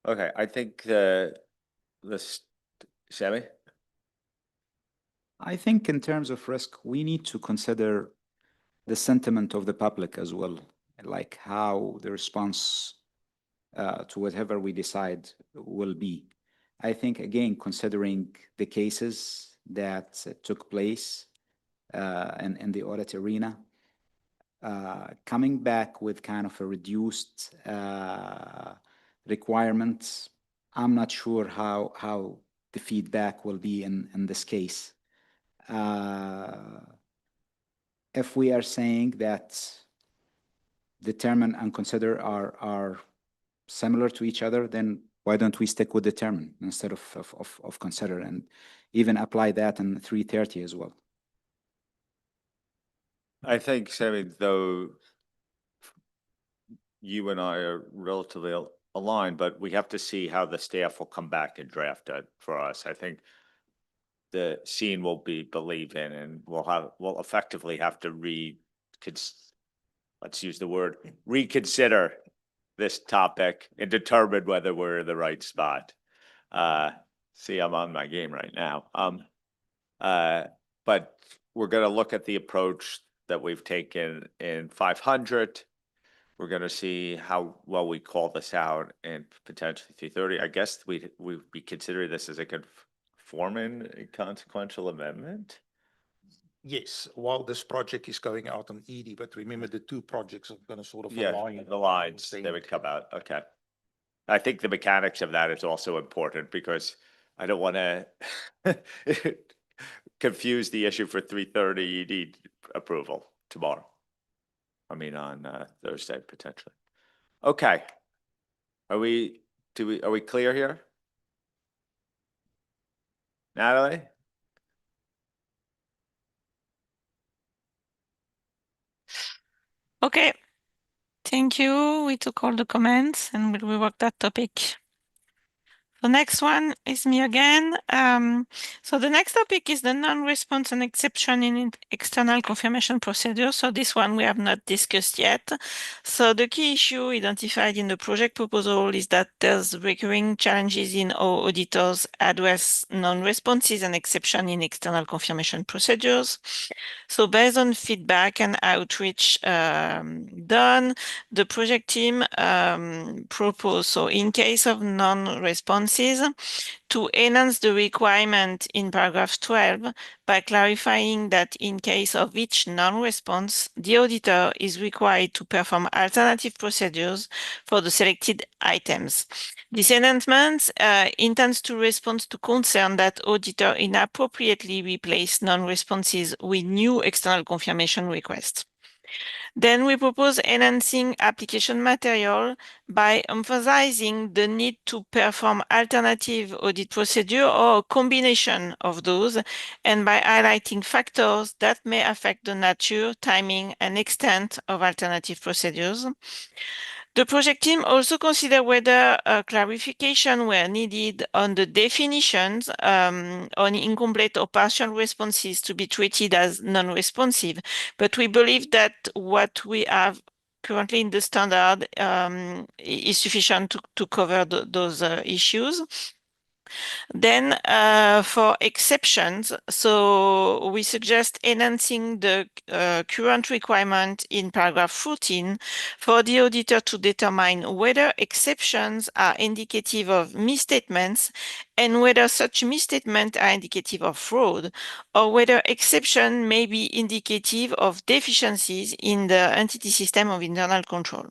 Speaker 1: Okay, I think Sammy?
Speaker 21: I think in terms of risk, we need to consider the sentiment of the public as well, like how the response to whatever we decide will be. I think, again, considering the cases that took place in the audit arena, coming back with kind of a reduced requirements, I'm not sure how the feedback will be in this case. If we are saying that determine and consider are similar to each other, then why don't we stick with determine instead of consider, and even apply that in 330 as well?
Speaker 1: I think, Sammy, though you and I are relatively aligned, but we have to see how the staff will come back and draft it for us. I think the scene will be believed in, and we'll effectively have to let's use the word, reconsider this topic and determine whether we're in the right spot. See, I'm on my game right now. But we're gonna look at the approach that we've taken in 500. We're going to see how well we call this out in potentially 330. I guess we'd be considering this as a conforming consequential amendment.
Speaker 4: Yes, while this project is going out on ED, but remember the two projects are going to sort of
Speaker 1: Yeah,
Speaker 4: align.
Speaker 1: the lines, they would come out. Okay. I think the mechanics of that is also important because I don't want to confuse the issue for 330 ED approval tomorrow. I mean, on Thursday, potentially. Okay. Are we clear here? Natalie?
Speaker 20: Okay, thank you. We took all the comments and we'll rework that topic. The next one is me again. So the next topic is the non-response and exception in external confirmation procedure. So this one we have not discussed yet. So the key issue identified in the project proposal is that there's recurring challenges in how auditors address non-responses and exception in external confirmation procedures. So based on feedback and outreach done, the project team proposed, so in case of non-responses, to enhance the requirement in paragraph 12 by clarifying that in case of each non-response, the auditor is required to perform alternative procedures for the selected items. This enhancement intends to respond to concern that auditor inappropriately replace non-responses with new external confirmation requests. Then we propose enhancing application material by emphasizing the need to perform alternative audit procedure or a combination of those, and by highlighting factors that may affect the nature, timing, and extent of alternative procedures. The project team also considered whether clarification were needed on the definitions on incomplete or partial responses to be treated as non-responsive. But we believe that what we have currently in the standard is sufficient to cover those issues. Then for exceptions, so we suggest enhancing the current requirement in paragraph 14 for the auditor to determine whether exceptions are indicative of misstatements and whether such misstatements are indicative of fraud, or whether exception may be indicative of deficiencies in the entity system of internal control.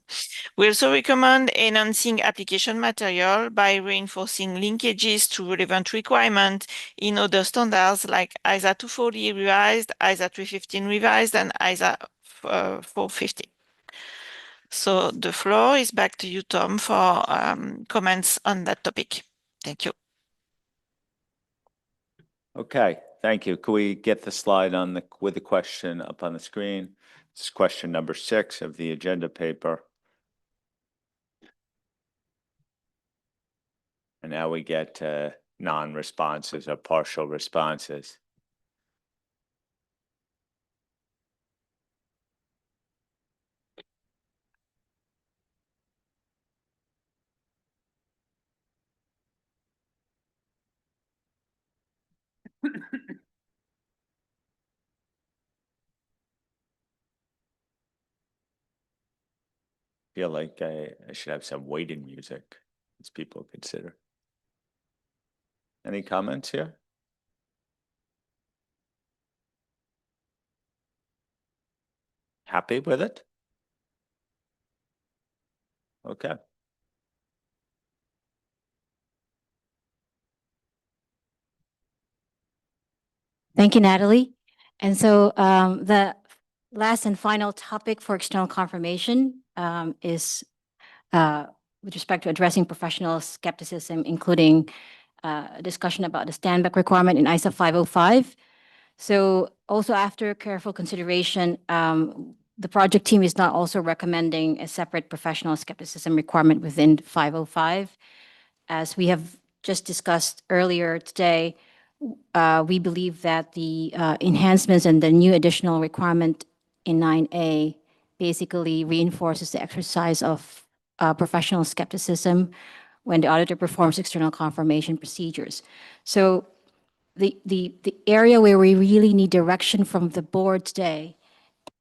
Speaker 20: We also recommend enhancing application material by reinforcing linkages to relevant requirements in other standards like ISA 240 revised, ISA 315 revised, and ISA 450. So the floor is back to you, Tom, for comments on that topic. Thank you.
Speaker 1: Okay, thank you. Could we get the slide with the question up on the screen? This is question number 6 of the agenda paper. And now we get non-responses or partial responses. Feel like I should have some waiting music as people consider. Any comments here? Happy with it? Okay.
Speaker 16: Thank you, Natalie. And so the last and final topic for external confirmation is with respect to addressing professional skepticism, including a discussion about the standback requirement in ISA 505. So also after careful consideration, the project team is not also recommending a separate professional skepticism requirement within 505. As we have just discussed earlier today, we believe that the enhancements and the new additional requirement in 9A basically reinforces the exercise of professional skepticism when the auditor performs external confirmation procedures. So the area where we really need direction from the board today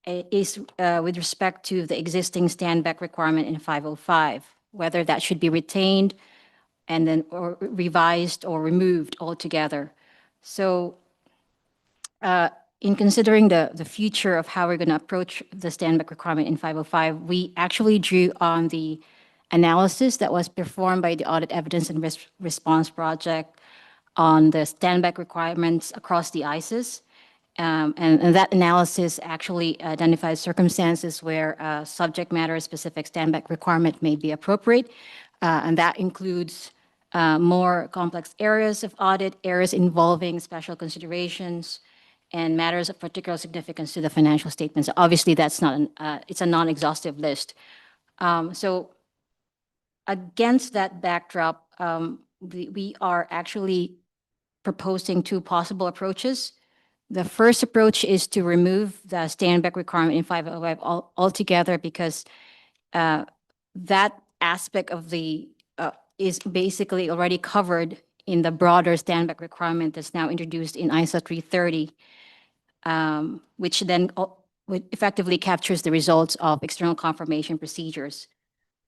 Speaker 16: is with respect to the existing standback requirement in 505, whether that should be retained and then or revised or removed altogether. So in considering the future of how we're going to approach the standback requirement in 505, we actually drew on the analysis that was performed by the Audit Evidence and Risk Response Project on the standback requirements across the ISIS. And that analysis actually identifies circumstances where subject matter specific standback requirement may be appropriate. And that includes more complex areas of audit, areas involving special considerations, and matters of particular significance to the financial statements. Obviously, that's not it's a non-exhaustive list. So against that backdrop, we are actually proposing two possible approaches. The first approach is to remove the standback requirement in 505 altogether because that aspect of the is basically already covered in the broader standback requirement that's now introduced in ISA 330, which then effectively captures the results of external confirmation procedures.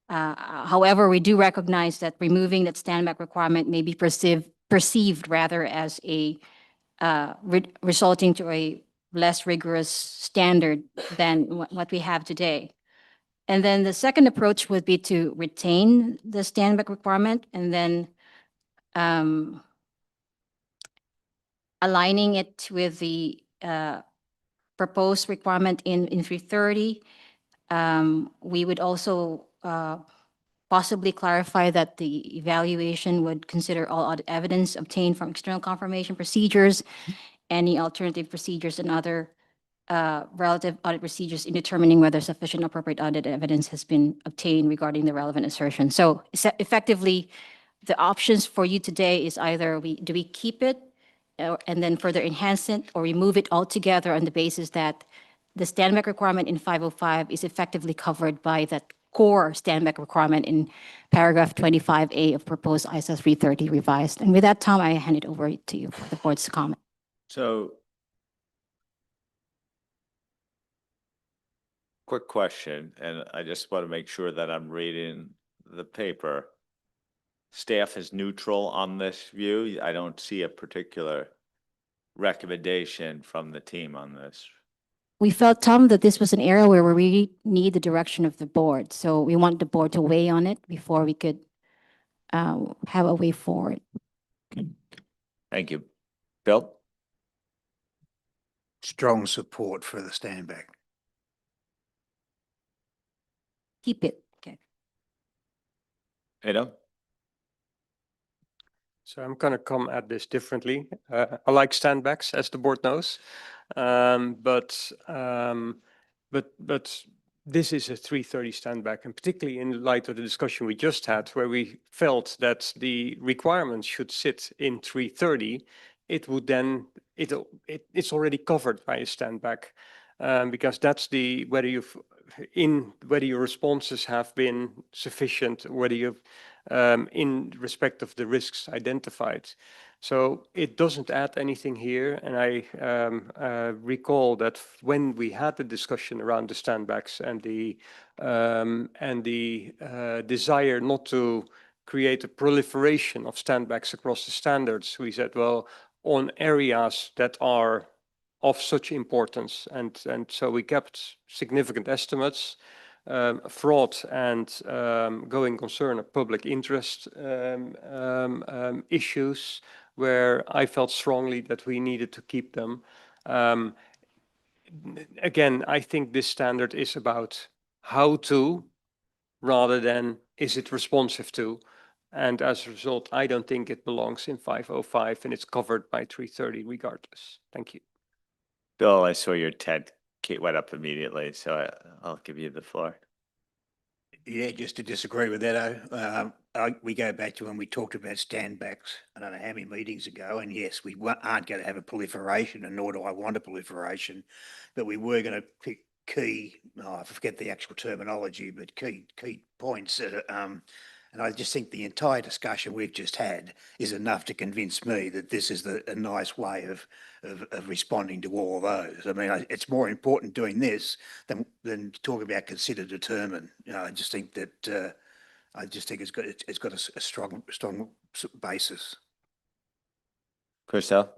Speaker 16: However, we do recognize that removing that standback requirement may be perceived rather as a resulting to a less rigorous standard than what we have today. And then the second approach would be to retain the standback requirement and then aligning it with the proposed requirement in 330. We would also possibly clarify that the evaluation would consider all audit evidence obtained from external confirmation procedures, any alternative procedures and other relative audit procedures in determining whether sufficient appropriate audit evidence has been obtained regarding the relevant assertion. So effectively, the options for you today is either do we keep it and then further enhance it or remove it altogether on the basis that the standback requirement in 505 is effectively covered by that core standback requirement in paragraph 25A of proposed ISA 330 revised. And with that, Tom, I hand it over to you for the board's comment.
Speaker 1: So, quick question, and I just want to make sure that I'm reading the paper. Staff is neutral on this view. I don't see a particular recommendation from the team on this.
Speaker 16: We felt, Tom, that this was an area where we really need the direction of the board. So we want the board to weigh on it before we could have a way forward.
Speaker 1: Thank you. Bill?
Speaker 3: Strong support for the standback.
Speaker 16: Keep it. Okay.
Speaker 1: Ada?
Speaker 11: So I'm going to come at this differently. I like standbacks, as the board knows, but this is a 330 standback, and particularly in light of the discussion we just had, where we felt that the requirements should sit in 330, it would then it's already covered by a standback, because that's whether your responses have been sufficient, whether you've in respect of the risks identified. So it doesn't add anything here. And I recall that when we had the discussion around the standbacks and the desire not to create a proliferation of standbacks across the standards, we said, well, on areas that are of such importance, and so we kept significant estimates, fraud and going concern of public interest issues, where I felt strongly that we needed to keep them. Again, I think this standard is about how to, rather than is it responsive to, and as a result, I don't think it belongs in 505, and it's covered by 330 regardless. Thank you.
Speaker 1: Bill, I saw your TED went up immediately, so I'll give you the floor.
Speaker 3: Yeah, just to disagree with that, we go back to when we talked about standbacks, I don't know how many meetings ago, and yes, we aren't going to have a proliferation, and nor do I want a proliferation, but we were going to pick key, I forget the actual terminology, but key points And I just think the entire discussion we've just had is enough to convince me that this is a nice way of responding to all those. I mean, it's more important doing this than talking about consider, determine. You know, I just think that it's got a strong basis.
Speaker 1: Christelle?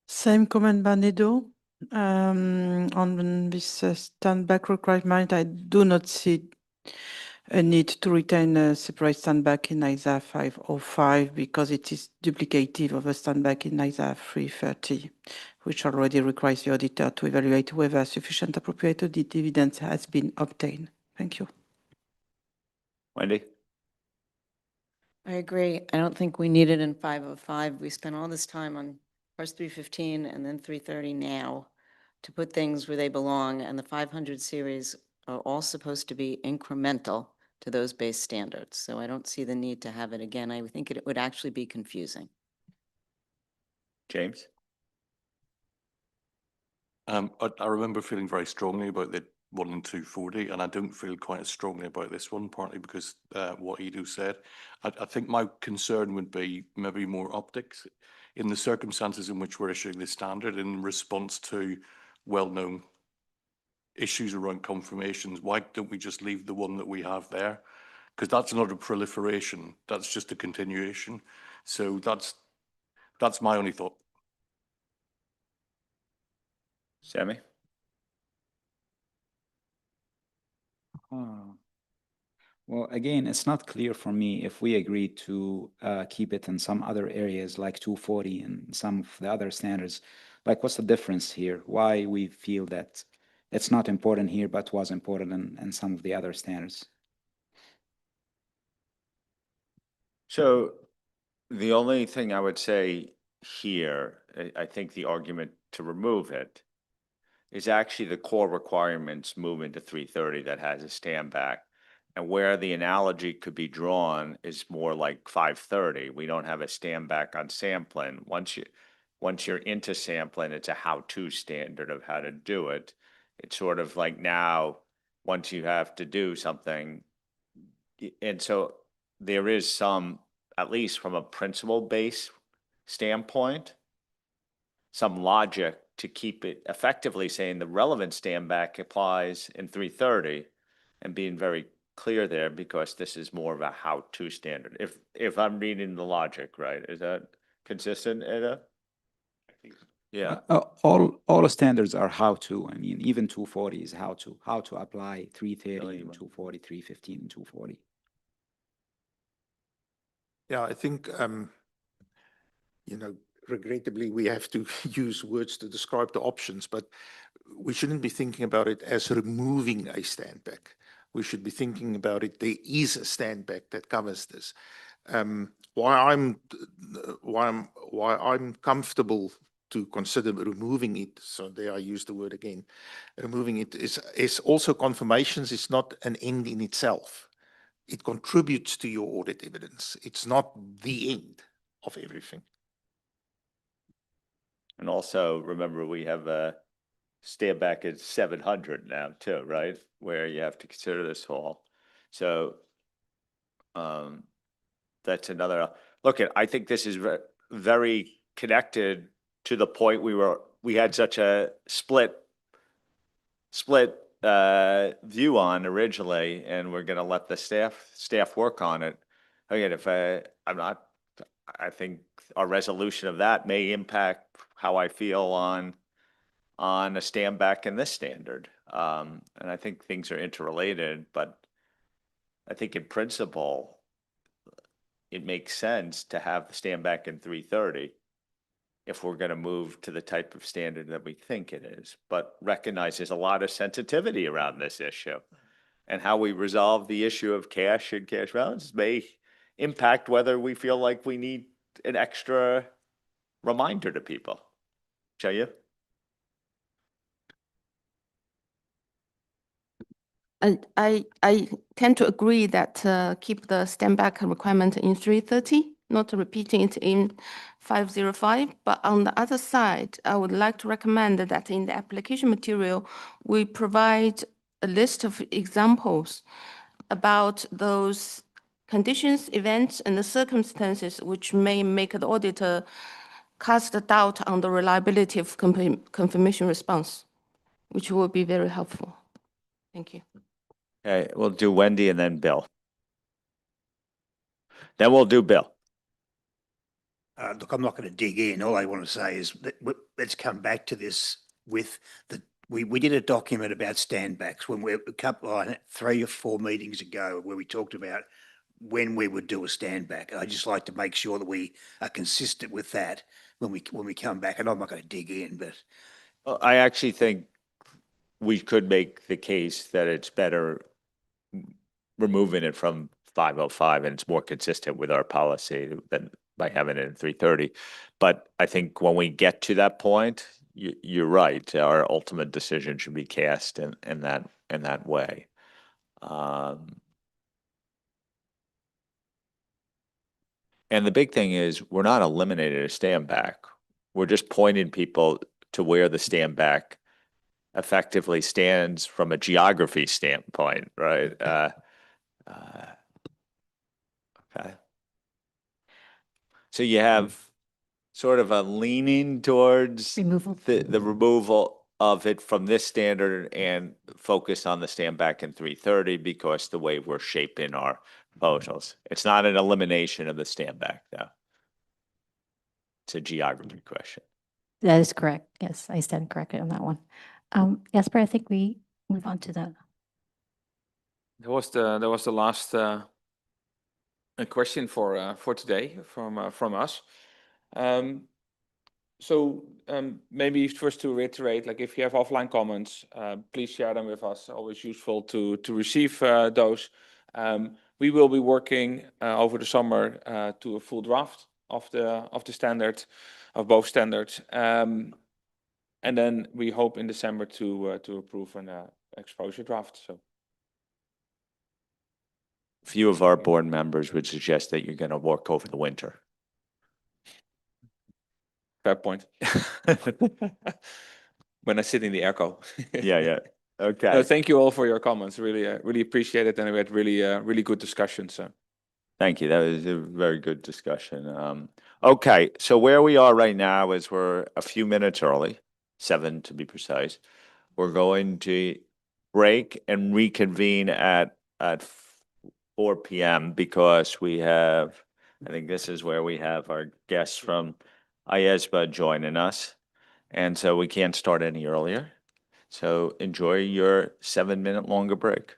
Speaker 9: Same comment, Banedo. On this stand-back requirement, I do not see a need to retain a separate stand-back in ISA 505 because it is duplicative of a stand-back in ISA 330, which already requires the auditor to evaluate whether sufficient appropriate audit dividends has been obtained. Thank you.
Speaker 1: Wendy?
Speaker 7: I agree. I don't think we need it in 505. We spent all this time on first 315 and then 330 now to put things where they belong, and the 500 series are all supposed to be incremental to those base standards. So I don't see the need to have it again. I think it would actually be confusing.
Speaker 1: James?
Speaker 13: I remember feeling very strongly about the 1 and 240, and I don't feel quite as strongly about this one, partly because what Edo said. I think my concern would be maybe more optics in the circumstances in which we're issuing this standard in response to well-known issues around confirmations. Why don't we just leave the one that we have there? Because that's not a proliferation, that's just a continuation. So that's my only thought.
Speaker 1: Sammy?
Speaker 21: Well, again, it's not clear for me if we agree to keep it in some other areas like 240 and some of the other standards. Like, what's the difference here? Why we feel that it's not important here, but was important in some of the other standards?
Speaker 1: So the only thing I would say here, I think the argument to remove it is actually the core requirements move into 330 that has a stand back. And where the analogy could be drawn is more like 530. We don't have a stand back on sampling. Once you're into sampling, it's a how-to standard of how to do it. It's sort of like now, once you have to do something, and so there is some, at least from a principle base standpoint, some logic to keep it effectively saying the relevant stand back applies in 330 and being very clear there, because this is more of a how-to standard. If I'm reading the logic right, is that consistent, Eda? Yeah.
Speaker 21: All standards are how to. I mean, even 240 is how to apply 330 and 240, 315 and 240.
Speaker 4: Yeah, I think, you know, regrettably, we have to use words to describe the options, but we shouldn't be thinking about it as removing a standback. We should be thinking about it, there is a standback that covers this. Why I'm comfortable to consider removing it, so there I use the word again, removing it is also confirmations is not an end in itself. It contributes to your audit evidence. It's not the end of everything.
Speaker 1: And also, remember, we have a stand back at 700 now too, right? Where you have to consider this whole. So that's another look at. I think this is very connected to the point we had such a split view on originally, and we're going to let the staff work on it. Again, I think our resolution of that may impact how I feel on a stand back in this standard. And I think things are interrelated, but I think in principle, it makes sense to have the stand back in 330 if we're going to move to the type of standard that we think it is, but recognize there's a lot of sensitivity around this issue, and how we resolve the issue of cash and cash balance may impact whether we feel like we need an extra reminder to people. Jaya?
Speaker 17: I tend to agree that keep the stand back requirement in 330, not repeating it in 505. But on the other side, I would like to recommend that in the application material, we provide a list of examples about those conditions, events, and the circumstances which may make the auditor cast a doubt on the reliability of confirmation response, which will be very helpful. Thank you.
Speaker 1: Okay, we'll do Wendy and then Bill. Then we'll do Bill.
Speaker 3: Look, I'm not going to dig in. All I want to say is let's come back to this with we did a document about standbacks when we're a couple, 3 or 4 meetings ago where we talked about when we would do a standback. I'd just like to make sure that we are consistent with that when we come back. And I'm not going to dig in, but
Speaker 1: Well, I actually think we could make the case that it's better removing it from 505 and it's more consistent with our policy than by having it in 330. But I think when we get to that point, you're right. Our ultimate decision should be cast in that way. And the big thing is we're not eliminating a stand back. We're just pointing people to where the stand back effectively stands from a geography standpoint, right? Okay. So you have sort of a leaning towards
Speaker 16: Removal.
Speaker 1: the removal of it from this standard and focus on the stand back in 330 because the way we're shaping our proposals. It's not an elimination of the stand back though. It's a geography question.
Speaker 16: That is correct. Yes, I stand corrected on that one. Jasper, I think we move on to that.
Speaker 2: That was the last question for today from us. Maybe first to reiterate, like if you have offline comments, please share them with us. Always useful to receive those. We will be working over the summer to a full draft of the standard, of both standards, and then we hope in December to approve an exposure draft. So.
Speaker 1: Few of our board members would suggest that you're going to work over the winter.
Speaker 2: Fair point. When I sit in the airco.
Speaker 1: Yeah. Okay.
Speaker 2: No, thank you all for your comments. Really, really appreciate it, and we had really good discussion. So.
Speaker 1: Thank you. That was a very good discussion. Okay, so where we are right now is we're a few minutes early, 7 to be precise. We're going to break and reconvene at 4 p.m. because we have, I think this is where we have our guests from IAASB joining us. And so we can't start any earlier. So enjoy your 7-minute longer break.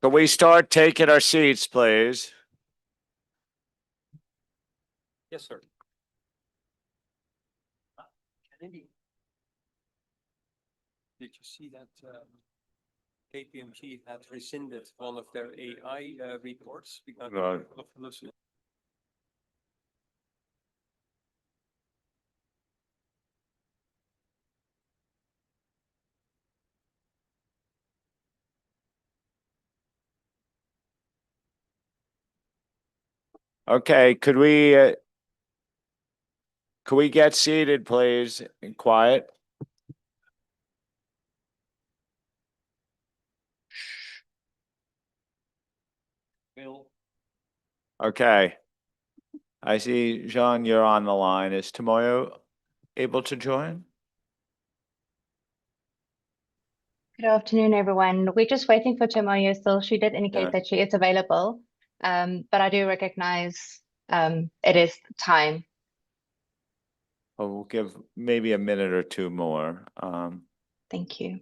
Speaker 1: Can we start taking our seats, please?
Speaker 11: Yes, sir. Did you see that KPMG had rescinded one of their AI reports? Because
Speaker 1: No.
Speaker 11: of hallucinations?
Speaker 1: Okay, could we get seated, please, and quiet?
Speaker 11: Bill?
Speaker 1: Okay. I see, Jean, you're on the line. Is Tomoyo able to join?
Speaker 15: Good afternoon, everyone. We're just waiting for Tomoyo still. She did indicate
Speaker 1: Yeah.
Speaker 15: that she is available, but I do recognize it is time.
Speaker 1: Oh, we'll give maybe a minute or two more.
Speaker 15: Thank you.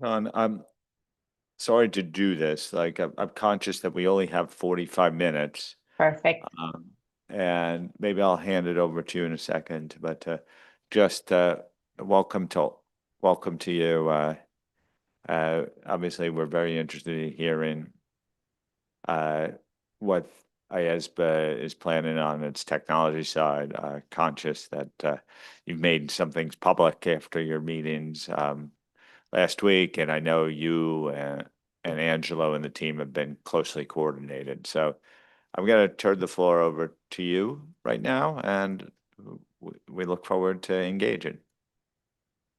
Speaker 1: I'm sorry to do this. Like, I'm conscious that we only have 45 minutes.
Speaker 15: Perfect.
Speaker 1: And maybe I'll hand it over to you in a second, but just welcome to you. Obviously, we're very interested in hearing what IAASB is planning on its technology side. Conscious that you've made some things public after your meetings last week, and I know you and Angelo and the team have been closely coordinated. So I'm going to turn the floor over to you right now, and we look forward to engaging.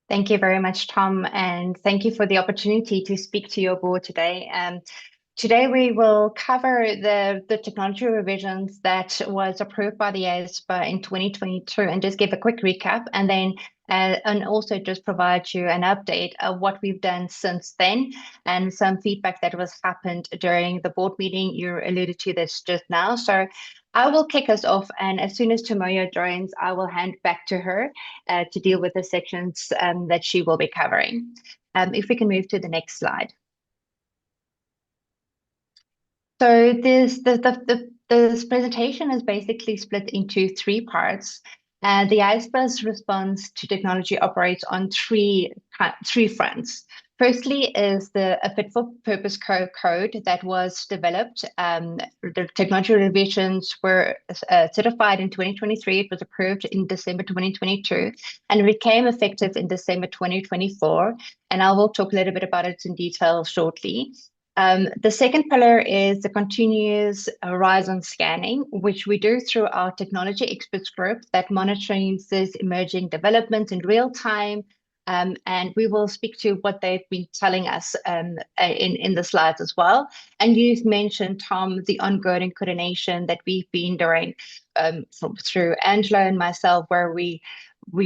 Speaker 15: Thank you very much, Tom, and thank you for the opportunity to speak to your board today. Today we will cover the technology revisions that was approved by the IAASB in 2022 and just give a quick recap, and then and also just provide you an update of what we've done since then and some feedback that was happened during the board meeting. You alluded to this just now. So I will kick us off, and as soon as Tomoyo joins, I will hand back to her to deal with the sections that she will be covering. If we can move to the next slide. So this presentation is basically split into three parts. The IAASB's response to technology operates on three fronts. Firstly is a fit for purpose code that was developed. The technology revisions were certified in 2023. It was approved in December 2022 and became effective in December 2024. And I will talk a little bit about it in detail shortly. The second pillar is the continuous horizon scanning, which we do through our technology experts group that monitors these emerging developments in real time. And we will speak to what they've been telling us in the slides as well. And you've mentioned, Tom, the ongoing coordination that we've been doing through Angela and myself, where we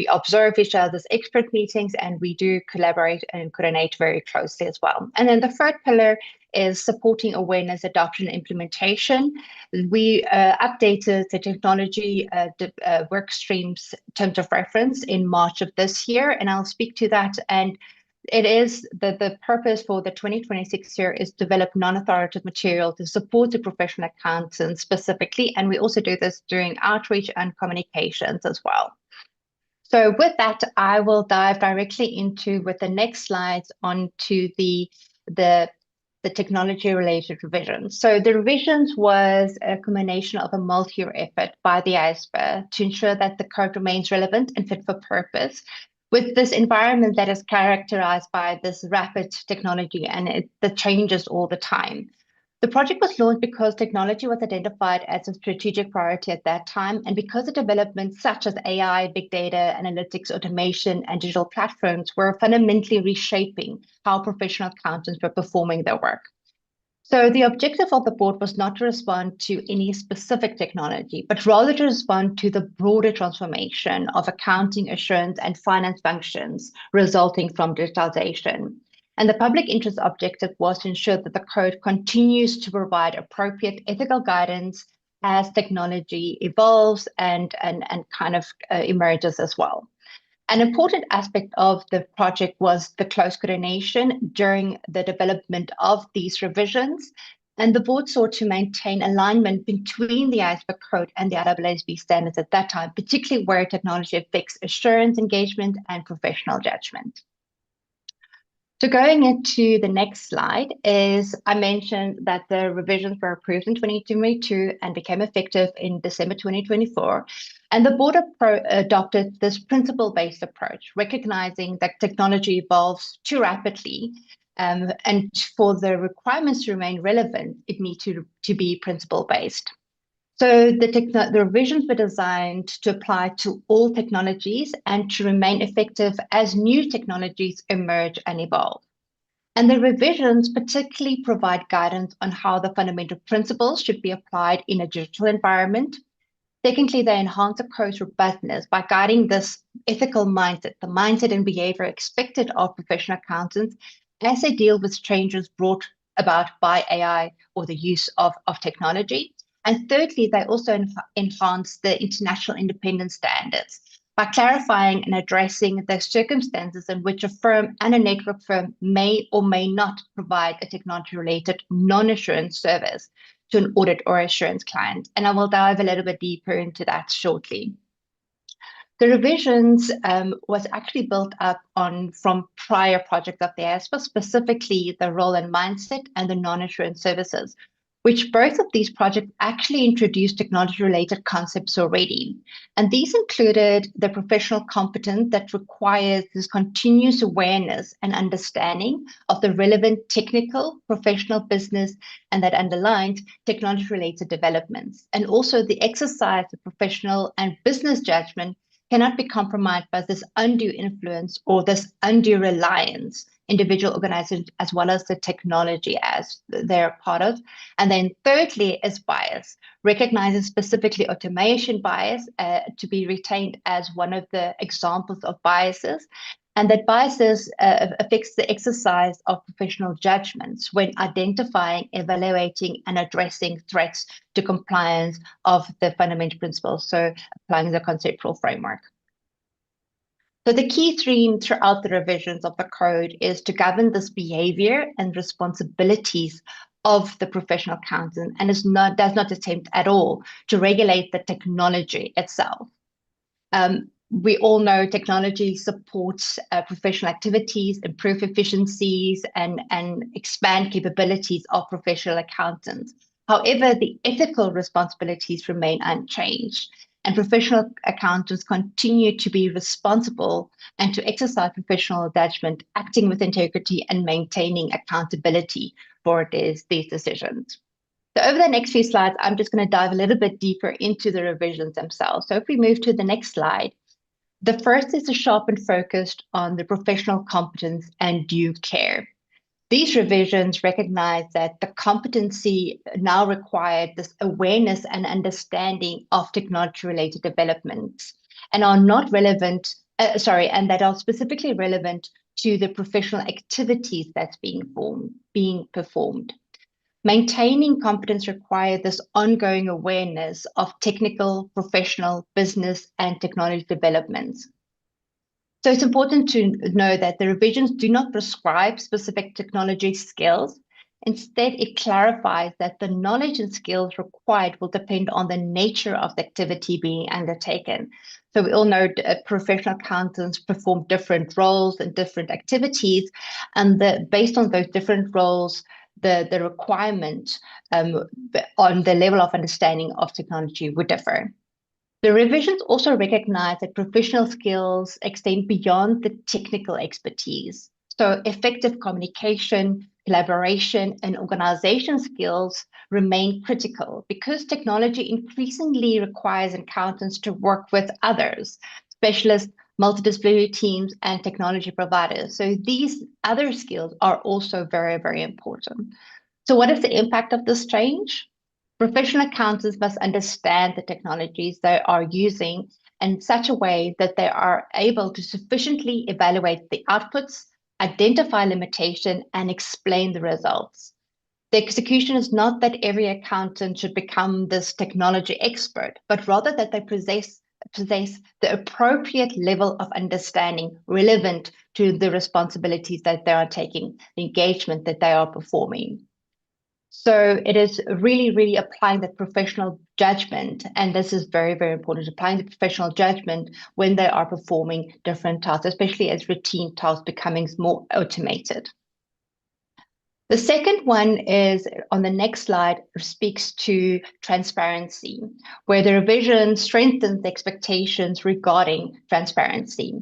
Speaker 15: observe each other's expert meetings and we do collaborate and coordinate very closely as well. And then the third pillar is supporting awareness, adoption, and implementation. We updated the technology work streams terms of reference in March of this year, and I'll speak to that. And it is the purpose for the 2026 year is develop non-authoritative material to support the professional accountants specifically, and we also do this during outreach and communications as well. So with that, I will dive directly into with the next slides onto the technology-related revisions. So the revisions was a combination of a multi-year effort by the IAASB to ensure that the code remains relevant and fit for purpose with this environment that is characterized by this rapid technology and the changes all the time. The project was launched because technology was identified as a strategic priority at that time, and because the developments such as AI, big data, analytics, automation, and digital platforms were fundamentally reshaping how professional accountants were performing their work. So the objective of the board was not to respond to any specific technology, but rather to respond to the broader transformation of accounting, assurance, and finance functions resulting from digitalization. And the public interest objective was to ensure that the code continues to provide appropriate ethical guidance as technology evolves and kind of emerges as well. An important aspect of the project was the close coordination during the development of these revisions, and the board sought to maintain alignment between the IAASB code and the IAASB standards at that time, particularly where technology affects assurance, engagement, and professional judgment. So going into the next slide is, I mentioned that the revisions were approved in 2022 and became effective in December 2024. And the board adopted this principle-based approach, recognizing that technology evolves too rapidly, and for the requirements to remain relevant, it needs to be principle-based. So the revisions were designed to apply to all technologies and to remain effective as new technologies emerge and evolve. And the revisions particularly provide guidance on how the fundamental principles should be applied in a digital environment. Secondly, they enhance the code's robustness by guiding this ethical mindset, the mindset and behavior expected of professional accountants as they deal with changes brought about by AI or the use of technology. And thirdly, they also enhance the international independence standards by clarifying and addressing the circumstances in which a firm and a network firm may or may not provide a technology-related non-assurance service to an audit or assurance client. And I will dive a little bit deeper into that shortly. The revisions was actually built up from prior projects of the IAASB, specifically the role and mindset and the non-assurance services, which both of these projects actually introduced technology-related concepts already. And these included the professional competence that requires this continuous awareness and understanding of the relevant technical, professional, business, and that underlines technology-related developments. And also the exercise of professional and business judgment cannot be compromised by this undue influence or this undue reliance individual organizations as well as the technology as they're part of. And then thirdly is bias, recognizing specifically automation bias to be retained as one of the examples of biases. And that biases affects the exercise of professional judgments when identifying, evaluating, and addressing threats to compliance of the fundamental principles, so applying the conceptual framework. So the key theme throughout the revisions of the code is to govern this behavior and responsibilities of the professional accountant, and does not attempt at all to regulate the technology itself. We all know technology supports professional activities, improve efficiencies, and expand capabilities of professional accountants. However, the ethical responsibilities remain unchanged, and professional accountants continue to be responsible and to exercise professional judgment, acting with integrity and maintaining accountability for these decisions. So over the next few slides, I'm just going to dive a little bit deeper into the revisions themselves. So if we move to the next slide, the first is to sharpen focused on the professional competence and due care. These revisions recognize that the competency now required this awareness and understanding of technology-related developments and are not relevant, and that are specifically relevant to the professional activities that's being performed. Maintaining competence requires this ongoing awareness of technical, professional, business, and technology developments. So it's important to know that the revisions do not prescribe specific technology skills. Instead, it clarifies that the knowledge and skills required will depend on the nature of the activity being undertaken. So we all know professional accountants perform different roles and different activities, and based on those different roles, the requirement on the level of understanding of technology would differ. The revisions also recognize that professional skills extend beyond the technical expertise. So effective communication, collaboration, and organization skills remain critical because technology increasingly requires accountants to work with others, specialists, multidisciplinary teams, and technology providers. So these other skills are also very, very important. So what is the impact of this change? Professional accountants must understand the technologies they are using in such a way that they are able to sufficiently evaluate the outputs, identify limitation, and explain the results. The execution is not that every accountant should become this technology expert, but rather that they possess the appropriate level of understanding relevant to the responsibilities that they are taking, the engagement that they are performing. So it is really, really applying that professional judgment, and this is very, very important, applying the professional judgment when they are performing different tasks, especially as routine tasks becoming more automated. The second one is on the next slide, speaks to transparency, where the revision strengthens the expectations regarding transparency.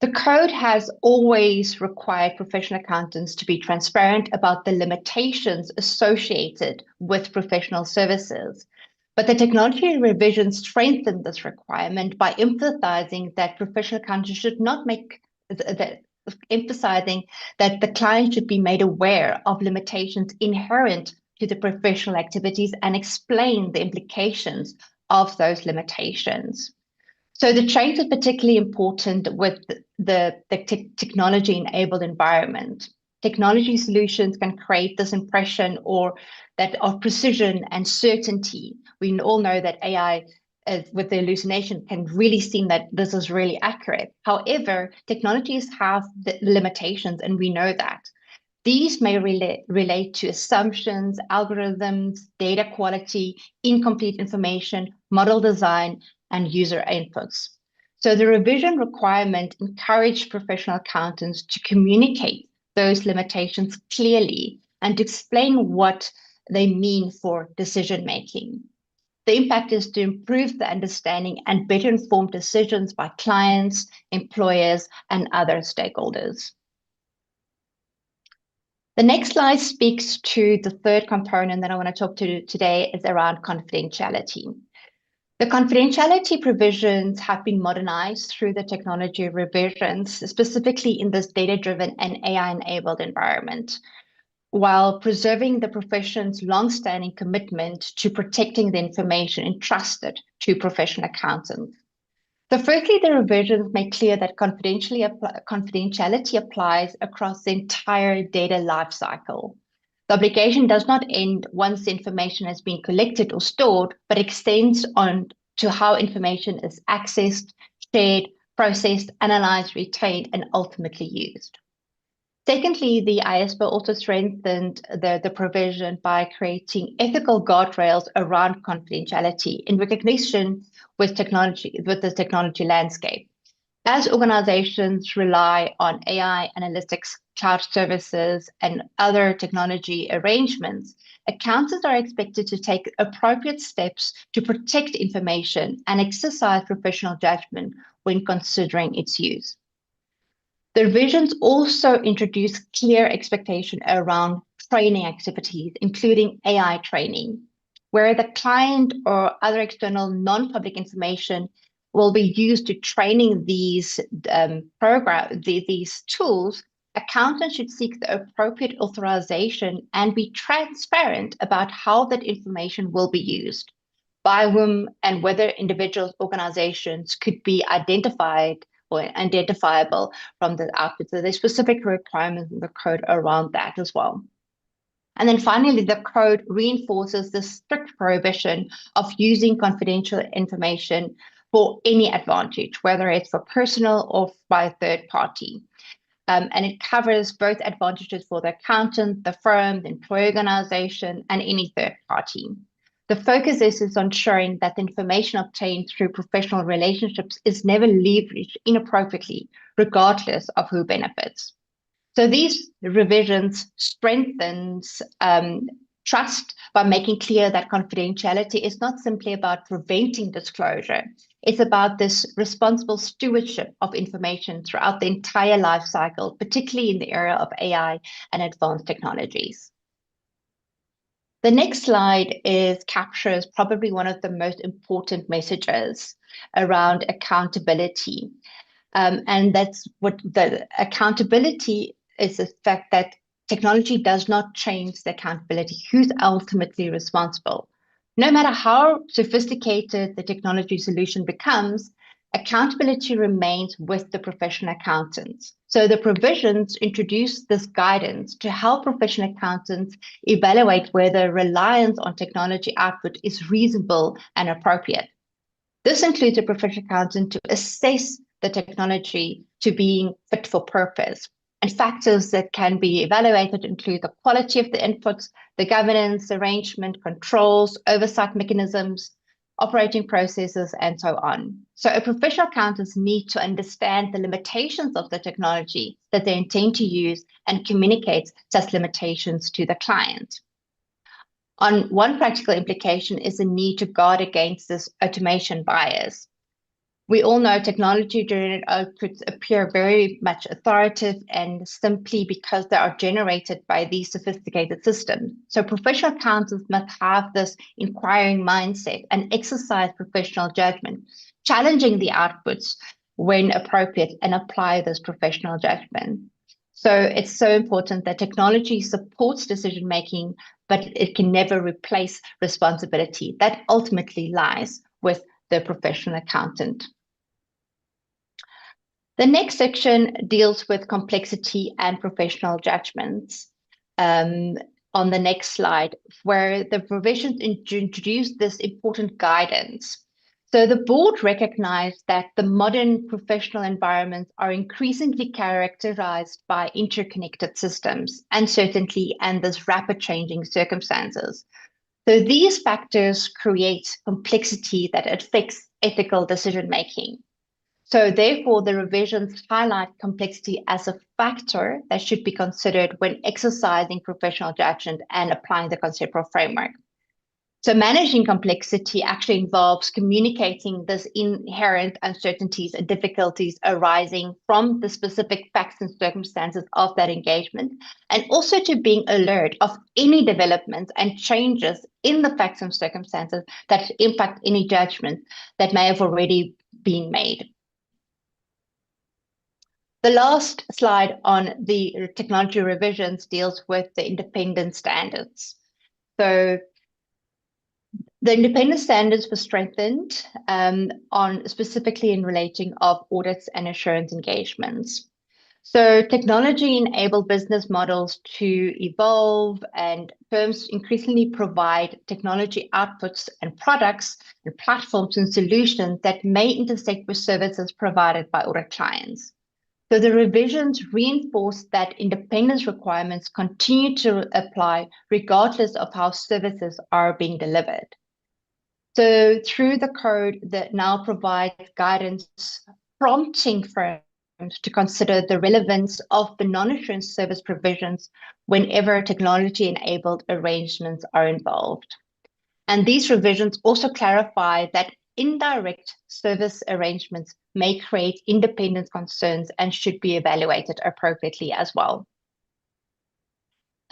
Speaker 15: The code has always required professional accountants to be transparent about the limitations associated with professional services. But the technology revision strengthened this requirement by emphasizing that professional accountants should not emphasizing that the client should be made aware of limitations inherent to the professional activities and explain the implications of those limitations. So the change is particularly important with the technology-enabled environment. Technology solutions can create this impression of precision and certainty. We all know that AI with the hallucination can really seem that this is really accurate. However, technologies have the limitations, and we know that. These may relate to assumptions, algorithms, data quality, incomplete information, model design, and user inputs. So the revision requirement encouraged professional accountants to communicate those limitations clearly and to explain what they mean for decision-making. The impact is to improve the understanding and better informed decisions by clients, employers, and other stakeholders. The next slide speaks to the third component that I want to talk to today is around confidentiality. The confidentiality provisions have been modernized through the technology revisions, specifically in this data-driven and AI-enabled environment, while preserving the profession's long-standing commitment to protecting the information entrusted to professional accountants. So firstly, the revisions make clear that confidentiality applies across the entire data lifecycle. The obligation does not end once the information has been collected or stored, but extends on to how information is accessed, shared, processed, analyzed, retained, and ultimately used. Secondly, the IAASB also strengthened the provision by creating ethical guardrails around confidentiality in recognition with the technology landscape. As organizations rely on AI, analytics, cloud services, and other technology arrangements, accountants are expected to take appropriate steps to protect information and exercise professional judgment when considering its use. The revisions also introduce clear expectation around training activities, including AI training, where the client or other external non-public information will be used to training these these tools. Accountants should seek the appropriate authorization and be transparent about how that information will be used, by whom, and whether individuals, organizations could be identified or identifiable from the output. So there's specific requirements in the code around that as well. And then finally, the code reinforces the strict prohibition of using confidential information for any advantage, whether it's for personal or by a third party. And it covers both advantages for the accountant, the firm, the employee organization, and any third party. The focus is on ensuring that the information obtained through professional relationships is never leveraged inappropriately, regardless of who benefits. So these revisions strengthens trust by making clear that confidentiality is not simply about preventing disclosure. It's about this responsible stewardship of information throughout the entire life cycle, particularly in the area of AI and advanced technologies. The next slide captures probably one of the most important messages around accountability. And that's what the accountability is, the fact that technology does not change the accountability. Who's ultimately responsible? No matter how sophisticated the technology solution becomes, accountability remains with the professional accountants. So the provisions introduce this guidance to help professional accountants evaluate whether reliance on technology output is reasonable and appropriate. This includes a professional accountant to assess the technology to being fit for purpose. And factors that can be evaluated include the quality of the inputs, the governance, arrangement, controls, oversight mechanisms, operating processes, and so on. So a professional accountants need to understand the limitations of the technology that they intend to use and communicate such limitations to the client. One practical implication is the need to guard against this automation bias. We all know technology-generated outputs appear very much authoritative and simply because they are generated by these sophisticated systems. So professional accountants must have this inquiring mindset and exercise professional judgment, challenging the outputs when appropriate and apply this professional judgment. So it's so important that technology supports decision-making, but it can never replace responsibility. That ultimately lies with the professional accountant. The next section deals with complexity and professional judgments. On the next slide, where the provisions introduce this important guidance. So the board recognized that the modern professional environments are increasingly characterized by interconnected systems, uncertainty, and this rapid changing circumstances. So these factors create complexity that affects ethical decision-making. So therefore, the revisions highlight complexity as a factor that should be considered when exercising professional judgment and applying the conceptual framework. So managing complexity actually involves communicating this inherent uncertainties and difficulties arising from the specific facts and circumstances of that engagement, and also to being alert of any developments and changes in the facts and circumstances that impact any judgment that may have already been made. The last slide on the technology revisions deals with the independent standards. So the independent standards were strengthened specifically in relating of audits and assurance engagements. So technology enabled business models to evolve, and firms increasingly provide technology outputs and products and platforms and solutions that may intersect with services provided by audit clients. So the revisions reinforce that independence requirements continue to apply regardless of how services are being delivered. So through the code that now provides guidance, prompting firms to consider the relevance of the non-assurance service provisions whenever technology-enabled arrangements are involved. And these revisions also clarify that indirect service arrangements may create independent concerns and should be evaluated appropriately as well.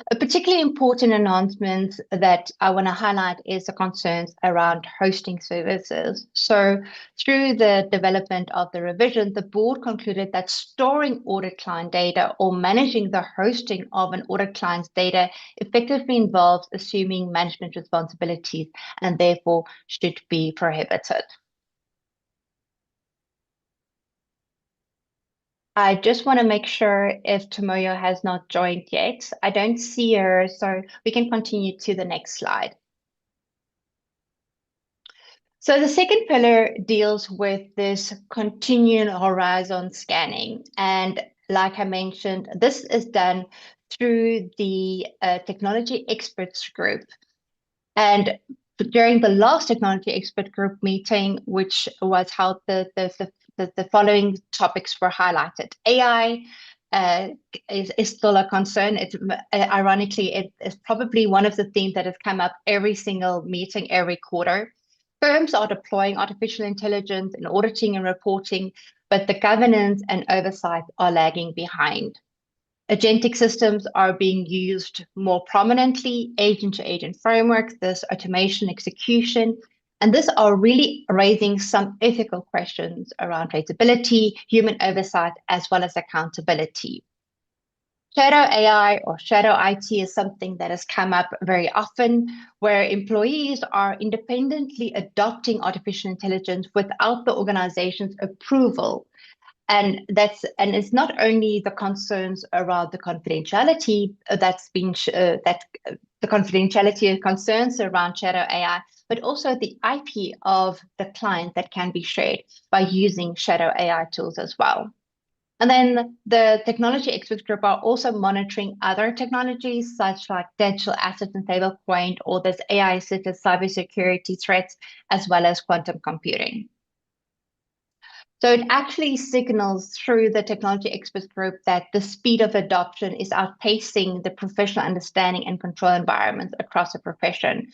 Speaker 15: A particularly important enhancement that I want to highlight is the concerns around hosting services. So through the development of the revision, the board concluded that storing audit client data or managing the hosting of an audit client's data effectively involves assuming management responsibilities and therefore should be prohibited. I just want to make sure if Tomoyo has not joined yet. I don't see her, so we can continue to the next slide. So the second pillar deals with this continuing horizon scanning. And like I mentioned, this is done through the technology experts group. And during the last technology expert group meeting, which was held, the following topics were highlighted. AI is still a concern. Ironically, it is probably one of the themes that has come up every single meeting, every quarter. Firms are deploying artificial intelligence in auditing and reporting, but the governance and oversight are lagging behind. Agentic systems are being used more prominently, agent-to-agent frameworks, there's automation execution, and this are really raising some ethical questions around traceability, human oversight, as well as accountability. Shadow AI or shadow IT is something that has come up very often, where employees are independently adopting artificial intelligence without the organization's approval. And it's not only the concerns around the confidentiality the confidentiality concerns around shadow AI, but also the IP of the client that can be shared by using shadow AI tools as well. And then the technology experts group are also monitoring other technologies such like digital assets and stablecoin, or this AI-assisted cybersecurity threats, as well as quantum computing. So it actually signals through the technology experts group that the speed of adoption is outpacing the professional understanding and control environments across the profession.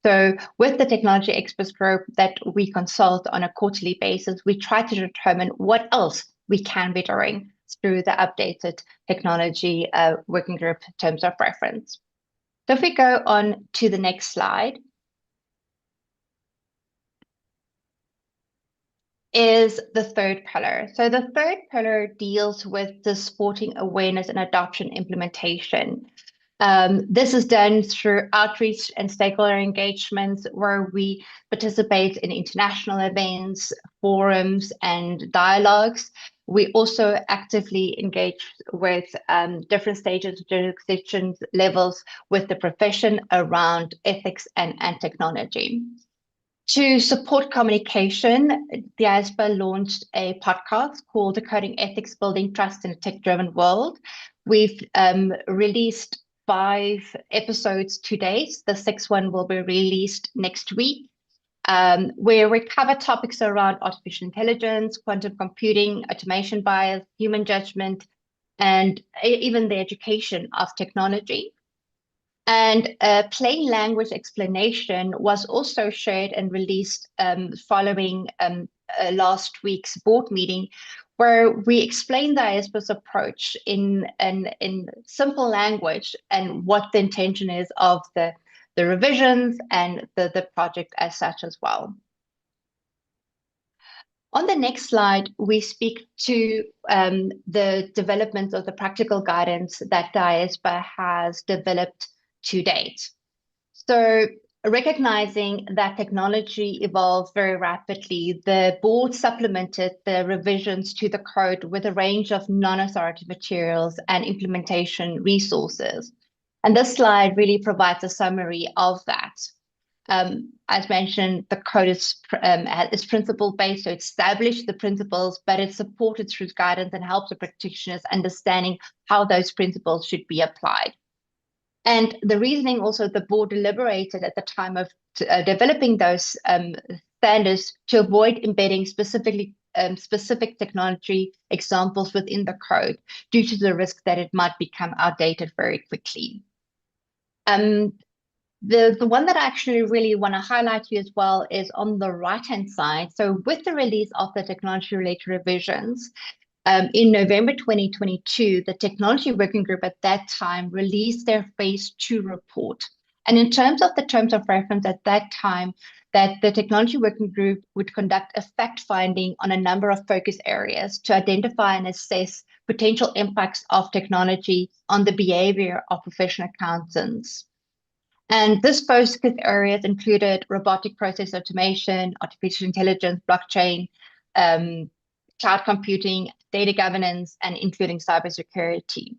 Speaker 15: So with the technology experts group that we consult on a quarterly basis, we try to determine what else we can be doing through the updated technology working group terms of reference. So if we go on to the next slide, is the third pillar. So the third pillar deals with the supporting awareness and adoption implementation. This is done through outreach and stakeholder engagements, where we participate in international events, forums, and dialogues. We also actively engage with different stages, jurisdiction levels with the profession around ethics and technology. To support communication, the IAASB launched a podcast called Decoding Ethics, Building Trust in a Tech-Driven World. We've released 5 episodes to date. The 6th one will be released next week, where we cover topics around artificial intelligence, quantum computing, automation bias, human judgment, and even the education of technology. And a plain language explanation was also shared and released following last week's board meeting, where we explained the IAASB's approach in simple language and what the intention is of the revisions and the project as such as well. On the next slide, we speak to the development of the practical guidance that the IAASB has developed to date. So recognizing that technology evolves very rapidly, the board supplemented the revisions to the code with a range of non-authoritative materials and implementation resources. And this slide really provides a summary of that. As mentioned, the code is principle-based, so it established the principles, but it's supported through guidance and helps the practitioners understanding how those principles should be applied. And the reasoning also, the board deliberated at the time of developing those standards to avoid embedding specific technology examples within the code due to the risk that it might become outdated very quickly. The one that I actually really want to highlight to you as well is on the right-hand side. So with the release of the technology-related revisions, in November 2022, the Technology Working Group at that time released their Phase 2 report. And in terms of the terms of reference at that time, that the Technology Working Group would conduct a fact-finding on a number of focus areas to identify and assess potential impacts of technology on the behavior of professional accountants. And this focus areas included robotic process automation, artificial intelligence, blockchain, cloud computing, data governance, and including cybersecurity.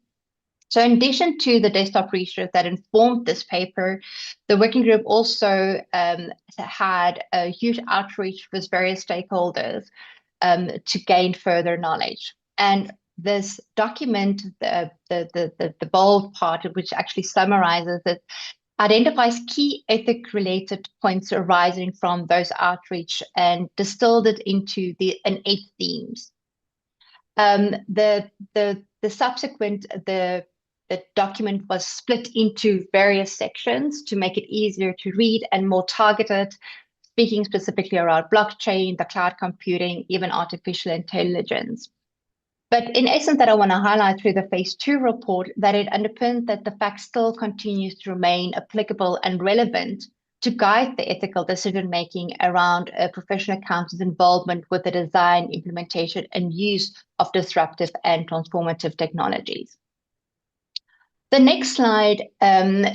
Speaker 15: So in addition to the desktop research that informed this paper, the working group also had a huge outreach with various stakeholders to gain further knowledge. And this document, the bold part, which actually summarizes it, identifies key ethic-related points arising from those outreach and distilled it into an 8 themes. The subsequent, the document was split into various sections to make it easier to read and more targeted, speaking specifically around blockchain, the cloud computing, even artificial intelligence. But in essence, that I want to highlight through the phase 2 report, that it underpins that the fact still continues to remain applicable and relevant to guide the ethical decision-making around professional accountants' involvement with the design, implementation, and use of disruptive and transformative technologies. The next slide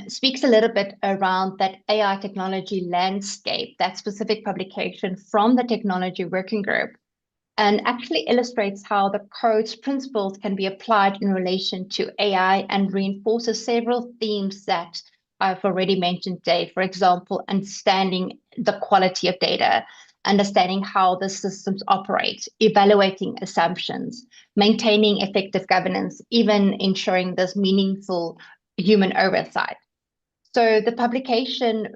Speaker 15: speaks a little bit around that AI technology landscape, that specific publication from the Technology Working Group, and actually illustrates how the code's principles can be applied in relation to AI and reinforces several themes that I've already mentioned today. For example, understanding the quality of data, understanding how the systems operate, evaluating assumptions, maintaining effective governance, even ensuring there's meaningful human oversight. So the publication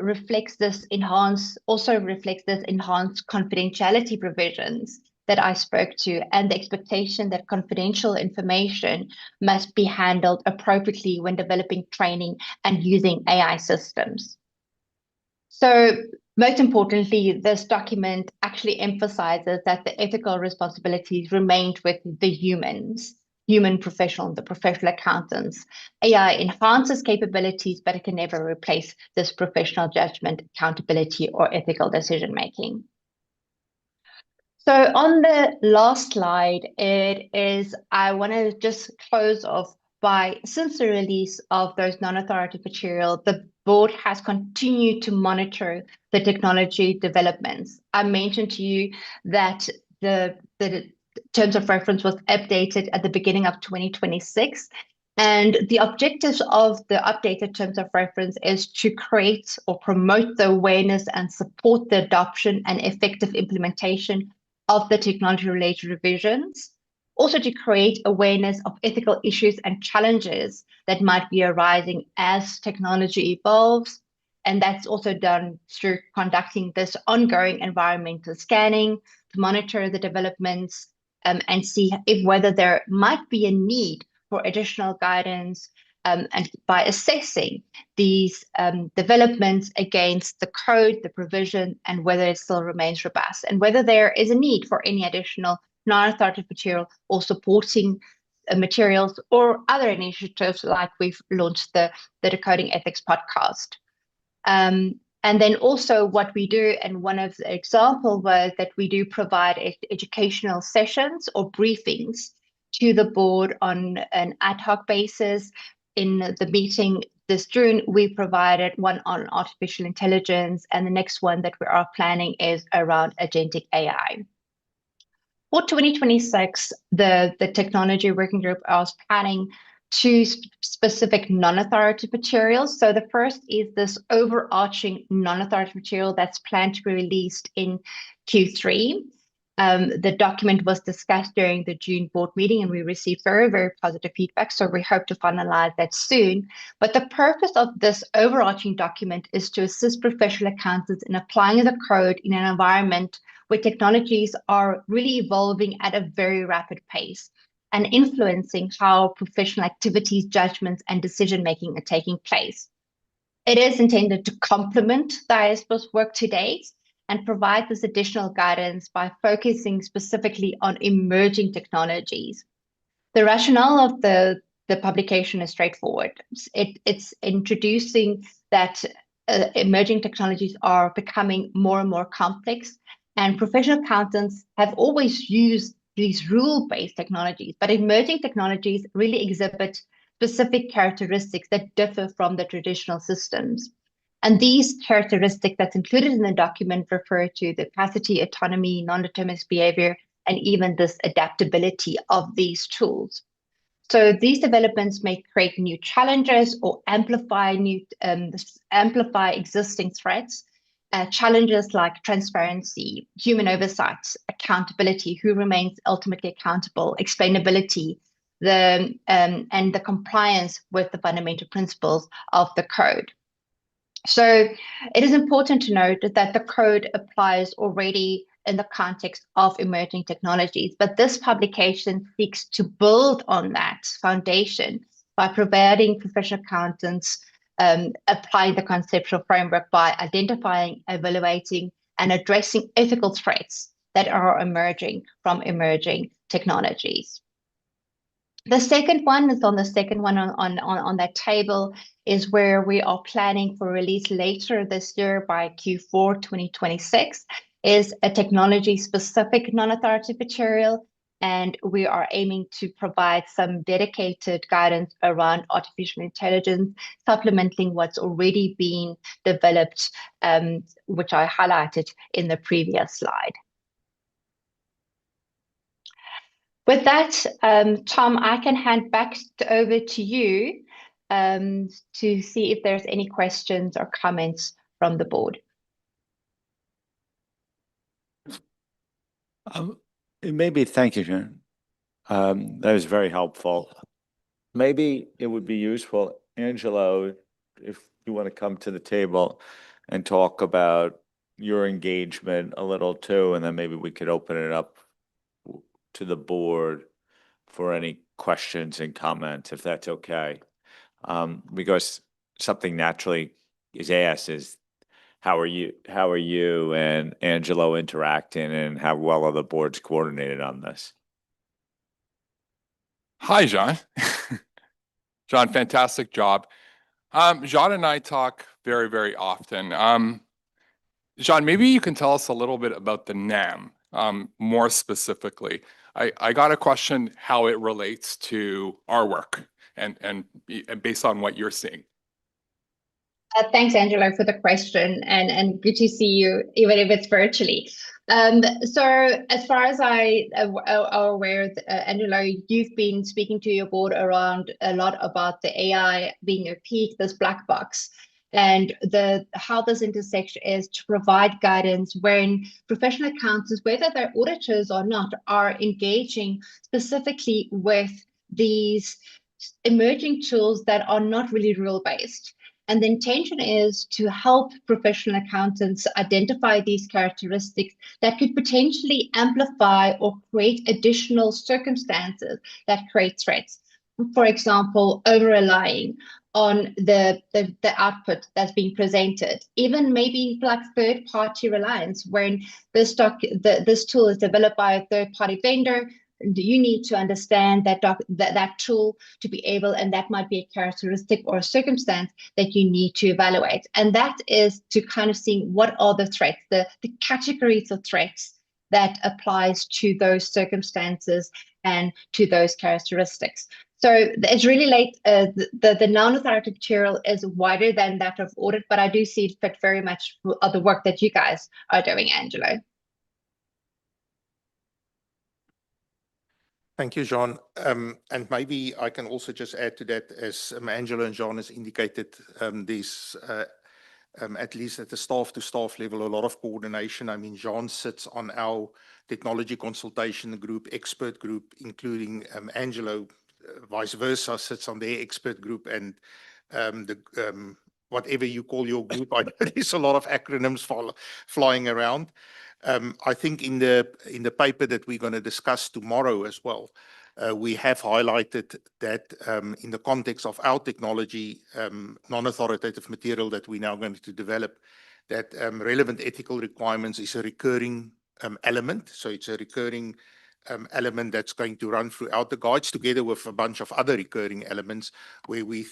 Speaker 15: also reflects this enhanced confidentiality provisions that I spoke to, and the expectation that confidential information must be handled appropriately when developing training and using AI systems. So most importantly, this document actually emphasizes that the ethical responsibilities remained with the human professional, the professional accountants. AI enhances capabilities, but it can never replace this professional judgment, accountability, or ethical decision-making. So on the last slide, I want to just close off by, since the release of those non-authoritative material, the board has continued to monitor the technology developments. I mentioned to you that the terms of reference was updated at the beginning of 2026. And the objectives of the updated terms of reference is to create or promote the awareness and support the adoption and effective implementation of the technology-related revisions, also to create awareness of ethical issues and challenges that might be arising as technology evolves. And that's also done through conducting this ongoing environmental scanning to monitor the developments and see whether there might be a need for additional guidance, and by assessing these developments against the code, the provision, and whether it still remains robust, and whether there is a need for any additional non-authoritative material or supporting materials or other initiatives like we've launched the Decoding Ethics podcast. And then also what we do, and one of the examples was that we do provide educational sessions or briefings to the board on an ad hoc basis. In the meeting this June, we provided one on artificial intelligence, and the next one that we are planning is around agentic AI. For 2026, the Technology Working Group is planning 2 specific non-authoritative materials. So the first is this overarching non-authoritative material that's planned to be released in Q3. The document was discussed during the June board meeting, and we received very, very positive feedback. So we hope to finalize that soon. But the purpose of this overarching document is to assist professional accountants in applying the code in an environment where technologies are really evolving at a very rapid pace and influencing how professional activities, judgments, and decision-making are taking place. It is intended to complement the IAASB's work to date and provide this additional guidance by focusing specifically on emerging technologies. The rationale of the publication is straightforward. It's introducing that emerging technologies are becoming more and more complex, and professional accountants have always used these rule-based technologies, but emerging technologies really exhibit specific characteristics that differ from the traditional systems. And these characteristics that's included in the document refer to the capacity, autonomy, non-deterministic behavior, and even this adaptability of these tools. So these developments may create new challenges or amplify existing threats. Challenges like transparency, human oversight, accountability, who remains ultimately accountable, explainability, and the compliance with the fundamental principles of the code. So it is important to note that the code applies already in the context of emerging technologies, but this publication seeks to build on that foundation by providing professional accountants applying the conceptual framework by identifying, evaluating, and addressing ethical threats that are emerging from emerging technologies. The second one is on the second one on that table is where we are planning for release later this year by Q4 2026 is a technology-specific non-authoritative material, and we are aiming to provide some dedicated guidance around artificial intelligence, supplementing what's already been developed, which I highlighted in the previous slide. With that, Tom, I can hand back over to you to see if there's any questions or comments from the board.
Speaker 1: Maybe, thank you, Jen. That was very helpful. Maybe it would be useful, Angelo, if you want to come to the table and talk about your engagement a little too, and then maybe we could open it up to the board for any questions and comments, if that's okay. Because something naturally is asked is, how are you and Angelo interacting, and how well are the boards coordinated on this?
Speaker 18: Hi, Jean. Jean, fantastic job. Jean and I talk very, very often. Jean, maybe you can tell us a little bit about the NAM, more specifically. I got a question how it relates to our work and based on what you're seeing.
Speaker 15: Thanks, Angelo, for the question, and good to see you, even if it's virtually. So as far as I are aware, Angelo, you've been speaking to your board around a lot about the AI being opaque, this black box, and how this intersection is to provide guidance when professional accountants, whether they're auditors or not, are engaging specifically with these emerging tools that are not really rule-based. And the intention is to help professional accountants identify these characteristics that could potentially amplify or create additional circumstances that create threats. For example, over-relying on the output that's being presented, even maybe like third-party reliance, when this tool is developed by a third-party vendor. You need to understand that tool to be able, and that might be a characteristic or a circumstance that you need to evaluate. And that is to kind of see what are the threats, the categories of threats that applies to those circumstances and to those characteristics. So it's really late. The non-authoritative material is wider than that of audit, but I do see it fit very much for the work that you guys are doing, Angelo.
Speaker 4: Thank you, Jean. And maybe I can also just add to that, as Angelo and Jean has indicated, there's at least at the staff-to-staff level, a lot of coordination. I mean, Jean sits on our technology consultation group, expert group, including Angelo, vice versa, sits on their expert group, and whatever you call your group, I know there's a lot of acronyms flying around. I think in the paper that we're going to discuss tomorrow as well, we have highlighted that in the context of our technology, non-authoritative material that we're now going to develop, that relevant ethical requirements is a recurring element. So it's a recurring element that's going to run throughout the guides, together with a bunch of other recurring elements where we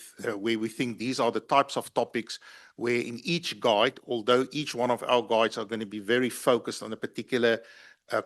Speaker 4: think these are the types of topics where in each guide, although each one of our guides are going to be very focused on a particular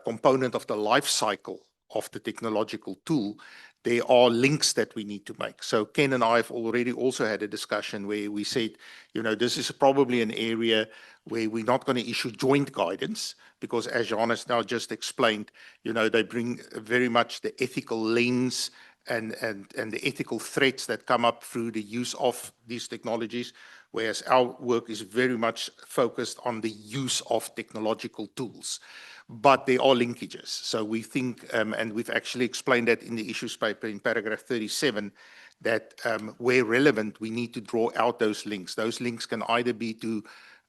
Speaker 4: component of the life cycle of the technological tool, there are links that we need to make. So Ken and I have already also had a discussion where we said, this is probably an area where we're not going to issue joint guidance, because as Jean has now just explained, they bring very much the ethical lens and the ethical threats that come up through the use of these technologies, whereas our work is very much focused on the use of technological tools. But there are linkages. So we think, and we've actually explained that in the issues paper in paragraph 37, that where relevant, we need to draw out those links. Those links can either be to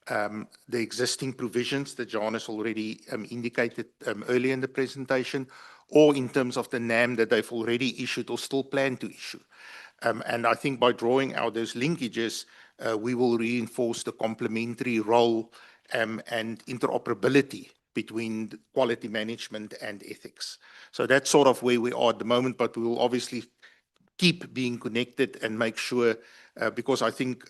Speaker 4: the existing provisions that John has already indicated earlier in the presentation, or in terms of the NAM that they've already issued or still plan to issue. And I think by drawing out those linkages, we will reinforce the complementary role and interoperability between quality management and ethics. So that's sort of where we are at the moment, but we will obviously keep being connected and make sure, because I think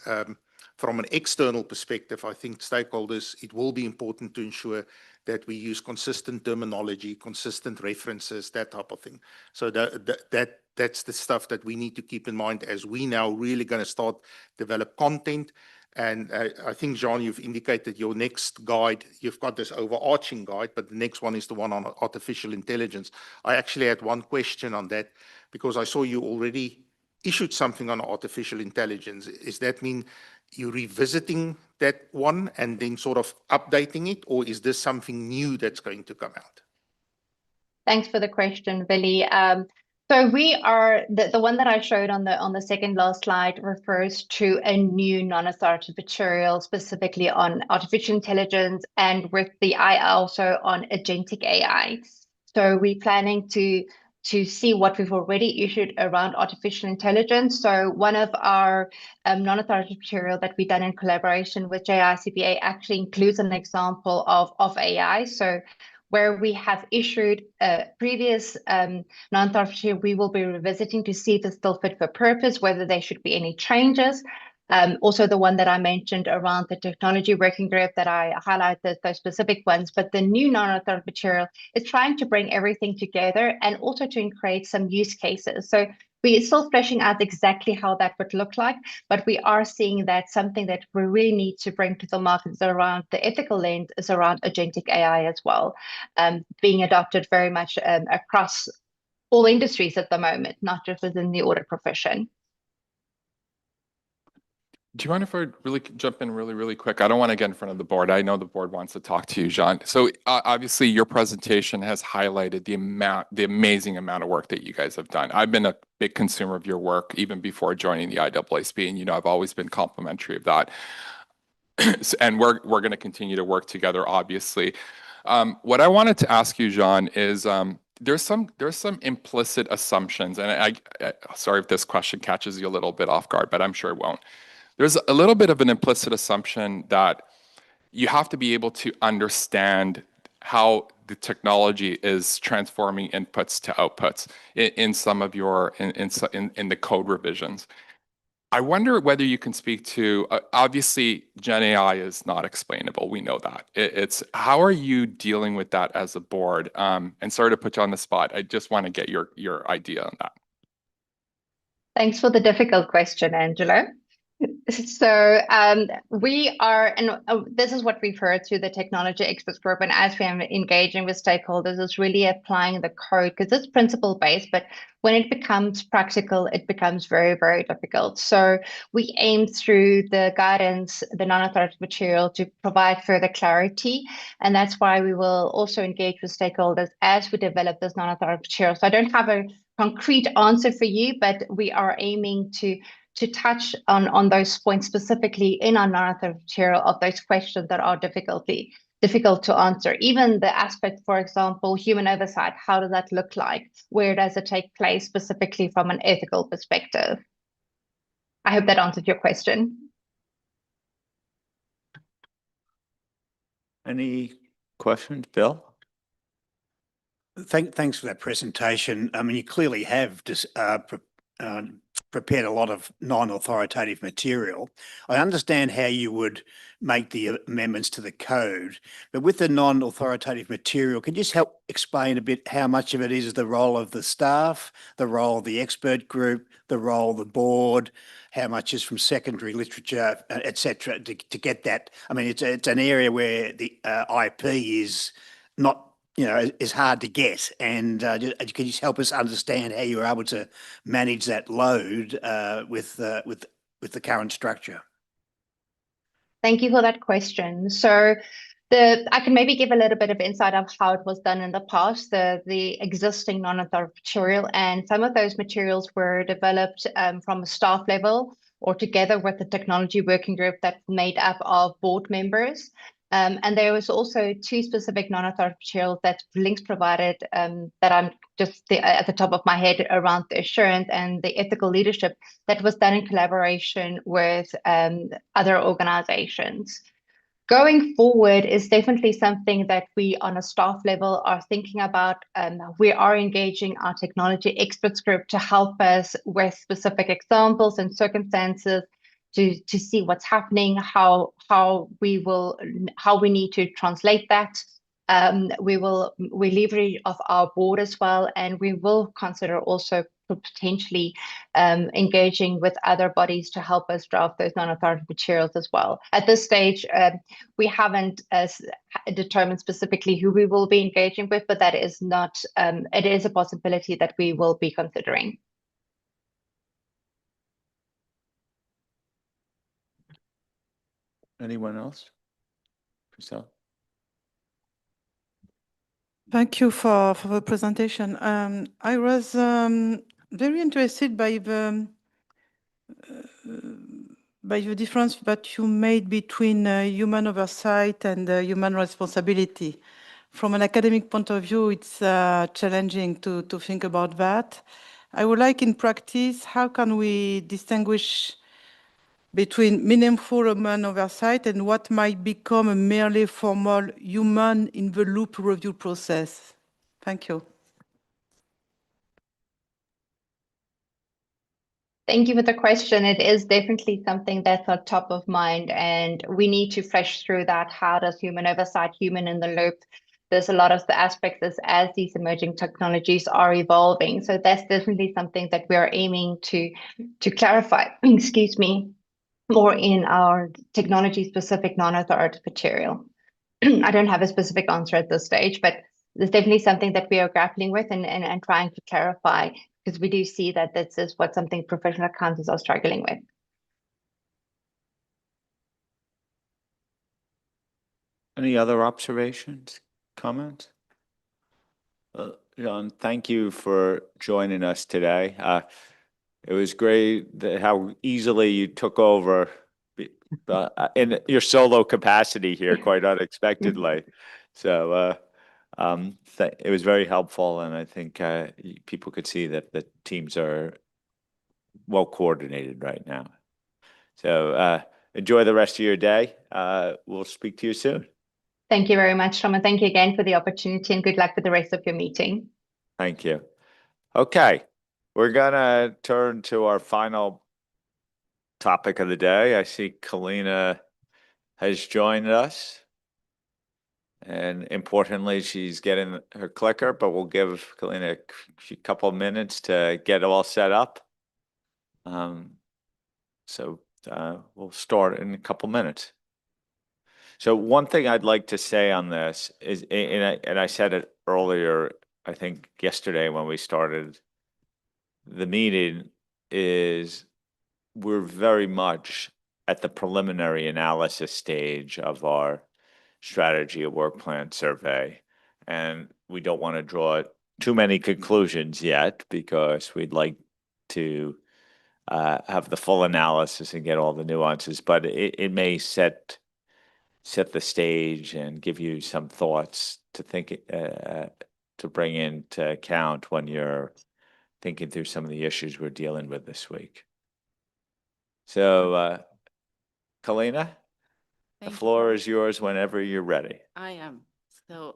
Speaker 4: from an external perspective, I think stakeholders, it will be important to ensure that we use consistent terminology, consistent references, that type of thing. So that's the stuff that we need to keep in mind as we now really going to start develop content. And I think, Jean, you've indicated your next guide, you've got this overarching guide, but the next one is the one on artificial intelligence. I actually had one question on that because I saw you already issued something on artificial intelligence. Does that mean you're revisiting that one and then sort of updating it, or is this something new that's going to come out?
Speaker 15: Thanks for the question, Billy. So we are the one that I showed on the second last slide refers to a new non-authoritative material specifically on artificial intelligence, and with the eye also on agentic AI. So we're planning to see what we've already issued around artificial intelligence. So one of our non-authoritative material that we've done in collaboration with IAASB actually includes an example of AI. So where we have issued a previous non-authoritative, we will be revisiting to see if it's still fit for purpose, whether there should be any changes. Also the one that I mentioned around the technology working group that I highlighted, those specific ones, but the new non-authoritative material is trying to bring everything together and also to create some use cases. So we are still fleshing out exactly how that would look like, but we are seeing that something that we really need to bring to the market is around the ethical lens, is around agentic AI as well, being adopted very much across all industries at the moment, not just within the audit profession.
Speaker 18: Do you mind if I really jump in really quick? I don't want to get in front of the board. I know the board wants to talk to you, Jean. So obviously your presentation has highlighted the amazing amount of work that you guys have done. I've been a big consumer of your work even before joining the IAASB, and I've always been complimentary of that. And we're going to continue to work together, obviously. What I wanted to ask you, Jean, is there's some implicit assumptions, and I sorry if this question catches you a little bit off guard, but I'm sure it won't. There's a little bit of an implicit assumption that you have to be able to understand how the technology is transforming inputs to outputs in some of your in the code revisions. I wonder whether you can speak to obviously Gen AI is not explainable. We know that. It's how are you dealing with that as a board? And sorry to put you on the spot. I just want to get your idea on that.
Speaker 15: Thanks for the difficult question, Angelo. So we are, and this is what we've heard through the technology experts group, and as we are engaging with stakeholders, is really applying the code, because it's principle based, but when it becomes practical, it becomes very, very difficult. So we aim through the guidance, the non-authoritative material, to provide further clarity, and that's why we will also engage with stakeholders as we develop this non-authoritative material. So I don't have a concrete answer for you, but we are aiming to touch on those points specifically in our non-authoritative material of those questions that are difficult to answer. Even the aspect, for example, human oversight, how does that look like? Where does it take place specifically from an ethical perspective? I hope that answered your question.
Speaker 1: Any questions, Bill?
Speaker 3: Thanks for that presentation. I mean, you clearly have just prepared a lot of non-authoritative material. I understand how you would make the amendments to the code, but with the non-authoritative material, can you just help explain a bit how much of it is the role of the staff, the role of the expert group, the role of the board, how much is from secondary literature, et cetera, to get that? I mean, it's an area where the IP is not, is hard to get. And can you just help us understand how you were able to manage that load with the current structure?
Speaker 15: Thank you for that question. So I can maybe give a little bit of insight of how it was done in the past, the existing non-authoritative material, and some of those materials were developed from a staff level or together with the technology working group that's made up of board members. And there was also two specific non-authoritative materials that links provided that I'm just at the top of my head around the assurance and the ethical leadership that was done in collaboration with other organizations. Going forward is definitely something that we on a staff level are thinking about. We are engaging our technology experts group to help us with specific examples and circumstances to see what's happening, how we need to translate that. We leverage off our board as well, and we will consider also potentially engaging with other bodies to help us draft those non-authoritative materials as well. At this stage, we haven't determined specifically who we will be engaging with, but that is not, it is a possibility that we will be considering.
Speaker 1: Anyone else? Priscilla?
Speaker 9: Thank you for the presentation. I was very interested by the difference that you made between human oversight and human responsibility. From an academic point of view, it's challenging to think about that. I would like in practice, how can we distinguish between meaningful human oversight and what might become a merely formal human in the loop review process? Thank you.
Speaker 15: Thank you for the question. It is definitely something that's on top of mind, and we need to flesh through that. How does human oversight, human in the loop? There's a lot of the aspects as these emerging technologies are evolving. So that's definitely something that we are aiming to clarify, excuse me, more in our technology-specific non-authoritative material. I don't have a specific answer at this stage, but there's definitely something that we are grappling with and trying to clarify, because we do see that this is what something professional accountants are struggling with.
Speaker 1: Any other observations, comments? John, thank you for joining us today. It was great how easily you took over in your solo capacity here, quite unexpectedly. So it was very helpful, and I think people could see that the teams are well coordinated right now. So enjoy the rest of your day. We'll speak to you soon.
Speaker 15: Thank you very much, Tom, and thank you again for the opportunity, and good luck with the rest of your meeting.
Speaker 1: Thank you. Okay, we're gonna turn to our final topic of the day. I see Kalina has joined us. And importantly, she's getting her clicker, but we'll give Kalina a couple of minutes to get it all set up. So we'll start in a couple minutes. So one thing I'd like to say on this is, and I said it earlier, I think yesterday when we started the meeting, is we're very much at the preliminary analysis stage of our strategy of work plan survey. And we don't want to draw too many conclusions yet, because we'd like to have the full analysis and get all the nuances, but it may set the stage and give you some thoughts to think to bring into account when you're thinking through some of the issues we're dealing with this week. So, Kalina, the floor is yours whenever you're ready.
Speaker 5: I am. So,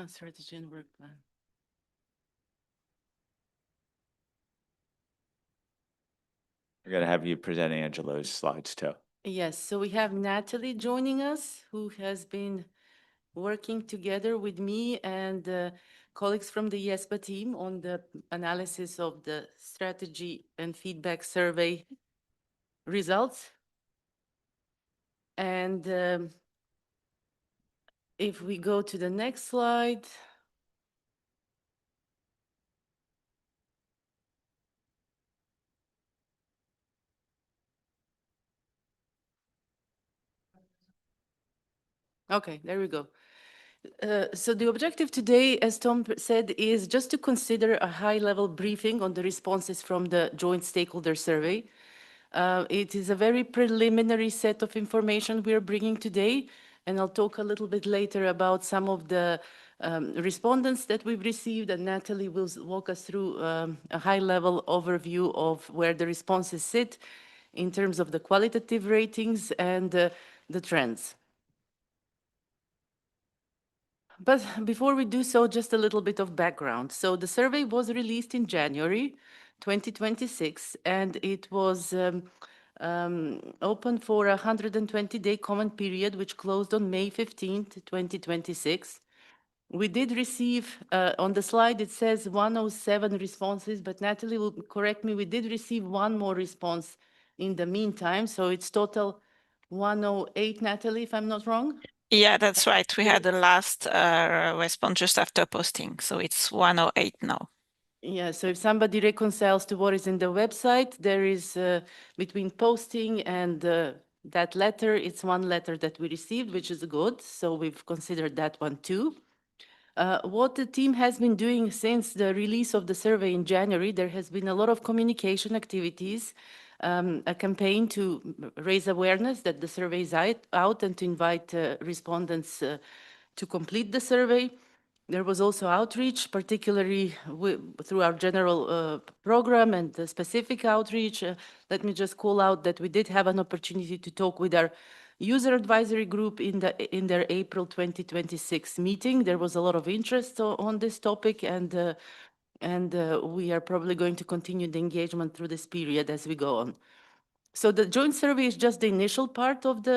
Speaker 5: strategy and work plan.
Speaker 1: We're going to have you present Angelo's slides too.
Speaker 5: Yes, so we have Natalie joining us, who has been working together with me and colleagues from the IAASB team on the analysis of the strategy and feedback survey results. And if we go to the next slide. Okay, there we go. So the objective today, as Tom said, is just to consider a high-level briefing on the responses from the joint stakeholder survey. It is a very preliminary set of information we are bringing today, and I'll talk a little bit later about some of the respondents that we've received, and Natalie will walk us through a high-level overview of where the responses sit in terms of the qualitative ratings and the trends. But before we do so, just a little bit of background. So the survey was released in January 2026, and it was open for a 120-day comment period, which closed on May 15th, 2026. We did receive, on the slide, it says 107 responses, but Natalie will correct me, we did receive one more response in the meantime, so it's total 108, Natalie, if I'm not wrong?
Speaker 20: Yeah, that's right. We had the last response just after posting, so it's 108 now.
Speaker 5: Yeah, so if somebody reconciles to what is in the website, there is between posting and that letter, it's one letter that we received, which is good. So we've considered that one too. What the team has been doing since the release of the survey in January, there has been a lot of communication activities, a campaign to raise awareness that the survey is out and to invite respondents to complete the survey. There was also outreach, particularly through our general program and the specific outreach. Let me just call out that we did have an opportunity to talk with our user advisory group in their April 2026 meeting. There was a lot of interest on this topic, and we are probably going to continue the engagement through this period as we go on. So the joint survey is just the initial part of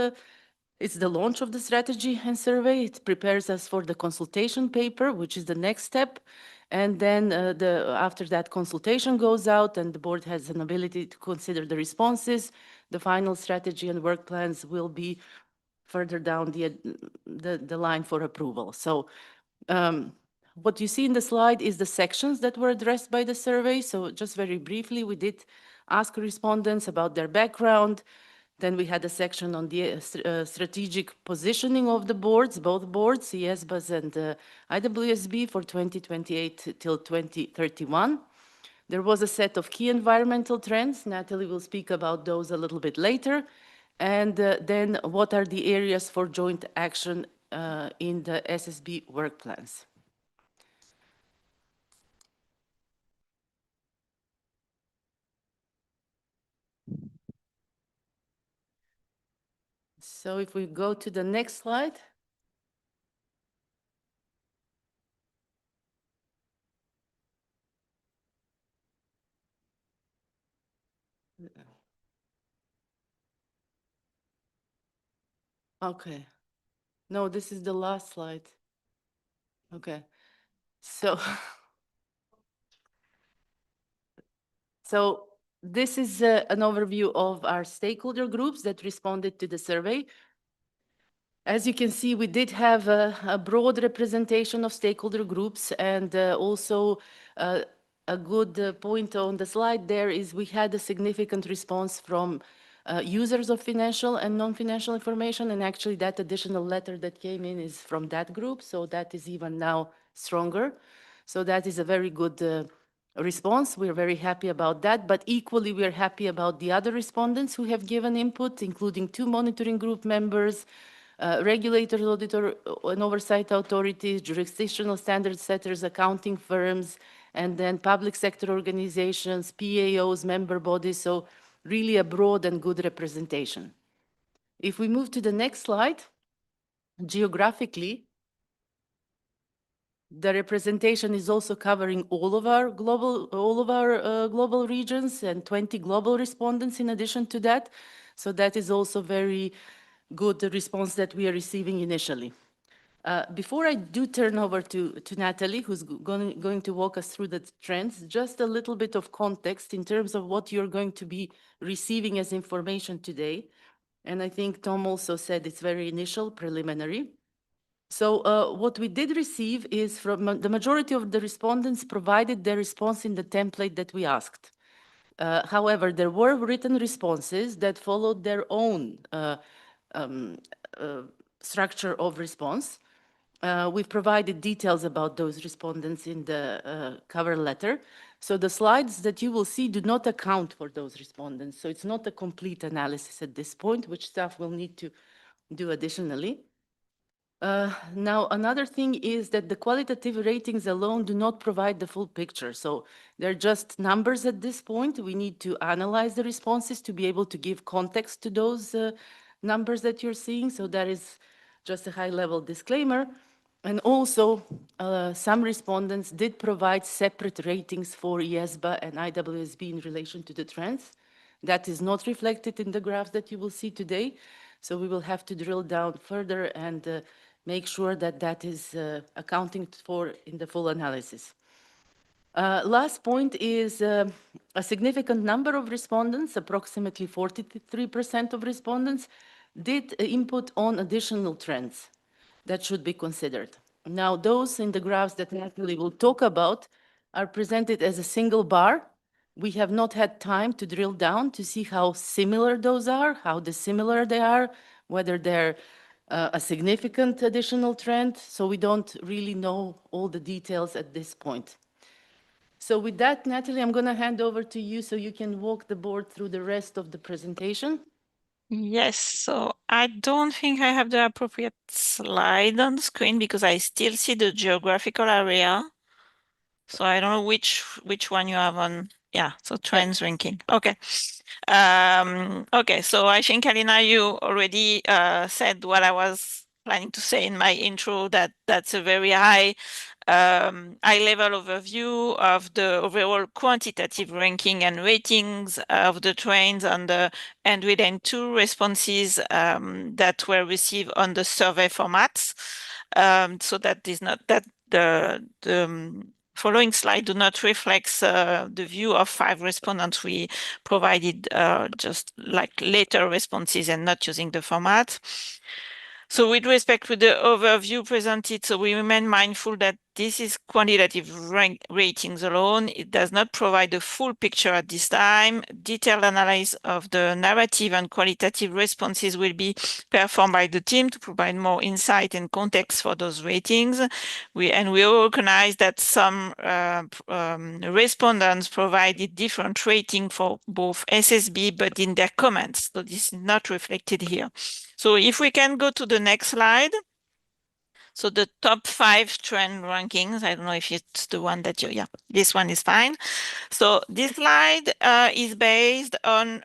Speaker 5: it's the launch of the strategy and survey. It prepares us for the consultation paper, which is the next step. And then after that consultation goes out and the board has an ability to consider the responses, the final strategy and work plans will be further down the line for approval. So what you see in the slide is the sections that were addressed by the survey. So just very briefly, we did ask respondents about their background. Then we had a section on the strategic positioning of the boards, both boards, IAASB and IAASB for 2028 till 2031. There was a set of key environmental trends. Natalie will speak about those a little bit later. And then what are the areas for joint action in the SSB work plans? So if we go to the next slide. Okay. No, this is the last slide. Okay. So, so this is an overview of our stakeholder groups that responded to the survey. As you can see, we did have a broad representation of stakeholder groups, and also a good point on the slide there is we had a significant response from users of financial and non-financial information, and actually that additional letter that came in is from that group, so that is even now stronger. So that is a very good response. We're very happy about that, but equally we're happy about the other respondents who have given input, including 2 monitoring group members, regulators, auditor and oversight authorities, jurisdictional standard setters, accounting firms, and then public sector organizations, PAOs, member bodies, so really a broad and good representation. If we move to the next slide, geographically, the representation is also covering all of our global regions and 20 global respondents in addition to that. So that is also very good response that we are receiving initially. Before I do turn over to Natalie, who's going to walk us through the trends, just a little bit of context in terms of what you're going to be receiving as information today. And I think Tom also said it's very initial, preliminary. So what we did receive is from the majority of the respondents provided their response in the template that we asked. However, there were written responses that followed their own structure of response. We've provided details about those respondents in the cover letter. So the slides that you will see do not account for those respondents. So it's not a complete analysis at this point, which staff will need to do additionally. Now, another thing is that the qualitative ratings alone do not provide the full picture. So they're just numbers at this point. We need to analyze the responses to be able to give context to those numbers that you're seeing. So that is just a high-level disclaimer. And also, some respondents did provide separate ratings for IASB and IAASB in relation to the trends. That is not reflected in the graphs that you will see today. So we will have to drill down further and make sure that that is accounting for in the full analysis. Last point is a significant number of respondents, approximately 43% of respondents, did input on additional trends that should be considered. Now, those in the graphs that Natalie will talk about are presented as a single bar. We have not had time to drill down to see how similar those are, how dissimilar they are, whether they're a significant additional trend. So we don't really know all the details at this point. So with that, Natalie, I'm going to hand over to you so you can walk the board through the rest of the presentation.
Speaker 20: Yes, so I don't think I have the appropriate slide on the screen because I still see the geographical area. So I don't know which one you have on. Yeah, so trends ranking. Okay. Okay, so I think, Alina, you already said what I was planning to say in my intro, that that's a very high-level overview of the overall quantitative ranking and ratings of the trains and within 2 responses that were received on the survey formats. So that is not that the following slide do not reflect the view of 5 respondents. We provided just like later responses and not using the format. So with respect to the overview presented, so we remain mindful that this is quantitative ratings alone. It does not provide a full picture at this time. Detailed analysis of the narrative and qualitative responses will be performed by the team to provide more insight and context for those ratings. We recognize that some respondents provided different rating for both SSB, but in their comments. So this is not reflected here. So if we can go to the next slide. So the top 5 trend rankings, I don't know if it's the one that yeah, this one is fine. So this slide is based on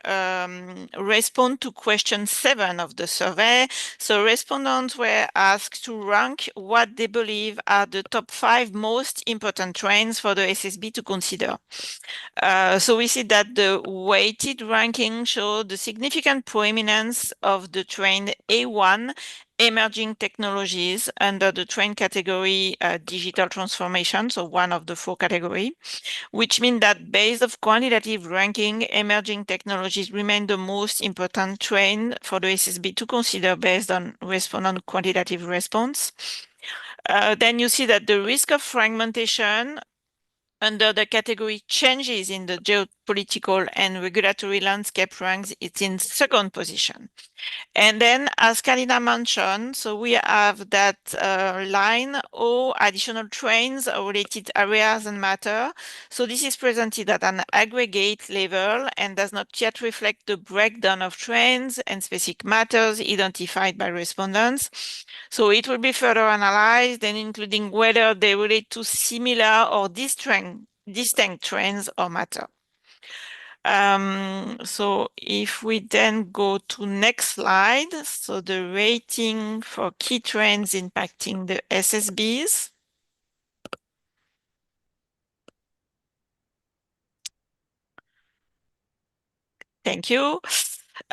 Speaker 20: response to question 7 of the survey. So respondents were asked to rank what they believe are the top 5 most important trends for the SSB to consider. So we see that the weighted ranking showed the significant prominence of the trend A1, emerging technologies, under the trend category digital transformation, so one of the 4 categories, which means that based on quantitative ranking, emerging technologies remain the most important trend for the SSB to consider based on respondent quantitative response. Then you see that the risk of fragmentation under the category changes in the geopolitical and regulatory landscape ranks, it's in 2nd position. And then, as Kalina mentioned, so we have that line, all additional trends related areas and matter. So this is presented at an aggregate level and does not yet reflect the breakdown of trends and specific matters identified by respondents. So it will be further analyzed and including whether they relate to similar or distinct trends or matter. So if we then go to next slide, so the rating for key trends impacting the SSBs. Thank you.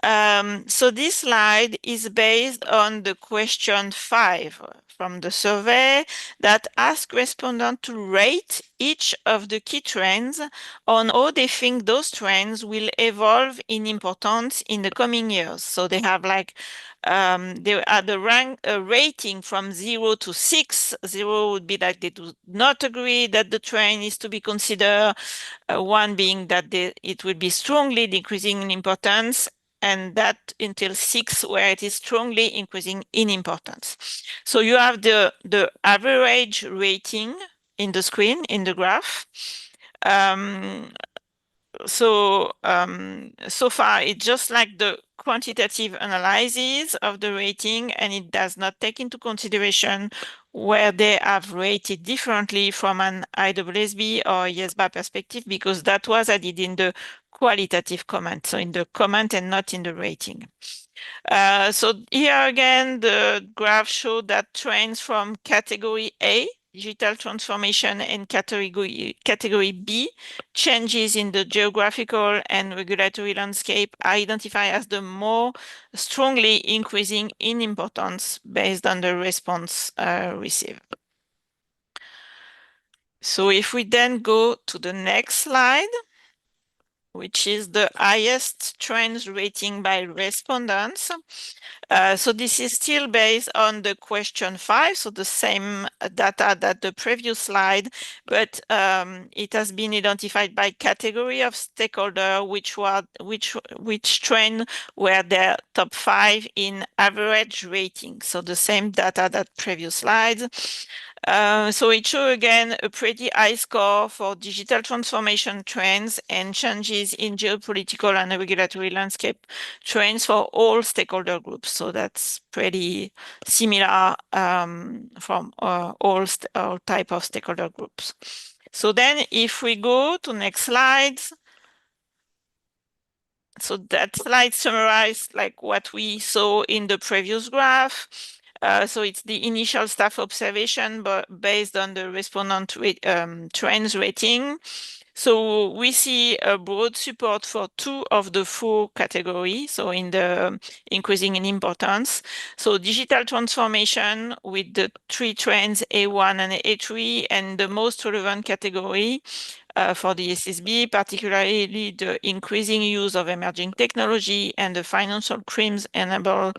Speaker 20: So this slide is based on the question 5 from the survey that asked respondents to rate each of the key trends on how they think those trends will evolve in importance in the coming years. So they have like they are the rating from 0 to 6. 0 would be like they do not agree that the trend is to be considered. 1 being that it will be strongly decreasing in importance, and that until 6, where it is strongly increasing in importance. So you have the average rating in the screen, in the graph. So far, it's just like the quantitative analysis of the rating, and it does not take into consideration where they have rated differently from an IAASB or IASB perspective, because that was added in the qualitative comment, so in the comment and not in the rating. So here again, the graph showed that trends from category A, digital transformation, and category B, changes in the geographical and regulatory landscape, are identified as the more strongly increasing in importance based on the response received. So if we then go to the next slide, which is the highest trends rating by respondents. So this is still based on the question 5, so the same data that the previous slide, but it has been identified by category of stakeholder, which trend were their top 5 in average rating. So the same data that previous slides. So it shows again a pretty high score for digital transformation trends and changes in geopolitical and regulatory landscape trends for all stakeholder groups. So that's pretty similar from all type of stakeholder groups. So then if we go to next slides, so that slide summarized like what we saw in the previous graph. So it's the initial staff observation, but based on the respondent trends rating. So we see a broad support for 2 of the 4 categories, so in the increasing in importance. So digital transformation with the 3 trends A1 and A3, and the most relevant category for the IAASB, particularly the increasing use of emerging technology and the financial crimes enabled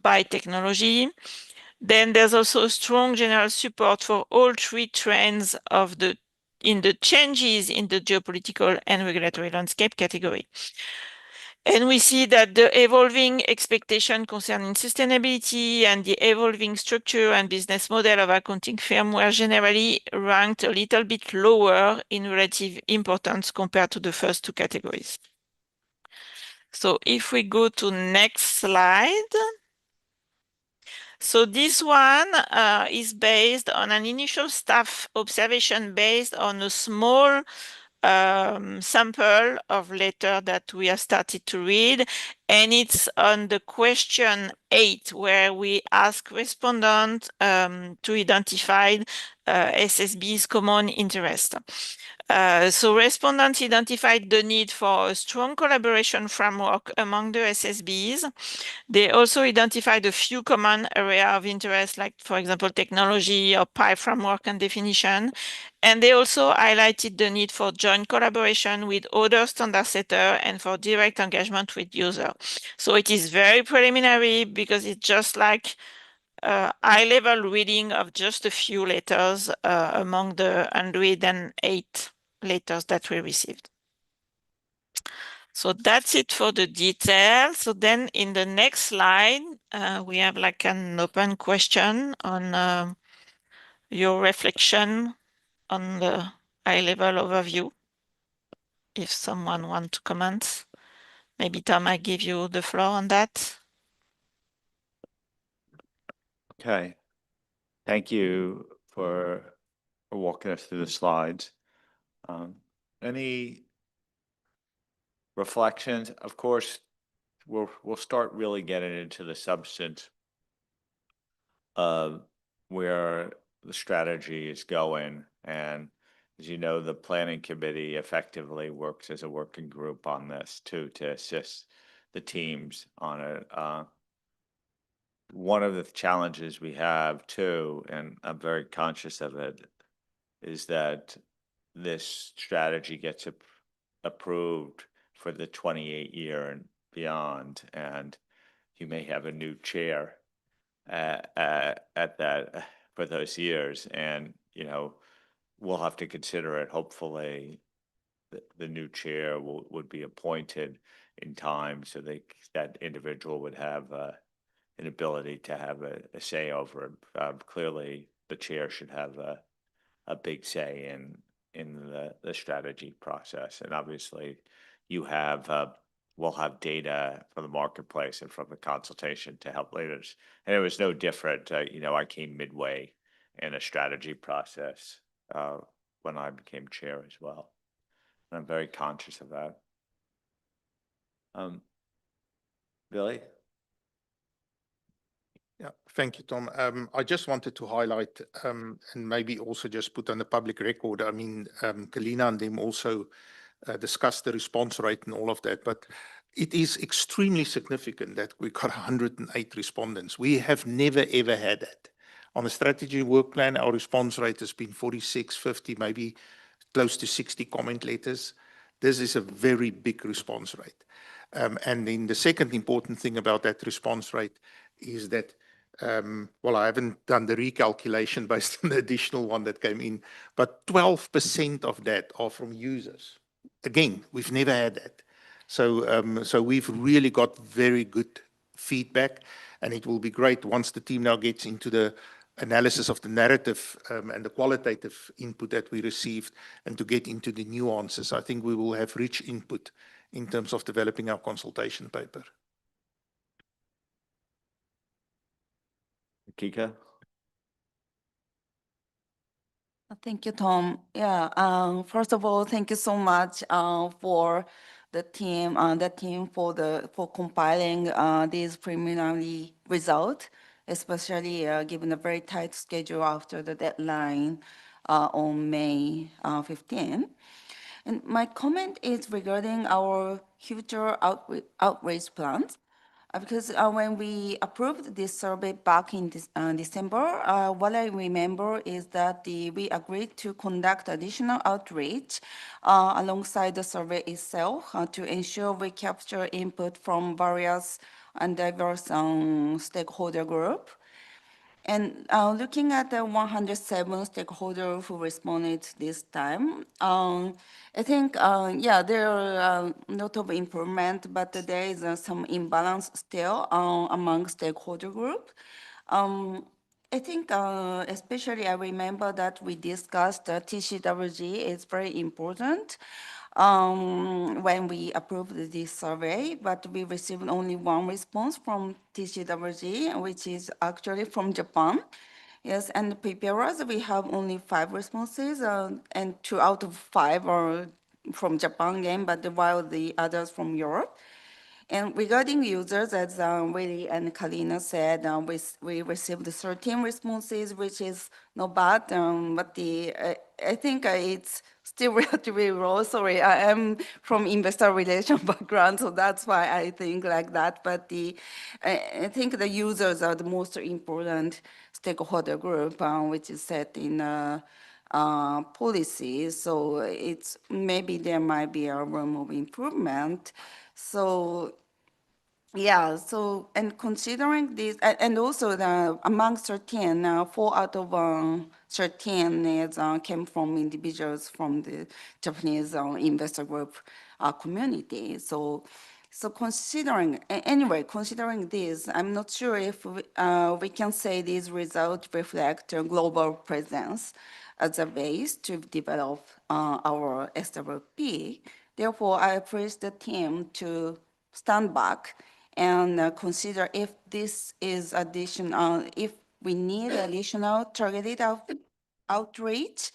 Speaker 20: by technology. Then there's also strong general support for all 3 trends in the changes in the geopolitical and regulatory landscape category. And we see that the evolving expectation concerning sustainability and the evolving structure and business model of accounting firm were generally ranked a little bit lower in relative importance compared to the first 2 categories. So if we go to next slide. So this one is based on an initial staff observation based on a small sample of letter that we have started to read, and it's on the question 8, where we ask respondents to identify SSB's common interest. So respondents identified the need for a strong collaboration framework among the SSBs. They also identified a few common areas of interest, like, for example, technology or PI framework and definition. And they also highlighted the need for joint collaboration with other standard setters and for direct engagement with users. So it is very preliminary because it's just like a high-level reading of just a few letters among the 108 letters that we received. So that's it for the details. So then in the next slide, we have like an open question on your reflection on the high-level overview. If someone wants to comment, maybe Tom, I give you the floor on that.
Speaker 1: Okay. Thank you for walking us through the slides. Any reflections? Of course, we'll start really getting into the substance of where the strategy is going. And as you know, the planning committee effectively works as a working group on this too, to assist the teams on it. One of the challenges we have too, and I'm very conscious of it, is that this strategy gets approved for the 28 year and beyond, and you may have a new chair at that for those years, and we'll have to consider it. Hopefully, the new chair would be appointed in time, so that individual would have an ability to have a say over it. Clearly, the chair should have a big say in the strategy process, and obviously, you have will have data from the marketplace and from the consultation to help leaders. And it was no different. I came midway in a strategy process when I became chair as well. And I'm very conscious of that. Billy?
Speaker 4: Yeah, thank you, Tom. I just wanted to highlight and maybe also just put on the public record. I mean, Kalina and them also discussed the response rate and all of that, but it is extremely significant that we got 108 respondents. We have never, ever had that. On the strategy work plan, our response rate has been 46, 50, maybe close to 60 comment letters. This is a very big response rate. And then the second important thing about that response rate is that, well, I haven't done the recalculation based on the additional one that came in, but 12% of that are from users. Again, we've never had that. So we've really got very good feedback, and it will be great once the team now gets into the analysis of the narrative and the qualitative input that we received, and to get into the nuances. I think we will have rich input in terms of developing our consultation paper.
Speaker 1: Kika?
Speaker 19: Thank you, Tom. Yeah, first of all, thank you so much for the team for compiling these preliminary results, especially given the very tight schedule after the deadline on May 15. And my comment is regarding our future outreach plans. Because when we approved this survey back in December, what I remember is that we agreed to conduct additional outreach alongside the survey itself to ensure we capture input from various and diverse stakeholder groups. And looking at the 107 stakeholders who responded this time, I think, yeah, there are notable improvement, but there is some imbalance still among stakeholder group. I think especially I remember that we discussed TCWG is very important when we approved this survey, but we received only one response from TCWG, which is actually from Japan. Yes, and preparers, we have only 5 responses, and 2 out of 5 are from Japan again, but while the others from Europe. And regarding users, as Willie and Kalina said, we received 13 responses, which is not bad, but I think it's still relatively low. Sorry, I am from investor relation background, so that's why I think like that. But I think the users are the most important stakeholder group, which is set in policy. So it's maybe there might be a room of improvement. So yeah, so, and considering this, and also among 13, 4 out of 13 came from individuals from the Japanese investor group community. So considering, anyway, considering this, I'm not sure if we can say these results reflect a global presence as a base to develop our SWP. Therefore, I appraise the team to stand back and consider if this is additional, if we need additional targeted outreach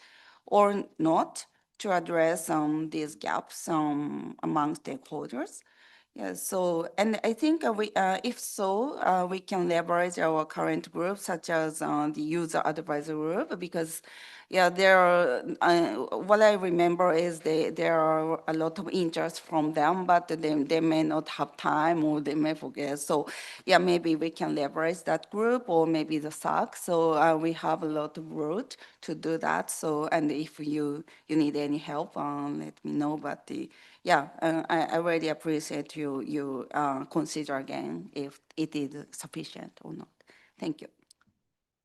Speaker 19: or not to address these gaps among stakeholders. Yeah, so, and I think if so, we can leverage our current groups, such as the user advisor group, because yeah, there are, what I remember is there are a lot of interest from them, but they may not have time or they may forget. So yeah, maybe we can leverage that group or maybe the SAC. So we have a lot of route to do that. So, and if you need any help, let me know. But yeah, I really appreciate you consider again if it is sufficient or not. Thank you.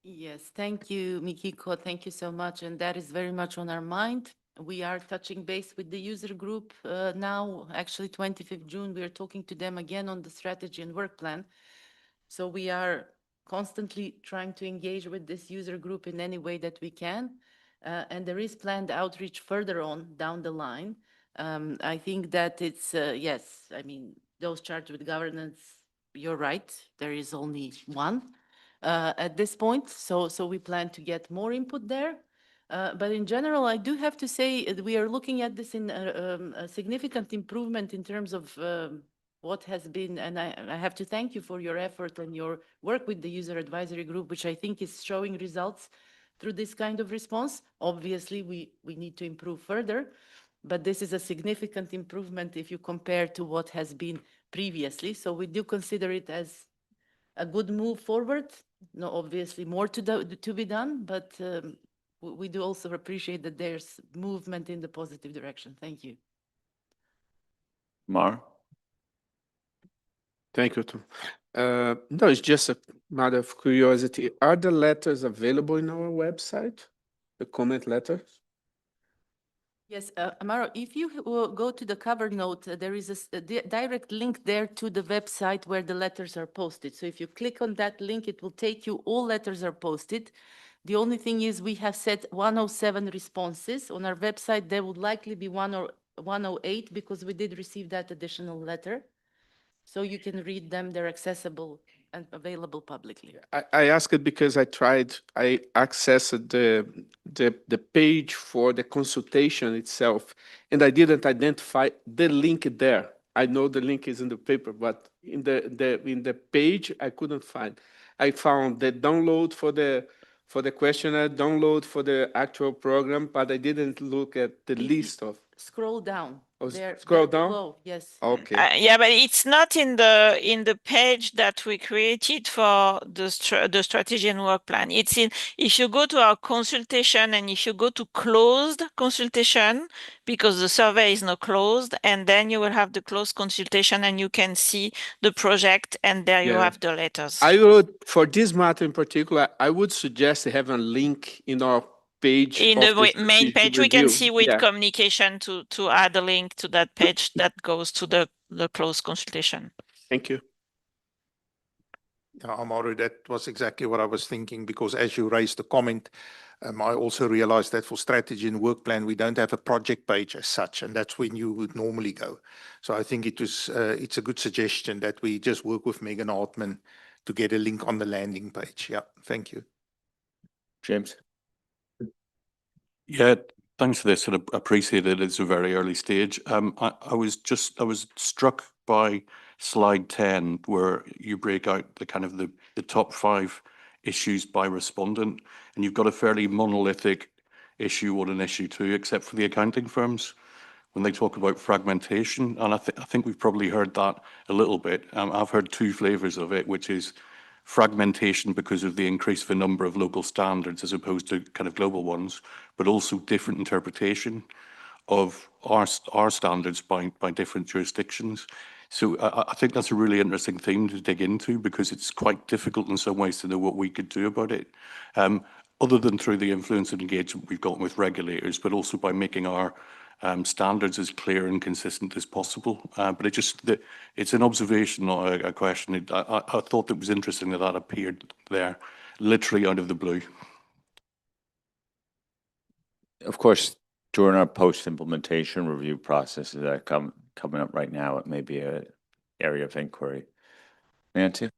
Speaker 5: Yes, thank you, Mikiko. Thank you so much. And that is very much on our mind. We are touching base with the user group now. Actually, 25th June, we are talking to them again on the strategy and work plan. So we are constantly trying to engage with this user group in any way that we can. And there is planned outreach further on down the line. I think that it's, yes, I mean, those charged with governance, you're right, there is only one at this point. So we plan to get more input there. But in general, I do have to say we are looking at this in a significant improvement in terms of what has been, and I have to thank you for your effort and your work with the user advisory group, which I think is showing results through this kind of response. Obviously, we need to improve further, but this is a significant improvement if you compare to what has been previously. So we do consider it as a good move forward. No, obviously more to be done, but we do also appreciate that there's movement in the positive direction. Thank you.
Speaker 1: Mar?
Speaker 14: Thank you, Tom. No, it's just a matter of curiosity. Are the letters available in our website? The comment letters?
Speaker 5: Yes, Amaro, if you will go to the cover note, there is a direct link there to the website where the letters are posted. So if you click on that link, it will take you, all letters are posted. The only thing is we have set 107 responses. On our website, there would likely be 108 because we did receive that additional letter. So you can read them, they're accessible and available publicly.
Speaker 14: I ask it because I accessed the page for the consultation itself, and I didn't identify the link there. I know the link is in the paper, but in the page I couldn't find. I found the download for the questionnaire, download for the actual program, but I didn't look at the list of.
Speaker 5: Scroll down.
Speaker 14: Oh,
Speaker 5: There,
Speaker 14: scroll
Speaker 5: there
Speaker 14: down?
Speaker 5: below, yes.
Speaker 14: Okay.
Speaker 20: Yeah, but it's not in the page that we created for the strategy and work plan. It's in, if you go to our consultation and if you go to closed consultation, because the survey is now closed, and then you will have the closed consultation and you can see the project and there you
Speaker 14: Yeah.
Speaker 20: have the letters.
Speaker 14: I would, for this matter in particular, I would suggest to have a link in our page.
Speaker 20: In
Speaker 14: of
Speaker 20: the main
Speaker 14: strategic
Speaker 20: page, we can
Speaker 14: review.
Speaker 20: see with
Speaker 14: Yeah.
Speaker 20: communication to add a link to that page that goes to the closed consultation.
Speaker 14: Thank you.
Speaker 4: Yeah, Amaru, that was exactly what I was thinking, because as you raised the comment, I also realized that for strategy and work plan, we don't have a project page as such, and that's when you would normally go. So I think it's a good suggestion that we just work with Megan Hartman to get a link on the landing page. Yeah, thank you.
Speaker 1: James?
Speaker 13: Yeah, thanks for this. I appreciate it. It's a very early stage. I was struck by slide 10, where you break out the kind of the top 5 issues by respondent, and you've got a fairly monolithic issue 1 and issue 2, except for the accounting firms when they talk about fragmentation. And I think we've probably heard that a little bit. I've heard 2 flavors of it, which is fragmentation because of the increase of a number of local standards as opposed to kind of global ones, but also different interpretation of our standards by different jurisdictions. So I think that's a really interesting theme to dig into, because it's quite difficult in some ways to know what we could do about it, other than through the influence and engagement we've got with regulators, but also by making our standards as clear and consistent as possible. But it's an observation, not a question. I thought it was interesting that appeared there, literally out of the blue.
Speaker 1: Of course, during our post-implementation review processes that are coming up right now, it may be an area of inquiry. Nancy?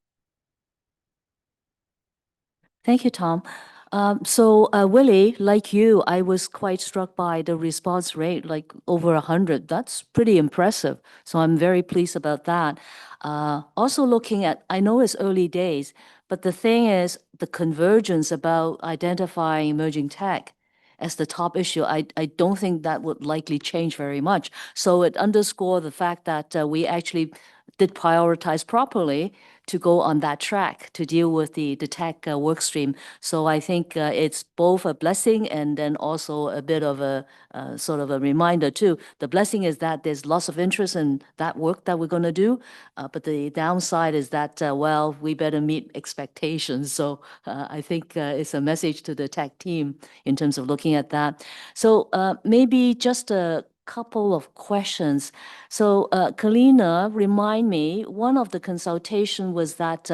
Speaker 10: Thank you, Tom. So Willie, like you, I was quite struck by the response rate, like over 100. That's pretty impressive. So I'm very pleased about that. Also looking at, I know it's early days, but the thing is the convergence about identifying emerging tech as the top issue, I don't think that would likely change very much. So it underscores the fact that we actually did prioritize properly to go on that track to deal with the tech work stream. So I think it's both a blessing and then also a bit of a sort of a reminder too. The blessing is that there's lots of interest in that work that we're going to do, but the downside is that, well, we better meet expectations. So I think it's a message to the tech team in terms of looking at that. So maybe just a couple of questions. So Kalina, remind me, one of the consultation was that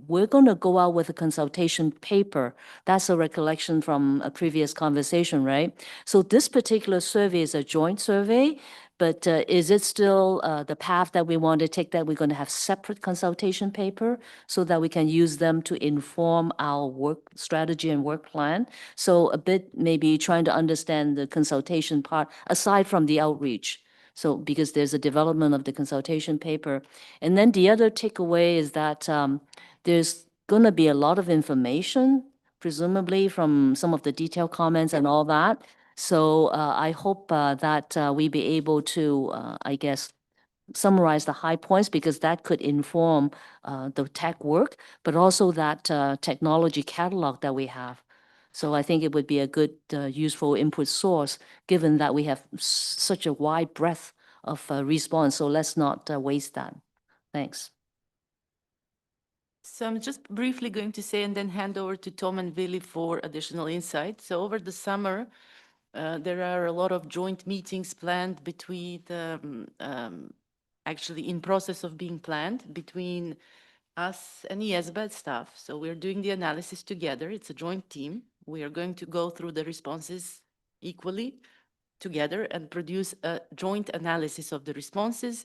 Speaker 10: we're going to go out with a consultation paper. That's a recollection from a previous conversation, right? So this particular survey is a joint survey, but is it still the path that we want to take, that we're going to have separate consultation paper so that we can use them to inform our work strategy and work plan? So a bit maybe trying to understand the consultation part aside from the outreach. So because there's a development of the consultation paper. And then the other takeaway is that there's going to be a lot of information, presumably from some of the detailed comments and all that. So I hope that we be able to, I guess, summarize the high points, because that could inform the tech work, but also that technology catalog that we have. So I think it would be a good, useful input source, given that we have such a wide breadth of response. So let's not waste that. Thanks.
Speaker 5: So I'm just briefly going to say and then hand over to Tom and Willy for additional insight. So over the summer, there are a lot of joint meetings planned between actually in process of being planned between us and IAASB staff. So we're doing the analysis together. It's a joint team. We are going to go through the responses equally together and produce a joint analysis of the responses,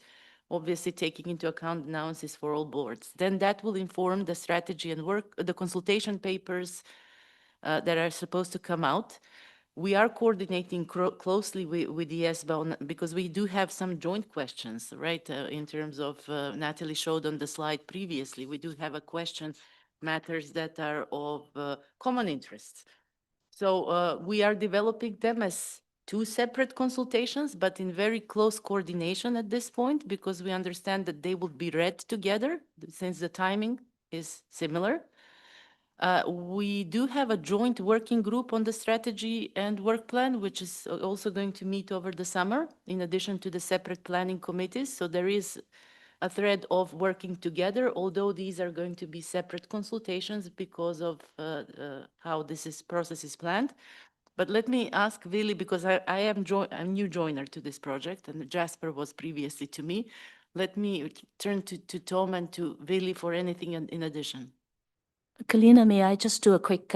Speaker 5: obviously taking into account analysis for all boards. Then that will inform the strategy and work, the consultation papers that are supposed to come out. We are coordinating closely with the IAASB because we do have some joint questions, right? In terms of, Natalie showed on the slide previously, we do have a question matters that are of common interests. So we are developing them as two separate consultations, but in very close coordination at this point, because we understand that they will be read together since the timing is similar. We do have a joint working group on the strategy and work plan, which is also going to meet over the summer, in addition to the separate planning committees. So there is a thread of working together, although these are going to be separate consultations because of how process is planned. But let me ask Willy, because I am a new joiner to this project, and Jasper was previously to me. Let me turn to Tom and to Willy for anything in addition.
Speaker 10: Kalina, may I just do a quick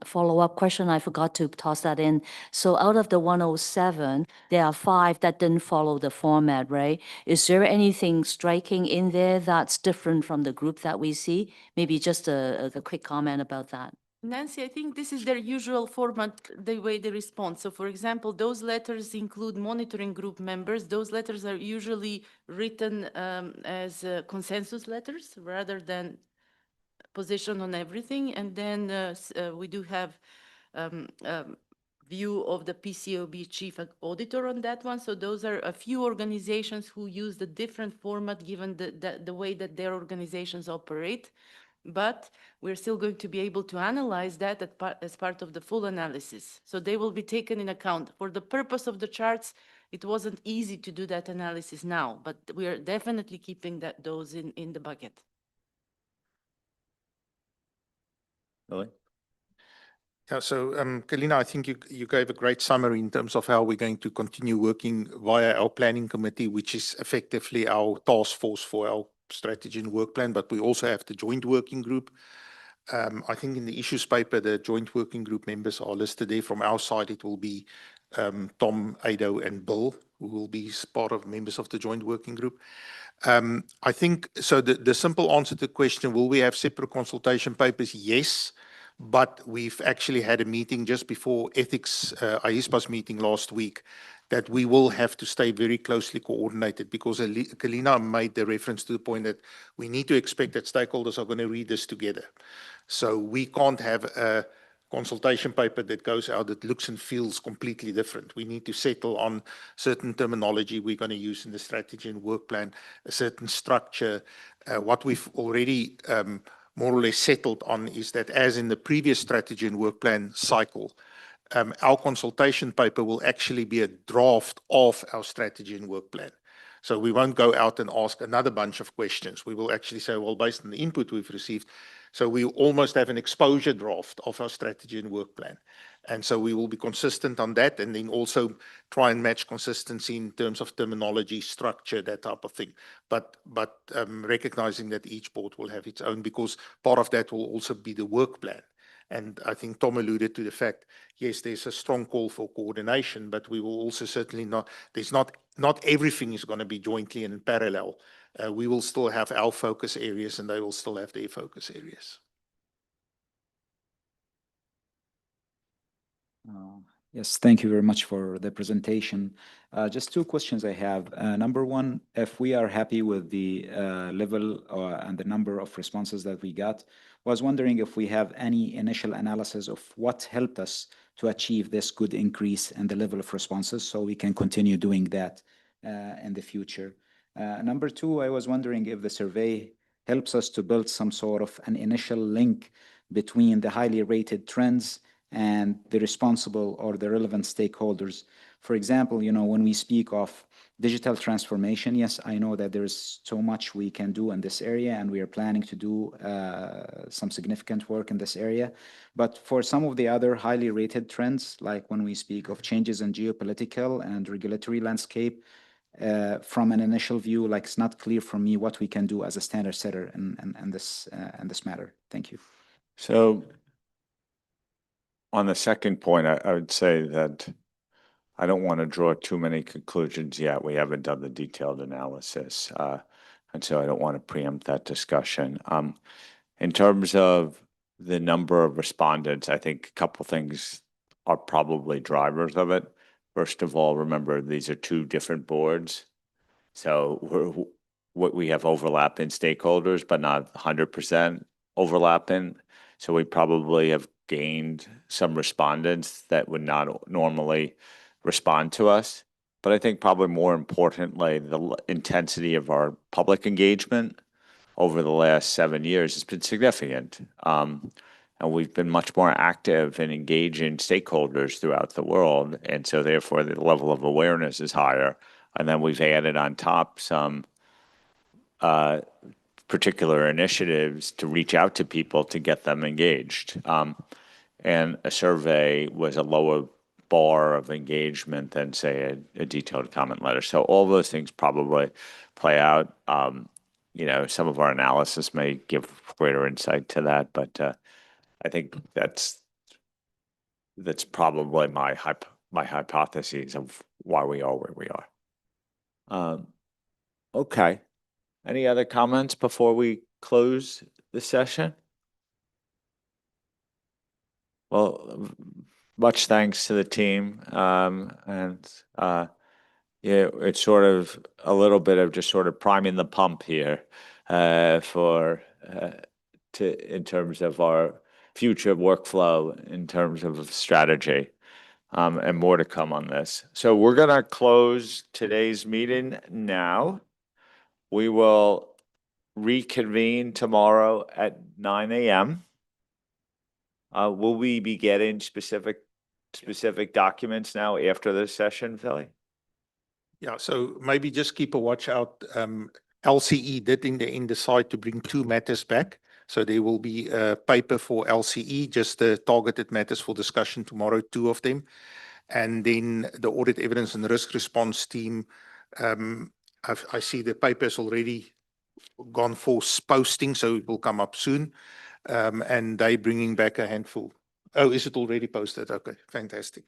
Speaker 10: follow-up question? I forgot to toss that in. So out of the 107, there are 5 that didn't follow the format, right? Is there anything striking in there that's different from the group that we see? Maybe just a quick comment about that.
Speaker 5: Nancy, I think this is their usual format, the way they respond. So for example, those letters include monitoring group members. Those letters are usually written as consensus letters rather than position on everything. And then we do have view of the PCAOB chief auditor on that one. So those are a few organizations who use the different format given the way that their organizations operate. But we're still going to be able to analyze that as part of the full analysis. So they will be taken in account. For the purpose of the charts, it wasn't easy to do that analysis now, but we are definitely keeping those in the bucket.
Speaker 1: Really?
Speaker 4: Yeah, so Kalina, I think you gave a great summary in terms of how we're going to continue working via our planning committee, which is effectively our task force for our strategy and work plan, but we also have the joint working group. I think in the issues paper, the joint working group members are listed there. From our side, it will be Tom, Ado, and Bill, who will be part of members of the joint working group. I think, so the simple answer to the question, will we have separate consultation papers? Yes, but we've actually had a meeting just before ethics, IAASB's meeting last week, that we will have to stay very closely coordinated, because Kalina made the reference to the point that we need to expect that stakeholders are going to read this together. So we can't have a consultation paper that goes out that looks and feels completely different. We need to settle on certain terminology we're going to use in the strategy and work plan, a certain structure. What we've already more or less settled on is that, as in the previous strategy and work plan cycle, our consultation paper will actually be a draft of our strategy and work plan. So we won't go out and ask another bunch of questions. We will actually say, well, based on the input we've received, so we almost have an exposure draft of our strategy and work plan. And so we will be consistent on that, and then also try and match consistency in terms of terminology, structure, that type of thing. But recognizing that each board will have its own, because part of that will also be the work plan. And I think Tom alluded to the fact, yes, there's a strong call for coordination, but we will also certainly not everything is going to be jointly and in parallel. We will still have our focus areas, and they will still have their focus areas.
Speaker 21: Yes, thank you very much for the presentation. Just two questions I have. Number one, if we are happy with the level and the number of responses that we got, was wondering if we have any initial analysis of what helped us to achieve this good increase in the level of responses, so we can continue doing that in the future. Number two, I was wondering if the survey helps us to build some sort of an initial link between the highly rated trends and the responsible or the relevant stakeholders. For example, when we speak of digital transformation, yes, I know that there's so much we can do in this area, and we are planning to do some significant work in this area. But for some of the other highly rated trends, like when we speak of changes in geopolitical and regulatory landscape, from an initial view, like it's not clear for me what we can do as a standard setter in this matter. Thank you.
Speaker 1: So on the second point, I would say that I don't want to draw too many conclusions yet. We haven't done the detailed analysis, and so I don't want to preempt that discussion. In terms of the number of respondents, I think a couple things are probably drivers of it. First of all, remember, these are two different boards. So we have overlap in stakeholders, but not 100% overlap in. So we probably have gained some respondents that would not normally respond to us. But I think probably more importantly, the intensity of our public engagement over the last 7 years has been significant. And we've been much more active in engaging stakeholders throughout the world. And so therefore the level of awareness is higher. And then we've added on top some particular initiatives to reach out to people to get them engaged. And a survey was a lower bar of engagement than, say, a detailed comment letter. So all those things probably play out. Some of our analysis may give greater insight to that, but I think that's probably my hypothesis of why we are where we are. Okay. Any other comments before we close the session? Well, much thanks to the team. It's sort of a little bit of just sort of priming the pump here in terms of our future workflow, in terms of strategy, and more to come on this. So we're going to close today's meeting now. We will reconvene tomorrow at 9 a.m. Will we be getting specific documents now after this session, Philly?
Speaker 4: Yeah, so maybe just keep a watch out. LCE did in the end decide to bring 2 matters back. So there will be a paper for LCE, just the targeted matters for discussion tomorrow, 2 of them. And then the audit evidence and risk response team, I see the paper's already gone for posting, so it will come up soon. And they bringing back a handful. Oh, is it already posted? Okay, fantastic.